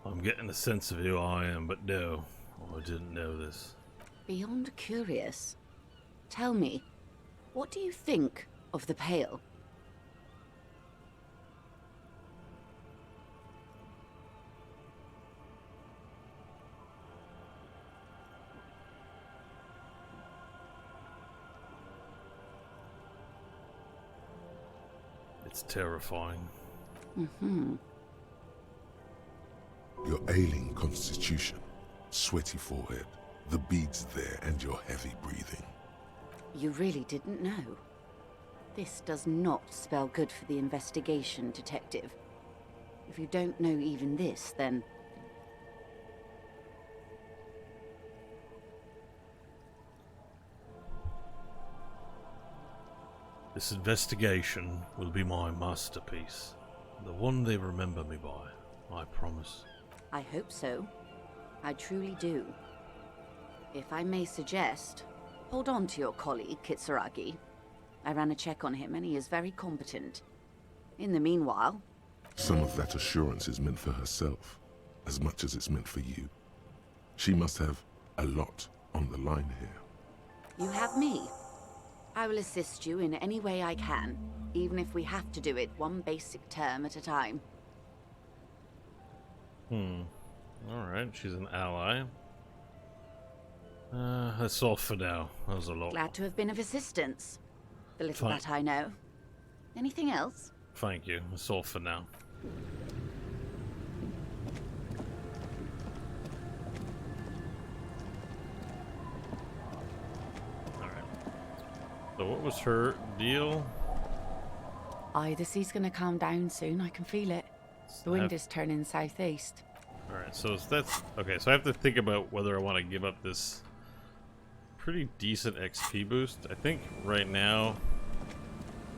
I'm getting a sense of who I am, but no, I didn't know this. Beyond curious. Tell me, what do you think of the Pale? It's terrifying. Mm-hmm. Your ailing constitution, sweaty forehead, the beads there, and your heavy breathing. You really didn't know. This does not spell good for the investigation, Detective. If you don't know even this, then... This investigation will be my masterpiece. The one they remember me by, I promise. I hope so. I truly do. If I may suggest, hold on to your colleague, Kitsuragi. I ran a check on him and he is very competent. In the meanwhile... Some of that assurance is meant for herself, as much as it's meant for you. She must have a lot on the line here. You have me. I will assist you in any way I can, even if we have to do it one basic term at a time. Alright, she's an ally. That's all for now. That was a lot. Glad to have been of assistance. The little that I know. Anything else? Thank you. That's all for now. Alright. So what was her deal? The sea's gonna calm down soon, I can feel it. The wind is turning southeast. Alright, so that's... Okay, so I have to think about whether I want to give up this pretty decent XP boost. I think right now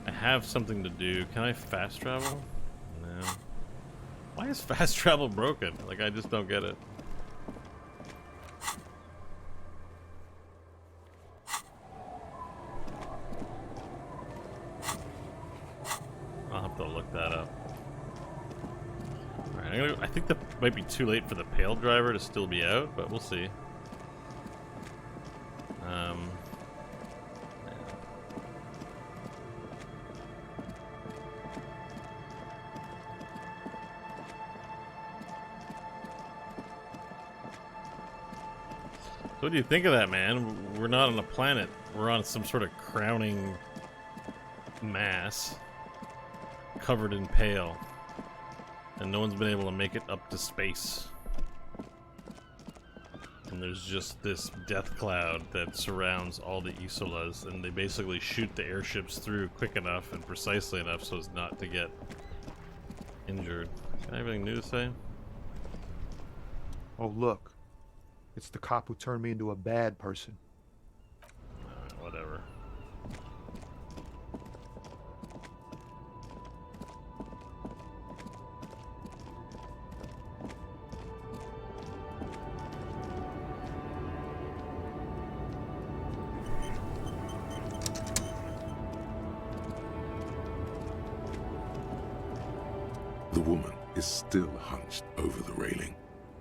I have something to do. Can I fast travel? No. Why is fast travel broken? Like, I just don't get it. I'll have to look that up. Alright, I think that might be too late for the Pale Driver to still be out, but we'll see. So what do you think of that, man? We're not on a planet we're on some sort of crowning mass covered in pale, and no one's been able to make it up to space. And there's just this death cloud that surrounds all the Isolas, and they basically shoot the airships through quick enough and precisely enough so as not to get injured. Got anything new to say? Oh, look. It's the cop who turned me into a bad person. Whatever. The woman is still hunched over the railing,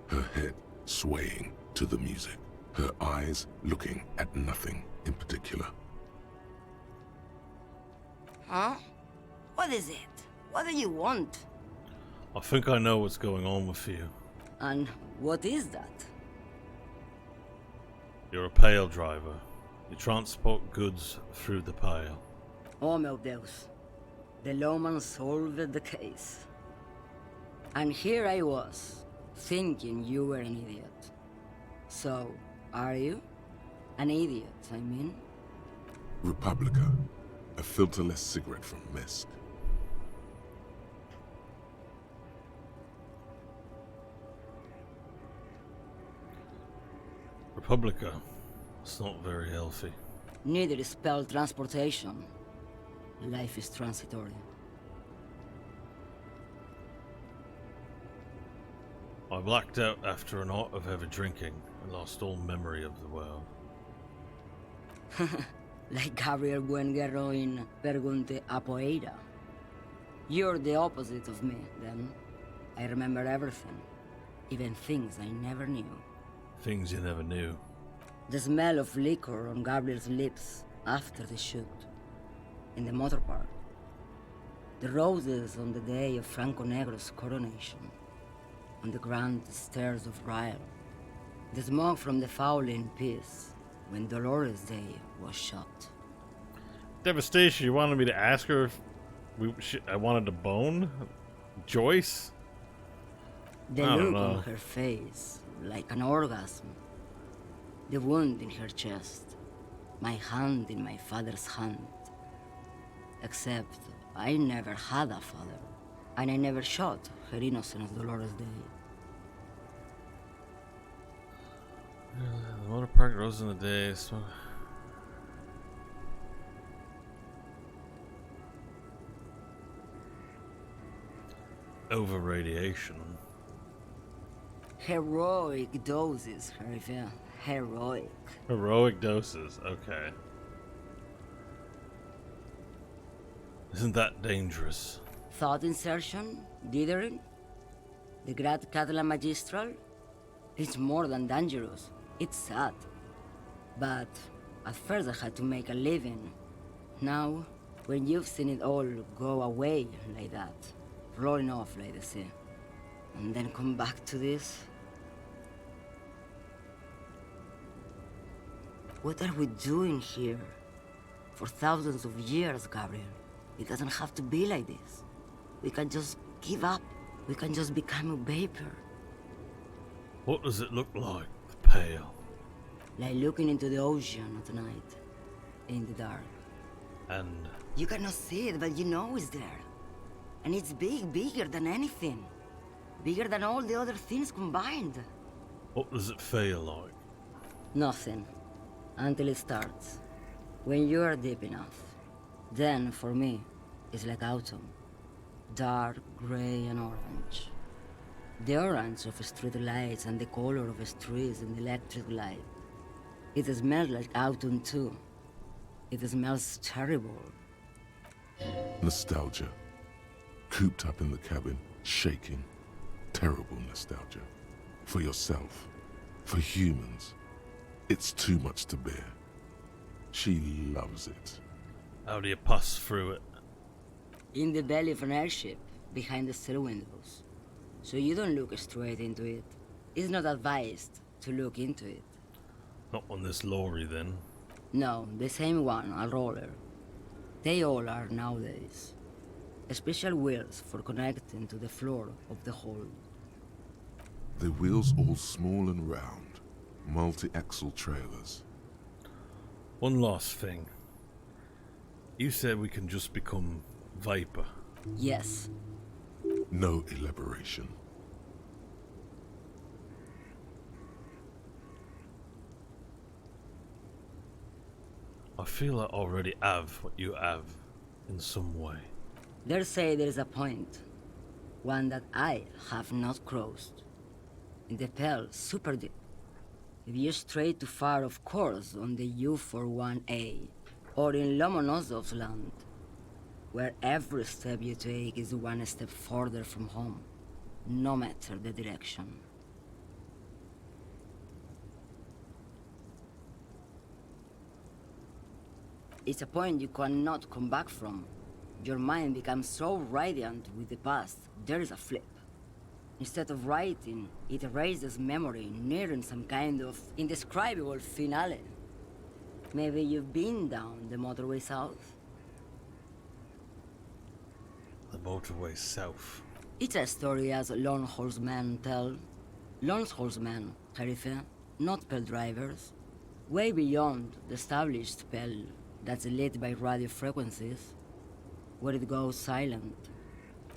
her head swaying to the music, her eyes looking at nothing in particular. Huh? What is it? What do you want? I think I know what's going on with you. And what is that? You're a pale driver. You transport goods through the pale. Oh, meu Deus. The lawman solved the case. And here I was, thinking you were an idiot. So, are you? An idiot, I mean? Republica, a filterless cigarette from Misk. Republica. It's not very healthy. Neither is spell transportation. Life is transitory. I blacked out after a night of heavy drinking and lost all memory of the world. Like Gabriel Buenguerro in Pergunte a Poeira. You're the opposite of me, then. I remember everything. Even things I never knew. Things you never knew. The smell of liquor on Gabriel's lips after the shoot. In the motor park. The roses on the day of Franco Negro's coronation. On the grand stairs of Ryle. The smoke from the Fowling piece when Dolores Day was shot. Devastation, you wanted me to ask her if I wanted to bone? Joyce? The I don't look know. on her face, like an orgasm. The wound in her chest. My hand in my father's hand. Except I never had a father. And I never shot her innocent Dolores Day. The motor park rose in the day. Over radiation. Heroic doses, River. Heroic. Heroic doses, okay. Isn't that dangerous? Thought insertion? Dithering? The Grad Catalan Magistral? It's more than dangerous. It's sad. But at first I had to make a living. Now, when you've seen it all go away like that, rolling off like the sea, and then come back to this? What are we doing here? For thousands of years, Gabriel. It doesn't have to be like this. We can just give up. We can just become a vapor. What does it look like, the pale? Like looking into the ocean at night, in the dark. And You cannot see it, but you know it's there. And it's big, bigger than anything. Bigger than all the other things combined. what does it feel like? Nothing. Until it starts. When you are deep enough. Then, for me, it's like autumn. Dark, gray, and orange. The orange of street lights and the color of streets in the electric light. It smells like autumn too. It smells terrible. Nostalgia. Cooped up in the cabin, shaking. Terrible nostalgia. For yourself. For humans. It's too much to bear. She loves it. How do you pass through it? In the belly of an airship, behind the cell windows. So you don't look straight into it. It's not advised to look into it. Not on this lorry, then. No, the same one, a roller. They all are nowadays. Special wheels for connecting to the floor of the hold. The wheels all small and round, multi-axle trailers. One last thing. You said we can just become Viper. Yes. No elaboration. I feel I already have what you have in some way. They say there is a point. One that I have not crossed. In the Pale, super deep. If you stray too far, of course, on the U41A, or in Lomonosov's land, where every step you take is one step further from home, no matter the direction. It's a point you cannot come back from. Your mind becomes so radiant with the past, there is a flip. Instead of writing, it erases memory, nearing some kind of indescribable finale. Maybe you've been down the motorway south? The motorway south. It's a story as lone horsemen tell. Lone horsemen, Sheriff, not Pale drivers. Way beyond the established Pale that's lit by radio frequencies, where it goes silent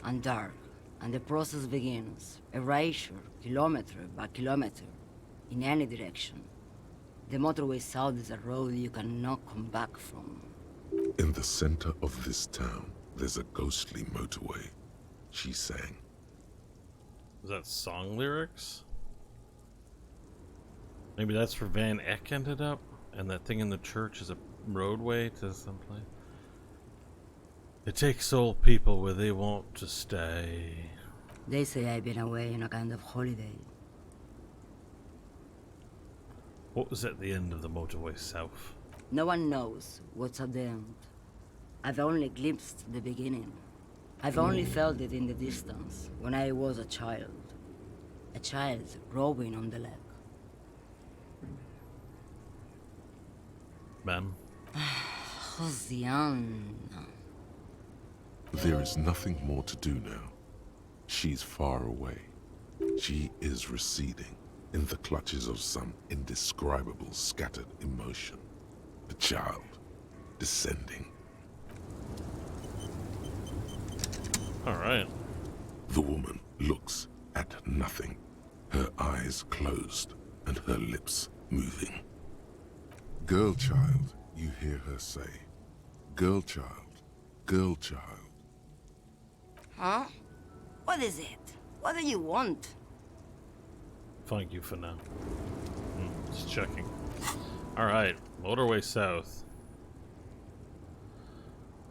and dark, and the process begins, erasure, kilometer by kilometer, in any direction. The motorway south is a road you cannot come back from. In the center of this town, there's a ghostly motorway, she sang. Is that song lyrics? Maybe that's where Van Eck ended up, and that thing in the church is a roadway to someplace. It takes old people where they want to stay. They say I've been away on a kind of holiday. What was at the end of the motorway south? No one knows what's at the end. I've only glimpsed the beginning. I've only felt it in the distance, when I was a child. A child growing on the leg. Ma'am? Josiane. There is nothing more to do now. She's far away. She is receding in the clutches of some indescribable scattered emotion. The child descending. Alright. The woman looks at nothing, her eyes closed and her lips moving. Girl child, you hear her say. Girl child, girl child. Huh? What is it? What do you want? Thank you for now. Just checking. Alright, motorway south.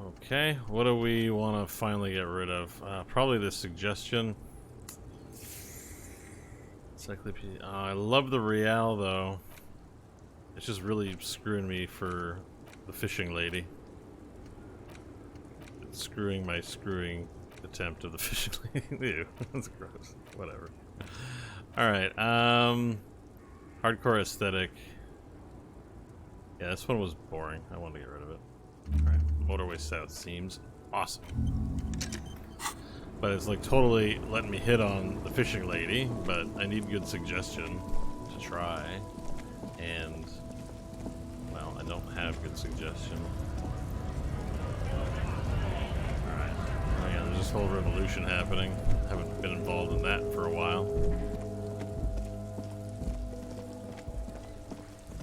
Okay, what do we want to finally get rid of? Probably this suggestion. Encyclopedia. I love the Real though. It's just really screwing me for the fishing lady. It's screwing my screwing attempt of the fishing lady. Ew, that's gross. Whatever. Alright, hardcore aesthetic. Yeah, this one was boring. I wanted to get rid of it. Alright, motorway south seems awesome. But it's like totally letting me hit on the fishing lady, but I need good suggestion to try. And, well, I don't have good suggestion. Alright. Oh yeah, there's this whole revolution happening. Haven't been involved in that for a while.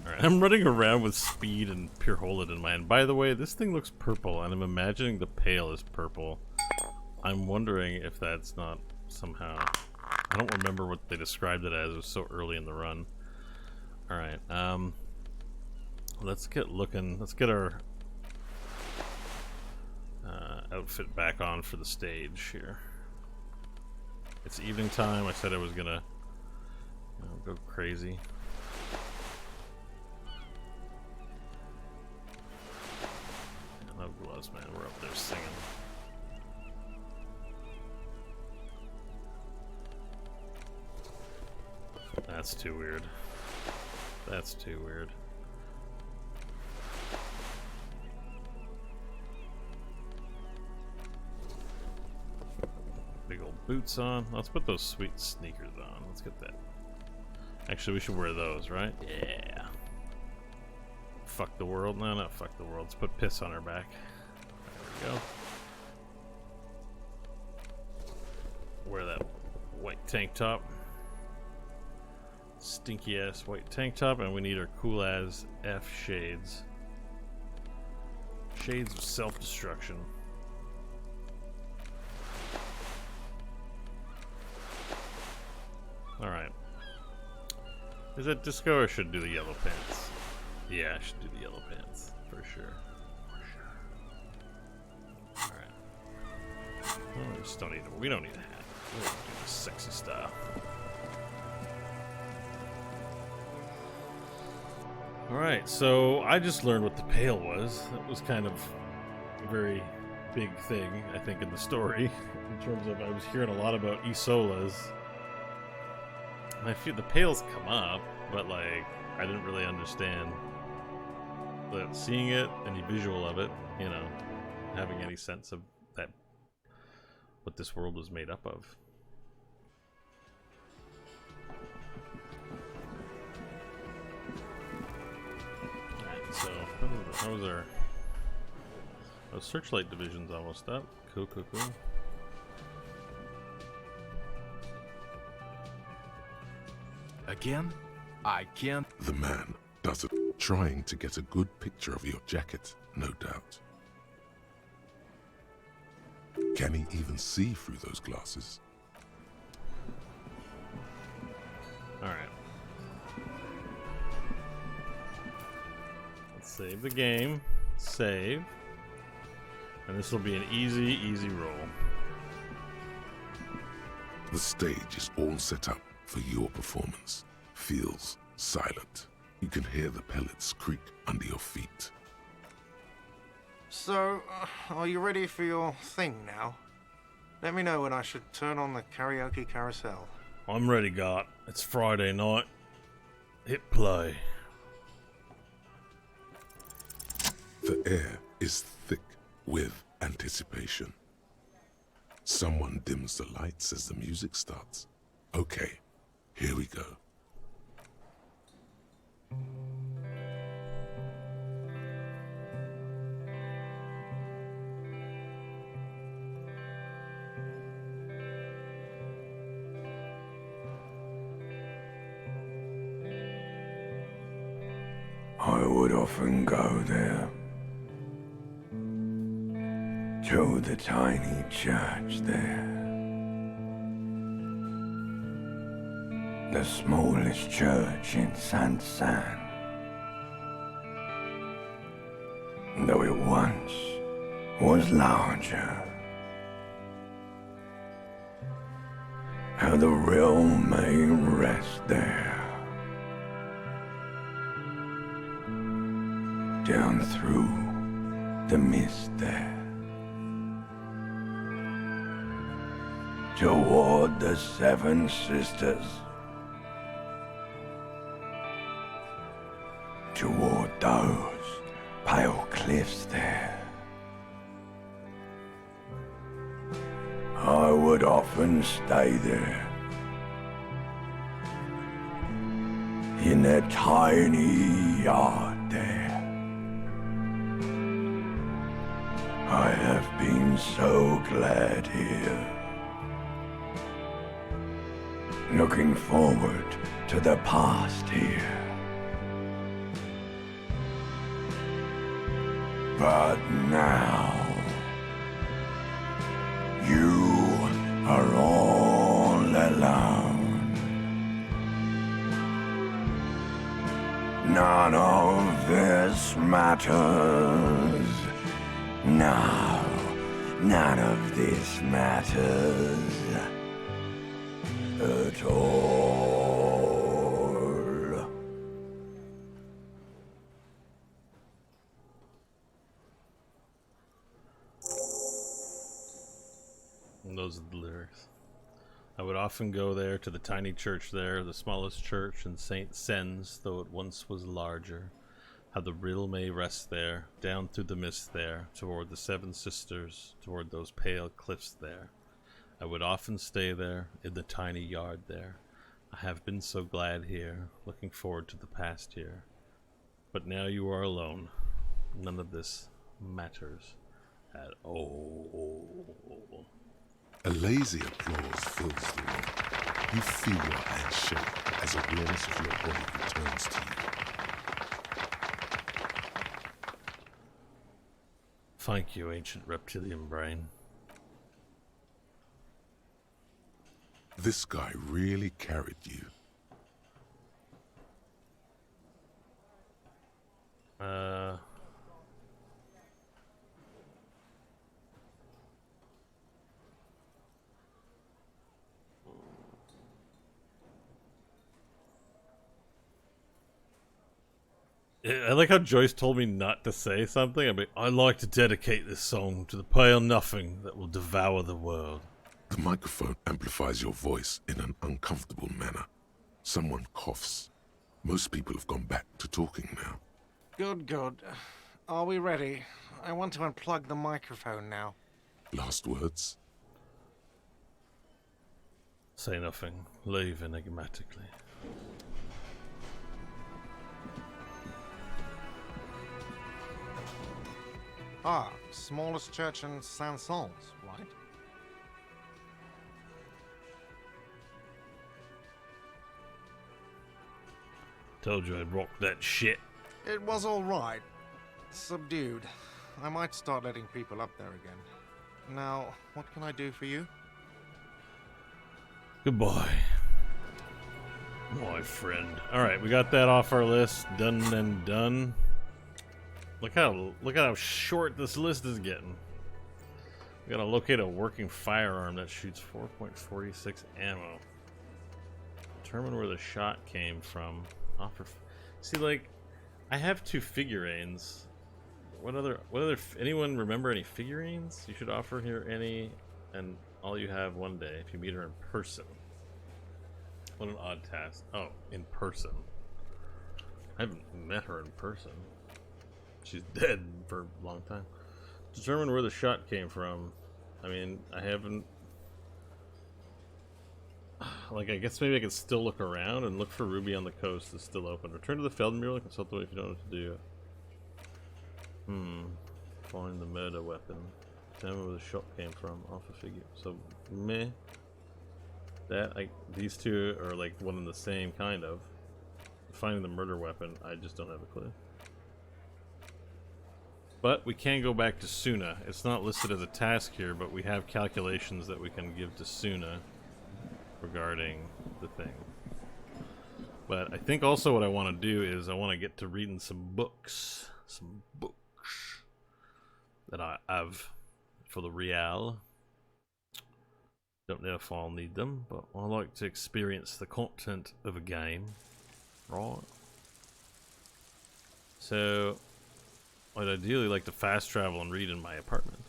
Alright, I'm running around with speed and pure hold in mind. By the way, this thing looks purple, and I'm imagining the Pale is purple. I'm wondering if that's not somehow... I don't remember what they described it as. It was so early in the run. Alright, let's get looking. Let's get our outfit back on for the stage here. It's evening time. I said I was gonna go crazy. No gloves, man. We're up there singing. That's too weird. That's too weird. boots on. Let's put those sweet sneakers on. Let's get that. Actually, we should wear those, right? Yeah. Fuck the world. No, not fuck the world. Let's put piss on our back. There we go. Wear that white tank top. Stinky ass white tank top, and we need our cool as F shades. Shades of self-destruction. Alright. Is that disco or should I do the yellow pants? Yeah, I should do the yellow pants. For sure. Alright. Well, we don't need a hat. We're gonna do this sexy style. Alright, so I just learned what the Pale was. That was kind of a very big thing, I think, in the story. In terms of, I was hearing a lot about Isolas. And I feel the Pales come up, but like, I didn't really understand that seeing it, any visual of it, you know, having any sense of that, what this world was made up of. So, how was our Searchlight division's almost up. Cool. Again? I can't. The man does it, trying to get a good picture of your jacket, no doubt. Can he even see through those glasses? Alright. Save the game. Save. And this will be an easy roll. The stage is all set up for your performance. Feels silent. You can hear the pellets creak under your feet. So, are you ready for your thing now? Let me know when I should turn on the karaoke carousel. I'm ready, Gart. It's Friday night. Hit play. The air is thick with anticipation. Someone dims the lights as the music starts. Okay, here we go. I would often go there. To the tiny church there. The smallest church in Saint-Saëns. Though it once was larger. How the realm may rest there. Down through the mist there. Toward the Seven Sisters. Toward those pale cliffs there. I would often stay there. In that tiny yard there. I have been so glad here. Looking forward to the past here. But now, you are all alone. None of this matters. No, none of this matters. At all. And those are the lyrics. I would often go there to the tiny church there, the smallest church in Saint-Saëns, though it once was larger. How the rill may rest there, down through the mist there, toward the Seven Sisters, toward those pale cliffs there. I would often stay there, in the tiny yard there. I have been so glad here, looking forward to the past here. But now you are alone. None of this matters at all. A lazy applause fills the room. You feel your hands shake as awareness of your body returns to you. Thank you, ancient reptilian brain. This guy really carried you. I like how Joyce told me not to say something. I'd like to dedicate this song to the pale nothing that will devour the world. The microphone amplifies your voice in an uncomfortable manner. Someone coughs. Most people have gone back to talking now. Good, good. Are we ready? I want to unplug the microphone now. Last words? Say nothing. Leave enigmatically. Ah, smallest church in Saint-Saëns, right? Told you I'd rock that shit. It was all right. Subdued. I might start letting people up there again. Now, what can I do for you? Goodbye, my friend. Alright, we got that off our list. Done and done. Look how short this list is getting. We gotta locate a working firearm that shoots 4.46 ammo. Determine where the shot came from. Offer. See, like, I have 2 figurines. What other? Anyone remember any figurines? You should offer here any, and all you have one day if you meet her in person. What an odd task. Oh, in person. I haven't met her in person. She's dead for a long time. Determine where the shot came from. I mean, I haven't... Like, I guess maybe I could still look around and look for Ruby on the Coast is still open. Return to the Feldmural and consult the way if you don't know what to do. Find the murder weapon. Determine where the shot came from. Off a figure. So, meh. That, like, these two are like one and the same, kind of. Finding the murder weapon, I just don't have a clue. But we can go back to Suna. It's not listed as a task here, but we have calculations that we can give to Suna regarding the thing. But I think also what I want to do is I want to get to reading some books. Some books that I have for the Real. Don't know if I'll need them, but I like to experience the content of a game. Right. So I'd ideally like to fast travel and read in my apartment.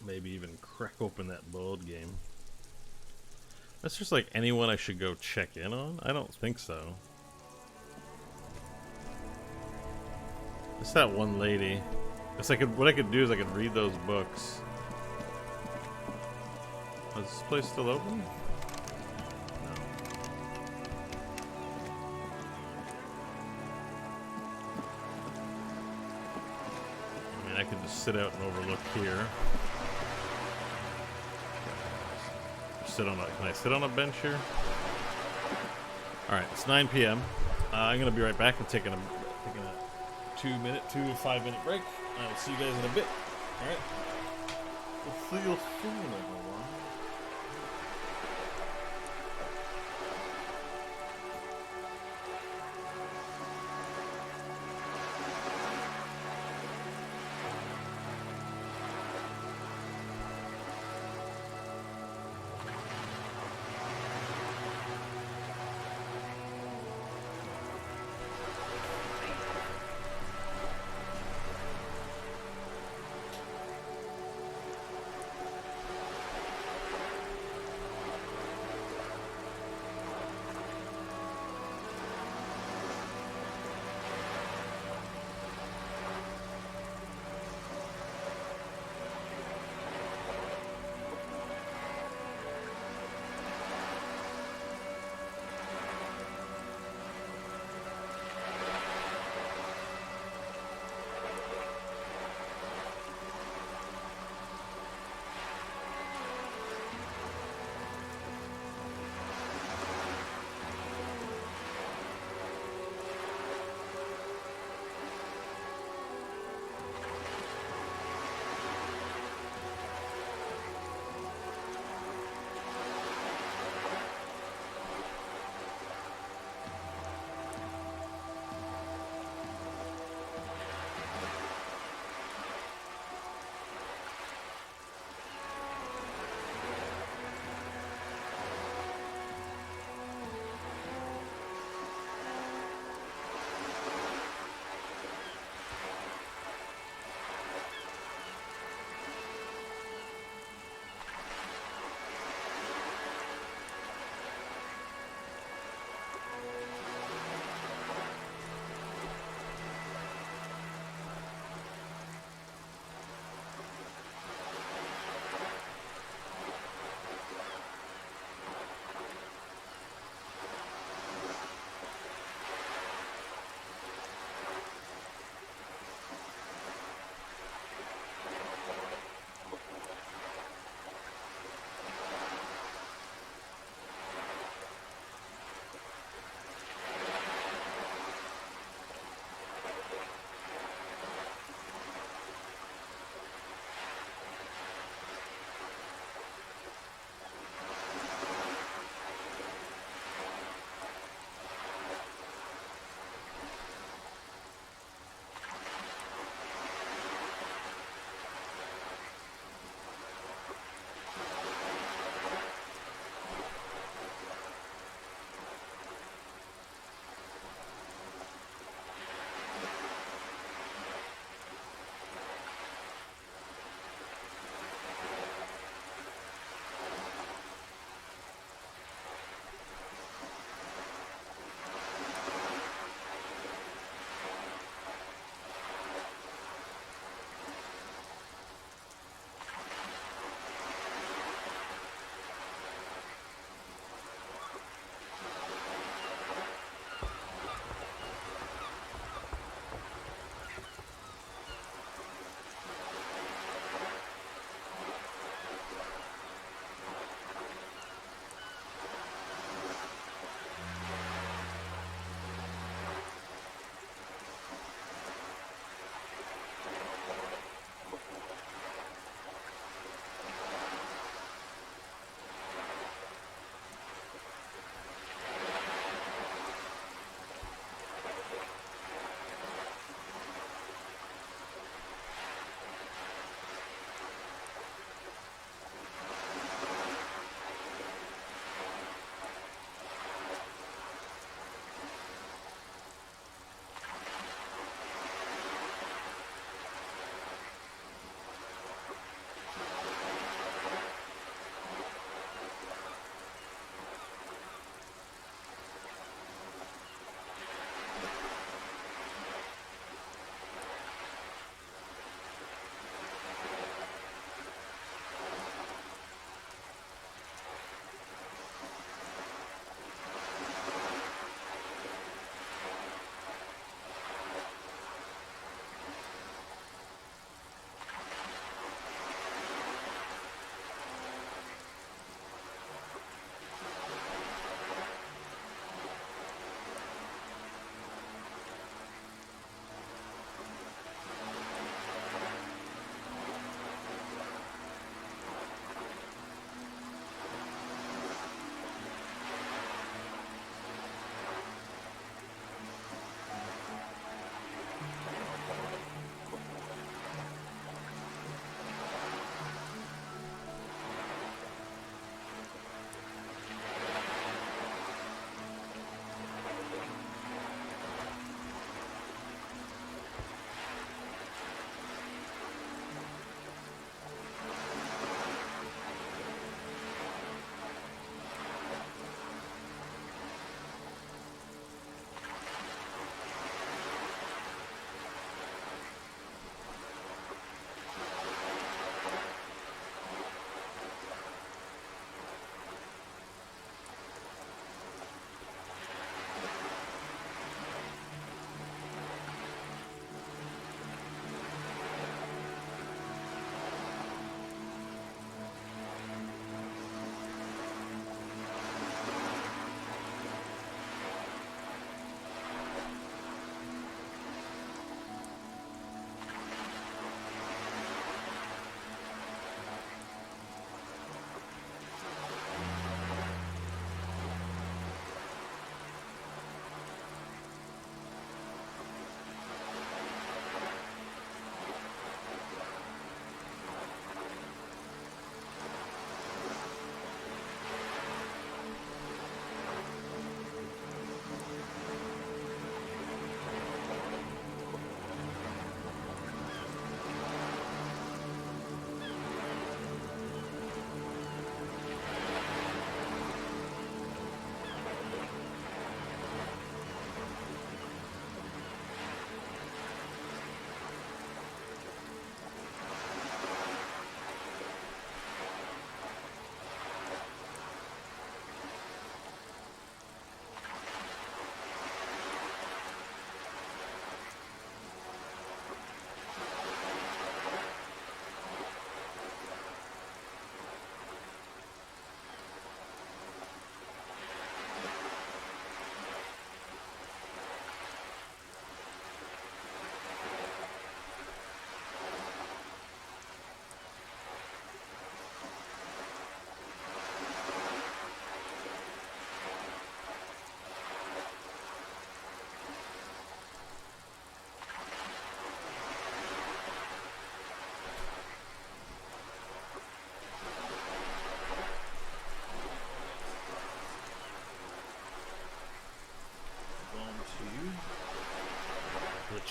Maybe even crack open that board game. That's just like anyone I should go check in on? I don't think so. It's that one lady. It's like what I could do is I could read those books. Is this place still open? I could just sit out and overlook here. Sit on a, can I sit on a bench here? Alright, it's 9 p.m. I'm going to be right back. I'm taking a 2 to 5 minute break. I will see you guys in a bit. Alright. We'll see you soon, everyone.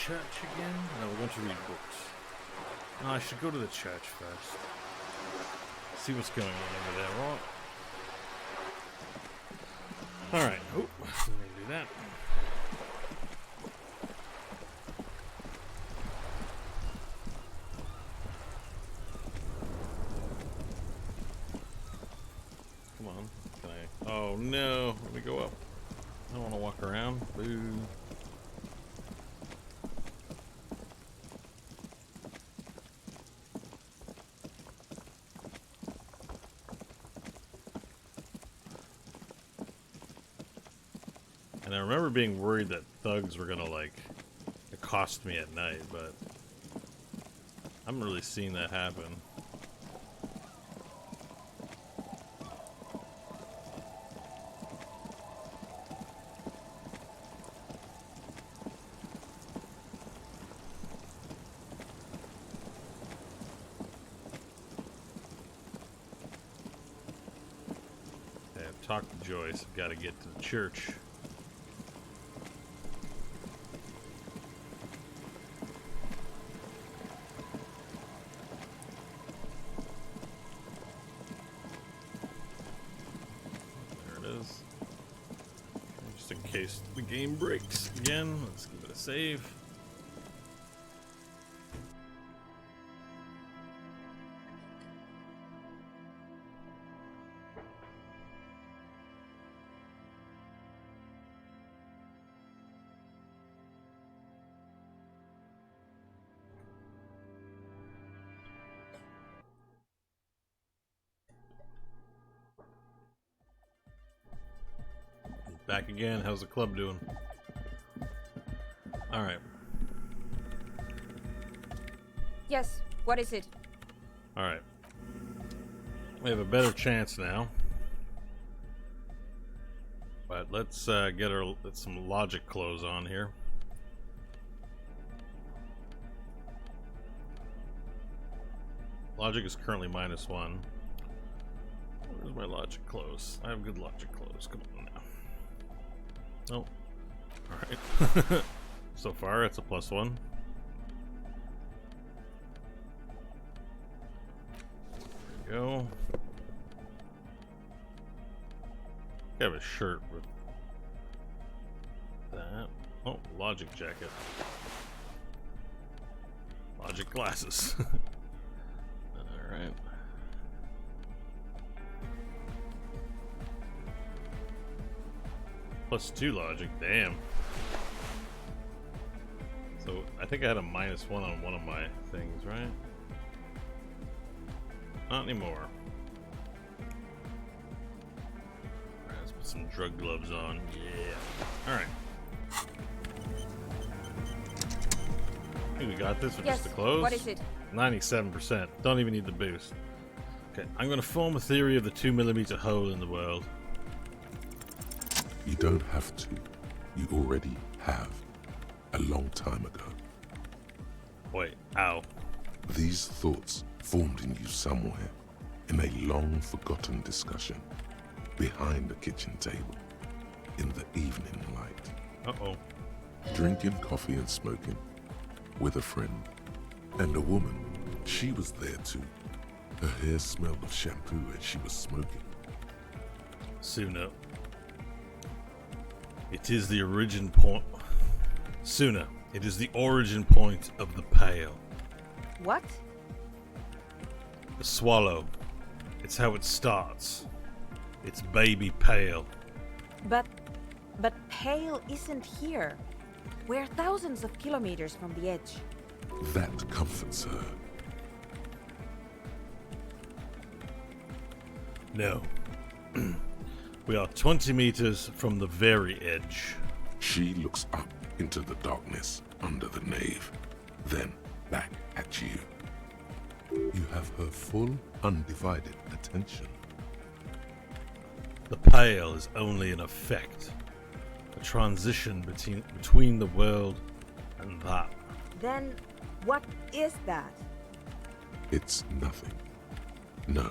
church again? No, we're going to read books. No, I should go to the church first. See what's going on over there, right? Alright. Oh, let me do that. Come on. Can I? Oh no. Let me go up. I don't want to walk around. Boo. And I remember being worried that thugs were gonna, like, accost me at night, but I haven't really seen that happen. Okay, I've talked to Joyce. I've got to get to the church. Just in case the game breaks again, let's give it a save. Back again. How's the club doing? Alright. Yes, what is it? Alright. We have a better chance now. But let's get some logic clothes on here. Logic is currently -1. Where's my logic clothes? I have good logic clothes. Come on now. Oh. Alright. So far, it's a +1. There we go. I have a shirt with that. Oh, logic jacket. Logic glasses. Alright. +2 logic, damn. So I think I had a -1 on one of my things, right? Not anymore. Alright, let's put some drug gloves on. Yeah. Alright. I think we got this with just the clothes. What is it? 97%. Don't even need the boost. Okay, I'm gonna form a theory of the 2mm hole in the world. You don't have to. You already have. A long time ago. Wait, ow. These thoughts formed in you somewhere, in a long-forgotten discussion, behind a kitchen table, in the evening light. Uh-oh. Drinking coffee and smoking, with a friend. And a woman, she was there too. Her hair smelled of shampoo and she was smoking. Suna. It is the origin point. Suna, it is the origin point of the Pale. What? The swallow. It's how it starts. It's baby Pale. But Pale isn't here. We're thousands of kilometers from the edge. That comforts her. No. We are 20 meters from the very edge. She looks up into the darkness under the nave, then back at you. You have her full, undivided attention. The Pale is only an effect. A transition between the world and that. Then what is that? It's nothing. No,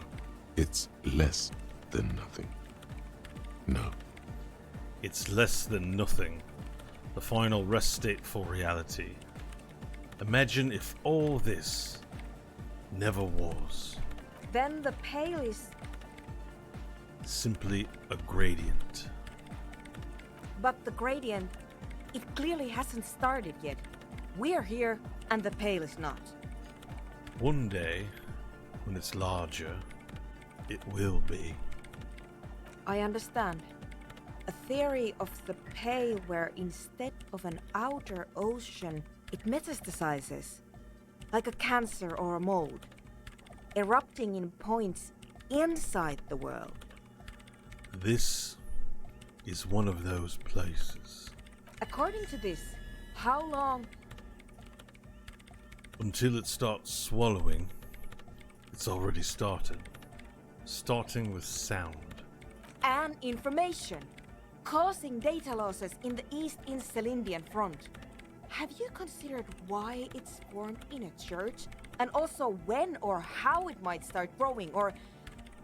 it's less than nothing. No. It's less than nothing. The final rest state for reality. Imagine if all this never was. Then the Pale is... Simply a gradient. But the gradient, it clearly hasn't started yet. We're here, and the Pale is not. One day, when it's larger, it will be. I understand. A theory of the Pale where instead of an outer ocean, it metastasizes, like a cancer or a mold, erupting in points inside the world. This is one of those places. According to this, how long? Until it starts swallowing, it's already started. Starting with sound. And information, causing data losses in the East Insulindian front. Have you considered why it's formed in a church? And also when or how it might start growing, or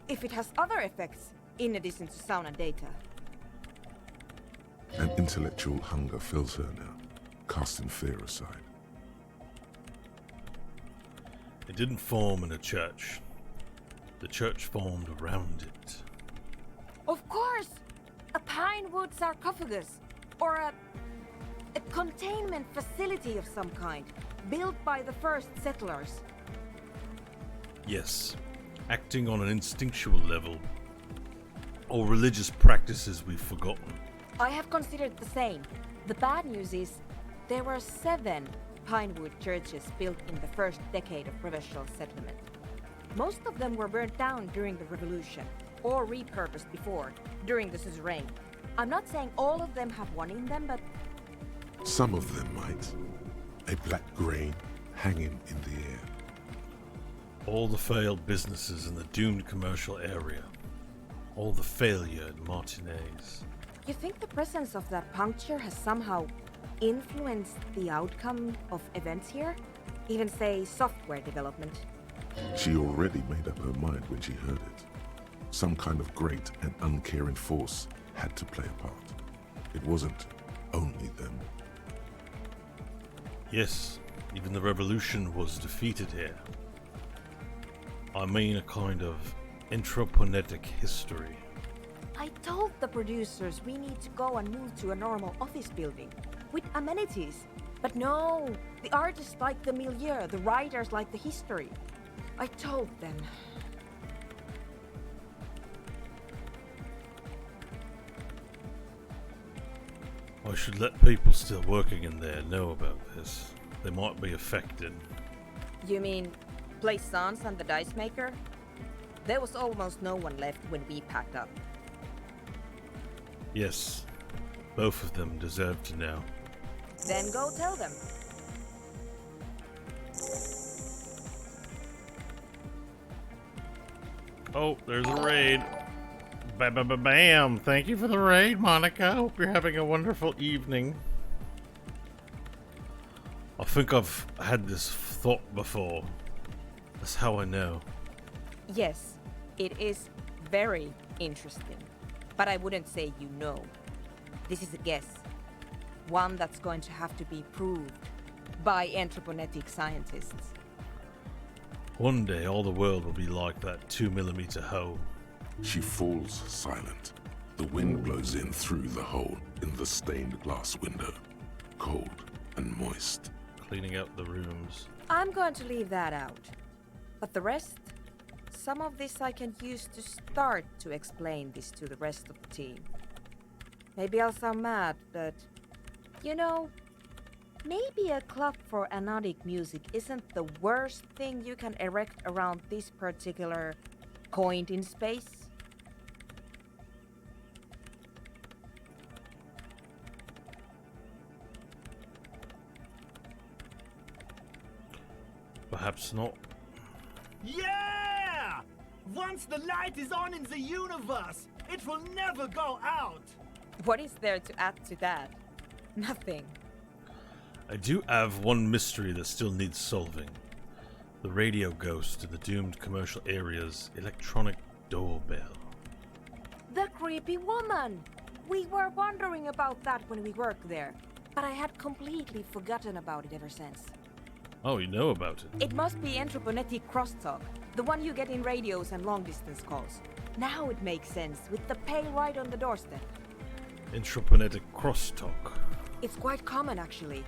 if it has other effects in addition to sound and data? An intellectual hunger fills her now, casting fear aside. It didn't form in a church. The church formed around it. Of course! A pine wood sarcophagus, or a containment facility of some kind, built by the first settlers. Yes, acting on an instinctual level, or religious practices we've forgotten. I have considered the same. The bad news is, there were 7 pinewood churches built in the first decade of provincial settlement. Most of them were burnt down during the revolution, or repurposed before, during the suzerain. I'm not saying all of them have one in them, but... Some of them might. A black grain hanging in the air. All the failed businesses in the doomed commercial area. All the failure at Martinez. You think the presence of that puncture has somehow influenced the outcome of events here? Even say software development? She already made up her mind when she heard it. Some kind of great and uncaring force had to play a part. It wasn't only them. Yes, even the revolution was defeated here. I mean a kind of anthroponetic history. I told the producers we need to go and move to a normal office building with amenities. But no, the artists like the milieu, the writers like the history. I told them. I should let people still working in there know about this. They might be affected. You mean Plaisance and the dice maker? There was almost no one left when we packed up. Yes, both of them deserve to know. Then go tell them. Oh, there's a raid. Bam! Thank you for the raid, Monica. Hope you're having a wonderful evening. I think I've had this thought before. That's how I know. Yes, it is very interesting. But I wouldn't say you know. This is a guess. One that's going to have to be proved by anthroponetic scientists. One day all the world will be like that 2mm hole. She falls silent. The wind blows in through the hole in the stained glass window. Cold and moist. Cleaning out the rooms. I'm going to leave that out. But the rest? Some of this I can use to start to explain this to the rest of the team. Maybe I'll sound mad, but... You know, maybe a club for anodic music isn't the worst thing you can erect around this particular point in space. Perhaps not. Yeah! Once the light is on in the universe, it will never go out! What is there to add to that? Nothing. I do have one mystery that still needs solving. The radio ghost in the doomed commercial area's electronic doorbell. The creepy woman! We were wondering about that when we worked there, but I had completely forgotten about it ever since. Oh, you know about it. It must be anthroponetic crosstalk, the one you get in radios and long-distance calls. Now it makes sense, with the pale right on the doorstep. Intraplanetic crosstalk. It's quite common, actually.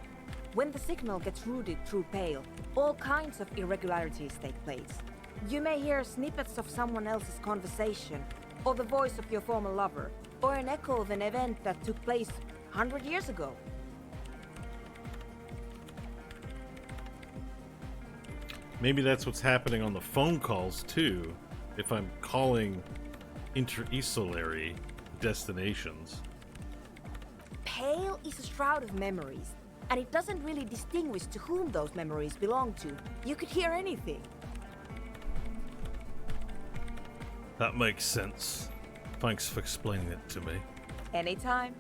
When the signal gets routed through Pale, all kinds of irregularities take place. You may hear snippets of someone else's conversation, or the voice of your former lover, or an echo of an event that took place 100 years ago. Maybe that's what's happening on the phone calls, too, if I'm calling inter-esolary destinations. Pale is a shroud of memories, and it doesn't really distinguish to whom those memories belong to. You could hear anything. That makes sense. Thanks for explaining it to me. Anytime.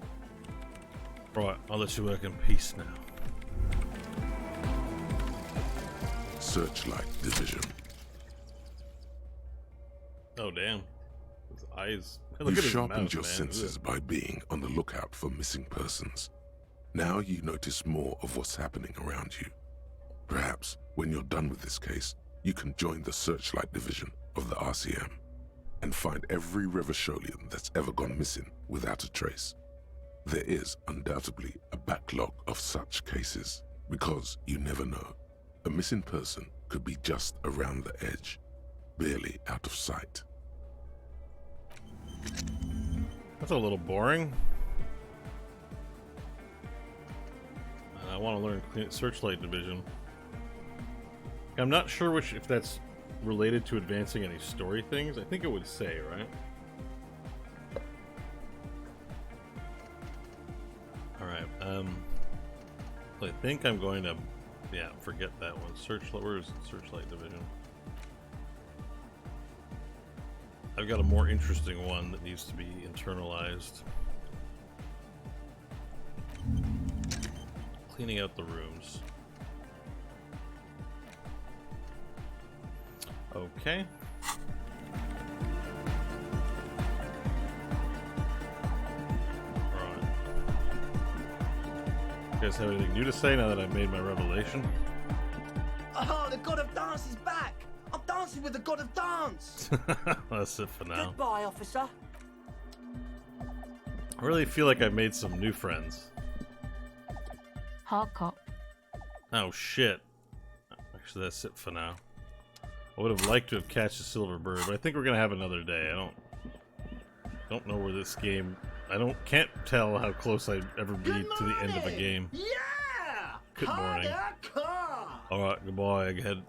Right, I'll let you work in peace now. Searchlight Division. Oh, damn. His eyes. You Look at his sharpened mouth, your man. senses by being on the lookout for missing persons. Now you notice more of what's happening around you. Perhaps, when you're done with this case, you can join the Searchlight Division of the RCM and find every Revacholian that's ever gone missing without a trace. There is undoubtedly a backlog of such cases, because you never know. A missing person could be just around the edge, barely out of sight. That's a little boring. I want to learn Searchlight Division. I'm not sure if that's related to advancing any story things. I think it would say, right? Alright, I think I'm going to, yeah, forget that one. Where is Searchlight Division? I've got a more interesting one that needs to be internalized. Cleaning out the rooms. Okay. Alright. You guys have anything new to say now that I've made my revelation? Oh, the god of dance is back! I'm dancing with the god of dance! That's it for now. Goodbye, officer. I really feel like I've made some new friends. Hardcore. Oh shit. Actually, that's it for now. I would have liked to have catched a silver bird, but I think we're gonna have another day. I don't know where this game. Can't tell how close I'd ever be to the end of a game. Yeah! Good morning. Alright, goodbye, Egghead.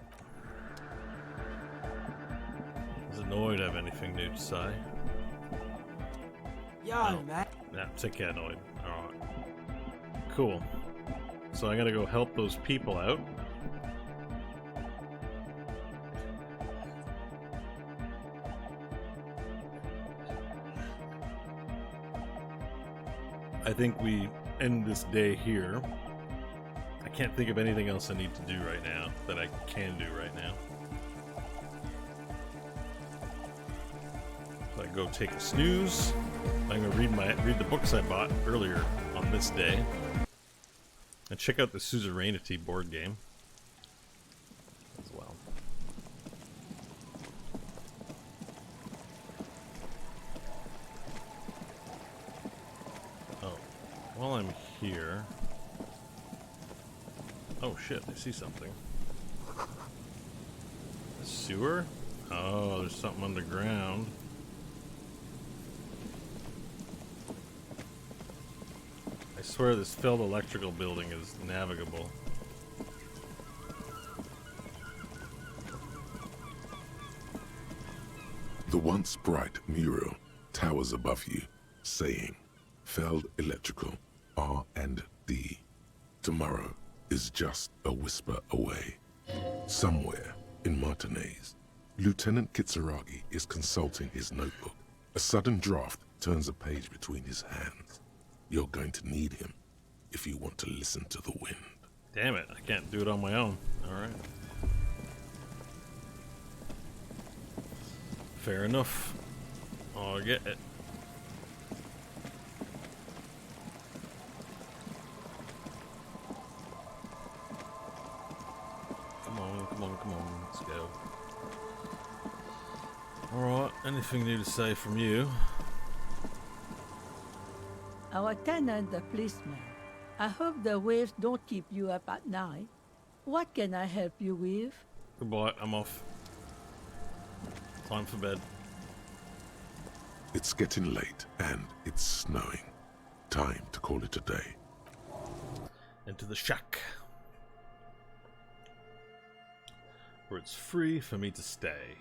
Does Annoyed have anything new to say? Yo, man. Yeah, take care, Annoyed. Alright. Cool. So I'm gonna go help those people out. I think we end this day here. I can't think of anything else I need to do right now that I can do right now. So I go take a snooze. I'm gonna read the books I bought earlier on this day, and check out the Suzerainty board game as well. Oh, while I'm here. Oh shit, I see something. A sewer? Oh, there's something underground. I swear this failed electrical building is navigable. The once bright mural towers above you, saying, Feld Electrical, R&D. Tomorrow is just a whisper away. Somewhere in Martinez, Lieutenant Kitsuragi is consulting his notebook. A sudden draft turns a page between his hands. You're going to need him if you want to listen to the wind. Damn it, I can't do it on my own. Alright. Fair enough. I'll get it. Anything new to say from you? Our tenant, the policeman. I hope the waves don't keep you up at night. What can I help you with? Goodbye, I'm off. Time for bed. It's getting late and it's snowing. Time to call it a day. Into the shack. Where it's free for me to stay.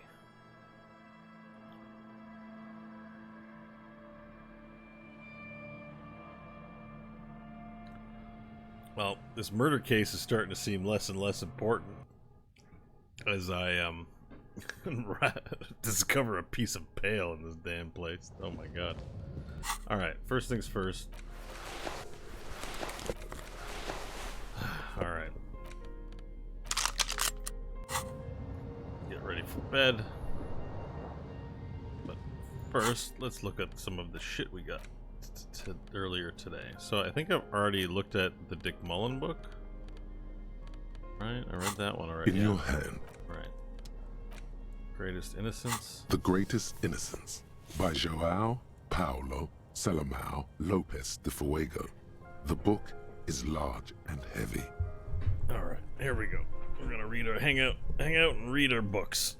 Well, this murder case is starting to seem less and less important as I discover a piece of pale in this damn place. Oh my god. Alright, first things first. Alright. Get ready for bed. But first, let's look at some of the shit we got earlier today. So I think I've already looked at the Dick Mullen book. Right? I read that one already. In your hand. Right. Greatest Innocence. The Greatest Innocence by João Paulo Salomão Lopes de Fuego. The book is large and heavy. Alright, here we go. We're gonna read our hang out and read our books.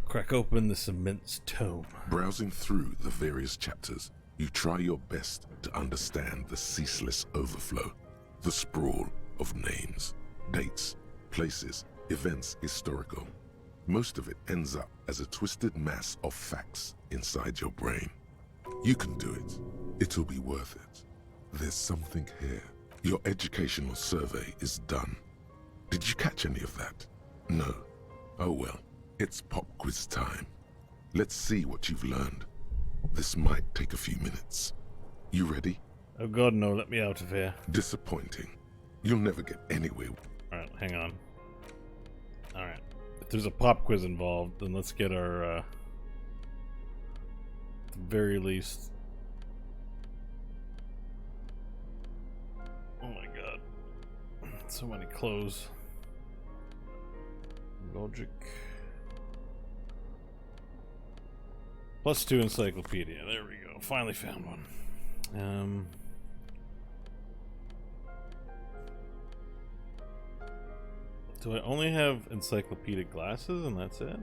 Crack open this immense tome. Browsing through the various chapters, you try your best to understand the ceaseless overflow, the sprawl of names, dates, places, events historical. Most of it ends up as a twisted mass of facts inside your brain. You can do it. It'll be worth it. There's something here. Your educational survey is done. Did you catch any of that? No. Oh well. It's pop quiz time. Let's see what you've learned. This might take a few minutes. You ready? Oh god, no, let me out of here. Disappointing. You'll never get anywhere. Alright, hang on. Alright. If there's a pop quiz involved, then let's get our, at the very least... Oh my god. So many clothes. Logic. +2 encyclopedia. There we go. Finally found one. Do I only have encyclopedic glasses and that's it?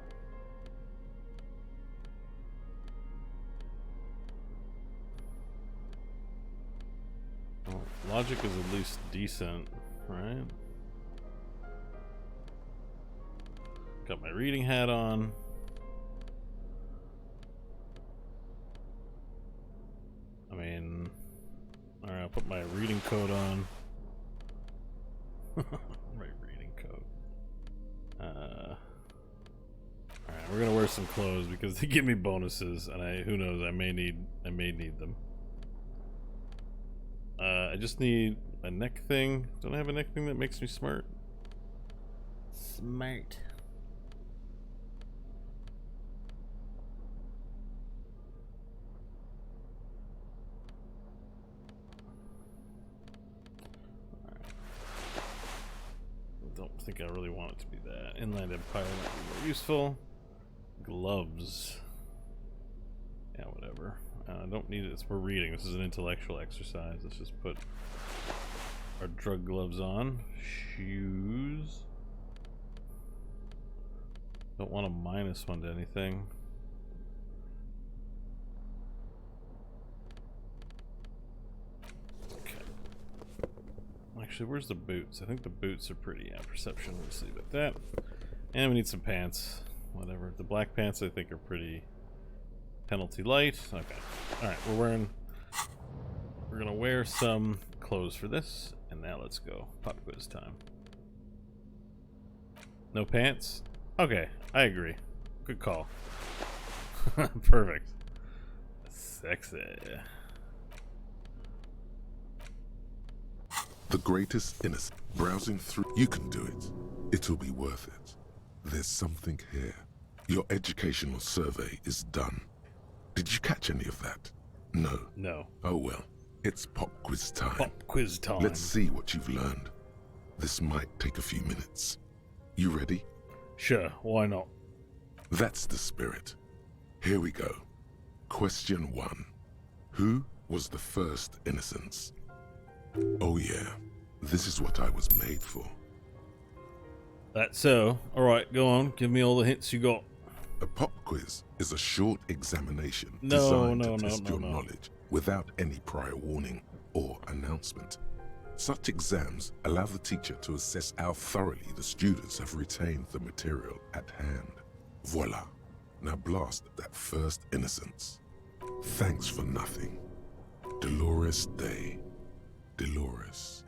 Well, logic is at least decent, right? Got my reading hat on. I mean, alright, I'll put my reading coat on. My reading coat. Alright, we're gonna wear some clothes because they give me bonuses, and who knows, I may need them. I just need a neck thing. Don't I have a neck thing that makes me smart? Smart. Don't think I really want it to be that. Inland Empire might be more useful. Gloves. Yeah, whatever. I don't need it. We're reading. This is an intellectual exercise. Let's just put our drug gloves on. Shoes. Don't want a -1 to anything. Actually, where's the boots? I think the boots are pretty, perception, we'll see about that. And we need some pants. Whatever. The black pants I think are pretty penalty light. Okay. Alright, we're gonna wear some clothes for this, and now let's go. Pop quiz time. No pants? Okay, I agree. Good call. Perfect. Sexy. The Greatest Innocence. Browsing through. You can do it. It'll be worth it. There's something here. Your educational survey is done. Did you catch any of that? No. No. Oh well. It's pop quiz time. Pop quiz time. Let's see what you've learned. This might take a few minutes. You ready? Sure, why not? That's the spirit. Here we go. Question 1. Who was the first innocence? Oh yeah, this is what I was made for. That's so. Alright, go on. Give me all the hints you got. A pop quiz is a short examination No, designed no, to no, test no, your no. knowledge without any prior warning or announcement. Such exams allow the teacher to assess how thoroughly the students have retained the material at hand. Voila. Now blast that first innocence. Thanks for nothing. Dolores Day. Dolores.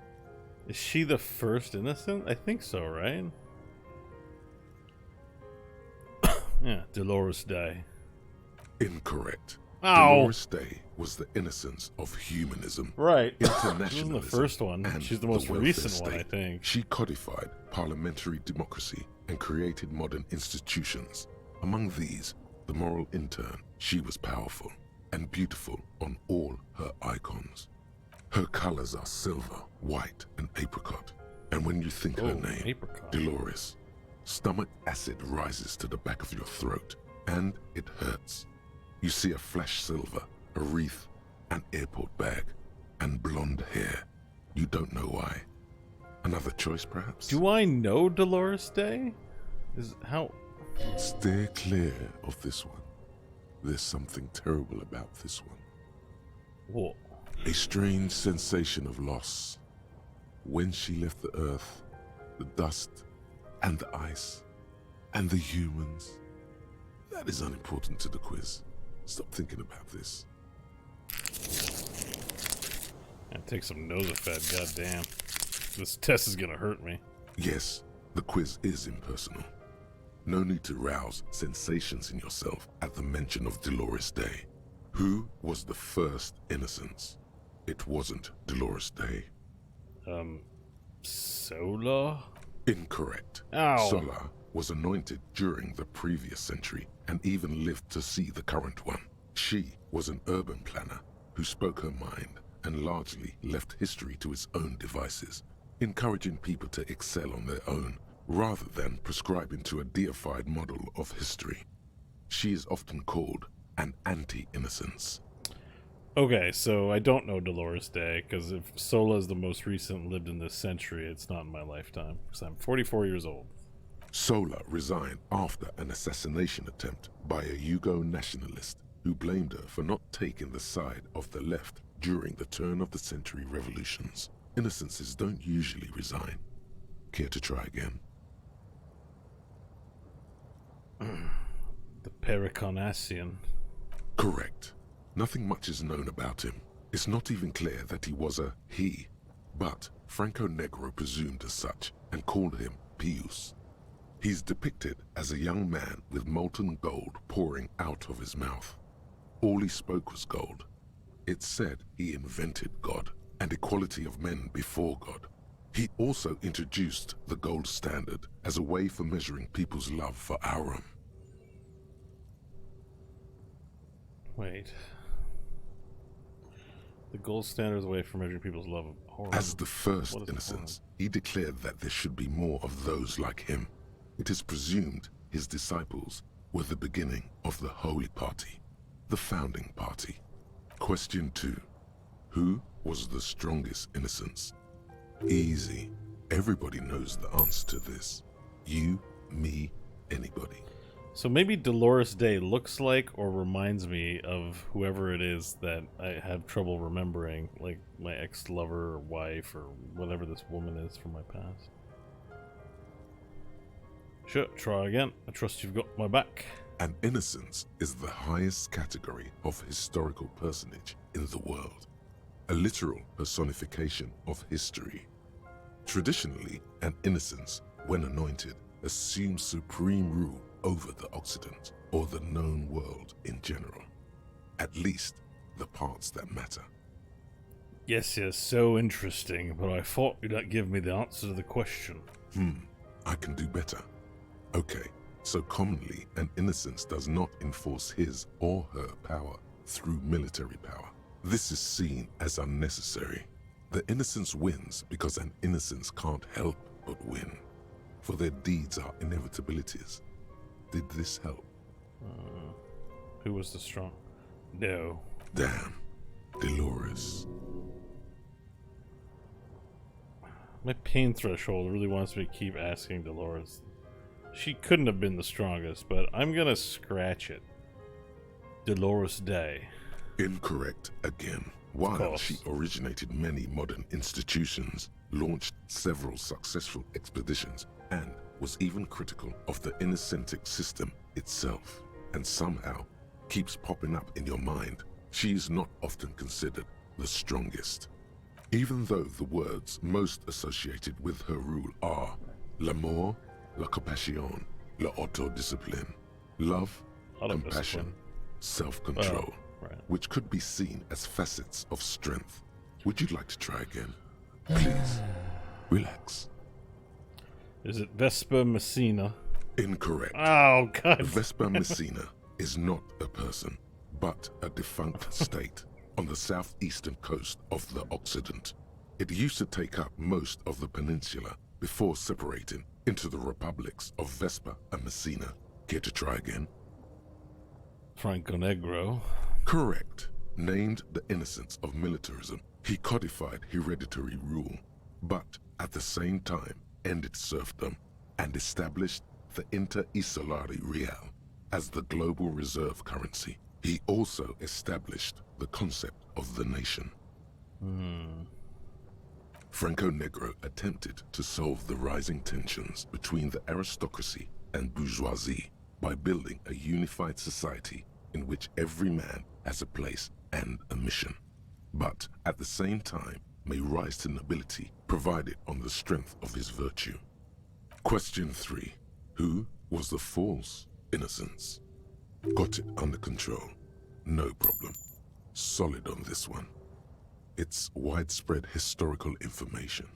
Is she the first innocent? I think so, right? Yeah, Dolores Day. Incorrect. Ow. Dolores Day was the innocence of humanism. Right. Internationalism. She wasn't the first one. And She's the most welfare recent one, I state. think. She codified parliamentary democracy and created modern institutions. Among these, the moral intern, she was powerful and beautiful on all her icons. Her colors are silver, white, and apricot. And when you think her name, apricot. Dolores, stomach acid rises to the back of your throat, and it hurts. You see a flash silver, a wreath, an airport bag, and blonde hair. You don't know why. Another choice, perhaps? Do I know Dolores Day? Is how? Steer clear of this one. There's something terrible about this one. What? A strange sensation of loss. When she left the earth, the dust, and the ice, and the humans. That is unimportant to the quiz. Stop thinking about this. And take some Nosafed, goddamn. This test is gonna hurt me. Yes, the quiz is impersonal. No need to rouse sensations in yourself at the mention of Dolores Day. Who was the first innocence? It wasn't Dolores Day. Solar? Incorrect. Ow. Solar was anointed during the previous century and even lived to see the current one. She was an urban planner who spoke her mind and largely left history to its own devices, encouraging people to excel on their own rather than prescribing to a deified model of history. She is often called an anti-innocence. Okay, so I don't know Dolores Day, because if Sola is the most recent lived in this century, it's not in my lifetime, because I'm 44 years old. Sola resigned after an assassination attempt by a Yugo nationalist who blamed her for not taking the side of the left during the turn-of-the-century revolutions. Innocences don't usually resign. Care to try again? The Periconacian. Correct. Nothing much is known about him. It's not even clear that he was a he, but Franco Negro presumed as such and called him Pius. He's depicted as a young man with molten gold pouring out of his mouth. All he spoke was gold. It's said he invented God and equality of men before God. He also introduced the gold standard as a way for measuring people's love for Aurum. Wait. The gold standard is a way for measuring people's love of horror. As the first innocence, he declared that there should be more of those like him. It is presumed his disciples were the beginning of the Holy Party, the founding party. Question 2. Who was the strongest innocence? Easy. Everybody knows the answer to this. You, me, anybody. So maybe Dolores Day looks like or reminds me of whoever it is that I have trouble remembering, like my ex-lover or wife or whatever this woman is from my past. Sure, try again. I trust you've got my back. An innocence is the highest category of historical personage in the world, a literal personification of history. Traditionally, an innocence, when anointed, assumes supreme rule over the Occident or the known world in general. At least, the parts that matter. Yes, so interesting, but I thought you'd not give me the answer to the question. I can do better. Okay, so commonly, an innocence does not enforce his or her power through military power. This is seen as unnecessary. The innocence wins because an innocence can't help but win, for their deeds are inevitabilities. Did this help? Who was the strong? No. Damn. Dolores. My pain threshold really wants me to keep asking Dolores. She couldn't have been the strongest, but I'm gonna scratch it. Dolores Day. Incorrect again. While she originated many modern institutions, launched several successful expeditions, and was even critical of the Innocentic system itself, and somehow keeps popping up in your mind, she is not often considered the strongest. Even though the words most associated with her rule are l'amour, la compassion, la autodiscipline, love, compassion, self-control, which could be seen as facets of strength. Would you like to try again? Please, relax. Is it Vespa Messina? Incorrect. Oh, God. Vespa Messina is not a person, but a defunct state on the southeastern coast of the Occident. It used to take up most of the peninsula before separating into the republics of Vespa and Messina. Care to try again? Franco Negro. Correct. Named the innocence of militarism, he codified hereditary rule, but at the same time ended serfdom and established the Inter-Isolari Real as the global reserve currency. He also established the concept of the nation. Franco Negro attempted to solve the rising tensions between the aristocracy and bourgeoisie by building a unified society in which every man has a place and a mission, but at the same time may rise to nobility provided on the strength of his virtue. Question 3. Who was the false innocence? Got it under control. No problem. Solid on this one. It's widespread historical information.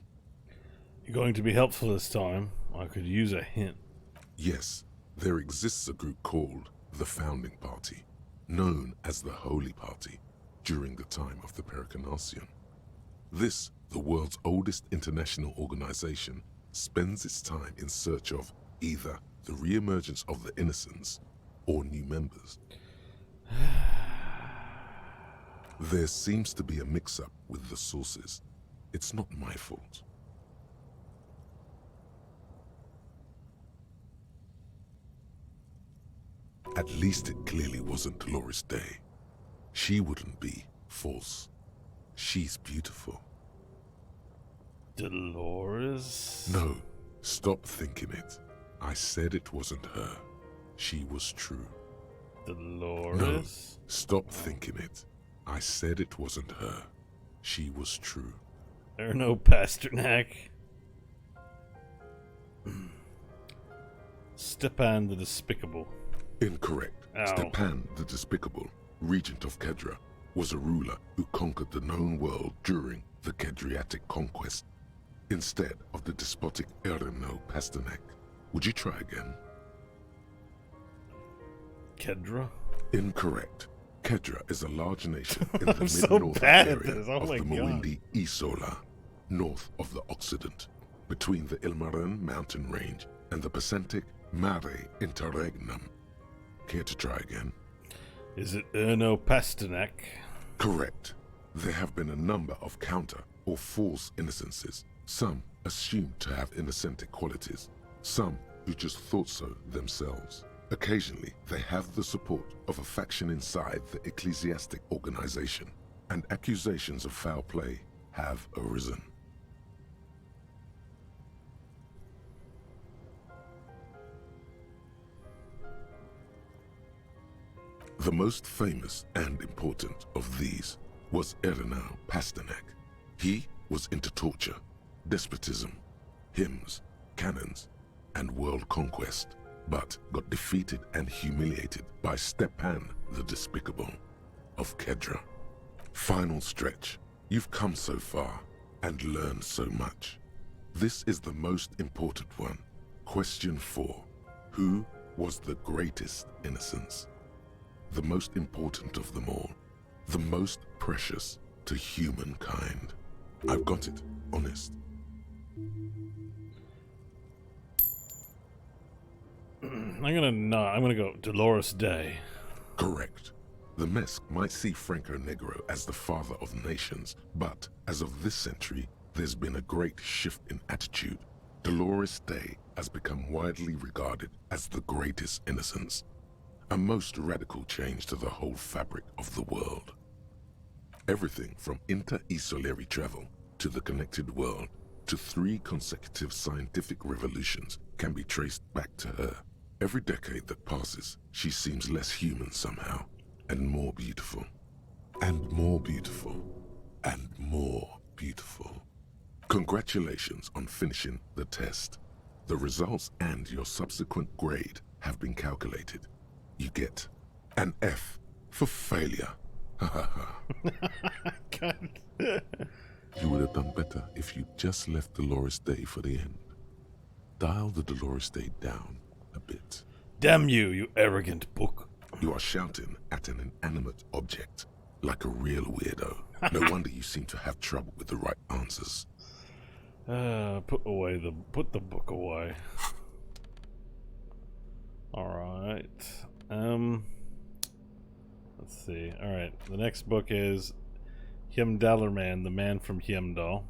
You're going to be helpful this time. I could use a hint. Yes, there exists a group called the Founding Party, known as the Holy Party, during the time of the Pericarnacian. This, the world's oldest international organization, spends its time in search of either the re-emergence of the innocents or new members. There seems to be a mix-up with the sources. It's not my fault. At least it clearly wasn't Dolores Day. She wouldn't be false. She's beautiful. Dolores? No, stop thinking it. I said it wasn't her. She was true. Dolores? No, stop thinking it. I said it wasn't her. She was true. Erno Pasternak. Stepan the Despicable. Incorrect. Ow. Stepan the Despicable, regent of Kedra, was a ruler who conquered the known world during the Kedriatic conquest, instead of the despotic Erno Pasternak. Would you try again? Kedra? Incorrect. Kedra is a large nation in the I'm so mid-northern bad at area this. Oh of my the God. Mawindi Isola, north of the Occident, between the Ilmarin mountain range and the Pacific Mare Interregnum. Care to try again? Is it Erno Pasternak? Correct. There have been a number of counter or false innocences, some assumed to have innocentic qualities, some who just thought so themselves. Occasionally, they have the support of a faction inside the ecclesiastic organization, and accusations of foul play have arisen. The most famous and important of these was Erno Pasternak. He was into torture, despotism, hymns, cannons, and world conquest, but got defeated and humiliated by Stepan the Despicable of Kedra. Final stretch. You've come so far and learned so much. This is the most important one. Question 4. Who was the greatest innocence? The most important of them all. The most precious to humankind. I've got it, honest. I'm gonna go Dolores Day. Correct. The Mesk might see Franco Negro as the father of nations, but as of this century, there's been a great shift in attitude. Dolores Day has become widely regarded as the greatest innocence, a most radical change to the whole fabric of the world. Everything from inter-esolary travel to the connected world to 3 consecutive scientific revolutions can be traced back to her. Every decade that passes, she seems less human somehow, and more beautiful, and more beautiful, and more beautiful. Congratulations on finishing the test. The results and your subsequent grade have been calculated. You get an F for failure. You would have done better if you just left Dolores Day for the end. Dial the Dolores Day down a bit. Damn you, you arrogant book. You are shouting at an inanimate object like a real weirdo. No wonder you seem to have trouble with the right answers. Put the book away. Alright. Let's see. Alright, the next book is Heimdallarman, the Man from Heimdall.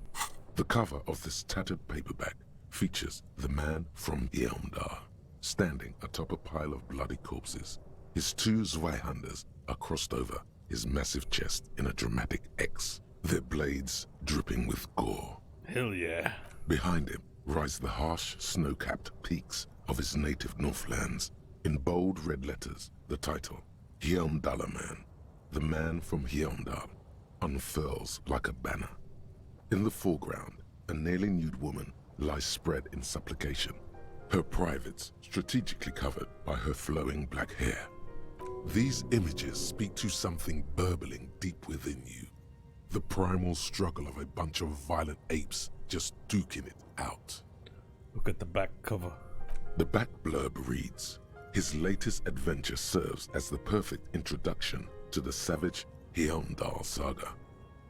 The cover of this tattered paperback features the Man from Heimdall standing atop a pile of bloody corpses. His 2 Zweihanders are crossed over his massive chest in a dramatic X, their blades dripping with gore. Hell yeah. Behind him rise the harsh, snow-capped peaks of his native Northlands. In bold red letters, the title, Heimdallarman, the Man from Heimdall, unfurls like a banner. In the foreground, a nearly nude woman lies spread in supplication, her privates strategically covered by her flowing black hair. These images speak to something burbling deep within you, the primal struggle of a bunch of violent apes just duking it out. Look at the back cover. The back blurb reads, his latest adventure serves as the perfect introduction to the savage Heimdall saga.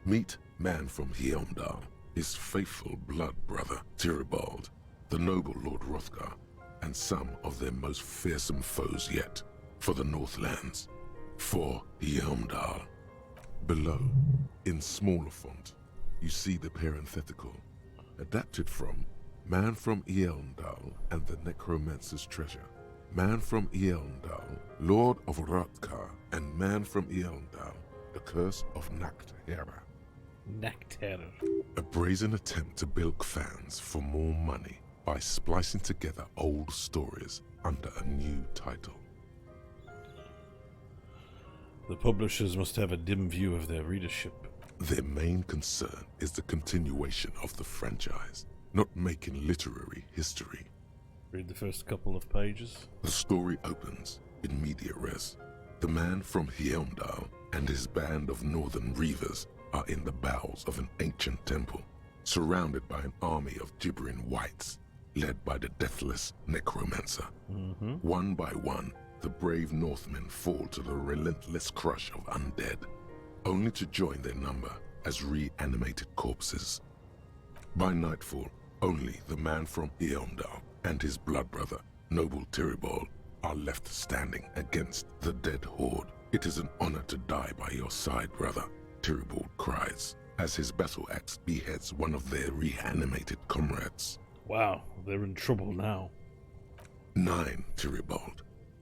Meet Man from Heimdall, his faithful blood brother Tyribald, the noble Lord Hrothgar, and some of their most fearsome foes yet, for the Northlands, for Heimdall. Below, in smaller font, you see the parenthetical, adapted from Man from Heimdall and the Necromancer's Treasure, Man from Heimdall, Lord of Hrothgar, and Man from Heimdall, the Curse of Nactera. Nactera. A brazen attempt to bilk fans for more money by splicing together old stories under a new title. The publishers must have a dim view of their readership. Their main concern is the continuation of the franchise, not making literary history. Read the first couple of pages. The story opens in media res. The Man from Heimdall and his band of northern reavers are in the bowels of an ancient temple, surrounded by an army of gibbering whites, led by the deathless necromancer. One by one, the brave Northmen fall to the relentless crush of undead, only to join their number as reanimated corpses. By nightfall, only the Man from Heimdall and his blood brother, noble Tyribald, are left standing against the dead horde. It is an honor to die by your side, brother, Tyribald cries, as his battle axe beheads one of their reanimated comrades. Wow, they're in trouble now. 9, Tyribald.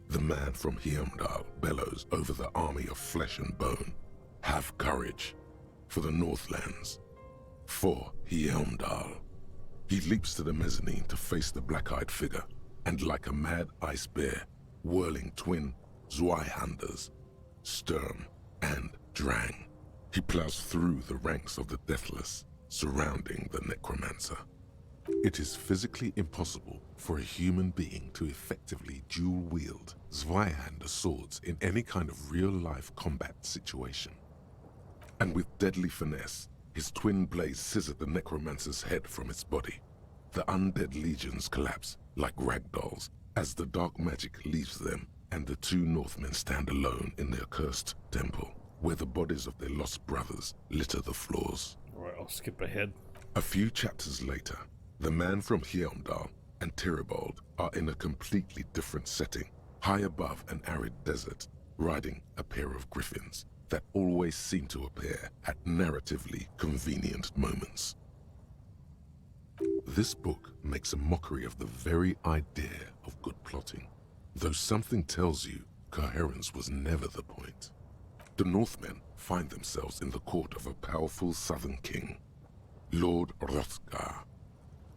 The Man from Heimdall bellows over the army of flesh and bone. Have courage, for the Northlands, for Heimdall. He leaps to the mezzanine to face the black-eyed figure, and like a mad ice bear, whirling twin Zweihanders, Sturm and Drang, he plows through the ranks of the deathless, surrounding the necromancer. It is physically impossible for a human being to effectively dual-wield Zweihander swords in any kind of real-life combat situation. And with deadly finesse, his twin blades scissor the necromancer's head from its body. The undead legions collapse like ragdolls as the dark magic leaves them, and the 2 Northmen stand alone in their cursed temple, where the bodies of their lost brothers litter the floors. Alright, I'll skip ahead. A few chapters later, the Man from Heimdall and Tyribald are in a completely different setting, high above an arid desert, riding a pair of griffins that always seem to appear at narratively convenient moments. This book makes a mockery of the very idea of good plotting, though something tells you coherence was never the point. The Northmen find themselves in the court of a powerful southern king, Lord Hrothgar.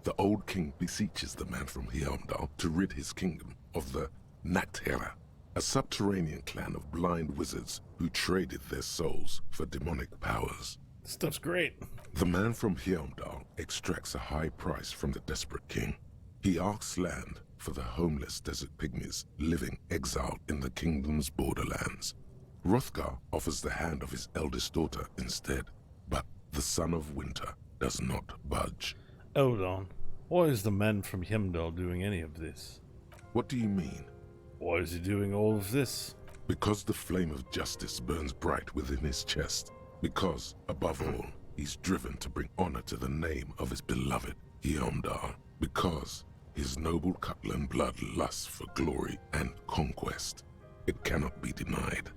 The old king beseeches the man from Heimdall to rid his kingdom of the Nachtherra, a subterranean clan of blind wizards who traded their souls for demonic powers. Stuff's great. The man from Heimdall extracts a high price from the desperate king. He asks land for the homeless desert pygmies living exiled in the kingdom's borderlands. Hrothgar offers the hand of his eldest daughter instead, but the son of winter does not budge. Hold on. Why is the man from Heimdall doing any of this? What do you mean? Why is he doing all of this? Because the flame of justice burns bright within his chest. Because, above all, he's driven to bring honor to the name of his beloved Heimdall. Because his noble Cutlan blood lusts for glory and conquest. It cannot be denied.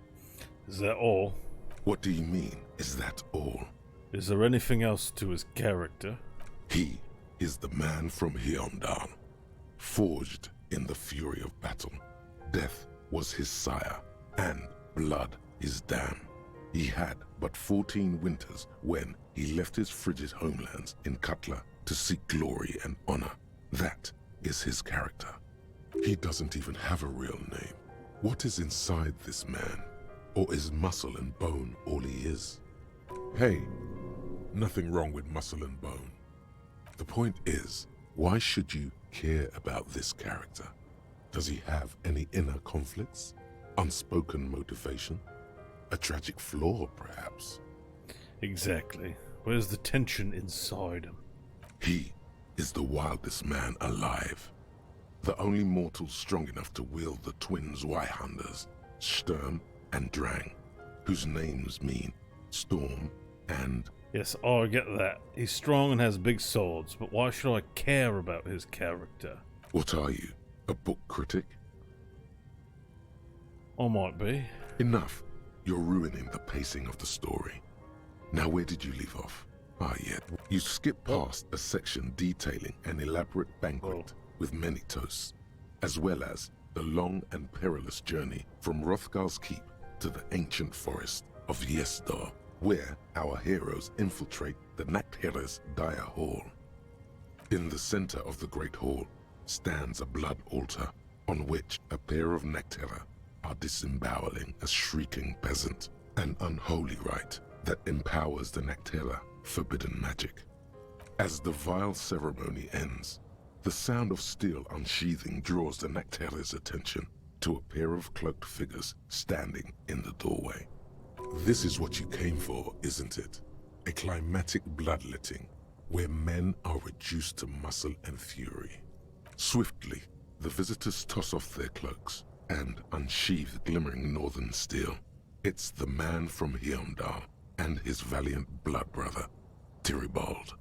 Is that all? What do you mean, is that all? Is there anything else to his character? He is the man from Heimdall, forged in the fury of battle. Death was his sire, and blood his dam. He had but 14 winters when he left his frigid homelands in Cutla to seek glory and honor. That is his character. He doesn't even have a real name. What is inside this man? Or is muscle and bone all he is? Hey, nothing wrong with muscle and bone. The point is, why should you care about this character? Does he have any inner conflicts? Unspoken motivation? A tragic flaw, perhaps? Exactly. Where's the tension inside him? He is the wildest man alive. The only mortal strong enough to wield the twin Zweihanders, Sturm and Drang, whose names mean storm and... Yes, I get that. He's strong and has big swords, but why should I care about his character? What are you, a book critic? I might be. Enough. You're ruining the pacing of the story. Now where did you leave off? Ah, yeah. You skip past a section detailing an elaborate banquet with many toasts, as well as the long and perilous journey from Hrothgar's keep to the ancient forest of Yesdar, where our heroes infiltrate the Nachtherra's dire hall. In the center of the great hall stands a blood altar on which a pair of Nachtherra are disemboweling a shrieking peasant, an unholy rite that empowers the Nachtherra forbidden magic. As the vile ceremony ends, the sound of steel unsheathing draws the Nachtherra's attention to a pair of cloaked figures standing in the doorway. This is what you came for, isn't it? A climatic bloodletting, where men are reduced to muscle and fury. Swiftly, the visitors toss off their cloaks and unsheathe glimmering northern steel. It's the man from Heimdall and his valiant blood brother, Tyribald.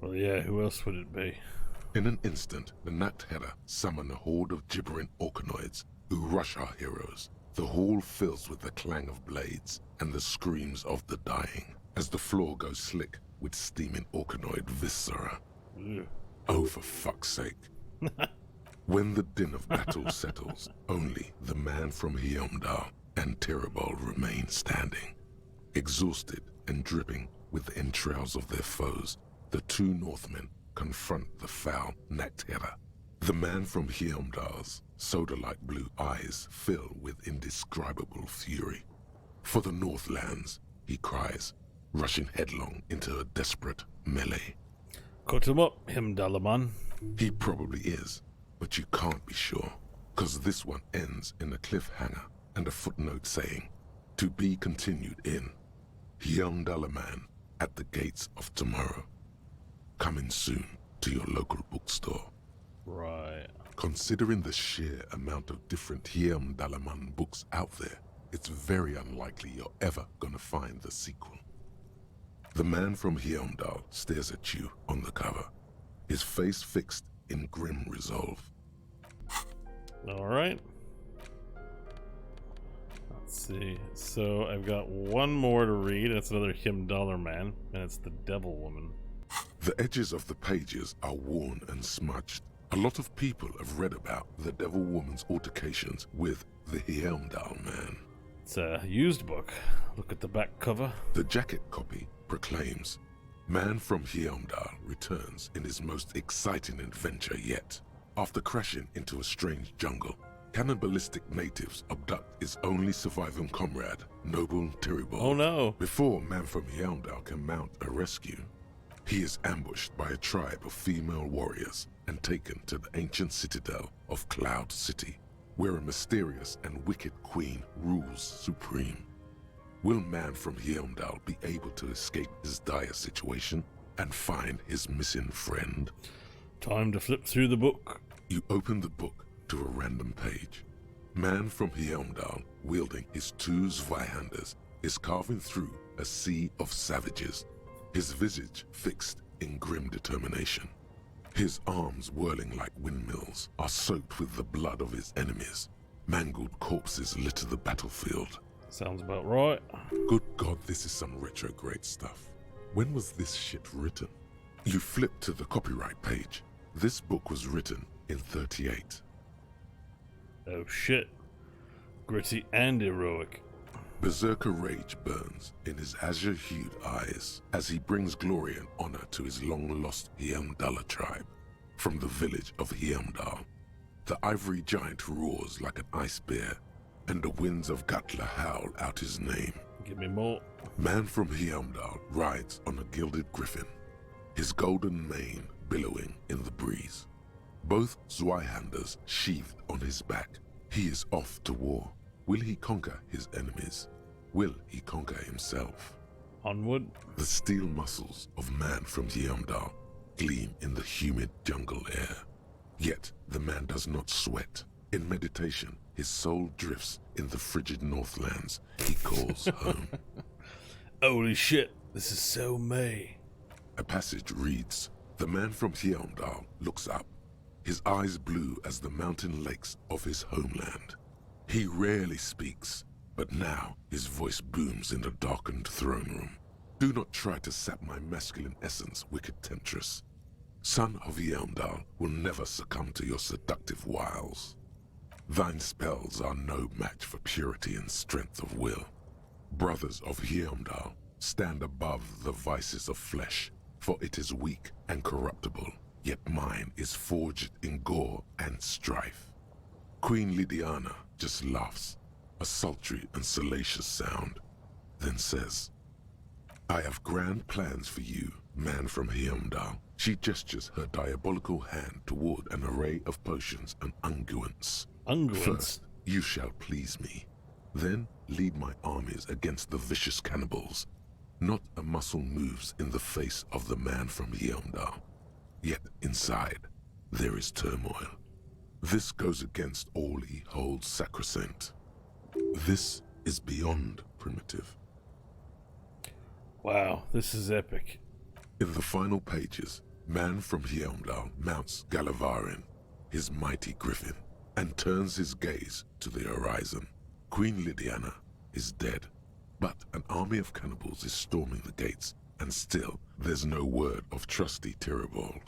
Well, yeah, who else would it be? In an instant, the Nachtherra summon a horde of gibbering orcanoids who rush our heroes. The hall fills with the clang of blades and the screams of the dying as the floor goes slick with steaming orcanoid viscera. Oh, for fuck's sake. When the din of battle settles, only the man from Heimdall and Tyribald remain standing. Exhausted and dripping with the entrails of their foes, the two Northmen confront the foul Nachtherra. The man from Heimdall's soda-like blue eyes fill with indescribable fury. For the Northlands, he cries, rushing headlong into a desperate melee. Cut him up, Heimdallaman. He probably is, but you can't be sure, because this one ends in a cliffhanger and a footnote saying, to be continued in Heimdallaman at the gates of tomorrow. Coming soon to your local bookstore. Right. Considering the sheer amount of different Heimdallaman books out there, it's very unlikely you're ever gonna find the sequel. The man from Heimdall stares at you on the cover. his face fixed in grim resolve. Alright. Let's see. So I've got one more to read. It's another Him Dollar Man, and it's the Devil Woman. The edges of the pages are worn and smudged. A lot of people have read about the Devil Woman's altercations with the Heimdall Man. It's a used book. Look at the back cover. The jacket copy proclaims, "Man from Heimdall returns in his most exciting adventure yet. After crashing into a strange jungle, cannibalistic natives abduct his only surviving comrade, Noble Terrible. Oh no! Before Man from Heimdall can mount a rescue, he is ambushed by a tribe of female warriors and taken to the ancient citadel of Cloud City, where a mysterious and wicked queen rules supreme. Will Man from Heimdall be able to escape his dire situation and find his missing friend?" Time to flip through the book. You open the book to a random page. Man from Heimdall, wielding his two Zweihanders, is carving through a sea of savages, his visage fixed in grim determination. His arms, whirling like windmills, are soaked with the blood of his enemies. Mangled corpses litter the battlefield. Sounds about right. Good God, this is some retrograde stuff. When was this shit written? You flip to the copyright page. This book was written in 38. Oh shit. Gritty and heroic. Berserker rage burns in his azure-hued eyes as he brings glory and honor to his long-lost Heimdall tribe. From the village of Heimdall, the ivory giant roars like an ice bear, and the winds of Gatla howl out his name. Give me more. Man from Heimdall rides on a gilded griffin, his golden mane billowing in the breeze. Both Zweihanders sheathed on his back. He is off to war. Will he conquer his enemies? Will he conquer himself? Onward. The steel muscles of Man from Heimdall gleam in the humid jungle air. Yet the man does not sweat. In meditation, his soul drifts in the frigid Northlands he calls home. Holy shit, this is so me. A passage reads, "The man from Heimdall looks up, his eyes blue as the mountain lakes of his homeland. He rarely speaks, but now his voice booms in the darkened throne room. Do not try to sap my masculine essence, wicked temptress. Son of Heimdall will never succumb to your seductive wiles. Thine spells are no match for purity and strength of will. Brothers of Heimdall, stand above the vices of flesh, for it is weak and corruptible, yet mine is forged in gore and strife." Queen Lydiana just laughs, a sultry and salacious sound, then says, "I have grand plans for you, Man from Heimdall." She gestures her diabolical hand toward an array of potions and unguents. Unguents? "First, you shall please me. Then lead my armies against the vicious cannibals. Not a muscle moves in the face of the Man from Heimdall. Yet inside, there is turmoil. This goes against all he holds sacrosanct. This is beyond primitive." Wow, this is epic. In the final pages, Man from Heimdall mounts Galavarin, his mighty griffin, and turns his gaze to the horizon. Queen Lydiana is dead, but an army of cannibals is storming the gates, and still there's no word of trusty Tyribald.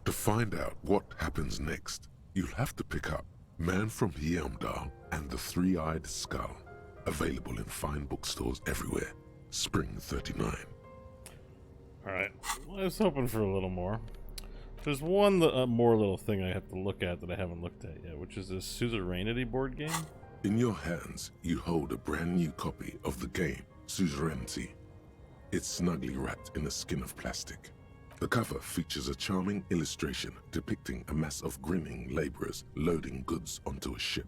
To find out what happens next, you'll have to pick up Man from Heimdall and the Three-Eyed Skull, available in fine bookstores everywhere. Spring 39. Alright, I was hoping for a little more. There's one more little thing I have to look at that I haven't looked at yet, which is this Suzerainty board game. In your hands, you hold a brand new copy of the game, Suzerainty. It's snugly wrapped in a skin of plastic. The cover features a charming illustration depicting a mass of grinning laborers loading goods onto a ship,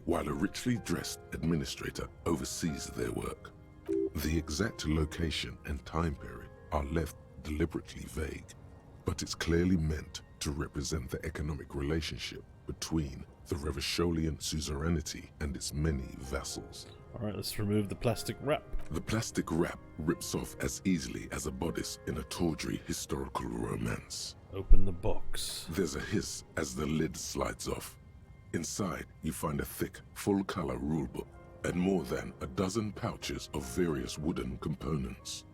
while a richly dressed administrator oversees their work. The exact location and time period are left deliberately vague, but it's clearly meant to represent the economic relationship between the Revacholian suzerainty and its many vassals. Alright, let's remove the plastic wrap. The plastic wrap rips off as easily as a bodice in a tawdry historical romance. Open the box. There's a hiss as the lid slides off. Inside, you find a thick, full-color rulebook and more than a dozen pouches of various wooden components.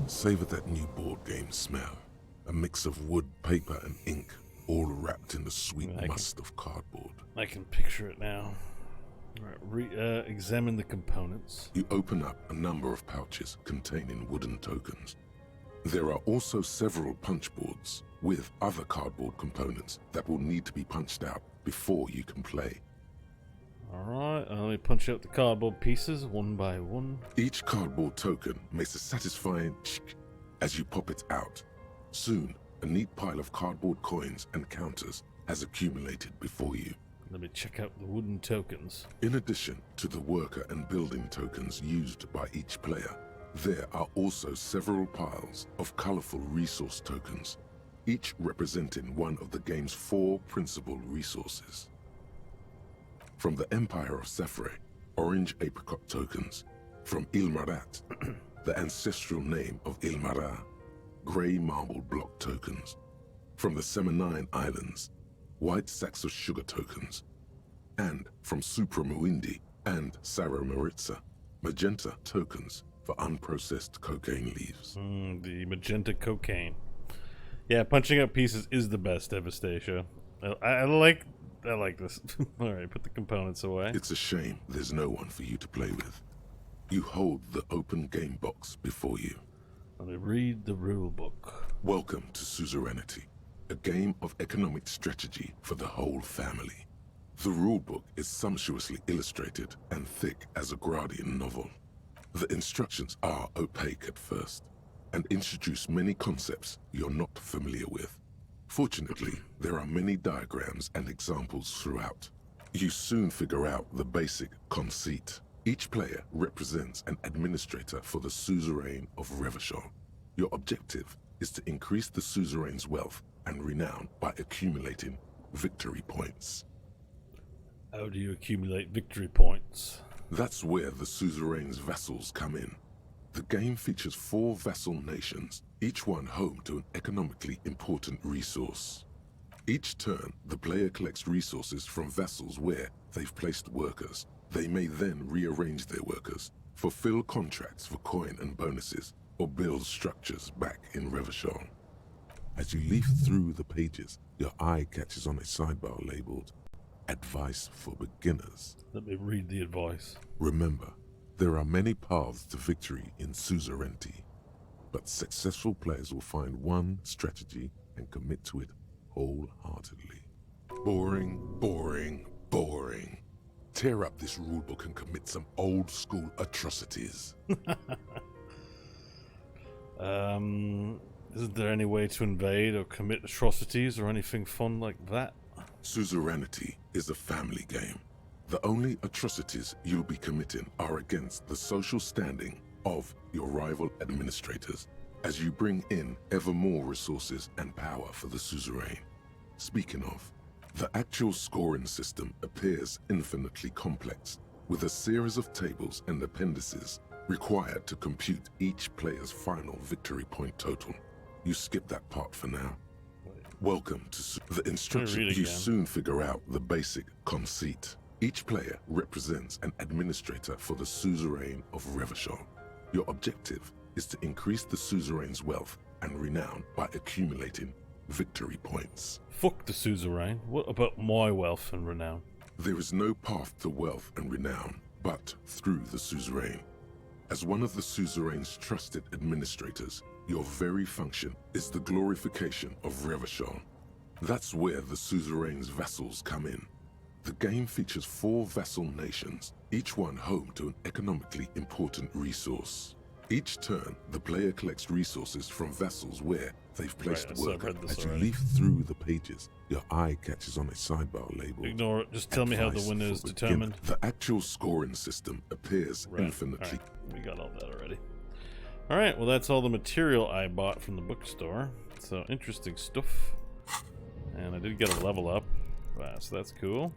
Savor that new board game smell. A mix of wood, paper, and ink, all wrapped in the sweet must of cardboard. I can picture it now. Alright, examine the components. You open up a number of pouches containing wooden tokens. There are also several punch boards with other cardboard components that will need to be punched out before you can play. Alright, let me punch out the cardboard pieces one by one. Each cardboard token makes a satisfying chick as you pop it out. Soon, a neat pile of cardboard coins and counters has accumulated before you. Let me check out the wooden tokens. In addition to the worker and building tokens used by each player, there are also several piles of colorful resource tokens, each representing one of the game's 4 principal resources. From the Empire of Sephre, orange apricot tokens. From Ilmarat, the ancestral name of Ilmara, grey marble block tokens. From the Seminine Islands, white sacks of sugar tokens. And from Supramuindi and Sarah Maritza, magenta tokens for unprocessed cocaine leaves. The magenta cocaine. Yeah, punching out pieces is the best, Devastatia. I like this. Alright, put the components away. It's a shame there's no one for you to play with. You hold the open game box before you. Let me read the rule book. Welcome to Suzerainty, a game of economic strategy for the whole family. The rulebook is sumptuously illustrated and thick as a Gradian novel. The instructions are opaque at first and introduce many concepts you're not familiar with. Fortunately, there are many diagrams and examples throughout. You soon figure out the basic conceit. Each player represents an administrator for the suzerain of Revachol. Your objective is to increase the suzerain's wealth and renown by accumulating victory points. How do you accumulate victory points? That's where the suzerain's vassals come in. The game features 4 vassal nations, each one home to an economically important resource. Each turn, the player collects resources from vassals where they've placed workers. They may then rearrange their workers, fulfill contracts for coin and bonuses, or build structures back in Revachol. As you leaf through the pages, your eye catches on a sidebar labeled Advice for Beginners. Let me read the advice. Remember, there are many paths to victory in Suzerainty, but successful players will find one strategy and commit to it wholeheartedly. Boring, boring, boring. Tear up this rulebook and commit some old-school atrocities. Isn't there any way to invade or commit atrocities or anything fun like that? Suzerainty is a family game. The only atrocities you'll be committing are against the social standing of your rival administrators, as you bring in ever more resources and power for the suzerain. Speaking of, the actual scoring system appears infinitely complex, with a series of tables and appendices required to compute each player's final victory point total. You skip that part for now. Welcome to the instruction. You soon figure out the basic conceit. Each player represents an administrator for the suzerain of Revachol. Your objective is to increase the suzerain's wealth and renown by accumulating victory points. Fuck the suzerain. What about my wealth and renown? There is no path to wealth and renown but through the suzerain. As one of the suzerain's trusted administrators, your very function is the glorification of Revachol. That's where the suzerain's vassals come in. The game features 4 vassal nations, each one home to an economically important resource. Each turn, the player collects resources from vassals where they've placed work. As you leaf through the pages, your eye catches on a sidebar labeled Ignore it. Just tell me how the winner is determined. The actual scoring system appears infinitely. Right. We got all that already. Alright, well that's all the material I bought from the bookstore. So, interesting stuff. And I did get a level up. Wow, so that's cool.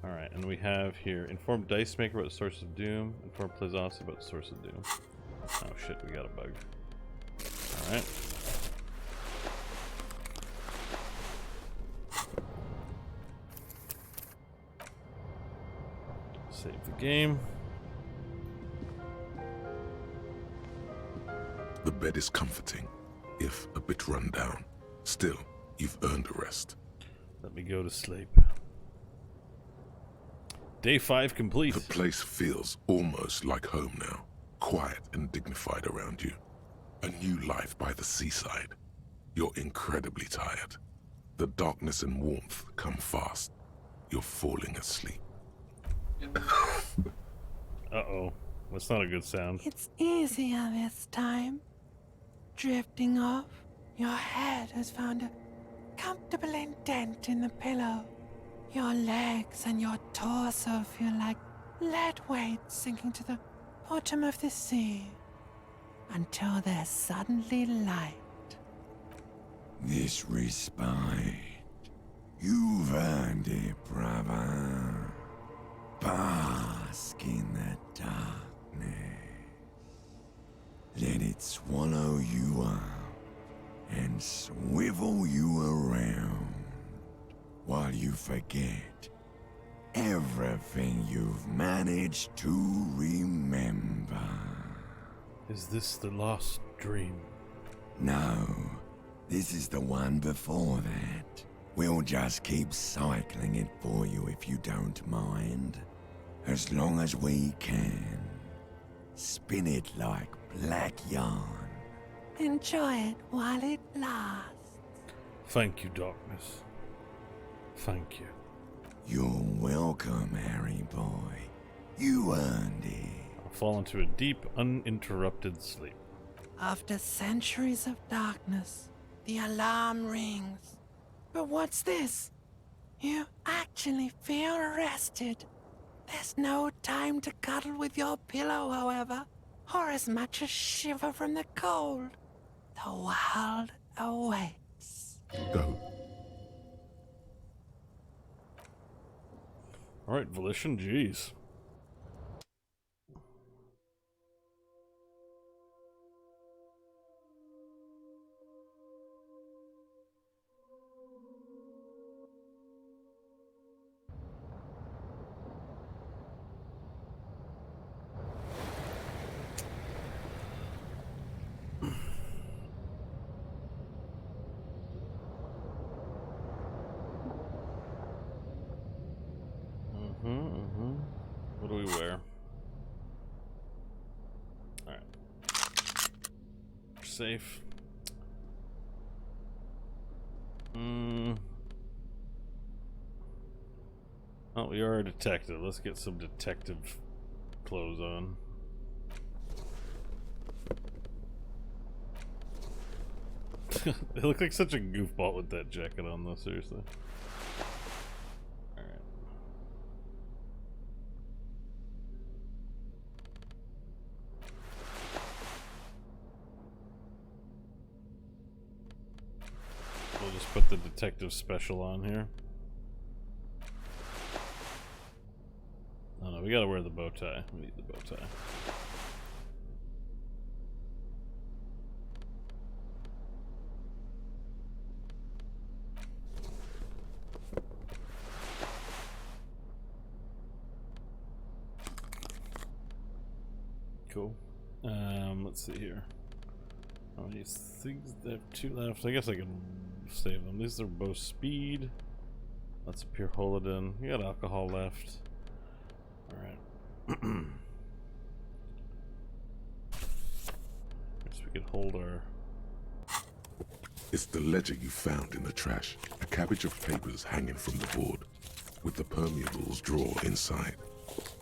Alright, and we have here, inform Dice Maker about the Source of Doom, inform Plaisance about the Source of Doom. Oh shit, we got a bug. Alright. Save the game. The bed is comforting, if a bit run down. Still, you've earned a rest. Let me go to sleep. Day 5 complete. The place feels almost like home now. Quiet and dignified around you. A new life by the seaside. You're incredibly tired. The darkness and warmth come fast. You're falling asleep. Uh-oh. That's not a good sound. It's easier this time. Drifting off, your head has found a comfortable indent in the pillow. Your legs and your torso feel like lead weights sinking to the bottom of the sea. Until there's suddenly light. This respite. You've earned it, brother. Bask in the darkness. Let it swallow you up and swivel you around while you forget everything you've managed to remember. Is this the lost dream? No, this is the one before that. We'll just keep cycling it for you if you don't mind. As long as we can. Spin it like black yarn. Enjoy it while it lasts. Thank you, darkness. Thank you. You're welcome, Harry boy. You earned it. I'll fall into a deep, uninterrupted sleep. After centuries of darkness, the alarm rings. But what's this? You actually feel rested. There's no time to cuddle with your pillow, however, or as much as shiver from the cold. The world awaits. Go. Alright, Volition, jeez. What do we wear? Alright. Safe. Oh, we are a detective. Let's get some detective clothes on. They look like such a goofball with that jacket on, though, seriously. Alright. We'll just put the detective special on here. Oh no, we gotta wear the bow tie. We need the bow tie. Cool. Let's see here. How many things? They have 2 left. I guess I can save them. These are both speed. That's a pure Holoden. You got alcohol left. Alright. Guess we could hold our... It's the ledger you found in the trash. A cabbage of papers hanging from the board, with the permeables drawer inside.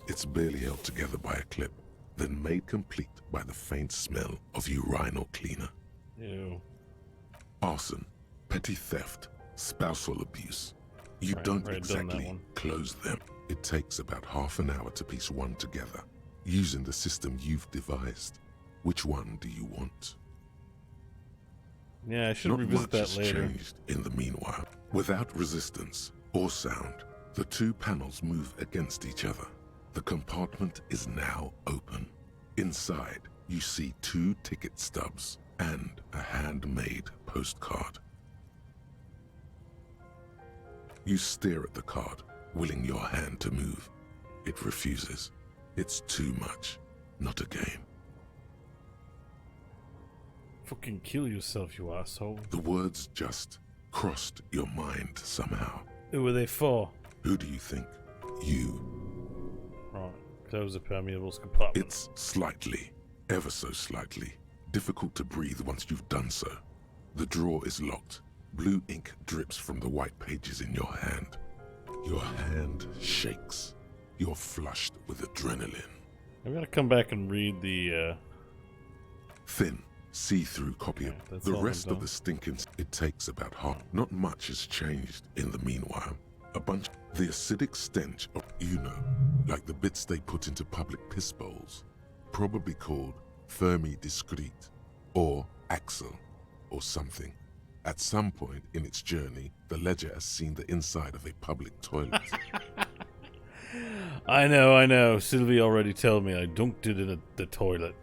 It's barely held together by a clip, then made complete by the faint smell of urinal cleaner. Ew. Arson, petty theft, spousal abuse. You don't exactly close them. It takes about half an hour to piece one together, using the system you've devised. Which one do you want? Yeah, I should revisit that has later. Changed in the meanwhile. Without resistance or sound, the 2 panels move against each other. The compartment is now open. Inside, you see 2 ticket stubs and a handmade postcard. You stare at the card, willing your hand to move. It refuses. It's too much. Not a game. Fucking kill yourself, you asshole. The words just crossed your mind somehow. Who were they for? Who do you think? You. Right. Close the permeables compartment. It's slightly, ever so slightly, difficult to breathe once you've done so. The drawer is locked. Blue ink drips from the white pages in your hand. Your hand shakes. You're flushed with adrenaline. I'm gonna come back and read the, Thin, see-through copy of the rest of the stinking... It takes about half. Not much has changed in the meanwhile. A bunch... The acidic stench of, like the bits they put into public piss bowls. Probably called Fermi Discrete, or Axel, or something. At some point in its journey, the Ledger has seen the inside of a public toilet. I know. Sylvie already told me I dunked it in the toilet.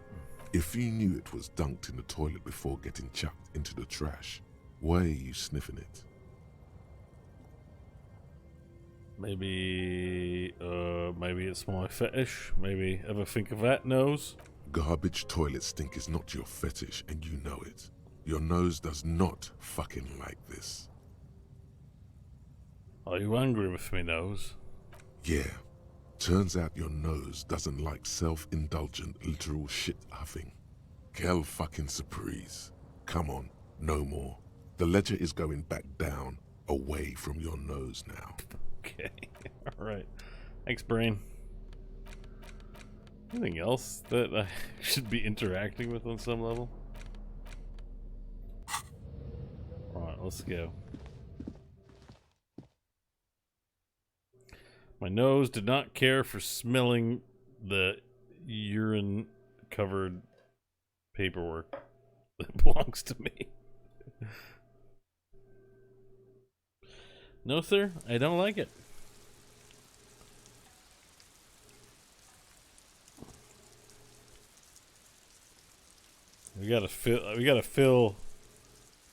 If you knew it was dunked in the toilet before getting chucked into the trash, why are you sniffing it? Maybe it's my fetish. Maybe ever think of that, nose? Garbage toilet stink is not your fetish, and you know it. Your nose does not fucking like this. Are you angry with me, nose? Yeah. Turns out your nose doesn't like self-indulgent literal shit huffing. Quelle fucking surprise. Come on, no more. The Ledger is going back down, away from your nose now. Okay, alright. Thanks, brain. Anything else that I should be interacting with on some level? Alright, let's go. My nose did not care for smelling the urine-covered paperwork that belongs to me. No, sir, I don't like it. We gotta fill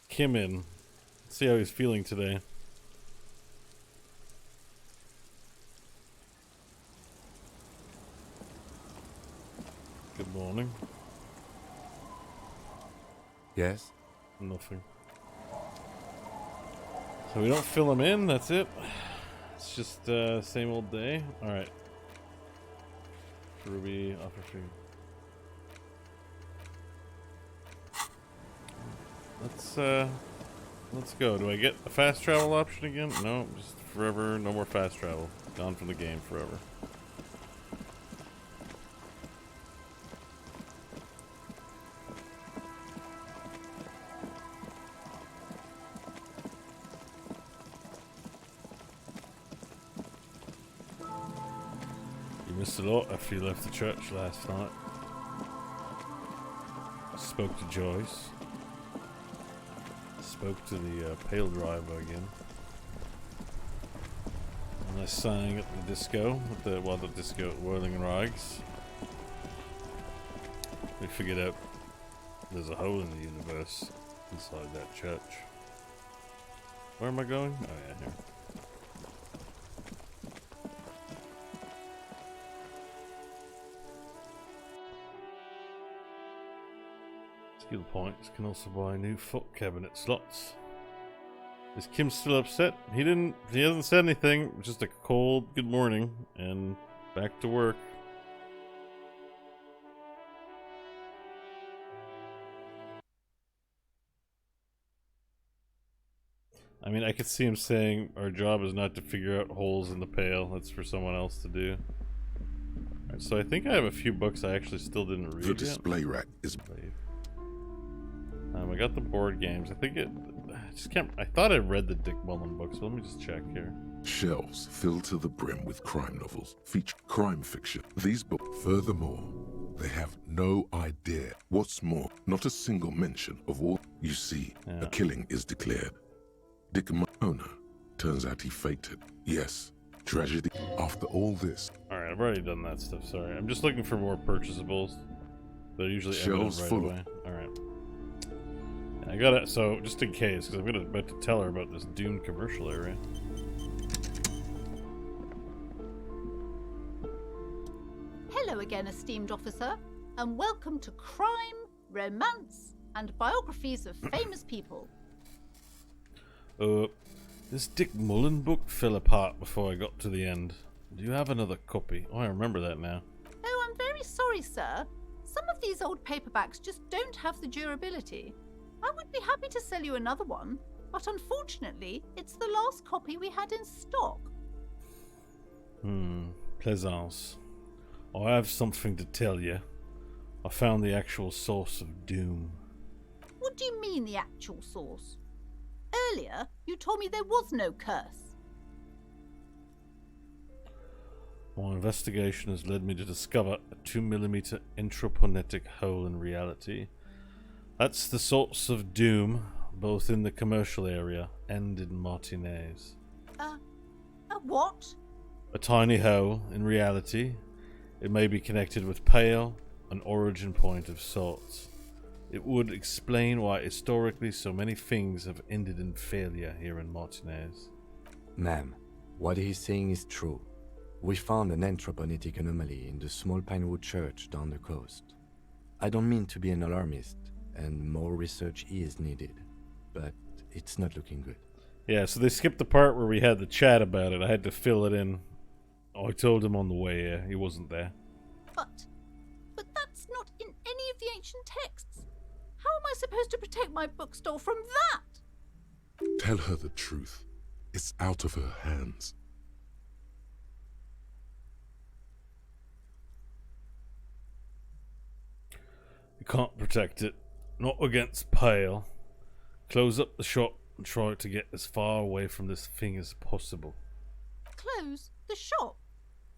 Kim in. See how he's feeling today. Good morning. Yes? Nothing. So we don't fill him in, that's it. It's just same old day. Alright. Ruby, offer free. Let's go. Do I get a fast travel option again? No, just forever, no more fast travel. Gone from the game forever. You missed a lot after you left the church last night. Spoke to Joyce. Spoke to the Pale Driver again. And I sang at the disco, at the disco at Whirling Rags. We figured out there's a hole in the universe inside that church. Where am I going? Oh yeah, here. Skill points can also buy new foot cabinet slots. Is Kim still upset? He hasn't said anything, just a cold good morning and back to work. I mean, I could see him saying our job is not to figure out holes in the pail, that's for someone else to do. Alright, so I think I have a few books I actually still didn't read The yet. display rack is... I got the board games. I think I just can't. I thought I read the Dick Mullen books. Let me just check here. Shelves filled to the brim with crime novels, feature crime fiction. These books, furthermore, they have no idea. What's more, not a single mention of all. You see, a killing is declared. Dick Mullen turns out he fainted. Yes, tragedy. After all this. Alright, I've already done that stuff. Sorry. I'm just looking for more purchasables. They're usually Shelves right full away. Alright. I got it, so just in case, because I'm about to tell her about this Dune commercial area. Hello again, esteemed officer, and welcome to Crime, Romance, and Biographies of Famous People. This Dick Mullen book fell apart before I got to the end. Do you have another copy? Oh, I remember that now. Oh, I'm very sorry, sir. Some of these old paperbacks just don't have the durability. I would be happy to sell you another one, but unfortunately, it's the last copy we had in stock. Plaisance. I have something to tell you. I found the actual source of doom. What do you mean, the actual source? Earlier, you told me there was no curse. My investigation has led me to discover a 2mm intraplanetic hole in reality. That's the source of doom, both in the commercial area and in Martinez. A what? A tiny hole in reality. It may be connected with Pale, an origin point of sorts. It would explain why historically so many things have ended in failure here in Martinez. Ma'am, what he's saying is true. We found an anthroponetic anomaly in the small Pinewood church down the coast. I don't mean to be an alarmist, and more research is needed, but it's not looking good. Yeah, so they skipped the part where we had the chat about it. I had to fill it in. I told him on the way, he wasn't there. But that's not in any of the ancient texts. How am I supposed to protect my bookstore from that? Tell her the truth. It's out of her hands. You can't protect it. Not against Pale. Close up the shop and try to get as far away from this thing as possible. Close the shop?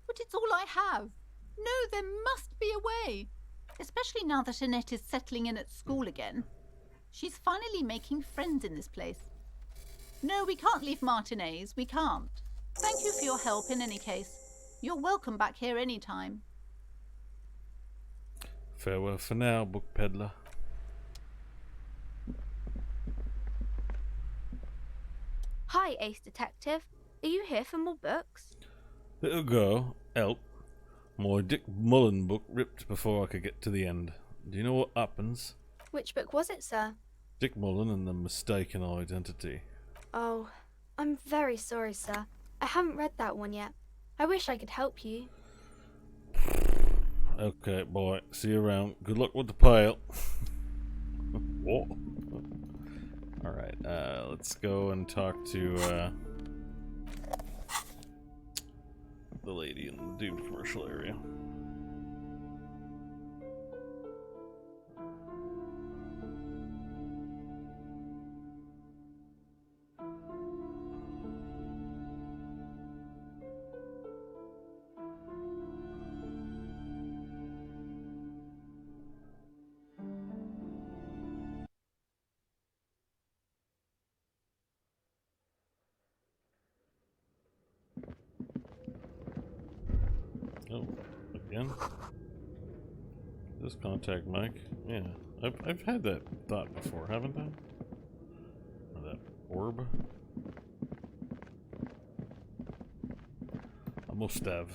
But it's all I have. No, there must be a way. Especially now that Annette is settling in at school again. She's finally making friends in this place. No, we can't leave Martinez. We can't. Thank you for your help in any case. You're welcome back here anytime. Farewell for now, book peddler. Hi, Ace Detective. Are you here for more books? Little girl, help. My Dick Mullen book ripped before I could get to the end. Do you know what happens? Which book was it, sir? Dick Mullen and the Mistaken Identity. Oh, I'm very sorry, sir. I haven't read that one yet. I wish I could help you. Okay, boy. See you around. Good luck with the Pale. What? Alright, let's go and talk to, the lady in the doomed commercial area. Oh, again? This contact mic? Yeah, I've had that thought before, haven't I? Or that orb? I must have.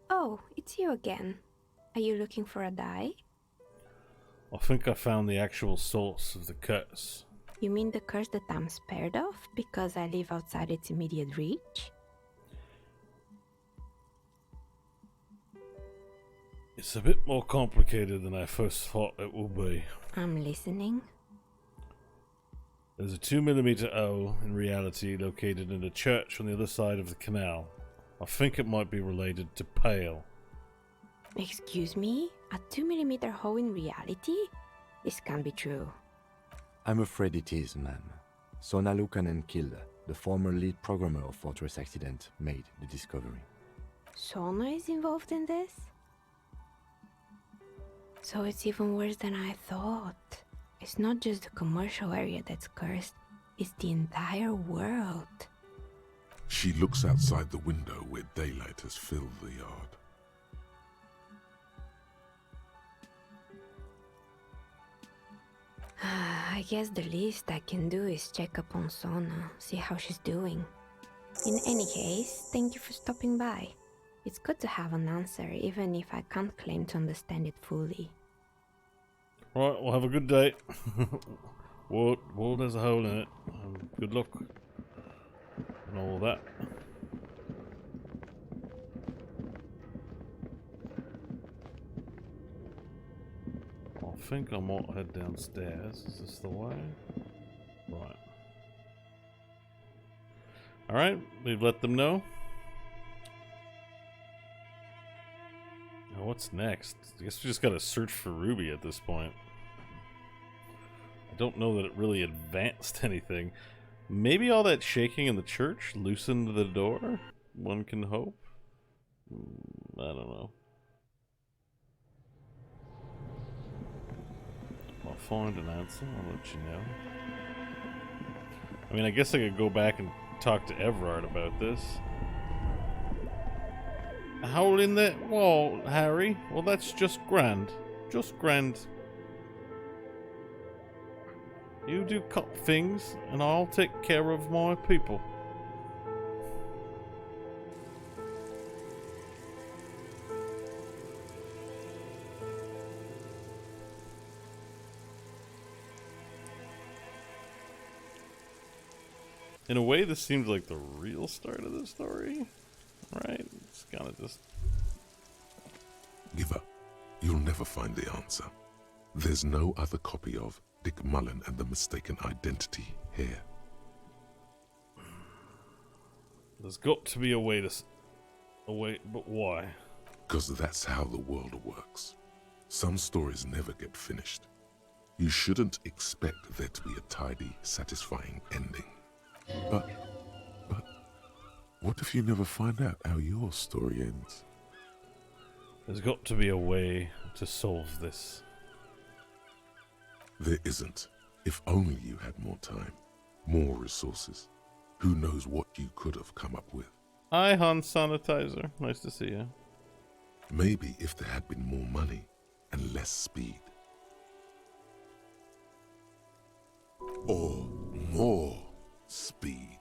Oh, it's you again. Are you looking for a die? I think I found the actual source of the curse. You mean the curse that I'm spared of because I live outside its immediate reach? It's a bit more complicated than I first thought it would be. I'm listening. There's a 2mm O in reality located in a church on the other side of the canal. I think it might be related to Pale. Excuse me? A 2mm hole in reality? This can't be true. I'm afraid it is, ma'am. Sona Lukanen Kilde, the former lead programmer of Fortress Accident, made the discovery. Sona is involved in this? So it's even worse than I thought. It's not just the commercial area that's cursed, it's the entire world. She looks outside the window where daylight has filled the yard. I guess the least I can do is check up on Sona, see how she's doing. In any case, thank you for stopping by. It's good to have an answer, even if I can't claim to understand it fully. Right, well, have a good day. World has a hole in it. Good luck. And all that. I think I might head downstairs. Is this the way? Right. Alright, we've let them know. Now what's next? I guess we just gotta search for Ruby at this point. I don't know that it really advanced anything. Maybe all that shaking in the church loosened the door? One can hope. I don't know. I'll find an answer, I'll let you know. I mean, I guess I could go back and talk to Everard about this. A hole in that wall, Harry? Well, that's just grand. Just grand. You do cut things, and I'll take care of my people. In a way, this seems like the real start of the story, right? It's kind of just... Give up. You'll never find the answer. There's no other copy of Dick Mullen and the Mistaken Identity here. There's got to be a way to... but why? Because that's how the world works. Some stories never get finished. You shouldn't expect there to be a tidy, satisfying ending. But, what if you never find out how your story ends? There's got to be a way to solve this. There isn't. If only you had more time, more resources. Who knows what you could have come up with? Hi, Han Sanitizer. Nice to see you. Maybe if there had been more money and less speed. Or more speed.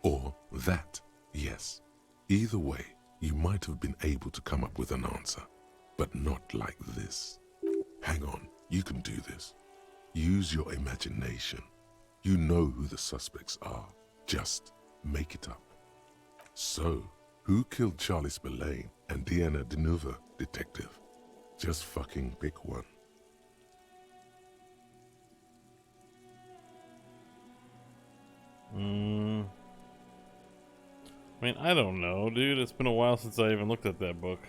Or that, yes. Either way, you might have been able to come up with an answer, but not like this. Hang on, you can do this. Use your imagination. You know who the suspects are. Just make it up. So, who killed Charlie Spillane and Deanna Denuva, detective? Just fucking pick one. I mean, I don't know, dude. It's been a while since I even looked at that book.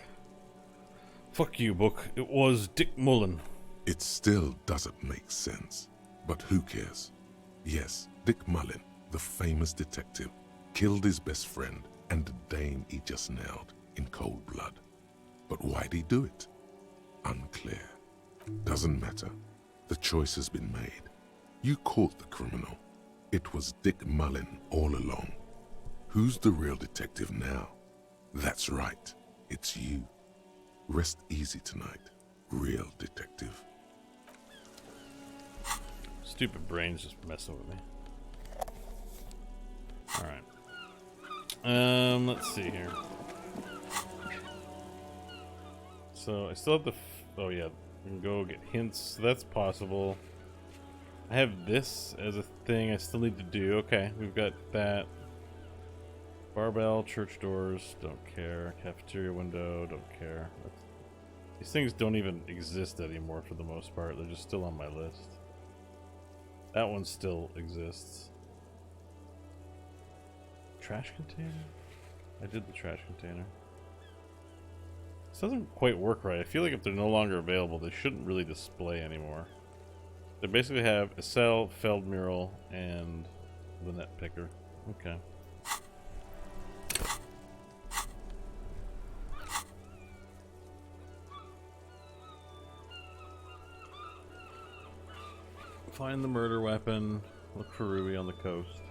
Fuck you, book. It was Dick Mullen. It still doesn't make sense. But who cares? Yes, Dick Mullen, the famous detective, killed his best friend and the dame he just nailed in cold blood. But why'd he do it? Unclear. Doesn't matter. The choice has been made. You caught the criminal. It was Dick Mullen all along. Who's the real detective now? That's right. It's you. Rest easy tonight, real detective. Stupid brain's just messing with me. Alright. Let's see here. So, I still have the... oh yeah, we can go get hints. That's possible. I have this as a thing I still need to do. Okay, we've got that. Barbell, church doors, don't care. Cafeteria window, don't care. These things don't even exist anymore for the most part. They're just still on my list. That one still exists. Trash container? I did the trash container. This doesn't quite work right. I feel like if they're no longer available, they shouldn't really display anymore. They basically have a cell, Feld mural, and the net picker. Okay. Find the murder weapon. Look for Ruby on the coast.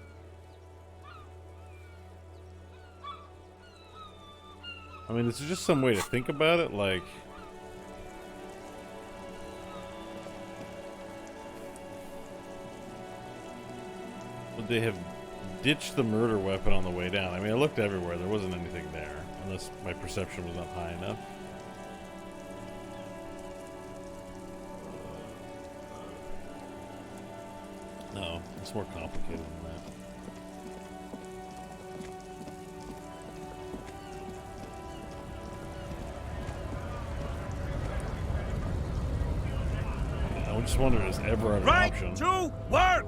I mean, is there just some way to think about it? Like... Would they have ditched the murder weapon on the way down? I mean, I looked everywhere. There wasn't anything there. Unless my perception was not high enough. No, it's more complicated than that. I just wondered, is Everard an option? To work!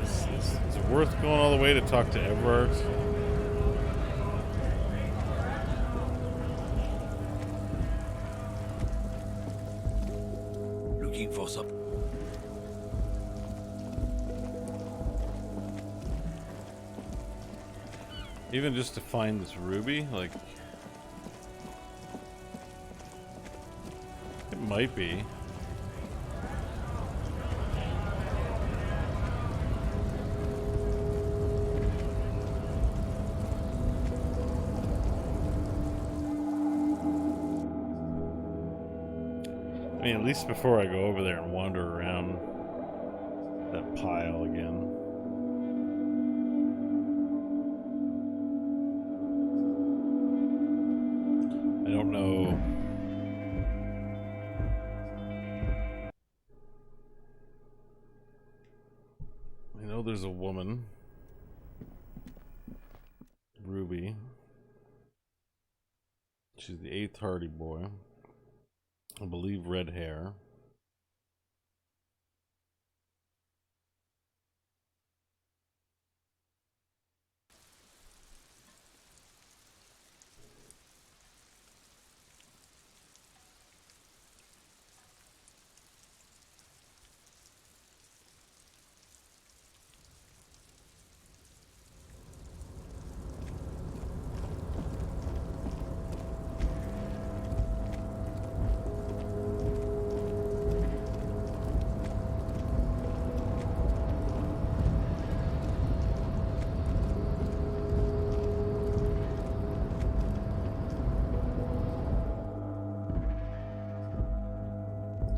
Is it worth going all the way to talk to Everard? Looking for some. Even just to find this ruby, like, it might be. I mean, at least before I go over there and wander around that pile again. I don't know. I know there's a woman. Ruby. She's the 8th Hardy boy. I believe red hair.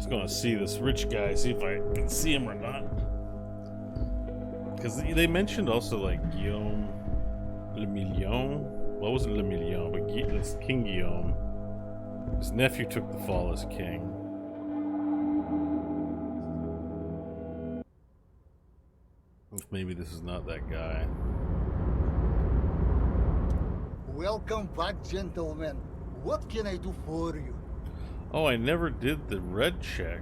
Gonna see this rich guy, see if I can see him or not. Because they mentioned also like Guillaume Le Million. Well, it wasn't Le Million, but it's King Guillaume. His nephew took the fall as king. If maybe this is not that guy. Welcome back, gentlemen. What can I do for you? Oh, I never did the red check.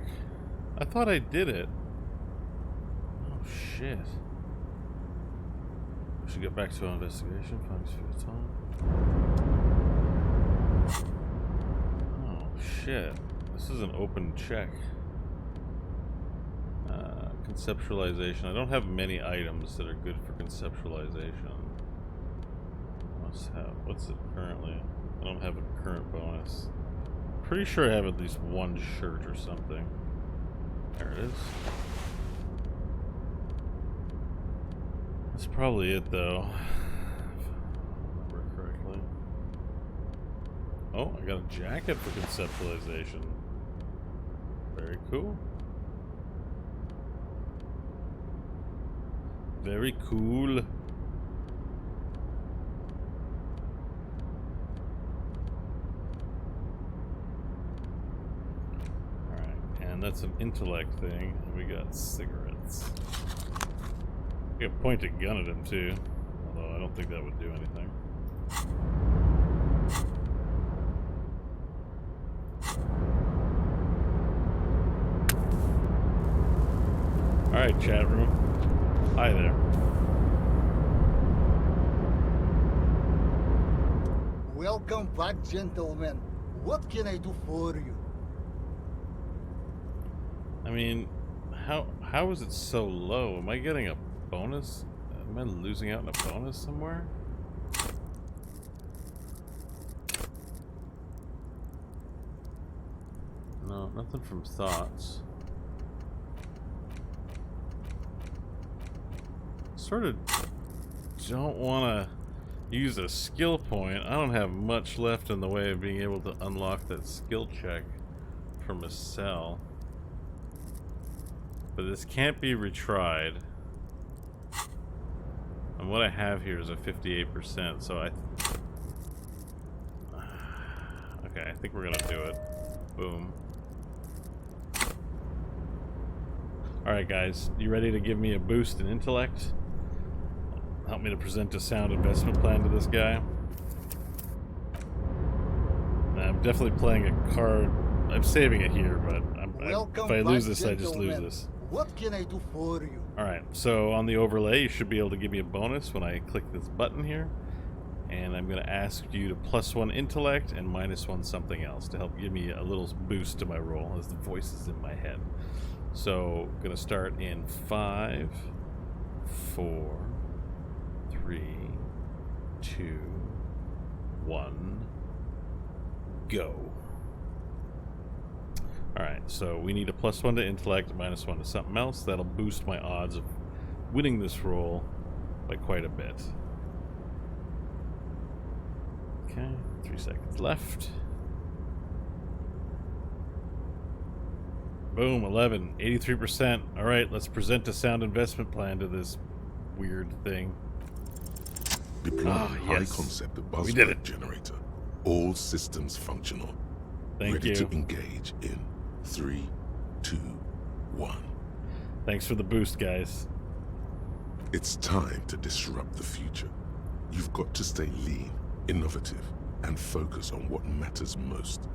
I thought I did it. Oh, shit. I should get back to our investigation. Thanks for your time. Oh, shit. This is an open check. Conceptualization. I don't have many items that are good for conceptualization. Must have. What's it currently? I don't have a current bonus. Pretty sure I have at least one shirt or something. There it is. That's probably it, though. If I remember correctly. Oh, I got a jacket for conceptualization. Very cool. Very cool. And that's an intellect thing. And we got cigarettes. We got a pointed gun at him too. Although I don't think that would do anything. Alright, chat room. Hi there. Welcome back, gentlemen. What can I do for you? I mean, how is it so low? Am I getting a bonus? Am I losing out on a bonus somewhere? No, nothing from thoughts. Sort of don't want to use a skill point. I don't have much left in the way of being able to unlock that skill check from a cell. But this can't be retried. And what I have here is a 58%, so okay, I think we're gonna do it. Boom. Alright guys, you ready to give me a boost in intellect? Help me to present a sound investment plan to this guy. I'm definitely playing a card. I'm saving it here, but if I lose this, I just lose this. What can I do for you? Alright, so on the overlay, you should be able to give me a bonus when I click this button here. And I'm going to ask you to +1 intellect and -1 something else to help give me a little boost to my roll as the voice is in my head. So, going to start in 5, 4, 3, 2, 1, go. Alright, so we need a +1 to intellect, -1 to something else. That'll boost my odds of winning this roll by quite a bit. Okay, 3 seconds left. Boom, 11, 83%. Alright, let's present a sound investment plan to this weird thing. Deploy high concept buzzword generator. All systems functional. Ready to engage in 3, 2, 1. Thanks for the boost, guys. It's time to disrupt the future. You've got to stay lean, innovative, and focus on what matters most.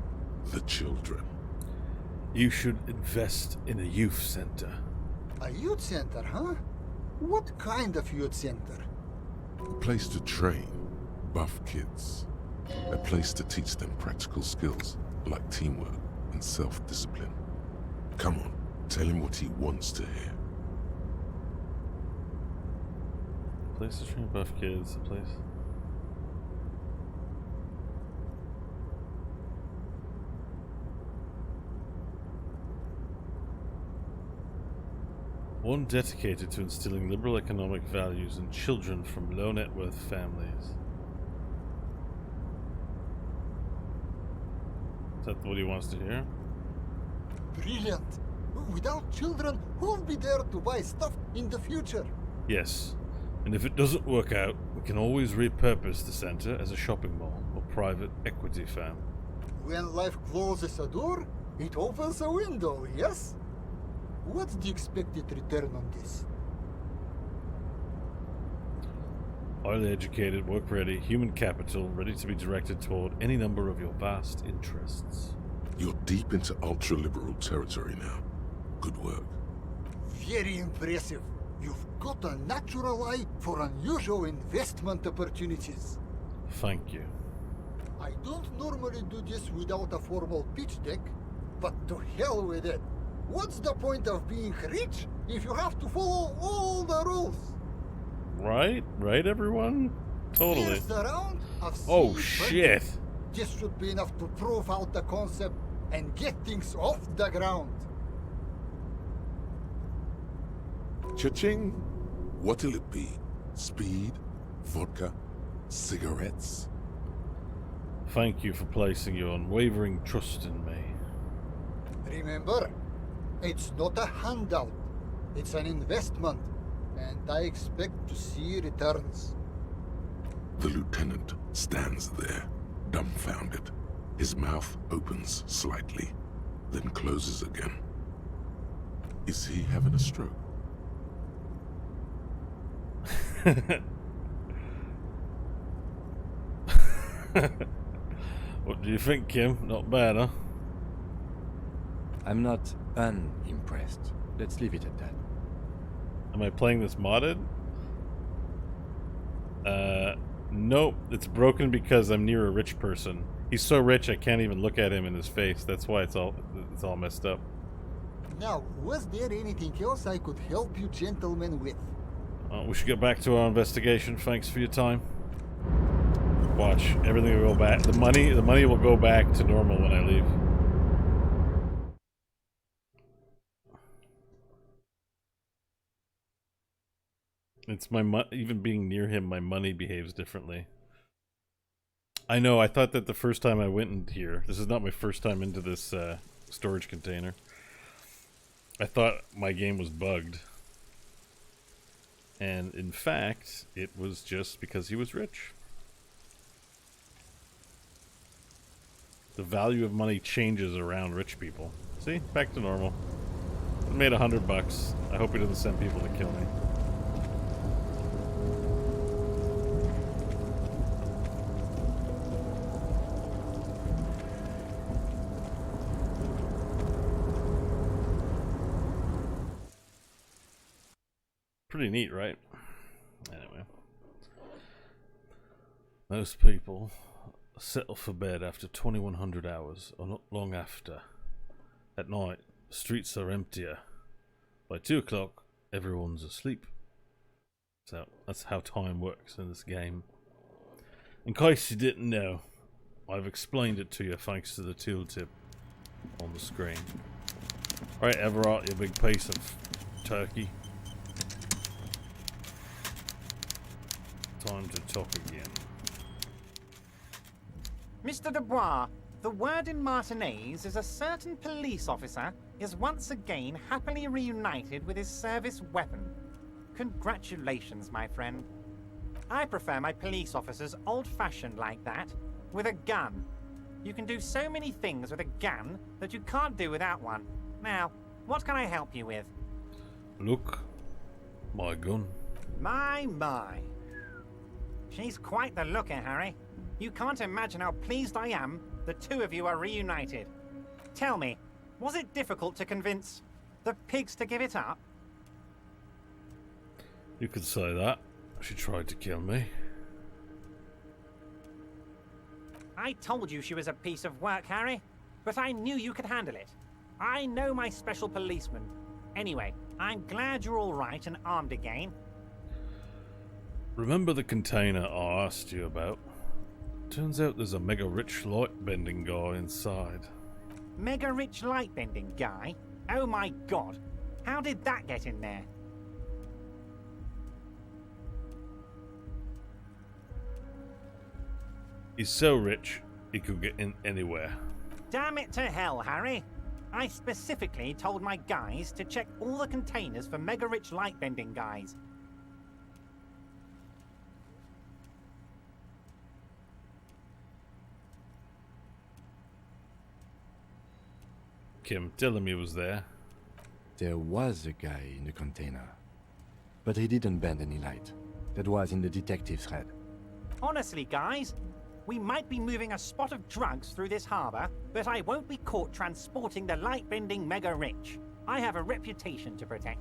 The children. You should invest in a youth center. A youth center, huh? What kind of youth center? A place to train buff kids. A place to teach them practical skills like teamwork and self-discipline. Come on, tell him what he wants to hear. A place to train buff kids, a place... One dedicated to instilling liberal economic values in children from low net worth families. Is that what he wants to hear? Brilliant! Without children, who'll be there to buy stuff in the future? Yes. And if it doesn't work out, we can always repurpose the center as a shopping mall or private equity firm. When life closes a door, it opens a window, yes? What's the expected return on this? Highly educated, work-ready, human capital, ready to be directed toward any number of your vast interests. You're deep into ultra-liberal territory now. Good work. Very impressive. You've got a natural eye for unusual investment opportunities. Thank you. I don't normally do this without a formal pitch deck, but to hell with it. What's the point of being rich if you have to follow all the rules? Right? Right, everyone? Totally. Here's the round of oh, C20. shit. This should be enough to prove out the concept and get things off the ground. Cha-ching! What'll it be? Speed? Vodka? Cigarettes? Thank you for placing your unwavering trust in me. Remember, it's not a handout. It's an investment, and I expect to see returns. The lieutenant stands there, dumbfounded. His mouth opens slightly, then closes again. Is he having a stroke? What do you think, Kim? Not bad, huh? I'm not unimpressed. Let's leave it at that. Am I playing this modded? Nope. It's broken because I'm near a rich person. He's so rich I can't even look at him in his face. That's why it's all messed up. Now, was there anything else I could help you gentlemen with? We should get back to our investigation. Thanks for your time. Watch, everything will go back. The money will go back to normal when I leave. It's even being near him, my money behaves differently. I know, I thought that the first time I went in here, this is not my first time into this storage container. I thought my game was bugged. And in fact, it was just because he was rich. The value of money changes around rich people. See? Back to normal. I made $100. I hope he doesn't send people to kill me. Pretty neat, right? Anyway. Most people settle for bed after 2100 hours, or not long after. At night, the streets are emptier. By 2 o'clock, everyone's asleep. So, that's how time works in this game. In case you didn't know, I've explained it to you thanks to the tooltip on the screen. Right, Everett, you big piece of turkey. Time to talk again. Mr. Dubois, the word in Martinez is a certain police officer is once again happily reunited with his service weapon. Congratulations, my friend. I prefer my police officers old-fashioned like that, with a gun. You can do so many things with a gun that you can't do without one. Now, what can I help you with? Look, my gun. My. She's quite the looker, Harry. You can't imagine how pleased I am the two of you are reunited. Tell me, was it difficult to convince the pigs to give it up? You could say that. She tried to kill me. I told you she was a piece of work, Harry, but I knew you could handle it. I know my special policeman. Anyway, I'm glad you're all right and armed again. Remember the container I asked you about? Turns out there's a mega rich light bending guy inside. Mega rich light bending guy? Oh my god. How did that get in there? He's so rich, he could get in anywhere. Damn it to hell, Harry. I specifically told my guys to check all the containers for mega rich light bending guys. Kim, tell him he was there. There was a guy in the container, but he didn't bend any light. That was in the detective's head. Honestly, guys, we might be moving a spot of drugs through this harbor, but I won't be caught transporting the light-bending mega rich. I have a reputation to protect.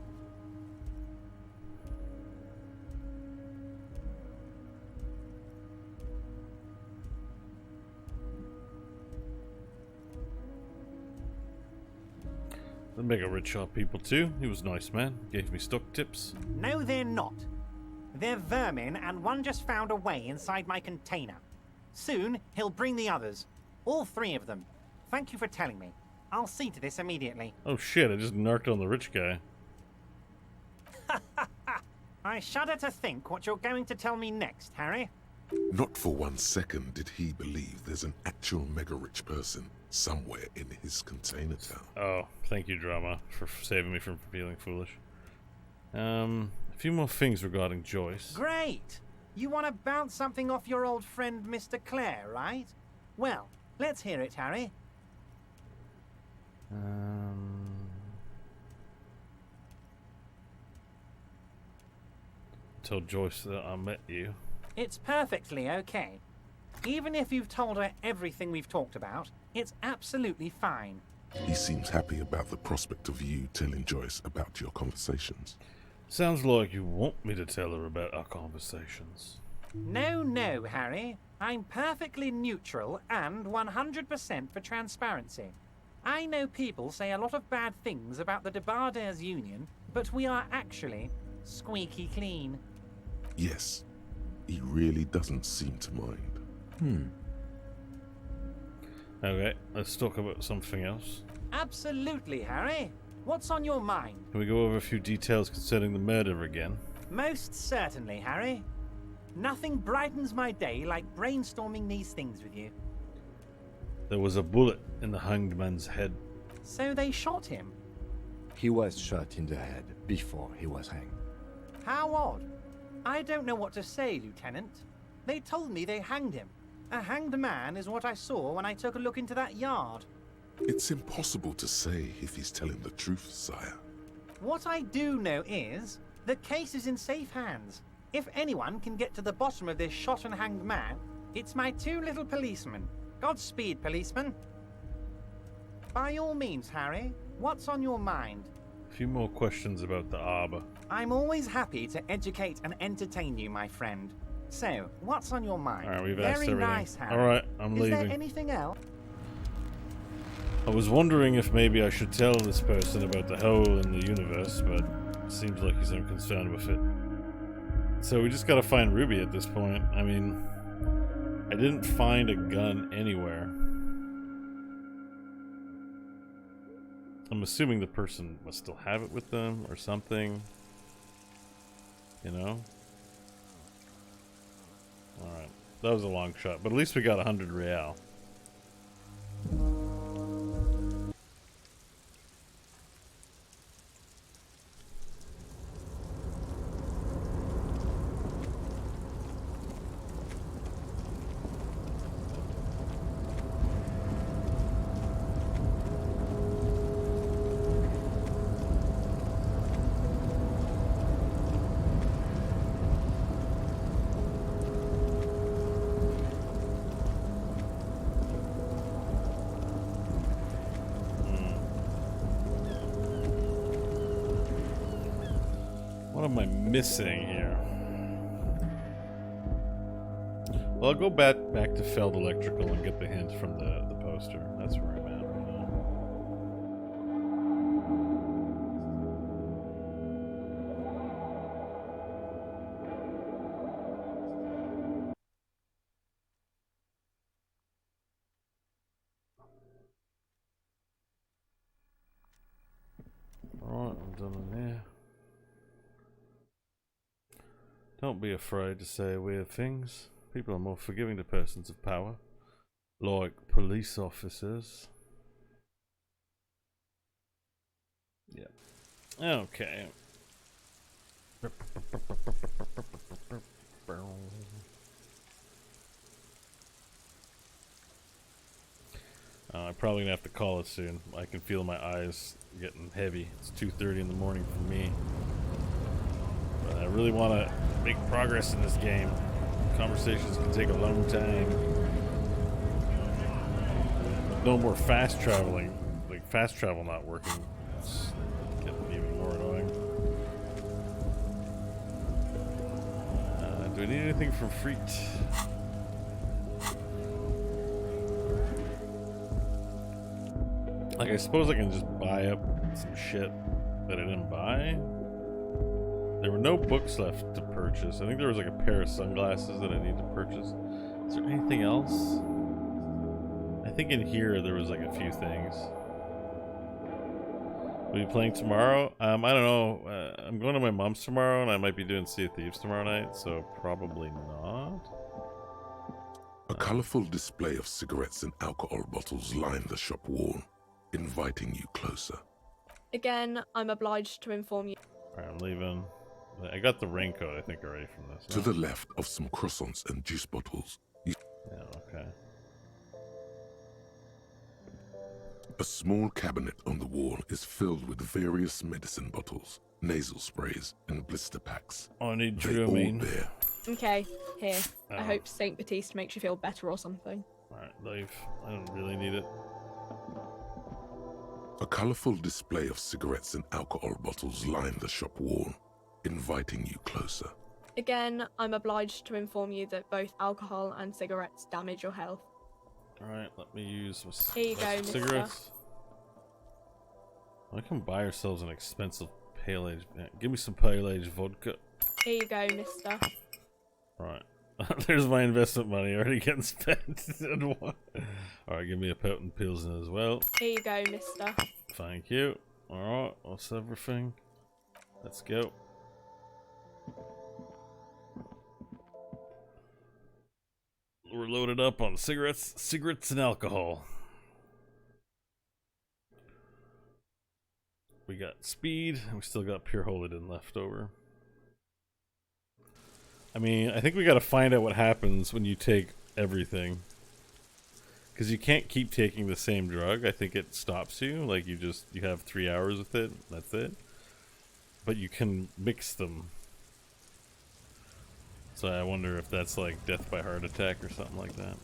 The mega rich are people too. He was a nice man. Gave me stock tips. No, they're not. They're vermin, and one just found a way inside my container. Soon, he'll bring the others. All 3 of them. Thank you for telling me. I'll see to this immediately. Oh shit, I just narked on the rich guy. I shudder to think what you're going to tell me next, Harry. Not for 1 second did he believe there's an actual mega-rich person somewhere in his container town. Oh, thank you, Drama, for saving me from feeling foolish. A few more things regarding Joyce. Great! You want to bounce something off your old friend Mr. Clare, right? Well, let's hear it, Harry. Told Joyce that I met you. It's perfectly okay. Even if you've told her everything we've talked about, it's absolutely fine. He seems happy about the prospect of you telling Joyce about your conversations. Sounds like you want me to tell her about our conversations. No, Harry. I'm perfectly neutral and 100% for transparency. I know people say a lot of bad things about the Debardairs Union, but we are actually squeaky clean. Yes, he really doesn't seem to mind. Okay, let's talk about something else. Absolutely, Harry. What's on your mind? Can we go over a few details concerning the murder again? Most certainly, Harry. Nothing brightens my day like brainstorming these things with you. There was a bullet in the hanged man's head. So they shot him? He was shot in the head before he was hanged. How odd. I don't know what to say, Lieutenant. They told me they hanged him. A hanged man is what I saw when I took a look into that yard. It's impossible to say if he's telling the truth, sire. What I do know is, the case is in safe hands. If anyone can get to the bottom of this shot and hanged man, it's my two little policemen. Godspeed, policeman. By all means, Harry, what's on your mind? A few more questions about the arbor. I'm always happy to educate and entertain you, my friend. So, what's on your mind? Alright, we've Very asked everything. nice, Harry. Alright, I'm leaving. Is there anything else? I was wondering if maybe I should tell this person about the hole in the universe, but it seems like he's unconcerned with it. So we just gotta find Ruby at this point. I mean, I didn't find a gun anywhere. I'm assuming the person must still have it with them or something. You know? Alright. That was a long shot, but at least we got 100 real. What am I missing here? Well, I'll go back to Feld Electrical and get the hint from the poster. That's where I'm at right now. Alright, I'm done in there. Don't be afraid to say weird things. People are more forgiving to persons of power, like police officers. Yeah. Okay. I'm probably gonna have to call it soon. I can feel my eyes getting heavy. It's 2:30 in the morning for me. But I really want to make progress in this game. Conversations can take a long time. No more fast traveling. Like, fast travel not working. It's getting even more annoying. Do I need anything from Freet? Like, I suppose I can just buy up some shit that I didn't buy. There were no books left to purchase. I think there was like a pair of sunglasses that I need to purchase. Is there anything else? I think in here there was like a few things. Will you be playing tomorrow? I don't know. I'm going to my mom's tomorrow, and I might be doing Sea of Thieves tomorrow night, so probably not. A colorful display of cigarettes and alcohol bottles lined the shop wall, inviting you closer. Again, I'm obliged to inform you. Alright, I'm leaving. I got the raincoat, I think, already from this. To the left of some croissants and juice bottles, you... Yeah, okay. A small cabinet on the wall is filled with various medicine bottles, nasal sprays, and blister packs. I need They all bear Okay, here. I Oh. hope Saint Baptiste makes you feel better or something. Alright, leave. I don't really need it. a colorful display of cigarettes and alcohol bottles lined the shop wall, inviting you closer. Again, I'm obliged to inform you that both alcohol and cigarettes damage your health. Alright, let me use my Here you go, mister. cigarettes. I can buy ourselves an expensive pale age. Yeah, give me some pale age vodka. Here you go, mister. Right. There's my investment money already getting spent. Alright, give me a potent pilsner as well. Here you go, mister. Thank you. Alright, that's everything. Let's go. We're loaded up on cigarettes and alcohol. we got speed, and we still got pure Holyden left over. I mean, I think we gotta find out what happens when you take everything. Because you can't keep taking the same drug. I think it stops you. Like, you have 3 hours with it. That's it. But you can mix them. So I wonder if that's like death by heart attack or something like that.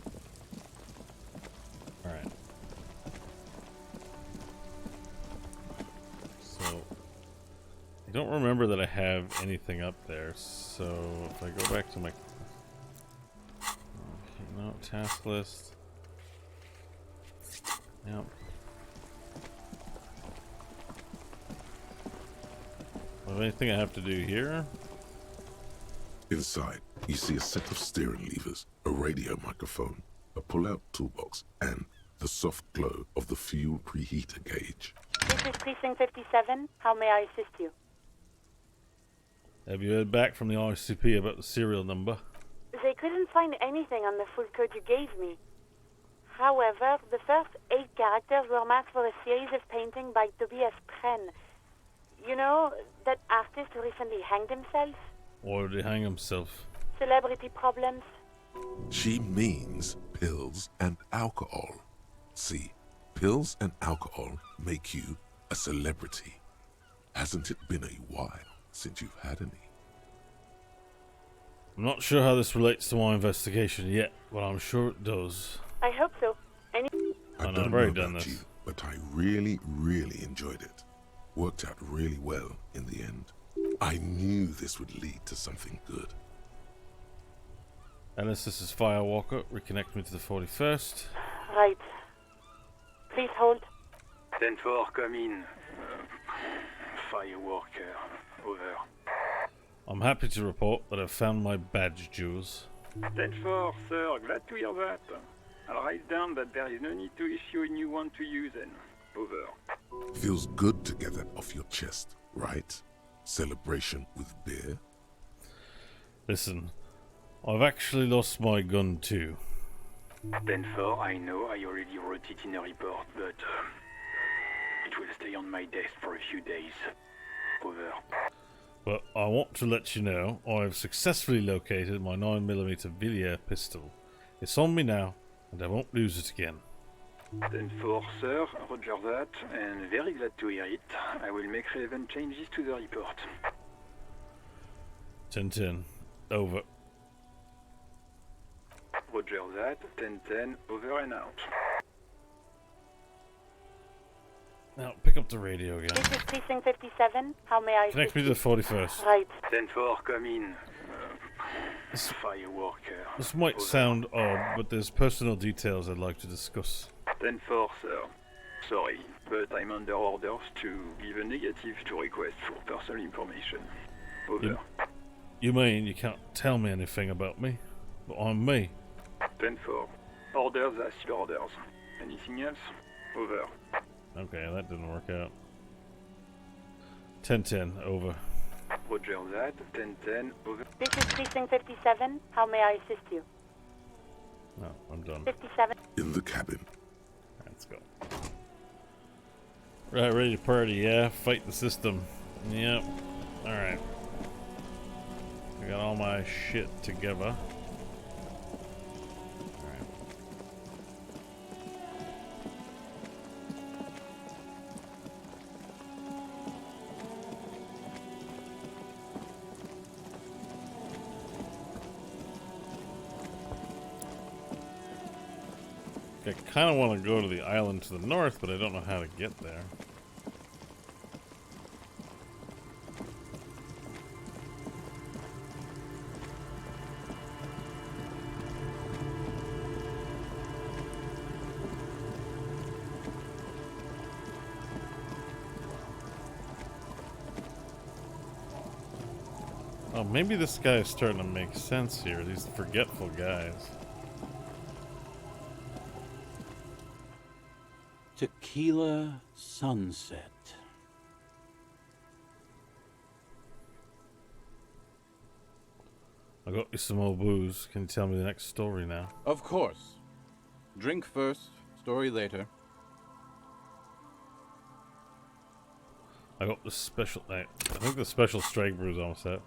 Alright. So, I don't remember that I have anything up there. So, if I go back to my... Okay, no, task list. Yep. Well, anything I have to do here? Inside, you see a set of steering levers, a radio microphone, a pull-out toolbox, and the soft glow of the fuel preheater gauge. This is Precinct 57. How may I assist you? Have you heard back from the RCP about the serial number? They couldn't find anything on the full code you gave me. However, the first 8 characters were marked for a series of paintings by Tobias Pren. You know, that artist who recently hanged himself? Why did he hang himself? Celebrity problems? She means pills and alcohol. See, pills and alcohol make you a celebrity. Hasn't it been a while since you've had any? I'm not sure how this relates to my investigation yet, but I'm sure it does. I hope so. I don't know about you, but I really, really enjoyed it. Worked out really well in the end. I knew this would lead to something good. Alice, this is Firewalker. Reconnect me to the 41st. Right. Please hold. 10-4, come in. Firewalker, over. I'm happy to report that I've found my badge, Jules. 10-4, sir, glad to hear that. I'll write down that there is no need to issue a new one to you then. Over. Feels good to get that off your chest, right? Celebration with beer? Listen, I've actually lost my gun too. 10-4, I know I already wrote it in a report, but it will stay on my desk for a few days. Over. But I want to let you know I've successfully located my 9mm Villiers pistol. It's on me now, and I won't lose it again. 10-4, sir, roger that, and very glad to hear it. I will make relevant changes to the report. 10-10, over. Roger that, 10-10, over and out. Now, pick up the radio again. This is Precinct 57. How may I Connect me to the 41st. Right. 10-4, come in. Firewalker. This might sound odd, but there's personal details I'd like to discuss. 10-4, sir. Sorry, but I'm under orders to give a negative to request for personal information. Over. You mean you can't tell me anything about me? But I'm me. 10-4. Orders are still orders. Anything else? Over. Okay, that didn't work out. 10-10, over. Roger that, 10-10, over. This is Precinct 57. How may I assist you? No, I'm done. 57. In the cabin. Let's go. Right, ready to party, yeah? Fight the system. Yep. Alright. I got all my shit together. I kind of want to go to the island to the north, but I don't know how to get there. Oh, maybe this guy is starting to make sense here. These forgetful guys. Tequila Sunset. I got you some more booze. Can you tell me the next story now? Of course. Drink first, story later. I got the special. I think the special strike brew is almost out.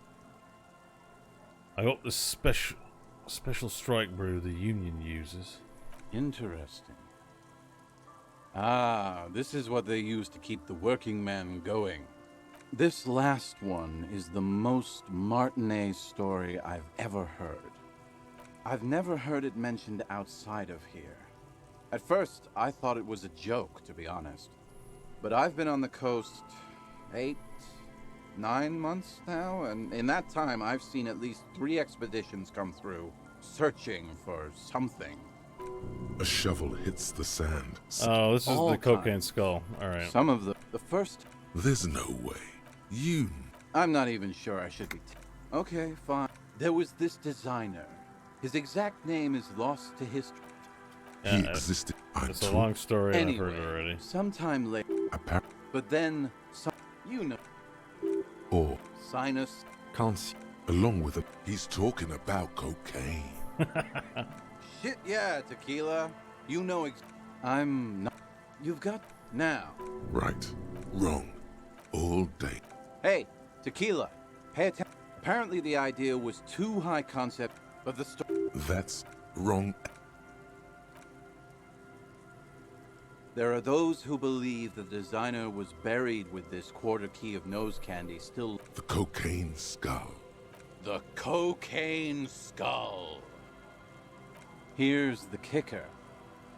I got the special strike brew the Union uses. Interesting. Ah, this is what they use to keep the working men going. This last one is the most Martinet story I've ever heard. I've never heard it mentioned outside of here. At first, I thought it was a joke, to be honest. But I've been on the coast 8, 9 months now, and in that time I've seen at least 3 expeditions come through, searching for something. A shovel hits the sand. Oh, this is All the cocaine kinds. skull. Alright. Some of the first... There's no way. You... I'm not even sure I should be... Okay, fine. There was this designer. His exact name is lost to history. Yeah, he existed. It's a long story. Anyway, I've heard already. Sometime later... But then... you know... Or... Sinus... Can't see. Along with him, he's talking about cocaine. Shit, yeah, Tequila. You know I'm not... You've got... Now. Right. Wrong. All day. Hey, Tequila. Pay attention. Apparently the idea was too high concept, but the story... That's wrong. There are those who believe the designer was buried with this quarter key of nose candy still... The cocaine skull. The cocaine skull. Here's the kicker.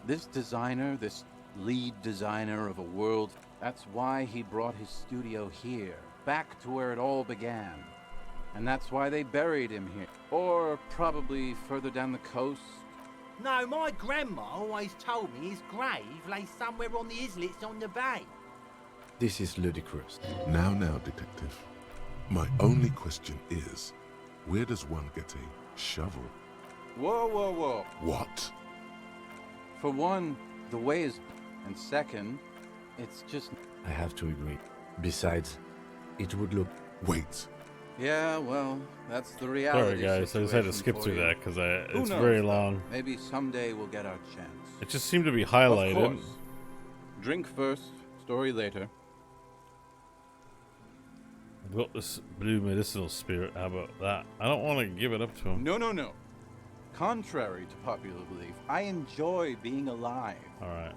This designer, this lead designer of a world, that's why he brought his studio here, back to where it all began. And that's why they buried him here. Or probably further down the coast. No, my grandma always told me his grave lay somewhere on the islets on the bay. This is ludicrous. Now, detective. My only question is, where does one get a shovel? Whoa, whoa, whoa. What? For one, the way is... And second, it's just... I have to agree. Besides, it would look... Wait. Yeah, well, that's the reality. Sorry guys, I just had to situation skip for through you. that because Who it's knows, very though? long. Maybe someday we'll get our chance. It just seemed to be Of highlighted. course. Drink first, story later. I've got this blue medicinal spirit. How about that? I don't want to give it up to him. No, no, no. Contrary to popular belief, I enjoy being alive. Alright.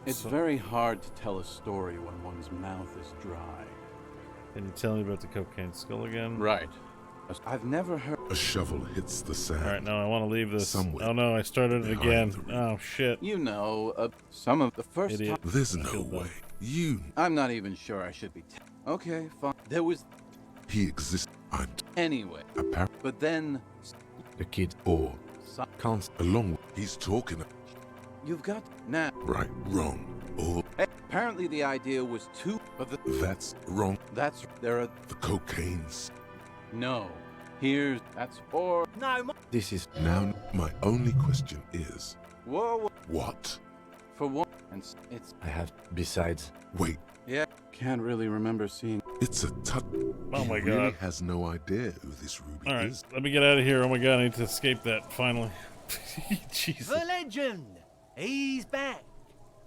It's very hard to tell a story when one's mouth is dry. Can you tell me about the cocaine skull again? Right. I've never heard... A shovel hits the sand. Alright, now I want to leave this. Somewhere Oh no, I started it again. Oh shit. You know, some of the first... Idiot. There's no way. You... I'm not even sure I should be... Okay, fine. There was... He exists. Anyway. But then... The kid. Or... Can't... Along with... He's talking... You've got... Now... Right. Wrong. Or... Apparently the idea was too... But the... That's wrong. That's... There are... The cocaine's... No. Here's... That's... Or... No, This is... Now, my only question is... Whoa, whoa. What? For one... And it's... I have... Besides... Wait. Yeah. Can't really remember seeing... It's a touch. Oh my He really god. has no idea who this Ruby Alright, is. let me get out of here. Oh my god, I need to escape that finally. Jesus. the legend. He's back.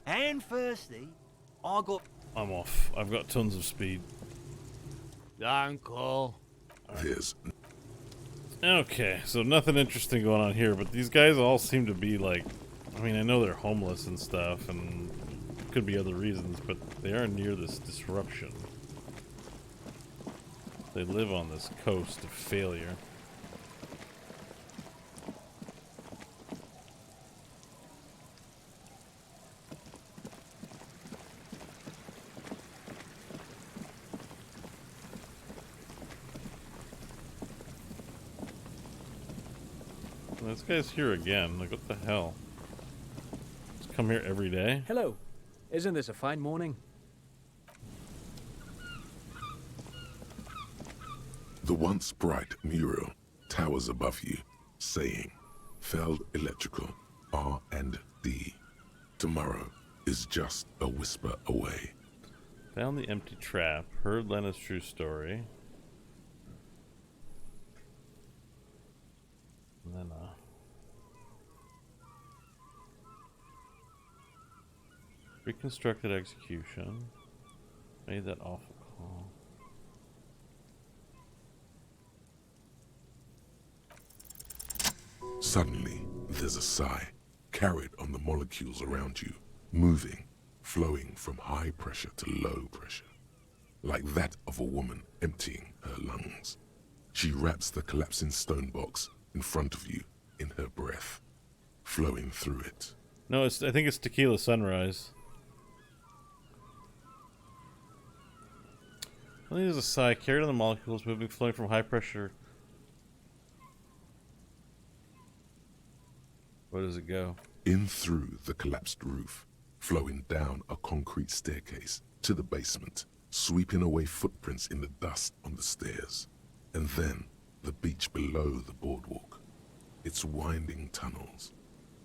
And firstly, I got... I'm off. I've got tons of speed. Uncle. There's... Okay, so nothing interesting going on here, but these guys all seem to be like... I mean, I know they're homeless and stuff, and could be other reasons, but they are near this disruption. They live on this coast of failure. This guy's here again. Like, what the hell? Just come here every day? Hello. Isn't this a fine morning? The once bright mural towers above you, saying, Feld Electrical, R&D. Tomorrow is just a whisper away. Found the empty trap. Heard Lena's true story. Lena. Reconstructed execution. Made that awful call. Suddenly, there's a sigh, carried on the molecules around you, moving, flowing from high pressure to low pressure, like that of a woman emptying her lungs. She wraps the collapsing stone box in front of you in her breath, flowing through it. No, I think it's Tequila Sunrise. I think there's a sigh carried on the molecules moving, flowing from high pressure. Where does it go? In through the collapsed roof, flowing down a concrete staircase to the basement, sweeping away footprints in the dust on the stairs, and then the beach below the boardwalk. Its winding tunnels,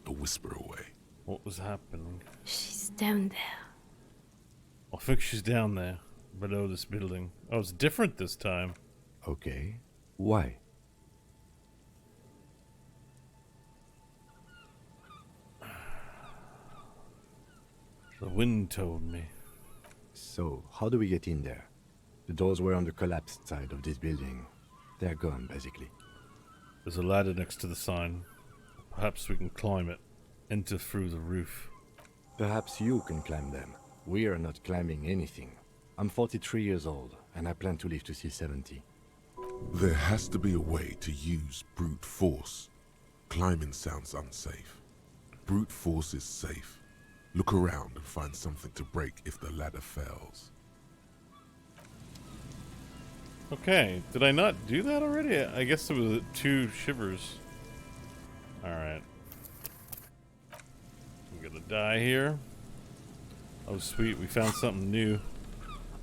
a whisper away. What was happening? She's down there. I think she's down there, below this building. Oh, it's different this time. Okay. Why? The wind told me. So, how do we get in there? The doors were on the collapsed side of this building. They're gone, basically. There's a ladder next to the sign. Perhaps we can climb it. Enter through the roof. Perhaps you can climb them. We are not climbing anything. I'm 43 years old, and I plan to live to see 70. There has to be a way to use brute force. Climbing sounds unsafe. Brute force is safe. Look around and find something to break if the ladder fails. Okay, did I not do that already? I guess it was 2 shivers. Alright. I'm gonna die here. Oh sweet, we found something new.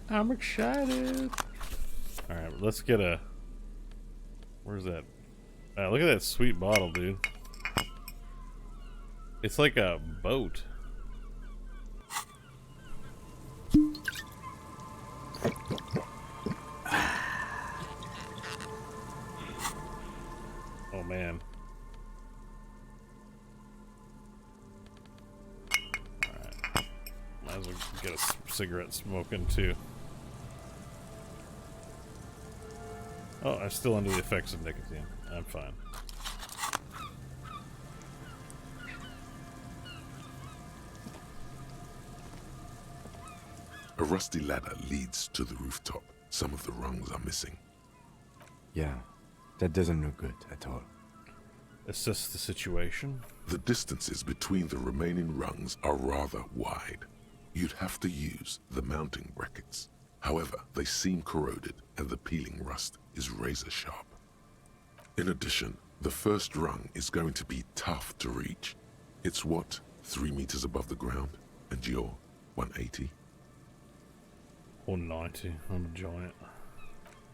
I'm excited. Alright, let's get a... Where's that? Look at that sweet bottle, dude. It's like a boat. Oh man. Alright. Might as well get a cigarette smoking too. Oh, I'm still under the effects of nicotine. I'm fine. A rusty ladder leads to the rooftop. Some of the rungs are missing. Yeah, that doesn't look good at all. Assess the situation. The distances between the remaining rungs are rather wide. You'd have to use the mounting brackets. However, they seem corroded and the peeling rust is razor sharp. In addition, the first rung is going to be tough to reach. It's what, 3 meters above the ground? And you're 180? 190. I'm a giant.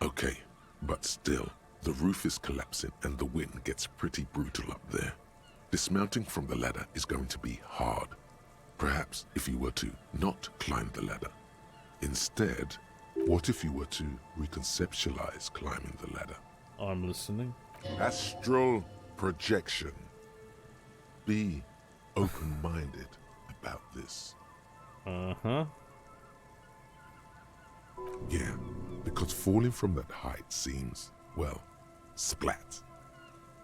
Okay, but still, the roof is collapsing and the wind gets pretty brutal up there. Dismounting from the ladder is going to be hard. Perhaps if you were to not climb the ladder. Instead, what if you were to reconceptualize climbing the ladder? I'm listening. Astral projection. Be open-minded about this. Uh-huh. Yeah, because falling from that height seems, well, splat.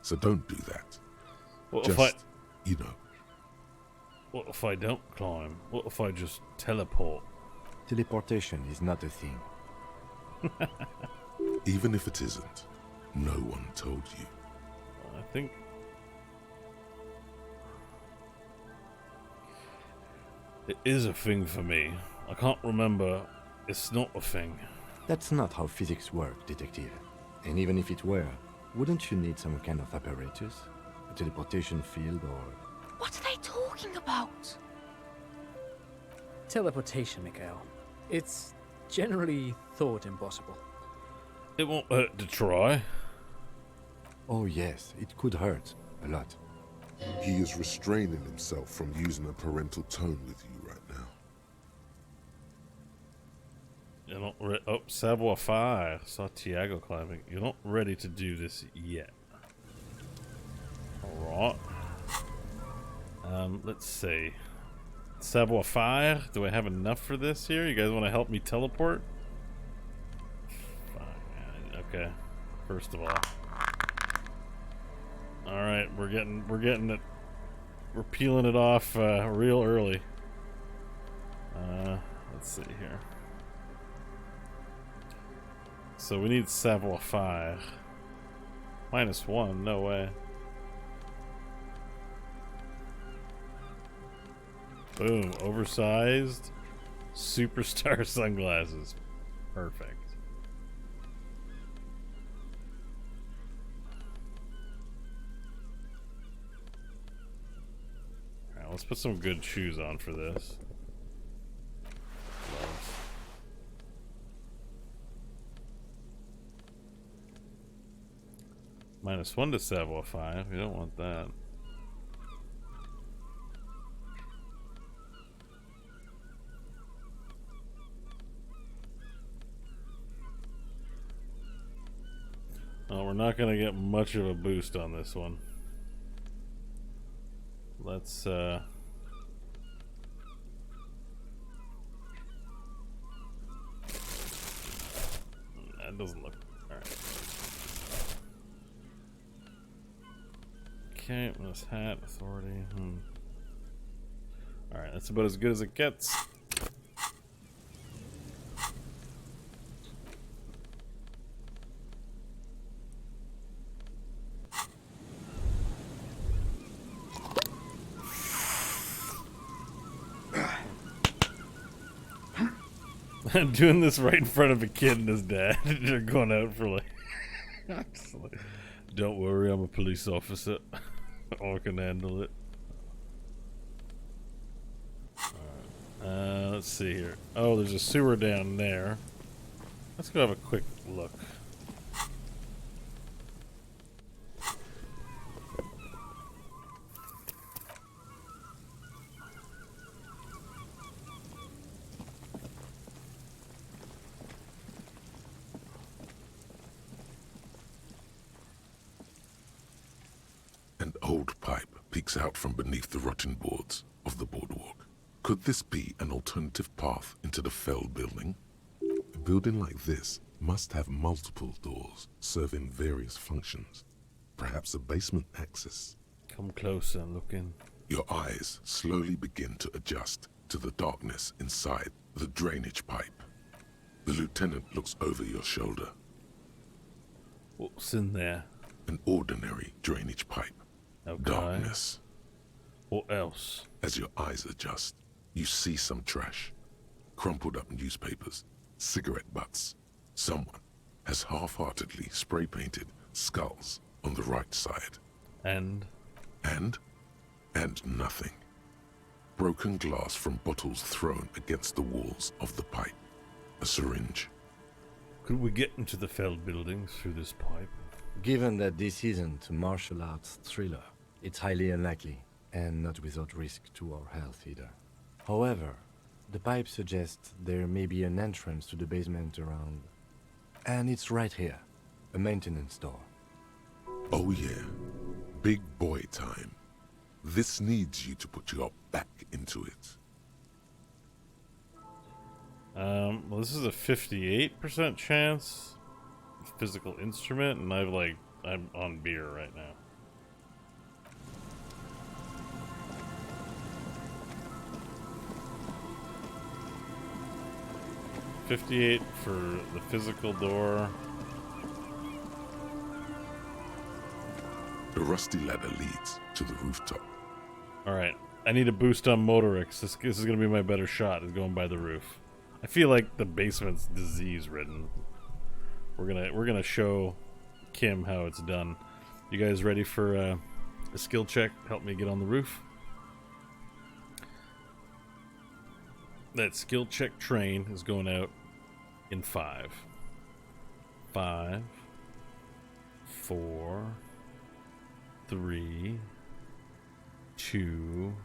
So don't do that. What Just, if I... you know. What if I don't climb? What if I just teleport? Teleportation is not a thing. Even if it isn't, no one told you. I think... It is a thing for me. I can't remember. It's not a thing. That's not how physics work, detective. And even if it were, wouldn't you need some kind of apparatus? A teleportation field or... What are they talking about? Teleportation, Mikhail. It's generally thought impossible. It won't hurt to try. Oh yes, it could hurt. A lot. He is restraining himself from using a parental tone with you right now. You're not oh, savoir-faire. Santiago climbing. You're not ready to do this yet. Alright. Let's see. Savoir faire. Do I have enough for this here? You guys want to help me teleport? Fine. Okay. First of all. Alright, we're getting it. We're peeling it off real early. Let's see here. So we need savoir faire. -1, no way. Boom, oversized superstar sunglasses. Perfect. Alright, let's put some good shoes on for this. Gloves. -1 to savoir faire. We don't want that. Oh, we're not gonna get much of a boost on this one. Let's that doesn't look alright. Okay, this hat, authority. Alright, that's about as good as it gets. I'm doing this right in front of a kid and his dad. They're going out for like, don't worry, I'm a police officer. I can handle it. Alright. Let's see here. Oh, there's a sewer down there. Let's go have a quick look. An old pipe peeks out from beneath the rotten boards of the boardwalk. Could this be an alternative path into the fell building? A building like this must have multiple doors serving various functions. Perhaps a basement access. Come closer and look in. Your eyes slowly begin to adjust to the darkness inside the drainage pipe. The lieutenant looks over your shoulder. What's in there? An ordinary drainage pipe. Okay. Darkness. What else? As your eyes adjust, you see some trash. Crumpled up newspapers, cigarette butts. Someone has half-heartedly spray-painted skulls on the right side. And nothing. Broken glass from bottles thrown against the walls of the pipe. A syringe. Could we get into the felled buildings through this pipe? Given that this isn't a martial arts thriller, it's highly unlikely, and not without risk to our health either. However, the pipe suggests there may be an entrance to the basement around... And it's right here. A maintenance door. Oh yeah. Big boy time. This needs you to put your back into it. Well, this is a 58% chance. Physical instrument, and I'm on beer right now. $58 for the physical door. The rusty ladder leads to the rooftop. Alright, I need a boost on Motorix. This is gonna be my better shot, is going by the roof. I feel like the basement's disease-ridden. We're gonna show Kim how it's done. You guys ready for a skill check? Help me get on the roof. That skill check train is going out in 5. 5, 4, 3, 2,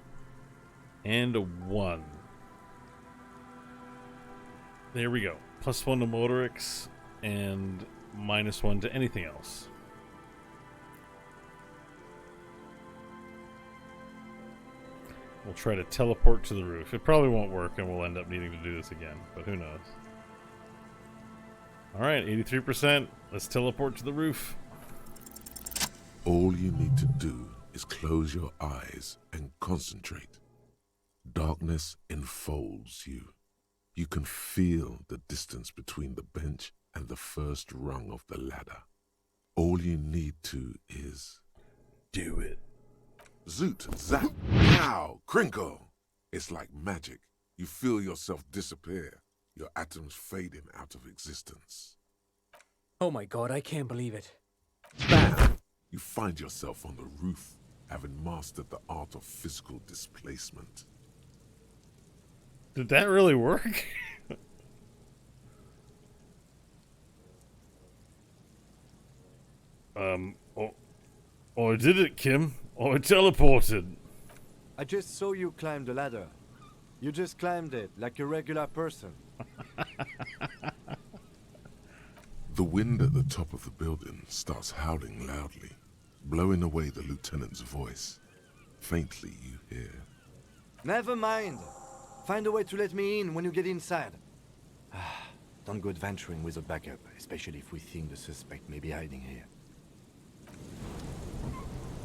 and a 1. There we go. +1 to Motorix and -1 to anything else. We'll try to teleport to the roof. It probably won't work and we'll end up needing to do this again, but who knows. Alright, 83%. Let's teleport to the roof. All you need to do is close your eyes and concentrate. Darkness enfolds you. You can feel the distance between the bench and the first rung of the ladder. All you need to is... do it. Zoot, zap, pow, crinkle. It's like magic. You feel yourself disappear, your atoms fading out of existence. Oh my god, I can't believe it. Bam! You find yourself on the roof, having mastered the art of physical displacement. Did that really work? I did it, Kim. I teleported. I just saw you climb the ladder. You just climbed it like a regular person. The wind at the top of the building starts howling loudly, blowing away the lieutenant's voice. Faintly you hear, Never mind. Find a way to let me in when you get inside. Don't go adventuring with a backup, especially if we think the suspect may be hiding here.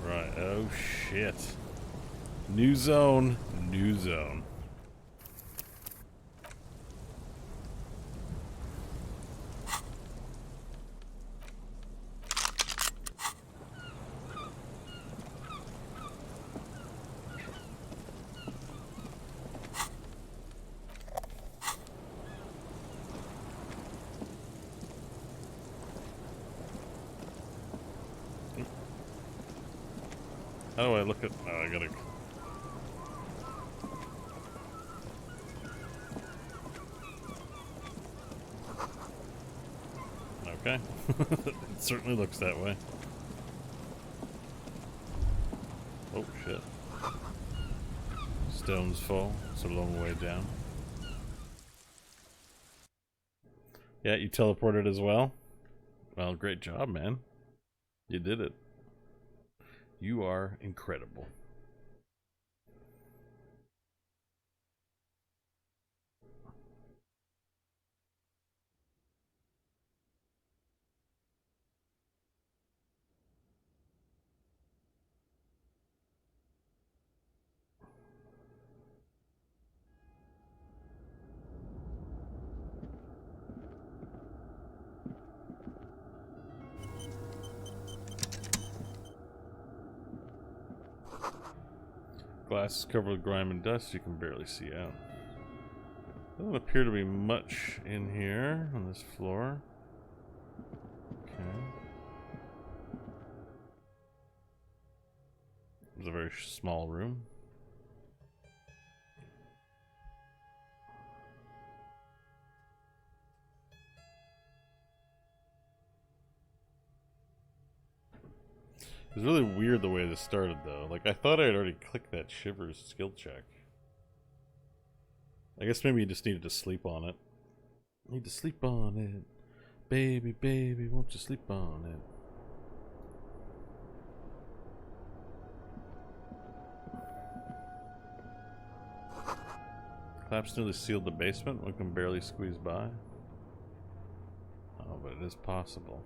Right, oh shit. New zone, new zone. How do I look at... Oh, I gotta... Okay. It certainly looks that way. Oh, shit. Stones fall. It's a long way down. Yeah, you teleported as well? Well, great job, man. You did it. You are incredible. Glass is covered with grime and dust, you can barely see out. Doesn't appear to be much in here on this floor. Okay. It's a very small room. It's really weird the way this started, though. Like, I thought I had already clicked that Shivers skill check. I guess maybe you just needed to sleep on it. Need to sleep on it. Baby, baby, won't you sleep on it? Collapse nearly sealed the basement. One can barely squeeze by. Oh, but it is possible.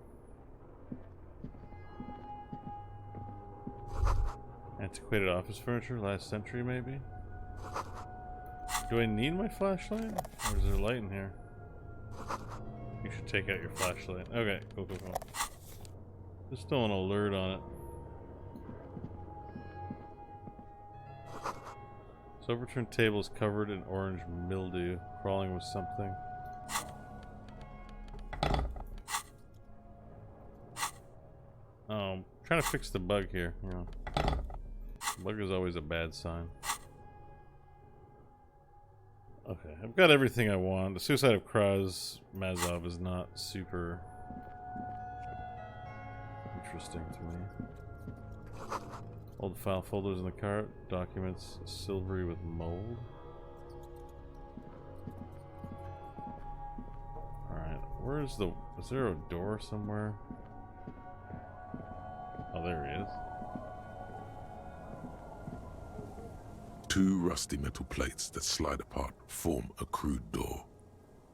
Antiquated office furniture, last century maybe? Do I need my flashlight? Or is there a light in here? You should take out your flashlight. Okay, cool, cool, cool. There's still an alert on it. This overturned table is covered in orange mildew, crawling with something. Oh, I'm trying to fix the bug here, you know. Bug is always a bad sign. Okay, I've got everything I want. The suicide of Kraz Mazov is not super interesting to me. Old file folders in the cart, documents silvery with mold. Alright, where's the... is there a door somewhere? Oh, there he is. Two rusty metal plates that slide apart form a crude door.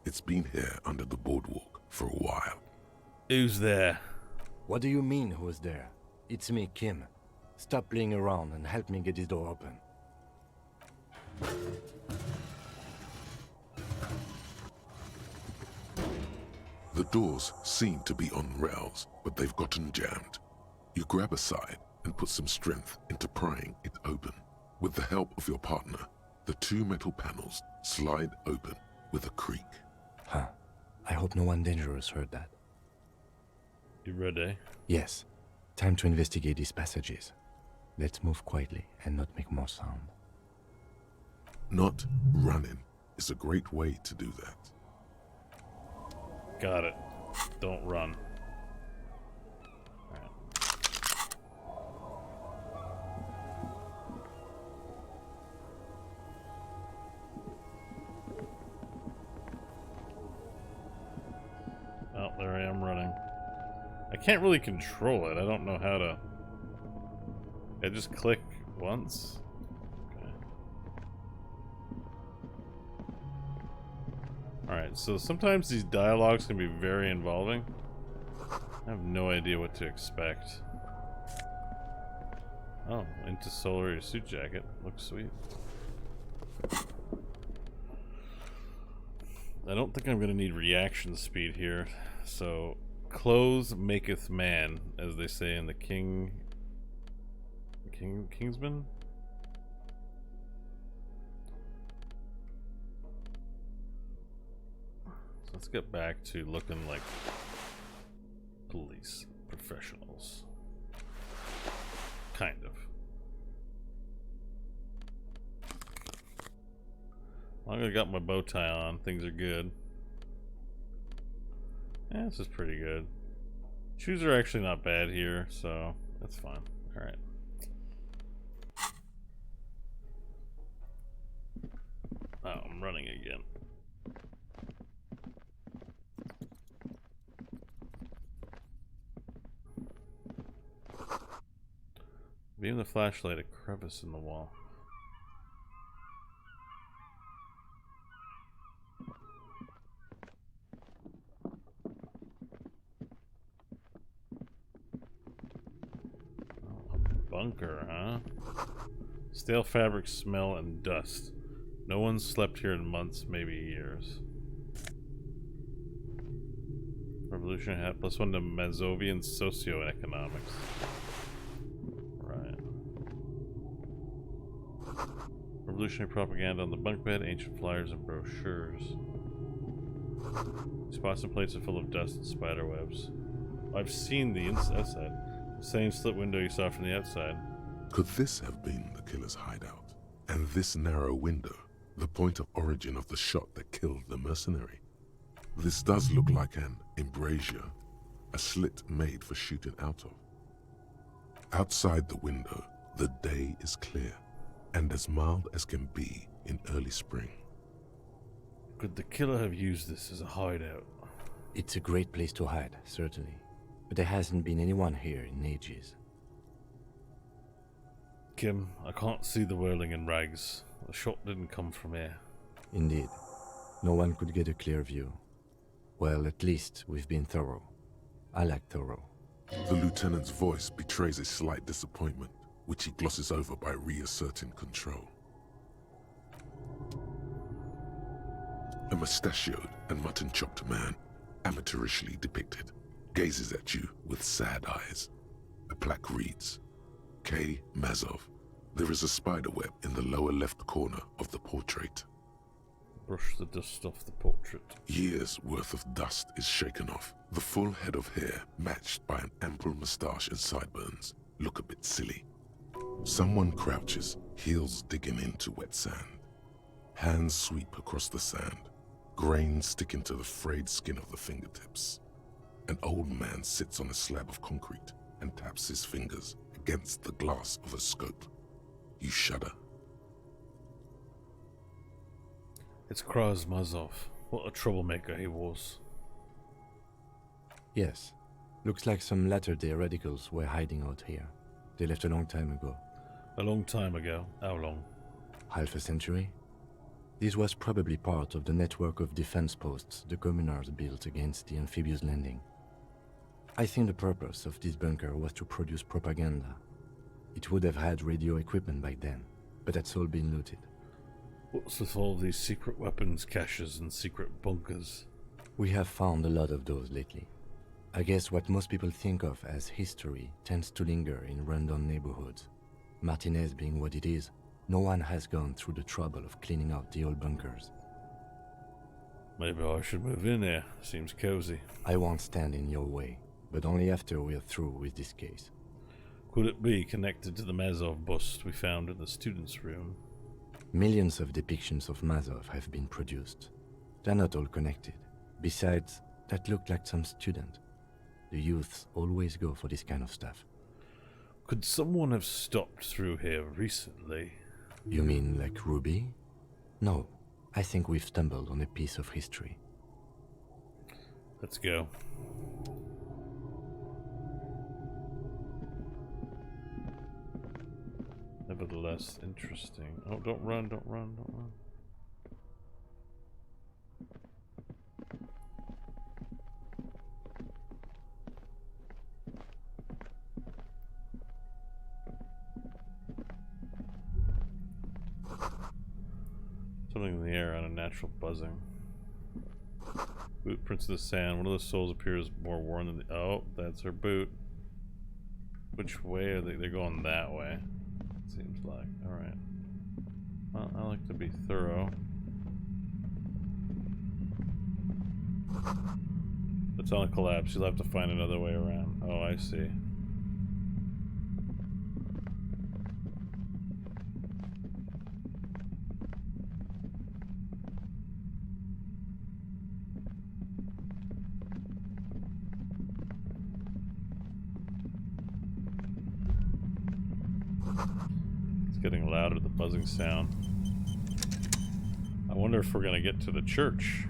It's been here under the boardwalk for a while. Who's there? What do you mean, who's there? It's me, Kim. Stop playing around and help me get this door open. The doors seem to be on rails, but they've gotten jammed. You grab a side and put some strength into prying it open. With the help of your partner, the two metal panels slide open with a creak. Huh. I hope no one dangerous heard that. You ready? Yes. Time to investigate these passages. Let's move quietly and not make more sound. Not running is a great way to do that. Got it. Don't run. Oh, there I am running. I can't really control it. I don't know how to... I just click once? Okay. Alright, so sometimes these dialogues can be very involving. I have no idea what to expect. Oh, into solar suit jacket. Looks sweet. I don't think I'm going to need reaction speed here, so clothes maketh man, as they say in the Kingsman? So let's get back to looking like police professionals. Kind of. Long as I got my bow tie on, things are good. Yeah, this is pretty good. Shoes are actually not bad here, so that's fine. Alright. Oh, I'm running again. Beam the flashlight, a crevice in the wall. Bunker, huh? Stale fabric, smell, and dust. No one's slept here in months, maybe years. Revolution hat +1 to Mazovian socioeconomics. Right. Revolutionary propaganda on the bunk bed, ancient flyers and brochures. Spots and plates are full of dust and spider webs. I've seen the outside. Same slit window you saw from the outside. Could this have been the killer's hideout? And this narrow window, the point of origin of the shot that killed the mercenary? This does look like an embrasure, a slit made for shooting out of. Outside the window, the day is clear, and as mild as can be in early spring. Could the killer have used this as a hideout? It's a great place to hide, certainly. But there hasn't been anyone here in ages. Kim, I can't see the whirling in rags. The shot didn't come from here. Indeed. No one could get a clear view. Well, at least we've been thorough. I like thorough. The lieutenant's voice betrays a slight disappointment, which he glosses over by reasserting control. A mustachioed and mutton-chopped man, amateurishly depicted, gazes at you with sad eyes. A plaque reads, K. Mazov. There is a spiderweb in the lower left corner of the portrait. Brush the dust off the portrait. Years' worth of dust is shaken off. The full head of hair, matched by an ample moustache and sideburns, look a bit silly. Someone crouches, heels digging into wet sand. Hands sweep across the sand, grains sticking to the frayed skin of the fingertips. An old man sits on a slab of concrete and taps his fingers against the glass of a scope. You shudder. It's Krasmazov. What a troublemaker he was. Yes. Looks like some latter-day radicals were hiding out here. They left a long time ago. A long time ago? How long? Half a century? This was probably part of the network of defense posts the communards built against the amphibious landing. I think the purpose of this bunker was to produce propaganda. It would have had radio equipment back then, but that's all been looted. What's with all these secret weapons caches and secret bunkers? We have found a lot of those lately. I guess what most people think of as history tends to linger in rundown neighborhoods. Martinez being what it is, no one has gone through the trouble of cleaning out the old bunkers. Maybe I should move in here. Seems cozy. I won't stand in your way, but only after we're through with this case. Could it be connected to the Mazov bust we found in the students' room? Millions of depictions of Mazov have been produced. They're not all connected. Besides, that looked like some student. The youths always go for this kind of stuff. Could someone have stopped through here recently? You mean like Ruby? No, I think we've stumbled on a piece of history. Let's go. Nevertheless, interesting. Oh, don't run, don't run, don't run. Something in the air, unnatural buzzing. Boot prints of the sand. One of the soles appears more worn than the... Oh, that's her boot. Which way are they? They're going that way. Seems like. Alright. Well, I like to be thorough. It's on a collapse. You'll have to find another way around. Oh, I see. Getting louder, the buzzing sound. I wonder if we're gonna get to the church.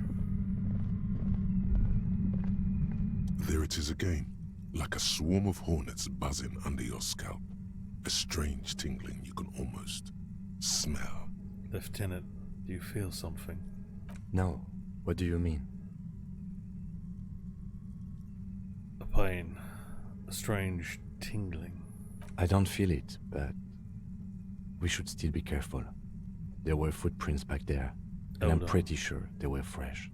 There it is again, like a swarm of hornets buzzing under your scalp. A strange tingling you can almost smell. Lieutenant, do you feel something? No. What do you mean? A pain. A strange tingling. I don't feel it, but we should still be careful. There were footprints back there, and I'm pretty sure they were fresh.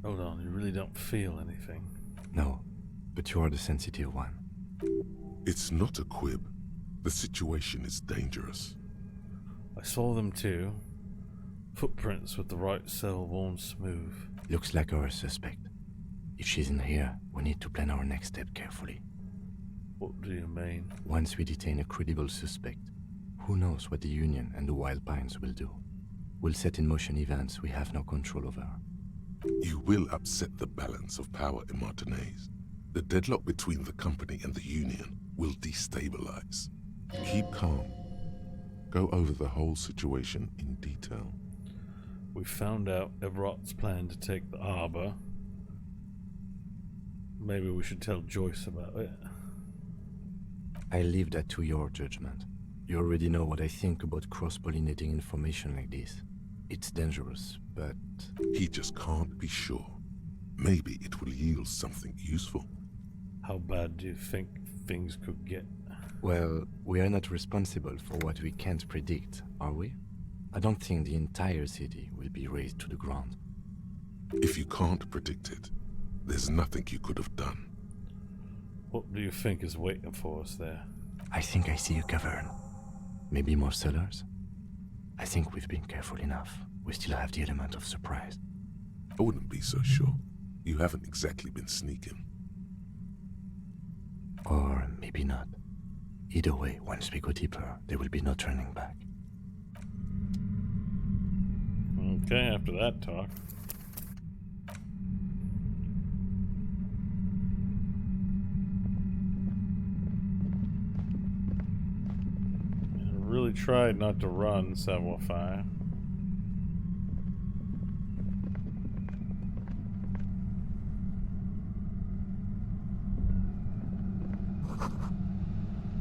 Hold on, you really don't feel anything? No, but you are the sensitive one. It's not a quib. The situation is dangerous. I saw them too. Footprints with the right cell worn smooth. Looks like our suspect. If she's in here, we need to plan our next step carefully. What do you mean? Once we detain a credible suspect, who knows what the Union and the Wild Pines will do? We'll set in motion events we have no control over. You will upset the balance of power in Martinez. The deadlock between the company and the Union will destabilize. Keep calm. Go over the whole situation in detail. We found out Everott's plan to take the arbor. Maybe we should tell Joyce about it. I leave that to your judgment. You already know what I think about cross-pollinating information like this. It's dangerous, but... He just can't be sure. Maybe it will yield something useful. How bad do you think things could get? Well, we are not responsible for what we can't predict, are we? I don't think the entire city will be razed to the ground. If you can't predict it, there's nothing you could have done. What do you think is waiting for us there? I think I see a cavern. Maybe more cellars? I think we've been careful enough. We still have the element of surprise. I wouldn't be so sure. You haven't exactly been sneaking. Or maybe not. Either way, once we go deeper, there will be no turning back. Okay, after that talk. I really tried not to run, Savoir-Faire.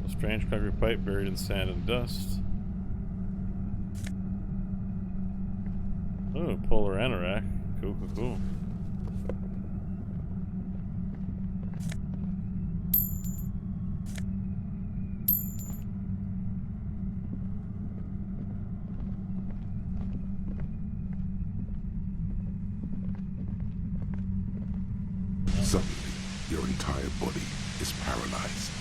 A strange concrete pipe buried in sand and dust. Oh, polar anorak. Cool, cool, cool. Suddenly, your entire body is paralyzed.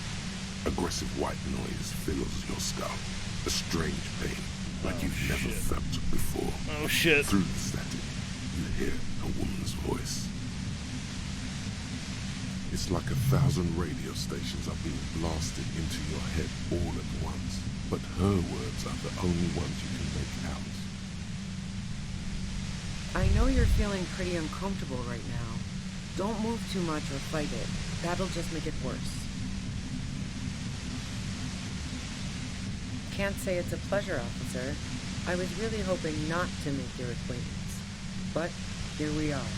Aggressive white noise fills your skull. A strange pain, like you've never felt before. Oh shit. Through the static, you hear a woman's voice. It's like 1,000 radio stations are being blasted into your head all at once. But her words are the only ones you can make out. I know you're feeling pretty uncomfortable right now. Don't move too much or fight it. That'll just make it worse. Can't say it's a pleasure, officer. I was really hoping not to make your acquaintance. But here we are.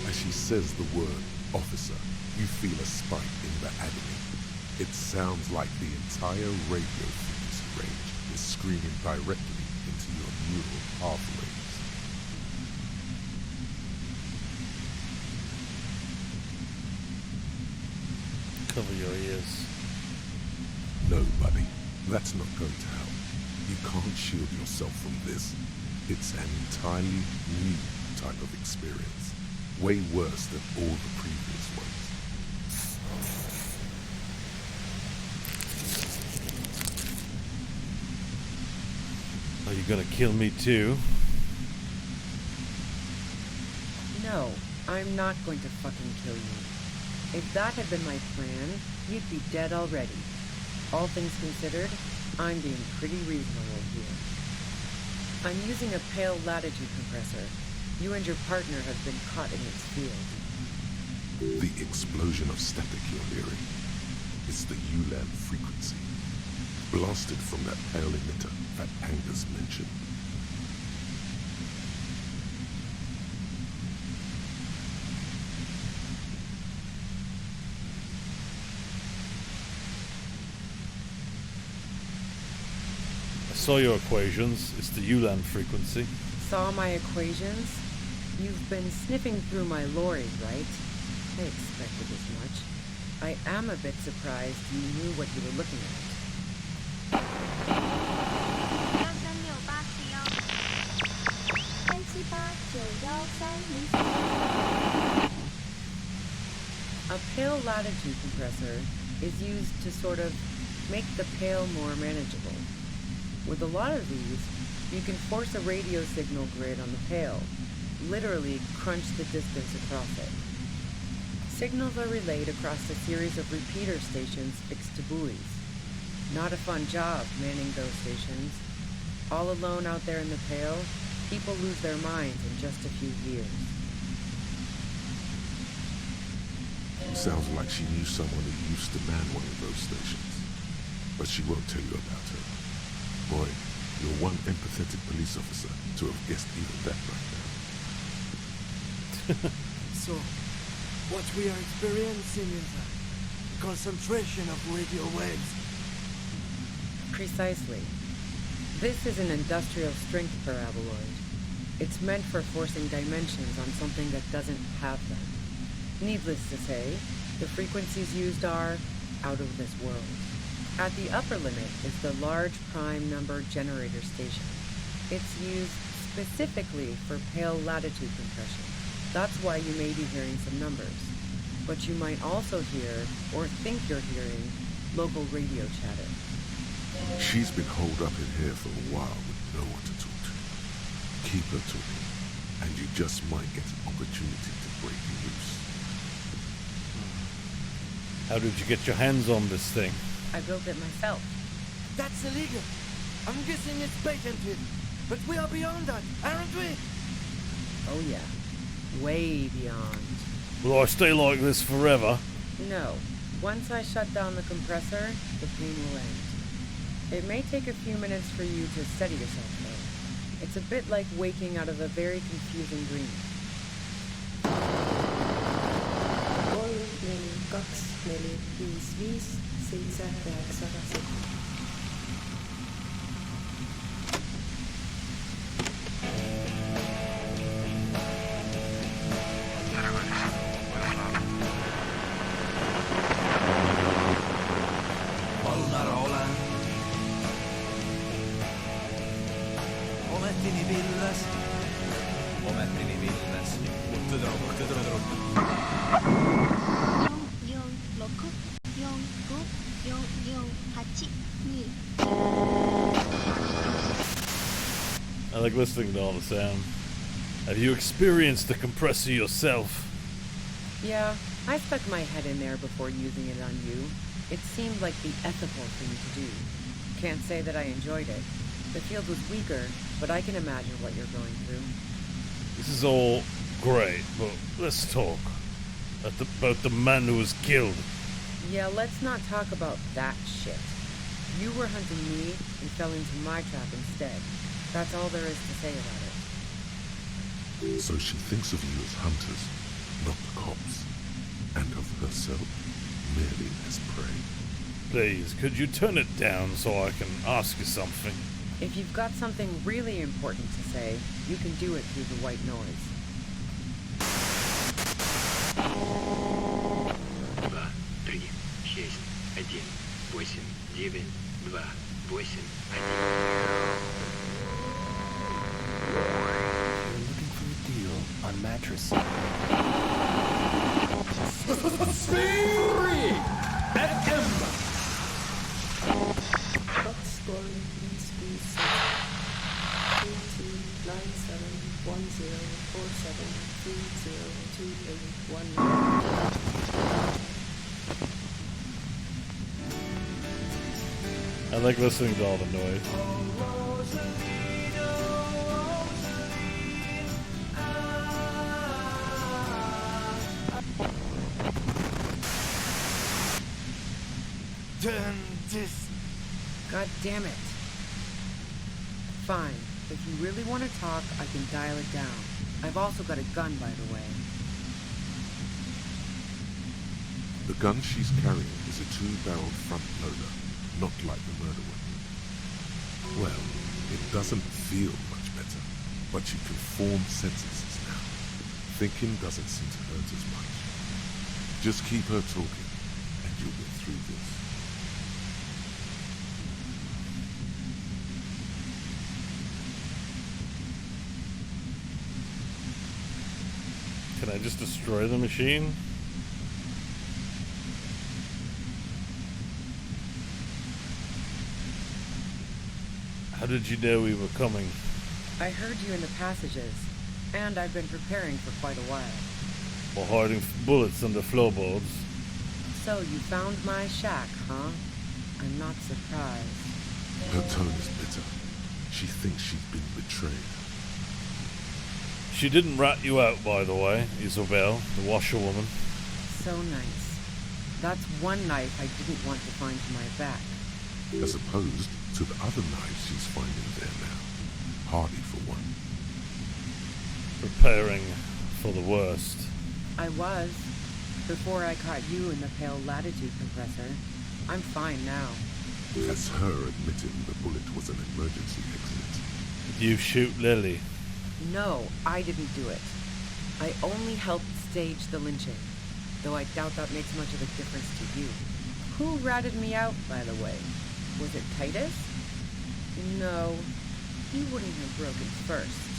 As she says the word officer, you feel a spike in the agony. It sounds like the entire radio frequency range is screaming directly into your neural pathways. Cover your ears. No, buddy. That's not going to help. You can't shield yourself from this. It's an entirely new type of experience. Way worse than all the previous ones. Are you gonna kill me too? No, I'm not going to fucking kill you. If that had been my plan, you'd be dead already. All things considered, I'm being pretty reasonable here. I'm using a pale latitude compressor. You and your partner have been caught in its field. The explosion of static you're hearing is the ULAN frequency, blasted from that pale emitter that Angus mentioned. I saw your equations. It's the ULAN frequency. Saw my equations? You've been sniffing through my lorry, right? I expected as much. I am a bit surprised you knew what you were looking at. A pale latitude compressor is used to sort of make the pale more manageable. With a lot of these, you can force a radio signal grid on the pale, literally crunch the distance across it. Signals are relayed across a series of repeater stations fixed to buoys. Not a fun job manning those stations. All alone out there in the pale, people lose their minds in just a few years. Sounds like she knew someone who used to man one of those stations. But she won't tell you about her. Boy, you're one empathetic police officer to have guessed even that right now. So, what we are experiencing is a concentration of radio waves. Precisely. This is an industrial strength paraboloid. It's meant for forcing dimensions on something that doesn't have them. Needless to say, the frequencies used are out of this world. At the upper limit is the large prime number generator station. It's used specifically for pale latitude compression. That's why you may be hearing some numbers. But you might also hear, or think you're hearing, local radio chatter. She's been holed up in here for a while with no one to talk to. Keep her talking, and you just might get an opportunity to break loose. How did you get your hands on this thing? I built it myself. That's illegal. I'm guessing it's patented. But we are beyond that, aren't we? Oh yeah. Way beyond. Will I stay like this forever? No. Once I shut down the compressor, the pain will end. It may take a few minutes for you to steady yourself, though. It's a bit like waking out of a very confusing dream. like listening to all the sound. Have you experienced the compressor yourself? Yeah, I stuck my head in there before using it on you. It seemed like the ethical thing to do. Can't say that I enjoyed it. The field was weaker, but I can imagine what you're going through. This is all great, but let's talk about the man who was killed. Yeah, let's not talk about that shit. You were hunting me and fell into my trap instead. That's all there is to say about it. So she thinks of you as hunters, not the cops, and of herself merely as prey. Please, could you turn it down so I can ask you something? If you've got something really important to say, you can do it through the white noise. 2, 3, 6, 1, 8, 9, 2, 8, 1. We're looking for a deal on mattress. Speed at Ember. Scoring please be set. I like listening to all the noise. Turn this. God damn it. Fine. If you really want to talk, I can dial it down. I've also got a gun, by the way. The gun she's carrying is a 2-barreled front loader, not like the murder weapon. Well, it doesn't feel much better, but you can form sentences now. Thinking doesn't seem to hurt as much. Just keep her talking, and you'll get through this. Can I just destroy the machine? How did you know we were coming? I heard you in the passages, and I've been preparing for quite a while. While hiding bullets under floorboards. So you found my shack, huh? I'm not surprised. Her tone is bitter. She thinks she's been betrayed. She didn't rat you out, by the way, Isabel, the washerwoman. So nice. That's one knife I didn't want to find to my back. As opposed to the other knives she's finding there now. Hardy for one. Preparing for the worst. I was. Before I caught you in the pale latitude compressor. I'm fine now. That's her admitting the bullet was an emergency exit. Did you shoot Lily? No, I didn't do it. I only helped stage the lynching, though I doubt that makes much of a difference to you. Who ratted me out, by the way? Was it Titus? No, he wouldn't have broken first.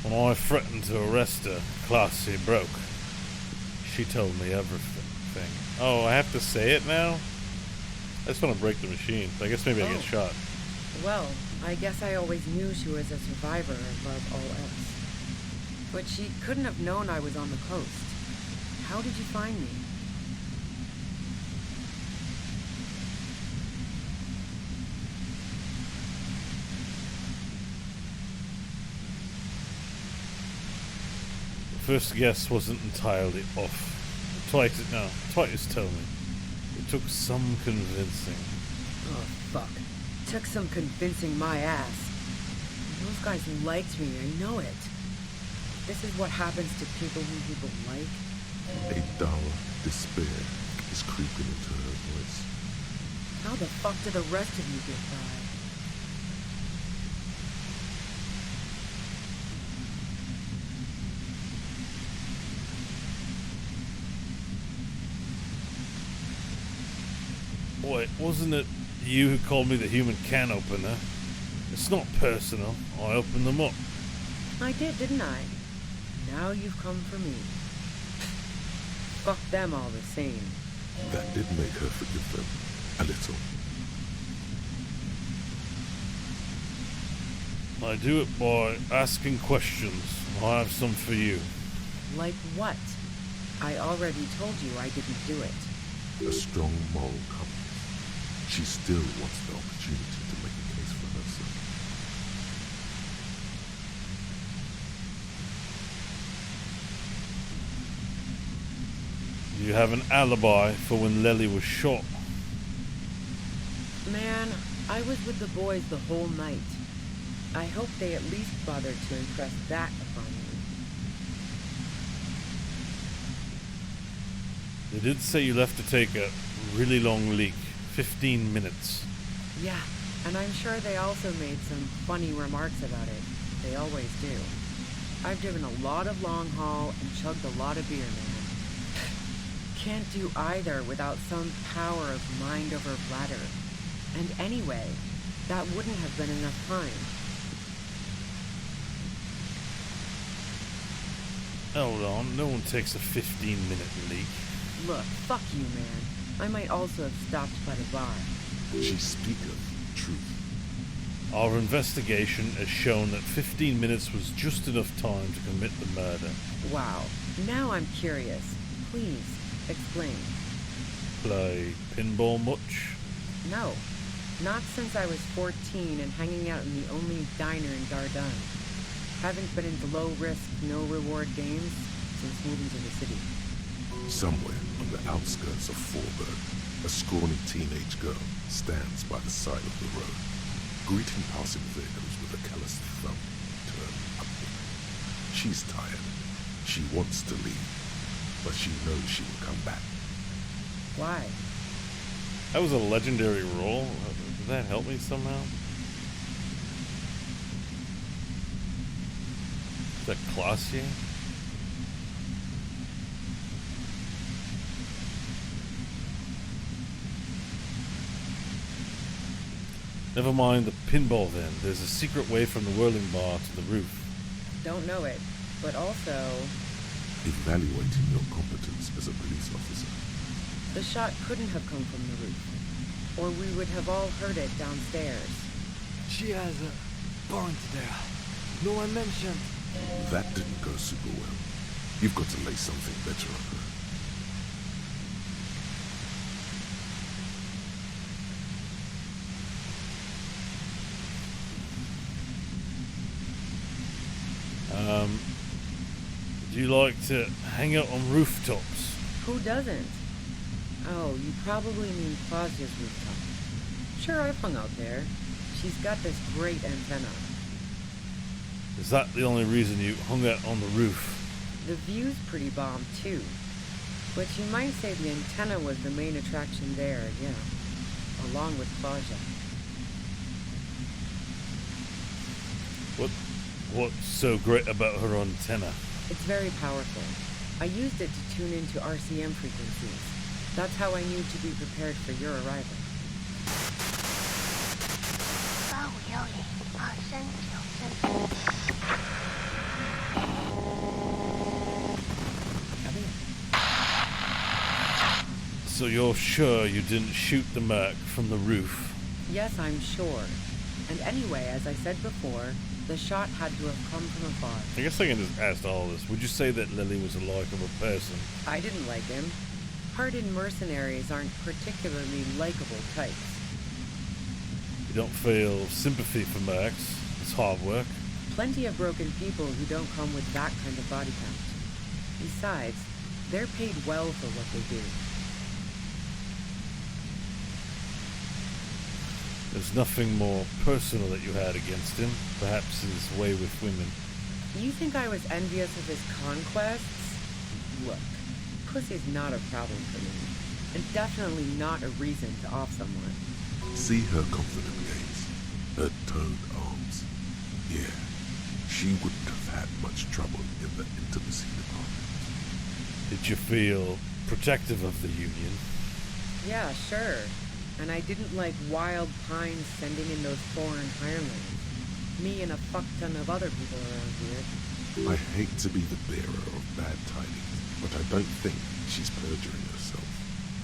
When I threatened to arrest her, Classy broke. She told me everything. Oh, I have to say it now? I just want to break the machine. I guess maybe I get shot. Well, I guess I always knew she was a survivor above all else. But she couldn't have known I was on the coast. How did you find me? The first guess wasn't entirely off. Titus told me. It took some convincing. Oh, fuck. Took some convincing my ass. Those guys liked me, I know it. This is what happens to people who people like. A dull despair is creeping into her voice. How the fuck did the rest of you get by? Wait, wasn't it you who called me the human can opener? It's not personal. I opened them up. I did, didn't I? Now you've come for me. Fuck them all the same. That did make her forgive them. A little. I do it by asking questions. I have some for you. Like what? I already told you I didn't do it. A strong moral compass. She still wants the opportunity to make a case for herself. You have an alibi for when Lely was shot. Man, I was with the boys the whole night. I hope they at least bothered to impress that upon me. They did say you left to take a really long leak. 15 minutes. Yeah, and I'm sure they also made some funny remarks about it. They always do. I've driven a lot of long haul and chugged a lot of beer, man. Can't do either without some power of mind over bladder. And anyway, that wouldn't have been enough time. Hold on, no one takes a 15-minute leak. Look, fuck you, man. I might also have stopped by the bar. She speaketh truth. Our investigation has shown that 15 minutes was just enough time to commit the murder. Wow. Now I'm curious. Please, explain. Play pinball much? No. Not since I was 14 and hanging out in the only diner in Dardenne. Haven't been into low-risk, no-reward games since moving to the city. Somewhere on the outskirts of Forburg, a scrawny teenage girl stands by the side of the road, greeting passing vehicles with a callous thumb turned upward. She's tired. She wants to leave, but she knows she will come back. Why? That was a legendary role. Did that help me somehow? Is that classy? Never mind the pinball then. There's a secret way from the whirling bar to the roof. Don't know it, but also... Evaluating your competence as a police officer. The shot couldn't have come from the roof, or we would have all heard it downstairs. She has a point there. No one mentioned. That didn't go super well. You've got to lay something better on her. Do you like to hang out on rooftops? Who doesn't? Oh, you probably mean Claudia's rooftop. Sure, I've hung out there. She's got this great antenna. Is that the only reason you hung out on the roof? The view's pretty bomb, too. But you might say the antenna was the main attraction there, yeah. Along with Claudia. What's so great about her antenna? It's very powerful. I used it to tune into RCM frequencies. That's how I knew to be prepared for your arrival. So you're sure you didn't shoot the Merc from the roof? Yes, I'm sure. And anyway, as I said before, the shot had to have come from afar. I guess I can just ask all this. Would you say that Lily was a likable person? I didn't like him. Hardened mercenaries aren't particularly likable types. You don't feel sympathy for Mercs? It's hard work. Plenty of broken people who don't come with that kind of body count. Besides, they're paid well for what they do. There's nothing more personal that you had against him. Perhaps his way with women. You think I was envious of his conquests? Look, pussy's not a problem for me. And definitely not a reason to off someone. See her confident gaze, her toned arms. Yeah, she wouldn't have had much trouble in the intimacy department. Did you feel protective of the Union? Yeah, sure. And I didn't like Wild Pines sending in those foreign hirelings. Me and a fuck ton of other people around here. I hate to be the bearer of bad tidings, but I don't think she's perjuring herself.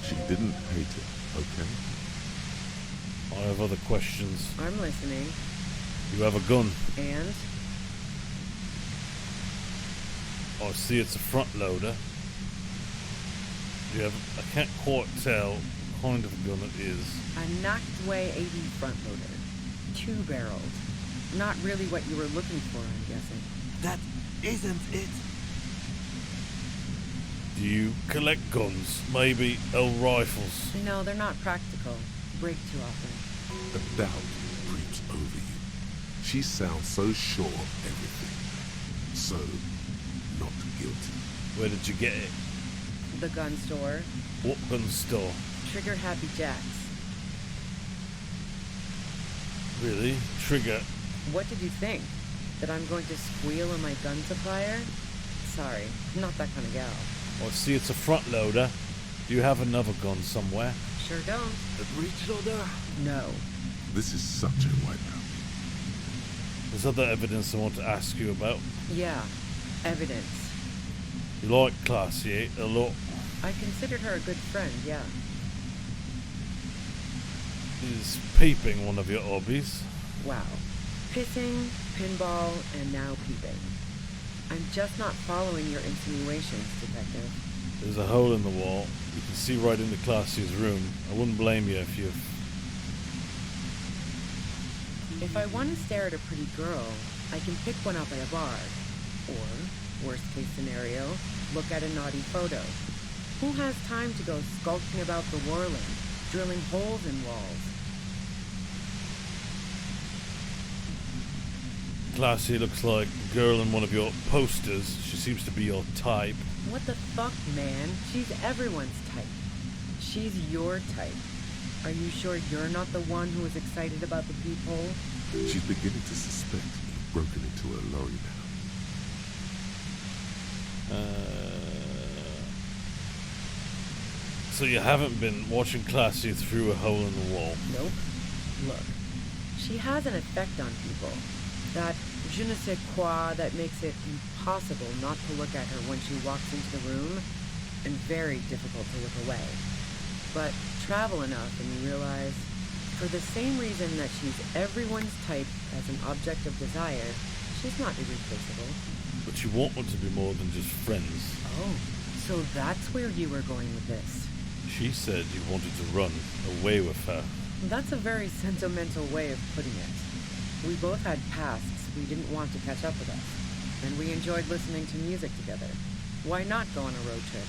She didn't hate it, okay? I have other questions. I'm listening. You have a gun. And? I see it's a front loader. You have, I can't quite tell what kind of a gun it is. A Nachtway 80 front loader. 2-barreled. Not really what you were looking for, I'm guessing. That isn't it. Do you collect guns? Maybe old rifles? No, they're not practical. Break too often. A doubt creeps over you. She sounds so sure of everything. So, not guilty. Where did you get it? The gun store. What gun store? Trigger Happy Jacks. Really? Trigger? What did you think? That I'm going to squeal on my gun supplier? Sorry, I'm not that kind of gal. I see it's a front loader. Do you have another gun somewhere? Sure don't. The breech loader? No. This is such a wipeout. There's other evidence I want to ask you about. Yeah, evidence. You like Classier a lot. I considered her a good friend, yeah. Is peeping one of your hobbies? Wow. Pissing, pinball, and now peeping. I'm just not following your insinuations, Detective. There's a hole in the wall. You can see right into Classier's room. I wouldn't blame you if you've... If I want to stare at a pretty girl, I can pick one up at a bar. Or, worst case scenario, look at a naughty photo. Who has time to go skulking about the whirling, drilling holes in walls? Classier looks like a girl in one of your posters. She seems to be your type. What the fuck, man? She's everyone's type. She's your type. Are you sure you're not the one who is excited about the peephole? She's beginning to suspect you've broken into her lorry now. So you haven't been watching Classier through a hole in the wall? Nope. Look, she has an effect on people. That je ne sais quoi that makes it impossible not to look at her when she walks into the room, and very difficult to look away. But travel enough and you realize, for the same reason that she's everyone's type as an object of desire, she's not irreplaceable. But you want her to be more than just friends. Oh, so that's where you were going with this. She said you wanted to run away with her. That's a very sentimental way of putting it. We both had pasts we didn't want to catch up with us, and we enjoyed listening to music together. Why not go on a road trip?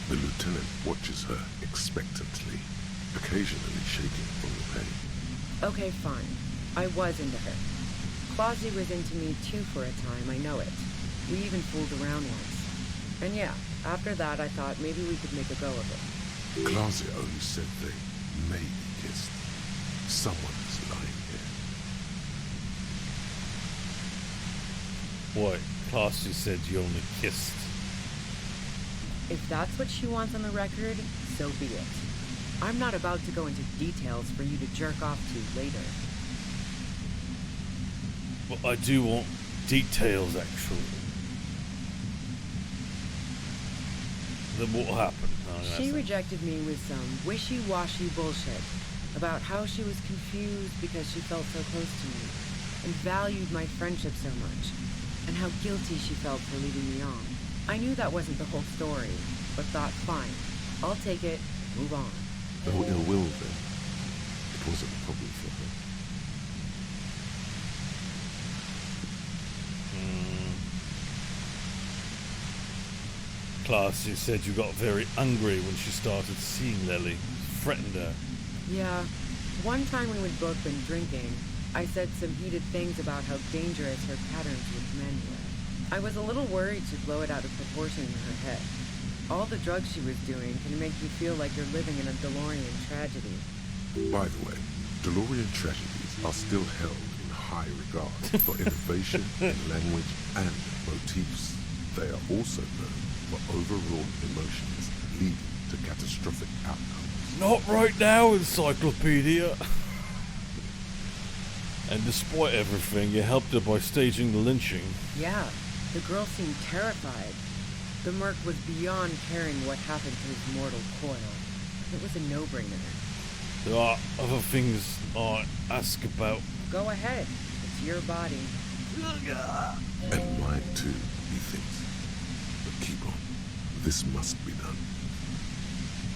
The lieutenant watches her expectantly, occasionally shaking from the pain. Okay, fine. I was into her. Clausy was into me too for a time, I know it. We even fooled around once. And yeah, after that I thought maybe we could make a go of it. Clausia only said they may be kissed. Someone is lying here. What? Classy said you only kissed. If that's what she wants on the record, so be it. I'm not about to go into details for you to jerk off to later. But I do want details, actually. Then what happened? She rejected me with some wishy-washy bullshit about how she was confused because she felt so close to me and valued my friendship so much, and how guilty she felt for leading me on. I knew that wasn't the whole story, but thought, fine, I'll take it, move on. No ill will then. It wasn't a problem for her. Classy said you got very angry when she started seeing Lily, threatened her. Yeah, one time when we'd both been drinking, I said some heated things about how dangerous her patterns with men were. I was a little worried she'd blow it out of proportion in her head. All the drugs she was doing can make you feel like you're living in a DeLorean tragedy. By the way, DeLorean tragedies are still held in high regard for innovation in language and motifs. They are also known for overwrought emotions leading to catastrophic outcomes. Not right now, Encyclopedia. And despite everything, you helped her by staging the lynching. Yeah, the girl seemed terrified. The merc was beyond caring what happened to his mortal coil. It was a no-brainer. There are other things I ask about. Go ahead. It's your body. And mine too, he thinks. But keep on. This must be done.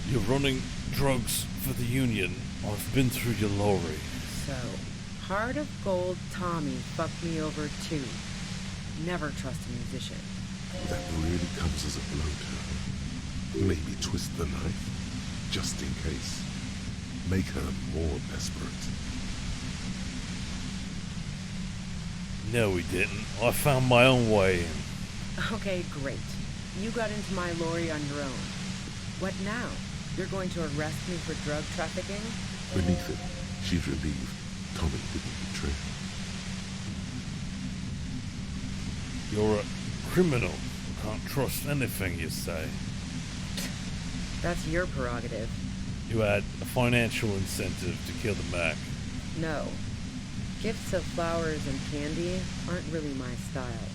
You're running drugs for the Union. I've been through your lorry. So, Heart of Gold Tommy fucked me over too. Never trust a musician. That really comes as a blow to her. Maybe twist the knife, just in case. Make her more desperate. No, he didn't. I found my own way in. Okay, great. You got into my lorry on your own. What now? You're going to arrest me for drug trafficking? Beneath it, she's relieved Tommy didn't betray her. You're a criminal. I can't trust anything you say. That's your prerogative. You had a financial incentive to kill the Mac. No. Gifts of flowers and candy aren't really my style.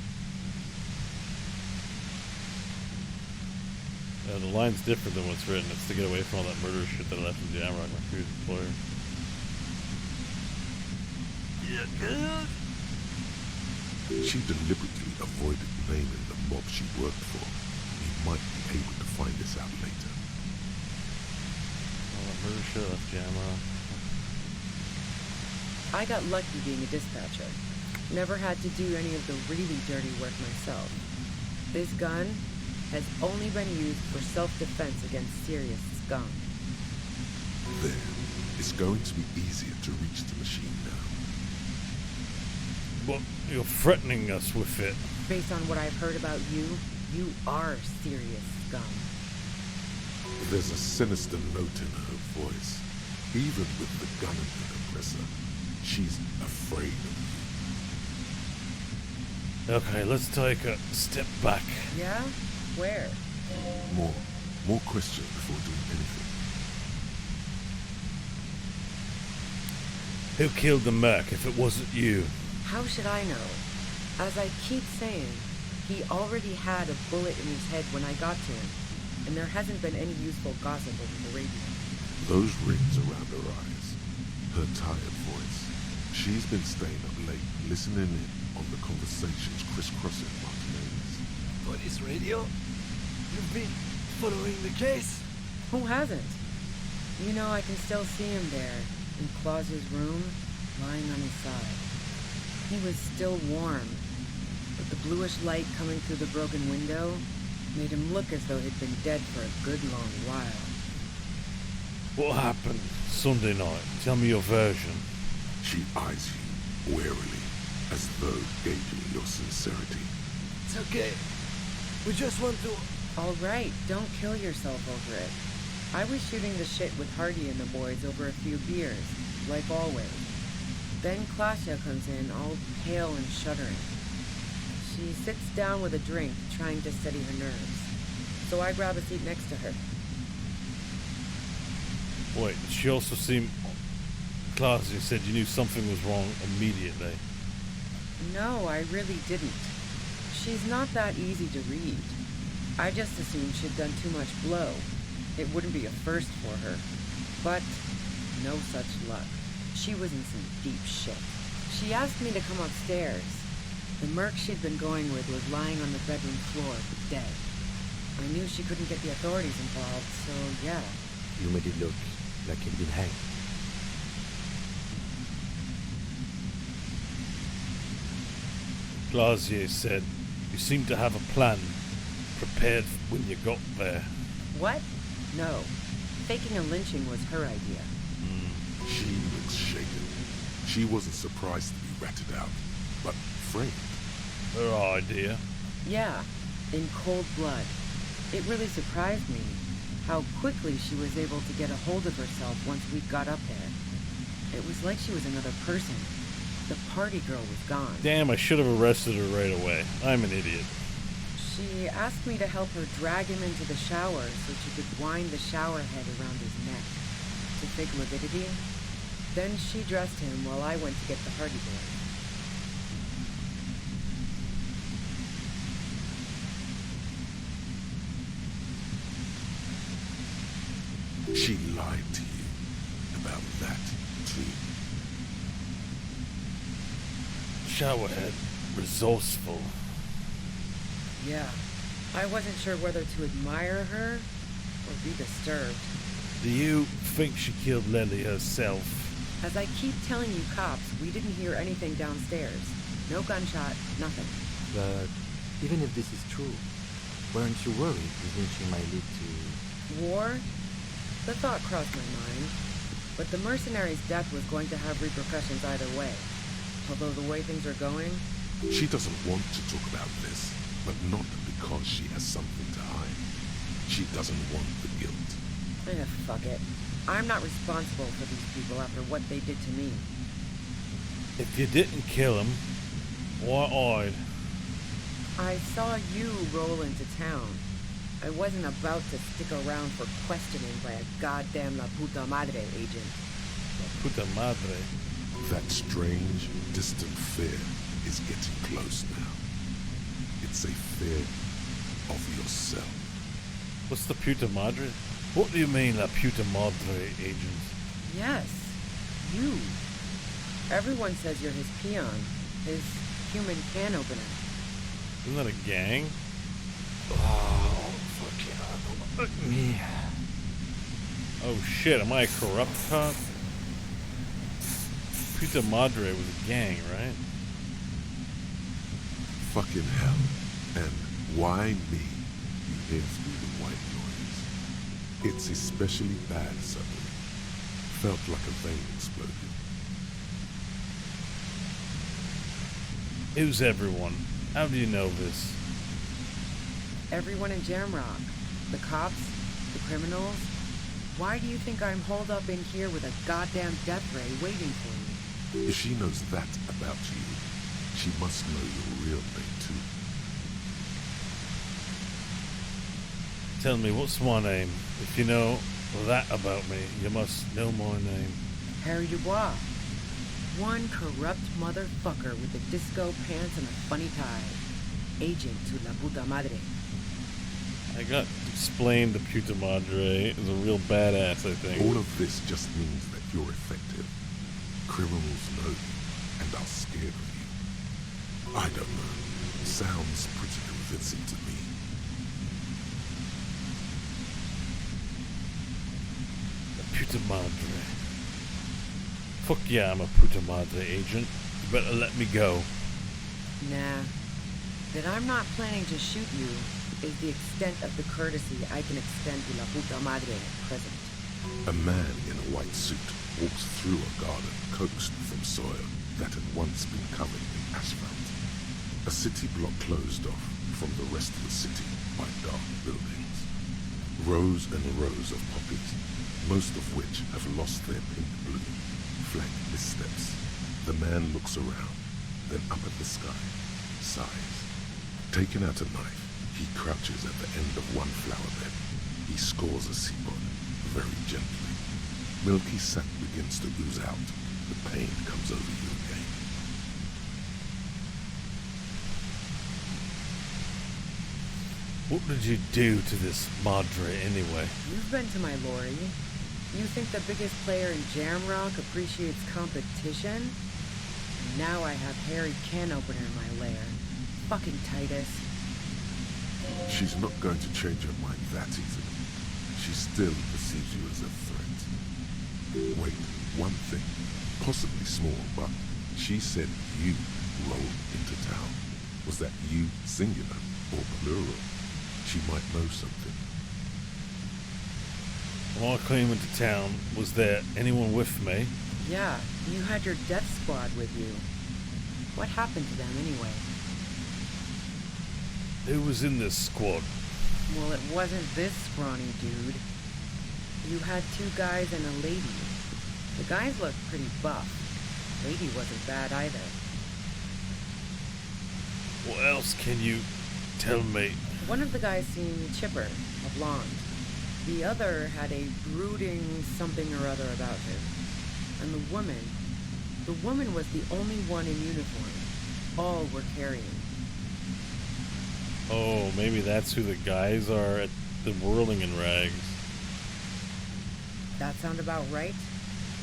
The line's different than what's written. It's to get away from all that murder shit that I left in Jamrock, my previous employer. She deliberately avoided naming the mob she worked for. He might be able to find this out later. All that murder shit I left Jamrock. I got lucky being a dispatcher. Never had to do any of the really dirty work myself. This gun has only been used for self-defense against serious scum. There. It's going to be easier to reach the machine now. But you're threatening us with it. Based on what I've heard about you, you are serious scum. There's a sinister note in her voice. Even with the gun in her compressor, she's afraid of you. Okay, let's take a step back. Yeah? Where? More questions before doing anything. Who killed the Mac if it wasn't you? How should I know? As I keep saying, he already had a bullet in his head when I got to him, and there hasn't been any useful gossip over the radio. Those rings around her eyes, her tired voice. She's been staying up late, listening in on the conversations crisscrossing Martinez. Police radio? You've been following the case? Who hasn't? You know, I can still see him there, in Claus's room, lying on his side. He was still warm, but the bluish light coming through the broken window made him look as though he'd been dead for a good long while. What happened Sunday night? Tell me your version. She eyes you warily, as though gauging your sincerity. It's okay. We just want to... All right, don't kill yourself over it. I was shooting the shit with Hardy and the boys over a few beers, like always. Then Klasha comes in, all pale and shuddering. She sits down with a drink, trying to steady her nerves. So I grab a seat next to her. Wait, she also seemed... Klasha said you knew something was wrong immediately. No, I really didn't. She's not that easy to read. I just assumed she'd done too much blow. It wouldn't be a first for her. But no such luck. She was in some deep shit. She asked me to come upstairs. The merc she'd been going with was lying on the bedroom floor, dead. I knew she couldn't get the authorities involved, so yeah. You made it look like he'd been hanged. Glazier said you seemed to have a plan prepared when you got there. What? No. Faking a lynching was her idea. She looks shaken. She wasn't surprised to be ratted out, but framed. Her idea? Yeah, in cold blood. It really surprised me how quickly she was able to get a hold of herself once we got up there. It was like she was another person. The party girl was gone. Damn, I should have arrested her right away. I'm an idiot. She asked me to help her drag him into the shower so she could wind the shower head around his neck to fake lividity. Then she dressed him while I went to get the Hardy boy. She lied to you about that, too. Showerhead. Resourceful. Yeah. I wasn't sure whether to admire her or be disturbed. Do you think she killed Lily herself? As I keep telling you cops, we didn't hear anything downstairs. No gunshot, nothing. But even if this is true, weren't you worried you think she might lead to... War? The thought crossed my mind. But the mercenary's death was going to have repercussions either way. Although the way things are going... She doesn't want to talk about this, but not because she has something to hide. She doesn't want the guilt. Fuck it. I'm not responsible for these people after what they did to me. If you didn't kill him, why hide? I saw you roll into town. I wasn't about to stick around for questioning by a goddamn La Puta Madre agent. La Puta Madre? That strange, distant fear is getting close now. It's a fear of yourself. What's the Puta Madre? What do you mean, La Puta Madre agent? Yes, you. Everyone says you're his peon, his human can opener. Isn't that a gang? Oh, fuck me. Oh shit, am I a corrupt cop? Puta Madre was a gang, right? Fucking hell. And why me? You hear through the white noise. It's especially bad suddenly. Felt like a vein exploded. Who's everyone? How do you know this? Everyone in Jamrock. The cops, the criminals. Why do you think I'm holed up in here with a goddamn death ray waiting for me? If she knows that about you, she must know your real name too. Tell me, what's my name? If you know that about me, you must know my name. Harry Dubois. One corrupt motherfucker with the disco pants and a funny tie. Agent to La Puta Madre. I got explained the Puta Madre is a real badass, I think. All of this just means that you're effective. Criminals know you and are scared of you. I don't know. Sounds pretty convincing to me. The Puta Madre. Fuck yeah, I'm a Puta Madre agent. You better let me go. Nah. That I'm not planning to shoot you is the extent of the courtesy I can extend to La Puta Madre at present. A man in a white suit walks through a garden coaxed from soil that had once been covered in asphalt. A city block closed off from the rest of the city by dark buildings. Rows and rows of poppies, most of which have lost their pink bloom, flank missteps. The man looks around, then up at the sky, sighs. Taking out a knife, he crouches at the end of one flower bed. He scores a seapod, very gently. Milky sap begins to ooze out. The pain comes over you again. What did you do to this Madre anyway? You've been to my lorry. You think the biggest player in Jamrock appreciates competition? And now I have Harry Can Opener in my lair. Fucking Titus. She's not going to change her mind that easily. She still perceives you as a threat. Wait, one thing, possibly small, but she said you rolled into town. Was that you singular or plural? She might know something. When I came into town, was there anyone with me? Yeah, you had your death squad with you. What happened to them anyway? Who was in this squad? Well, it wasn't this scrawny dude. You had 2 guys and a lady. The guys looked pretty buff. Lady wasn't bad either. What else can you tell me? One of the guys seemed chipper, a blonde. The other had a brooding something or other about him. And the woman was the only one in uniform. All were carrying. Oh, maybe that's who the guys are at the whirling in rags. That sound about right?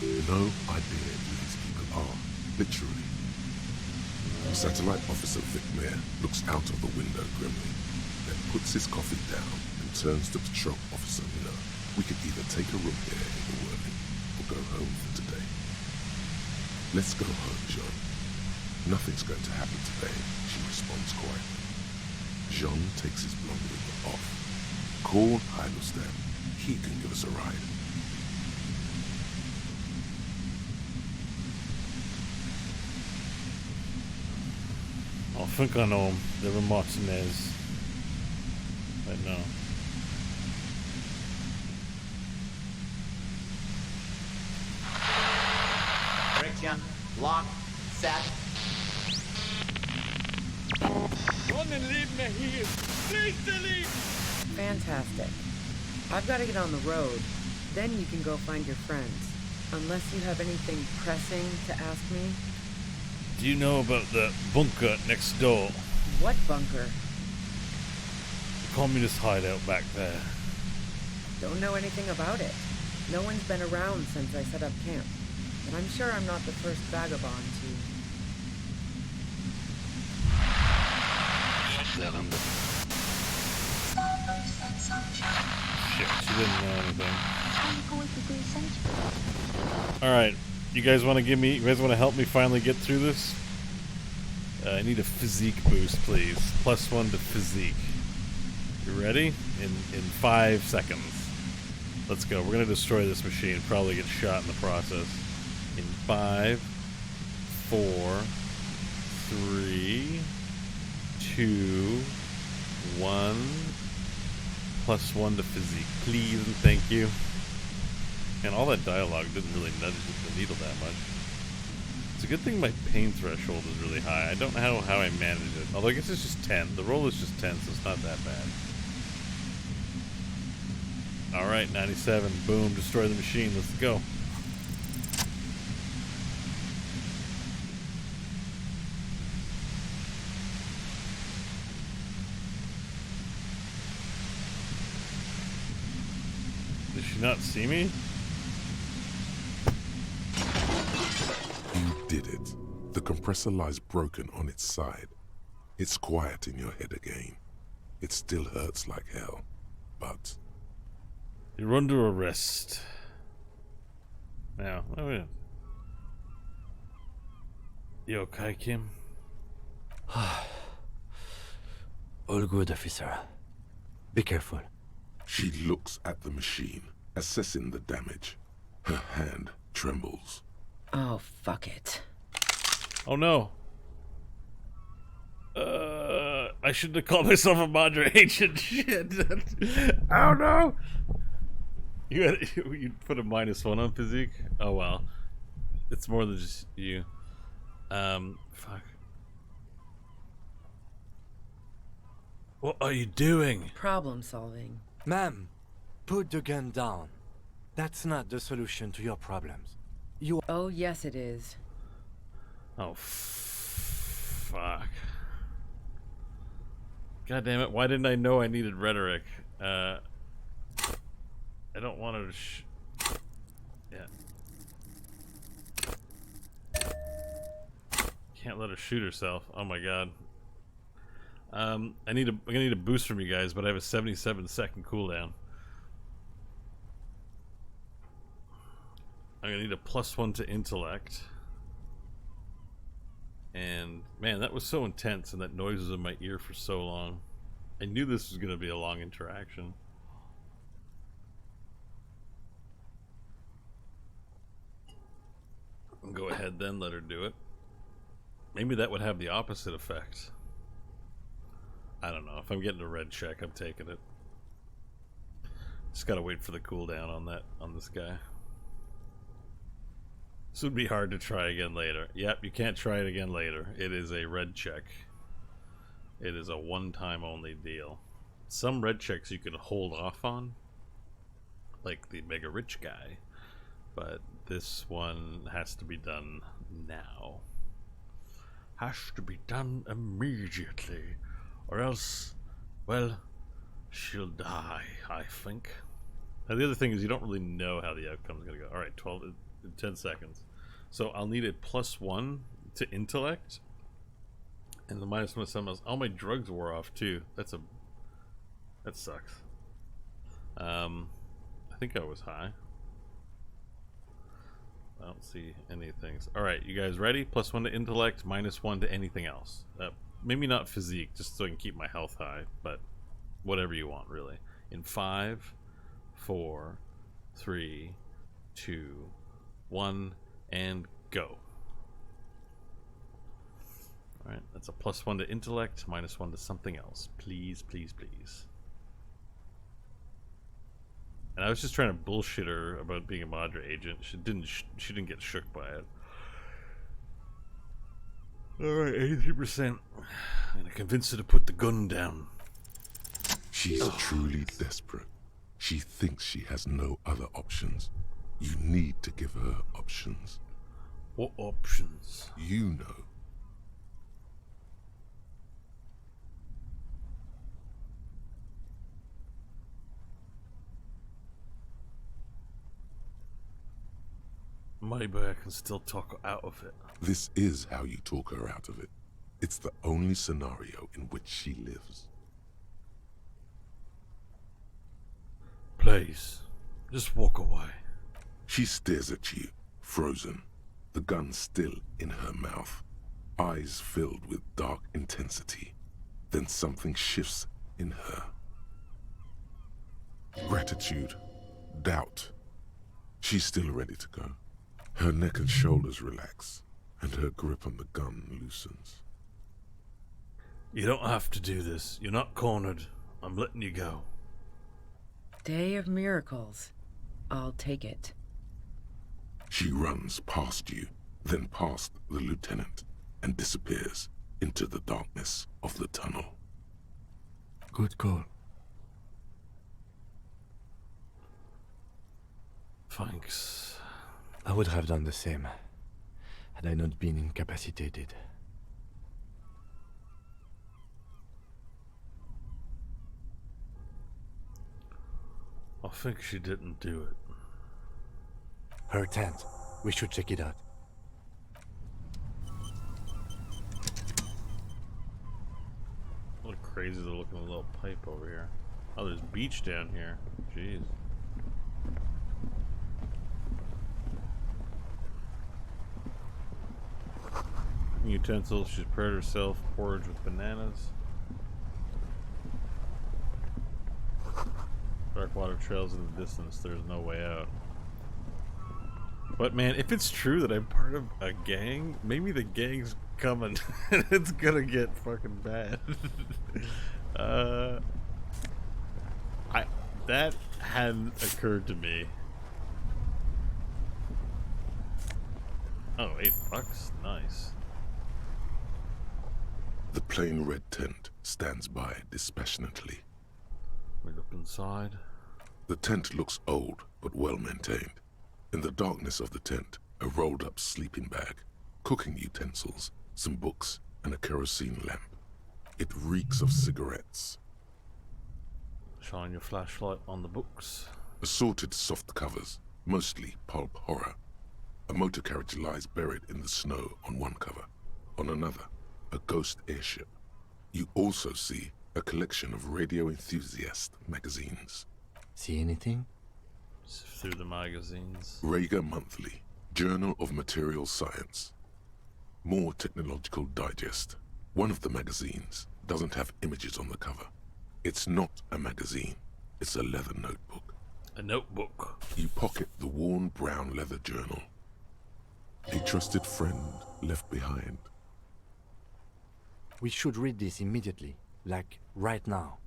No idea who these people are, literally. Satellite Officer Vic Mayer looks out of the window grimly, then puts his coffee down and turns to Patrol Officer Miller. We could either take a room here in the Whirling or go home for today. Let's go home, Jean. Nothing's going to happen today, she responds quietly. Jean takes his blonde wig off. Call Heidelstein. He can give us a ride. I think I know him. They're in Martinez. Right now. Friction, lock, set. Don't leave me here. Please delete. Fantastic. I've got to get on the road. Then you can go find your friends. Unless you have anything pressing to ask me. Do you know about the bunker next door? What bunker? The communist hideout back there. Don't know anything about it. No one's been around since I set up camp. And I'm sure I'm not the first vagabond to... Shit, she didn't know anything. Alright, you guys want to help me finally get through this? I need a physique boost, please. +1 to physique. You ready? In 5 seconds. Let's go. We're gonna destroy this machine. Probably get shot in the process. In 5, 4, 3, 2, 1. +1 to physique, please and thank you. And all that dialogue didn't really nudge the needle that much. It's a good thing my pain threshold is really high. I don't know how I manage it. Although I guess it's just 10. The roll is just 10, so it's not that bad. Alright, 97. Boom, destroy the machine. Let's go. Did she not see me? You did it. The compressor lies broken on its side. It's quiet in your head again. It still hurts like hell, but... You're under arrest. Now, oh yeah. You okay, Kim? All good, officer. Be careful. She looks at the machine, assessing the damage. Her hand trembles. Oh, fuck it. Oh no. I shouldn't have called myself a Madre Ancient. Shit. Oh no. You put a -1 on physique? Oh well. It's more than just you. Fuck. What are you doing? Problem solving. Ma'am, put the gun down. That's not the solution to your problems. Oh, yes it is. Oh, fuck. God damn it, why didn't I know I needed rhetoric? I don't want her to yeah. Can't let her shoot herself. Oh my god. I'm gonna need a boost from you guys, but I have a 77-second cooldown. I'm gonna need a +1 to intellect. And man, that was so intense, and that noise was in my ear for so long. I knew this was gonna be a long interaction. I'll go ahead then, let her do it. Maybe that would have the opposite effect. I don't know. If I'm getting a red check, I'm taking it. Just gotta wait for the cooldown on this guy. This would be hard to try again later. Yep, you can't try it again later. It is a red check. It is a one-time only deal. Some red checks you can hold off on, like the mega rich guy, but this one has to be done now. Has to be done immediately, or else, well, she'll die, I think. Now the other thing is you don't really know how the outcome's gonna go. Alright, 10 seconds. So I'll need a +1 to intellect. And the minus one something else. All my drugs wore off too. That sucks. I think I was high. I don't see anything. Alright, you guys ready? +1 to intellect, -1 to anything else. Maybe not physique, just so I can keep my health high, but whatever you want, really. In 5, 4, 3, 2, 1, and go. Alright, that's a +1 to intellect, -1 to something else. Please, please, please. And I was just trying to bullshit her about being a Madra agent. She didn't get shook by it. Alright, 83%. I'm gonna convince her to put the gun down. She's truly desperate. She thinks she has no other options. You need to give her options. What options? You know. Maybe I can still talk her out of it. This is how you talk her out of it. It's the only scenario in which she lives. Please, just walk away. She stares at you, frozen, the gun still in her mouth, eyes filled with dark intensity. Then something shifts in her. Gratitude, doubt. She's still ready to go. Her neck and shoulders relax, and her grip on the gun loosens. You don't have to do this. You're not cornered. I'm letting you go. Day of miracles. I'll take it. She runs past you, then past the lieutenant, and disappears into the darkness of the tunnel. Good call. Thanks. I would have done the same, had I not been incapacitated. I think she didn't do it. Her tent. We should check it out. What a crazy looking little pipe over here. Oh, there's beach down here. Jeez. Utensils, she's prepared herself, porridge with bananas. Dark water trails in the distance, there's no way out. But man, if it's true that I'm part of a gang, maybe the gang's coming and it's gonna get fucking bad. That hadn't occurred to me. Oh, $8? Nice. The plain red tent stands by dispassionately. We look inside. The tent looks old, but well maintained. In the darkness of the tent, a rolled up sleeping bag, cooking utensils, some books, and a kerosene lamp. It reeks of cigarettes. Shine your flashlight on the books. Assorted soft covers, mostly pulp horror. A motor carriage lies buried in the snow on one cover. On another, a ghost airship. You also see a collection of radio enthusiast magazines. See anything? Sift through the magazines. Rager Monthly, Journal of Material Science. More Technological Digest. One of the magazines doesn't have images on the cover. It's not a magazine, it's a leather notebook. A notebook. You pocket the worn brown leather journal. A trusted friend left behind. We should read this immediately, like right now.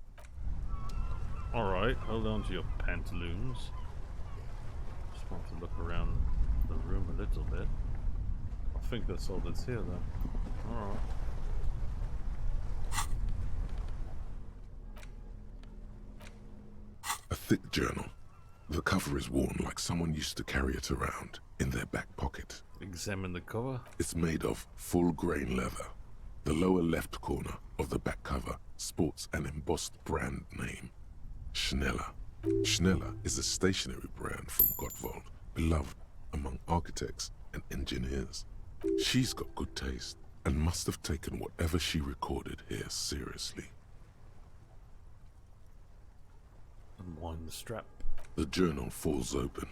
Alright, hold on to your pantaloons. Just want to look around the room a little bit. I think that's all that's here though. Alright. A thick journal. The cover is worn like someone used to carry it around in their back pocket. Examine the cover. It's made of full-grain leather. The lower left corner of the back cover sports an embossed brand name. Schneller. Schneller is a stationery brand from Gottwald, beloved among architects and engineers. She's got good taste. and must have taken whatever she recorded here seriously. Unwind the strap. The journal falls open.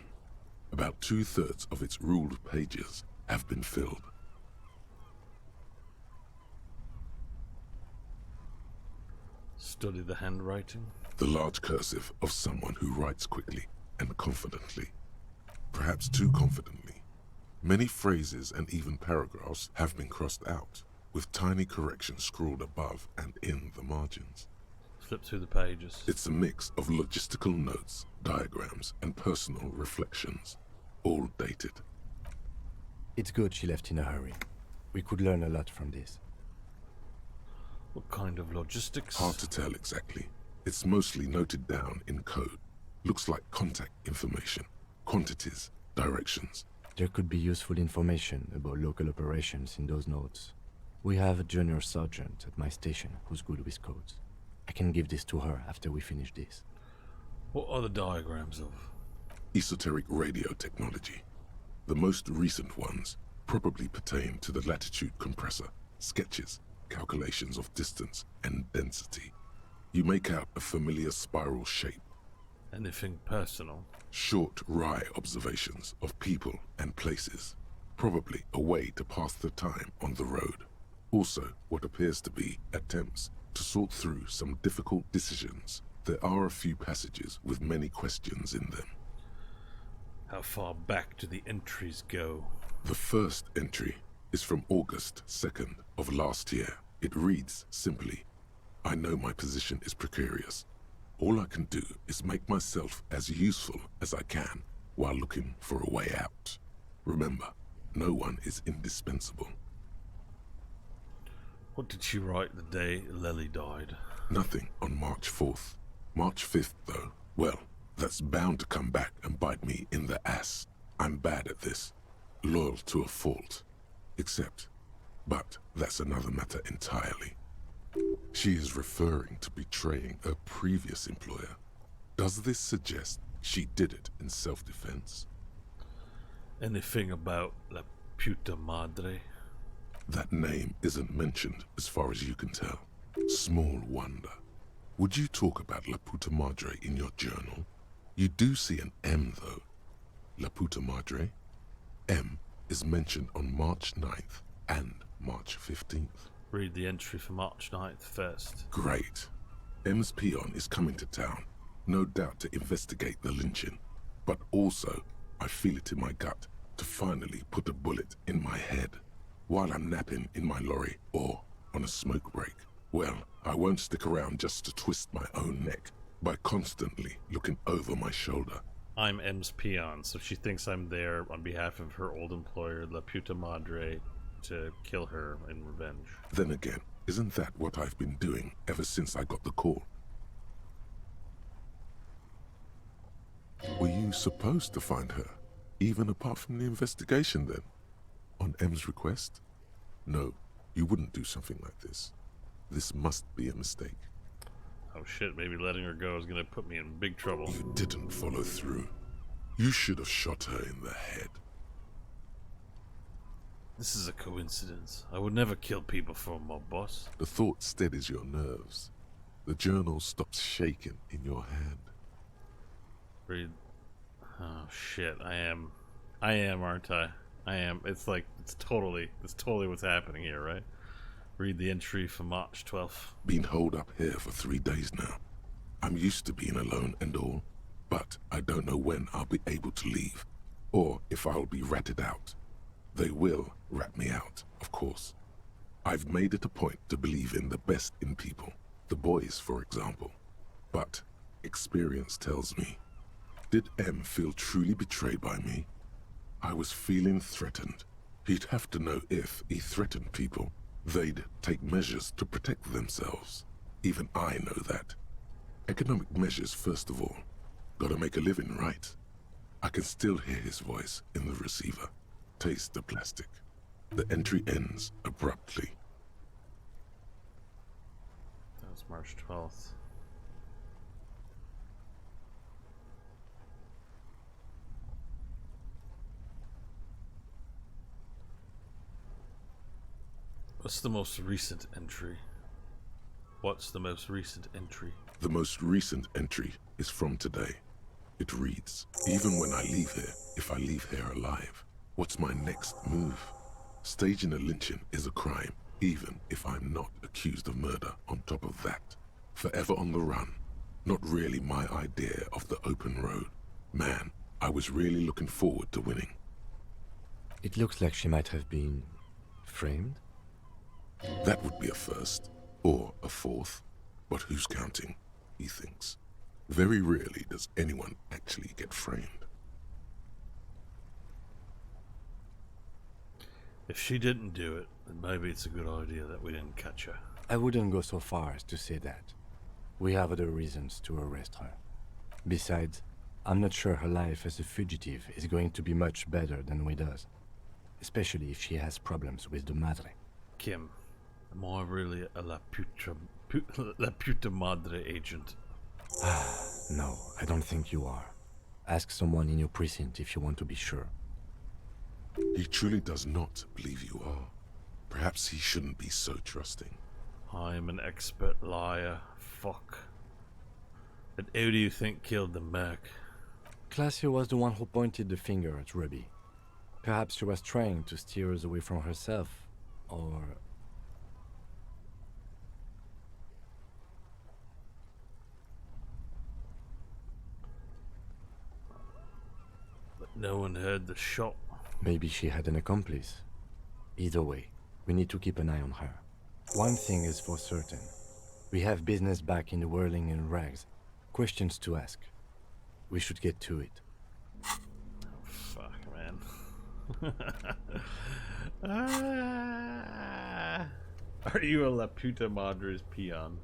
About 2/3 of its ruled pages have been filled. Study the handwriting. The large cursive of someone who writes quickly and confidently. Perhaps too confidently. Many phrases and even paragraphs have been crossed out, with tiny corrections scrawled above and in the margins. Flip through the pages. It's a mix of logistical notes, diagrams, and personal reflections, all dated. It's good she left in a hurry. We could learn a lot from this. What kind of logistics? Hard to tell exactly. It's mostly noted down in code. Looks like contact information, quantities, directions. There could be useful information about local operations in those notes. We have a junior sergeant at my station who's good with codes. I can give this to her after we finish this. What are the diagrams of? Esoteric radio technology. The most recent ones probably pertain to the latitude compressor, sketches, calculations of distance and density. You make out a familiar spiral shape. Anything personal? Short, wry observations of people and places. Probably a way to pass the time on the road. Also, what appears to be attempts to sort through some difficult decisions. There are a few passages with many questions in them. How far back do the entries go? The first entry is from August 2nd of last year. It reads simply, I know my position is precarious. All I can do is make myself as useful as I can while looking for a way out. Remember, no one is indispensable. What did she write the day Lily died? Nothing on March 4th. March 5th, though, well, that's bound to come back and bite me in the ass. I'm bad at this. Loyal to a fault. But that's another matter entirely. She is referring to betraying her previous employer. Does this suggest she did it in self-defense? Anything about La Puta Madre? That name isn't mentioned as far as you can tell. Small wonder. Would you talk about La Puta Madre in your journal? You do see an M, though. La Puta Madre. M is mentioned on March 9th and March 15th. Read the entry for March 9th first. Great. M's peon is coming to town, no doubt to investigate the lynching. But also, I feel it in my gut to finally put a bullet in my head. While I'm napping in my lorry or on a smoke break. Well, I won't stick around just to twist my own neck by constantly looking over my shoulder. I'm M's peon, so she thinks I'm there on behalf of her old employer, La Puta Madre, to kill her in revenge. Then again, isn't that what I've been doing ever since I got the call? Were you supposed to find her, even apart from the investigation then? On M's request? No, you wouldn't do something like this. This must be a mistake. Oh shit, maybe letting her go is gonna put me in big trouble. You didn't follow through. You should have shot her in the head. This is a coincidence. I would never kill people for my boss. The thought steadies your nerves. The journal stops shaking in your hand. Read. Oh shit, I am, aren't I? I am. It's totally what's happening here, right? Read the entry for March 12th. Been holed up here for 3 days now. I'm used to being alone and all, but I don't know when I'll be able to leave, or if I'll be ratted out. They will rat me out, of course. I've made it a point to believe in the best in people, the boys, for example. But experience tells me, did M feel truly betrayed by me? I was feeling threatened. He'd have to know if he threatened people, they'd take measures to protect themselves. Even I know that. Economic measures first of all. Gotta make a living, right? I can still hear his voice in the receiver. Taste the plastic. The entry ends abruptly. That was March 12th. What's the most recent entry? What's the most recent entry? The most recent entry is from today. It reads, even when I leave here, if I leave here alive, what's my next move? Staging a lynching is a crime, even if I'm not accused of murder on top of that. Forever on the run. Not really my idea of the open road. Man, I was really looking forward to winning. It looks like she might have been framed. That would be a first, or a fourth. But who's counting, he thinks. Very rarely does anyone actually get framed. If she didn't do it, then maybe it's a good idea that we didn't catch her. I wouldn't go so far as to say that. We have other reasons to arrest her. Besides, I'm not sure her life as a fugitive is going to be much better than we does. Especially if she has problems with the Madre. Kim, am I really a La Puta Madre agent? No, I don't think you are. Ask someone in your precinct if you want to be sure. He truly does not believe you are. Perhaps he shouldn't be so trusting. I'm an expert liar. Fuck. But who do you think killed the merc? Classio was the one who pointed the finger at Ruby. Perhaps she was trying to steer us away from herself, or... But no one heard the shot. Maybe she had an accomplice. Either way, we need to keep an eye on her. One thing is for certain. We have business back in the whirling and rags. Questions to ask. We should get to it. Fuck, man. Are you a La Puta Madre's peon?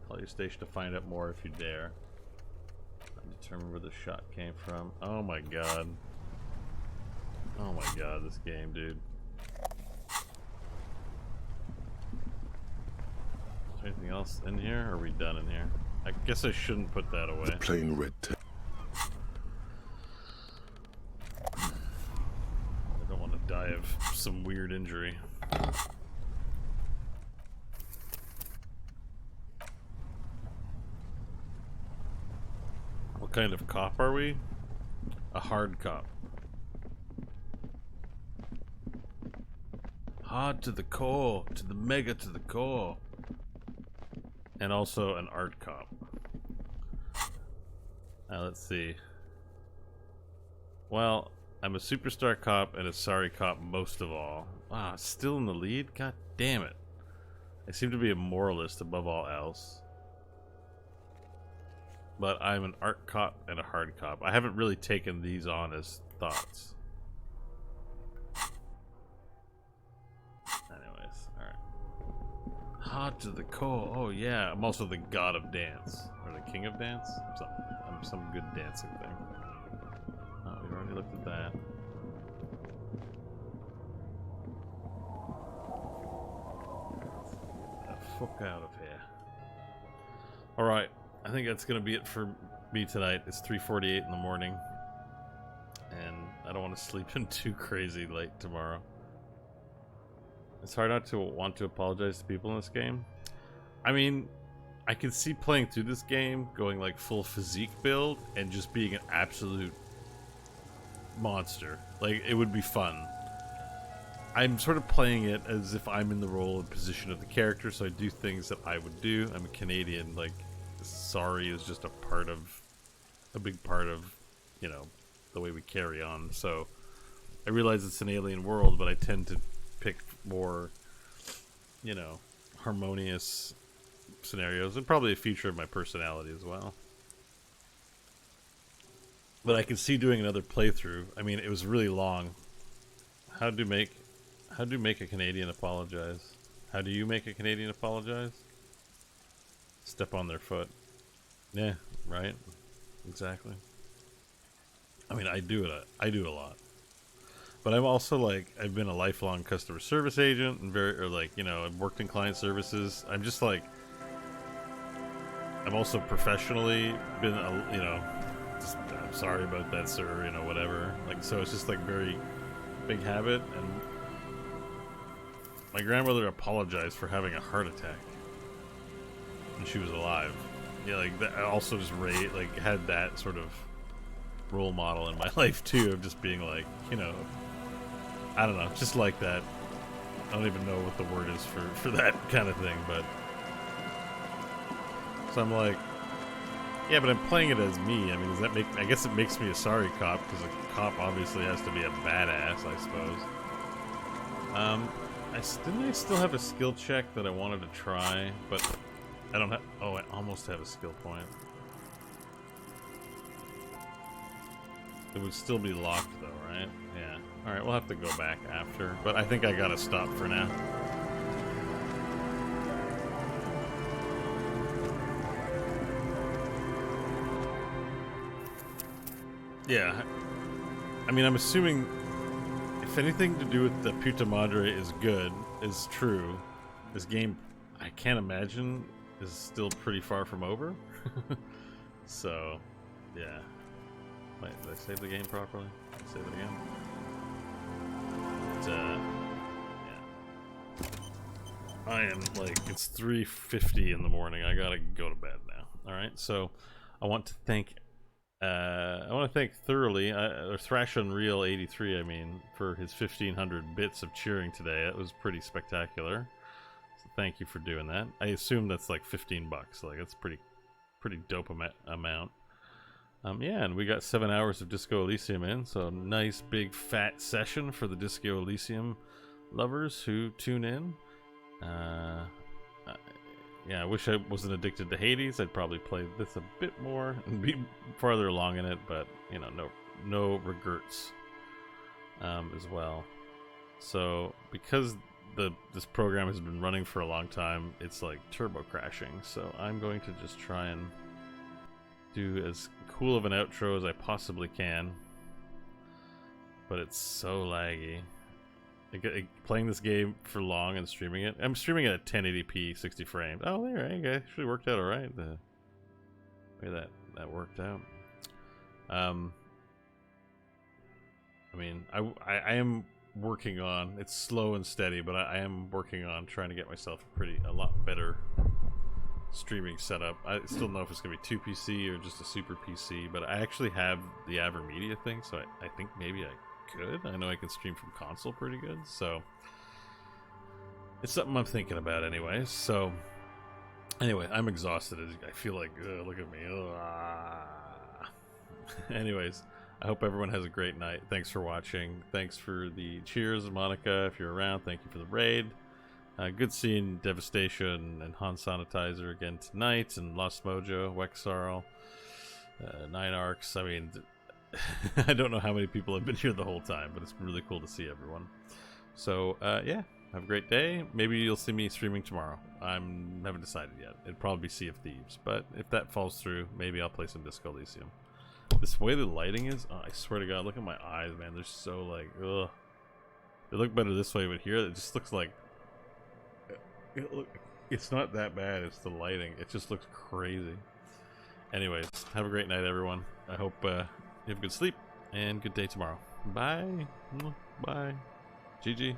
Call your station to find out more if you dare. Determine where the shot came from. Oh my god. Oh my god, this game, dude. Is there anything else in here? Or are we done in here? I guess I shouldn't put that away. The plain red tape. I don't want to die of some weird injury. What kind of cop are we? A hard cop. Hard to the core, to the mega to the core. And also an art cop. Let's see. Well, I'm a superstar cop and a sorry cop most of all. Wow, still in the lead? God damn it. I seem to be a moralist above all else. But I'm an art cop and a hard cop. I haven't really taken these on as thoughts. Anyways, alright. Hard to the core. Oh yeah, I'm also the god of dance. Or the king of dance? I'm some good dancing thing. Oh, we've already looked at that. Get the fuck out of here. Alright. I think that's gonna be it for me tonight. It's 3:48 in the morning, and I don't want to sleep in too crazy late tomorrow. It's hard not to want to apologize to people in this game. I mean, I can see playing through this game, going like full physique build, and just being an absolute monster. Like, it would be fun. I'm sort of playing it as if I'm in the role and position of the character, so I do things that I would do. I'm a Canadian, like, sorry is just a big part of, you know, the way we carry on. So I realize it's an alien world, but I tend to pick more, you know, harmonious scenarios, and probably a feature of my personality as well. But I can see doing another playthrough. I mean, it was really long. How do you make a Canadian apologize? How do you make a Canadian apologize? Step on their foot. Yeah, right. Exactly. I mean, I do it a lot. But I'm also like, I've been a lifelong customer service agent and I've worked in client services. I'm just like, I've also professionally been, I'm sorry about that, sir, whatever. Like, so it's just like very big habit, and My grandmother apologized for having a heart attack when she was alive. Yeah, like that. I also just had that sort of role model in my life too, of just being like, you know, I don't know, just like that. I don't even know what the word is for that kind of thing, but so I'm like, yeah, but I'm playing it as me. I mean, does that make? I guess it makes me a sorry cop, because a cop obviously has to be a badass, I suppose. Didn't I still have a skill check that I wanted to try, but I don't have. Oh, I almost have a skill point. It would still be locked though, right? Yeah. All right, we'll have to go back after, but I think I gotta stop for now. Yeah, I mean, I'm assuming if anything to do with the Puta Madre is true, this game, I can't imagine, is still pretty far from over. So, yeah. Wait, did I save the game properly? Did I save it again? But, yeah. I am, like, it's 3:50 in the morning. I gotta go to bed now. Alright, so I want to thank thoroughly, or Thrash Unreal 83, I mean, for his 1,500 bits of cheering today. That was pretty spectacular. So thank you for doing that. I assume that's like $15. Like, that's pretty dope amount. Yeah, and we got 7 hours of Disco Elysium in, so nice big fat session for the Disco Elysium lovers who tune in. Yeah, I wish I wasn't addicted to Hades. I'd probably play this a bit more and be farther along in it, but you know, no regrets as well. So because this program has been running for a long time, it's like turbo crashing. So I'm going to just try and do as cool of an outro as I possibly can. But it's so laggy. Playing this game for long and streaming it. I'm streaming it at 1080p, 60 frames. Oh, there, it actually worked out alright. The way that worked out. I mean, I am working on. It's slow and steady, but I am working on trying to get myself a lot better streaming setup. I still don't know if it's gonna be 2PC or just a super PC, but I actually have the AverMedia thing, so I think maybe I could. I know I can stream from console pretty good, so it's something I'm thinking about anyways. So anyway, I'm exhausted. I feel like, look at me. Anyways, I hope everyone has a great night. Thanks for watching. Thanks for the cheers, Monica, if you're around. Thank you for the raid. Good seeing Devastation and Han Sanitizer again tonight, and Lost Mojo, Wexarl, 9 Arcs. I mean, I don't know how many people have been here the whole time, but it's really cool to see everyone. So, yeah, have a great day. Maybe you'll see me streaming tomorrow. I haven't decided yet. It'd probably be Sea of Thieves, but if that falls through, maybe I'll play some Disco Elysium. This way the lighting is, I swear to God, look at my eyes, man. They're so, like, ugh. They look better this way, but here it just looks like, it's not that bad. It's the lighting. It just looks crazy. Anyways, have a great night, everyone. I hope you have good sleep and good day tomorrow. Bye. Bye. GG.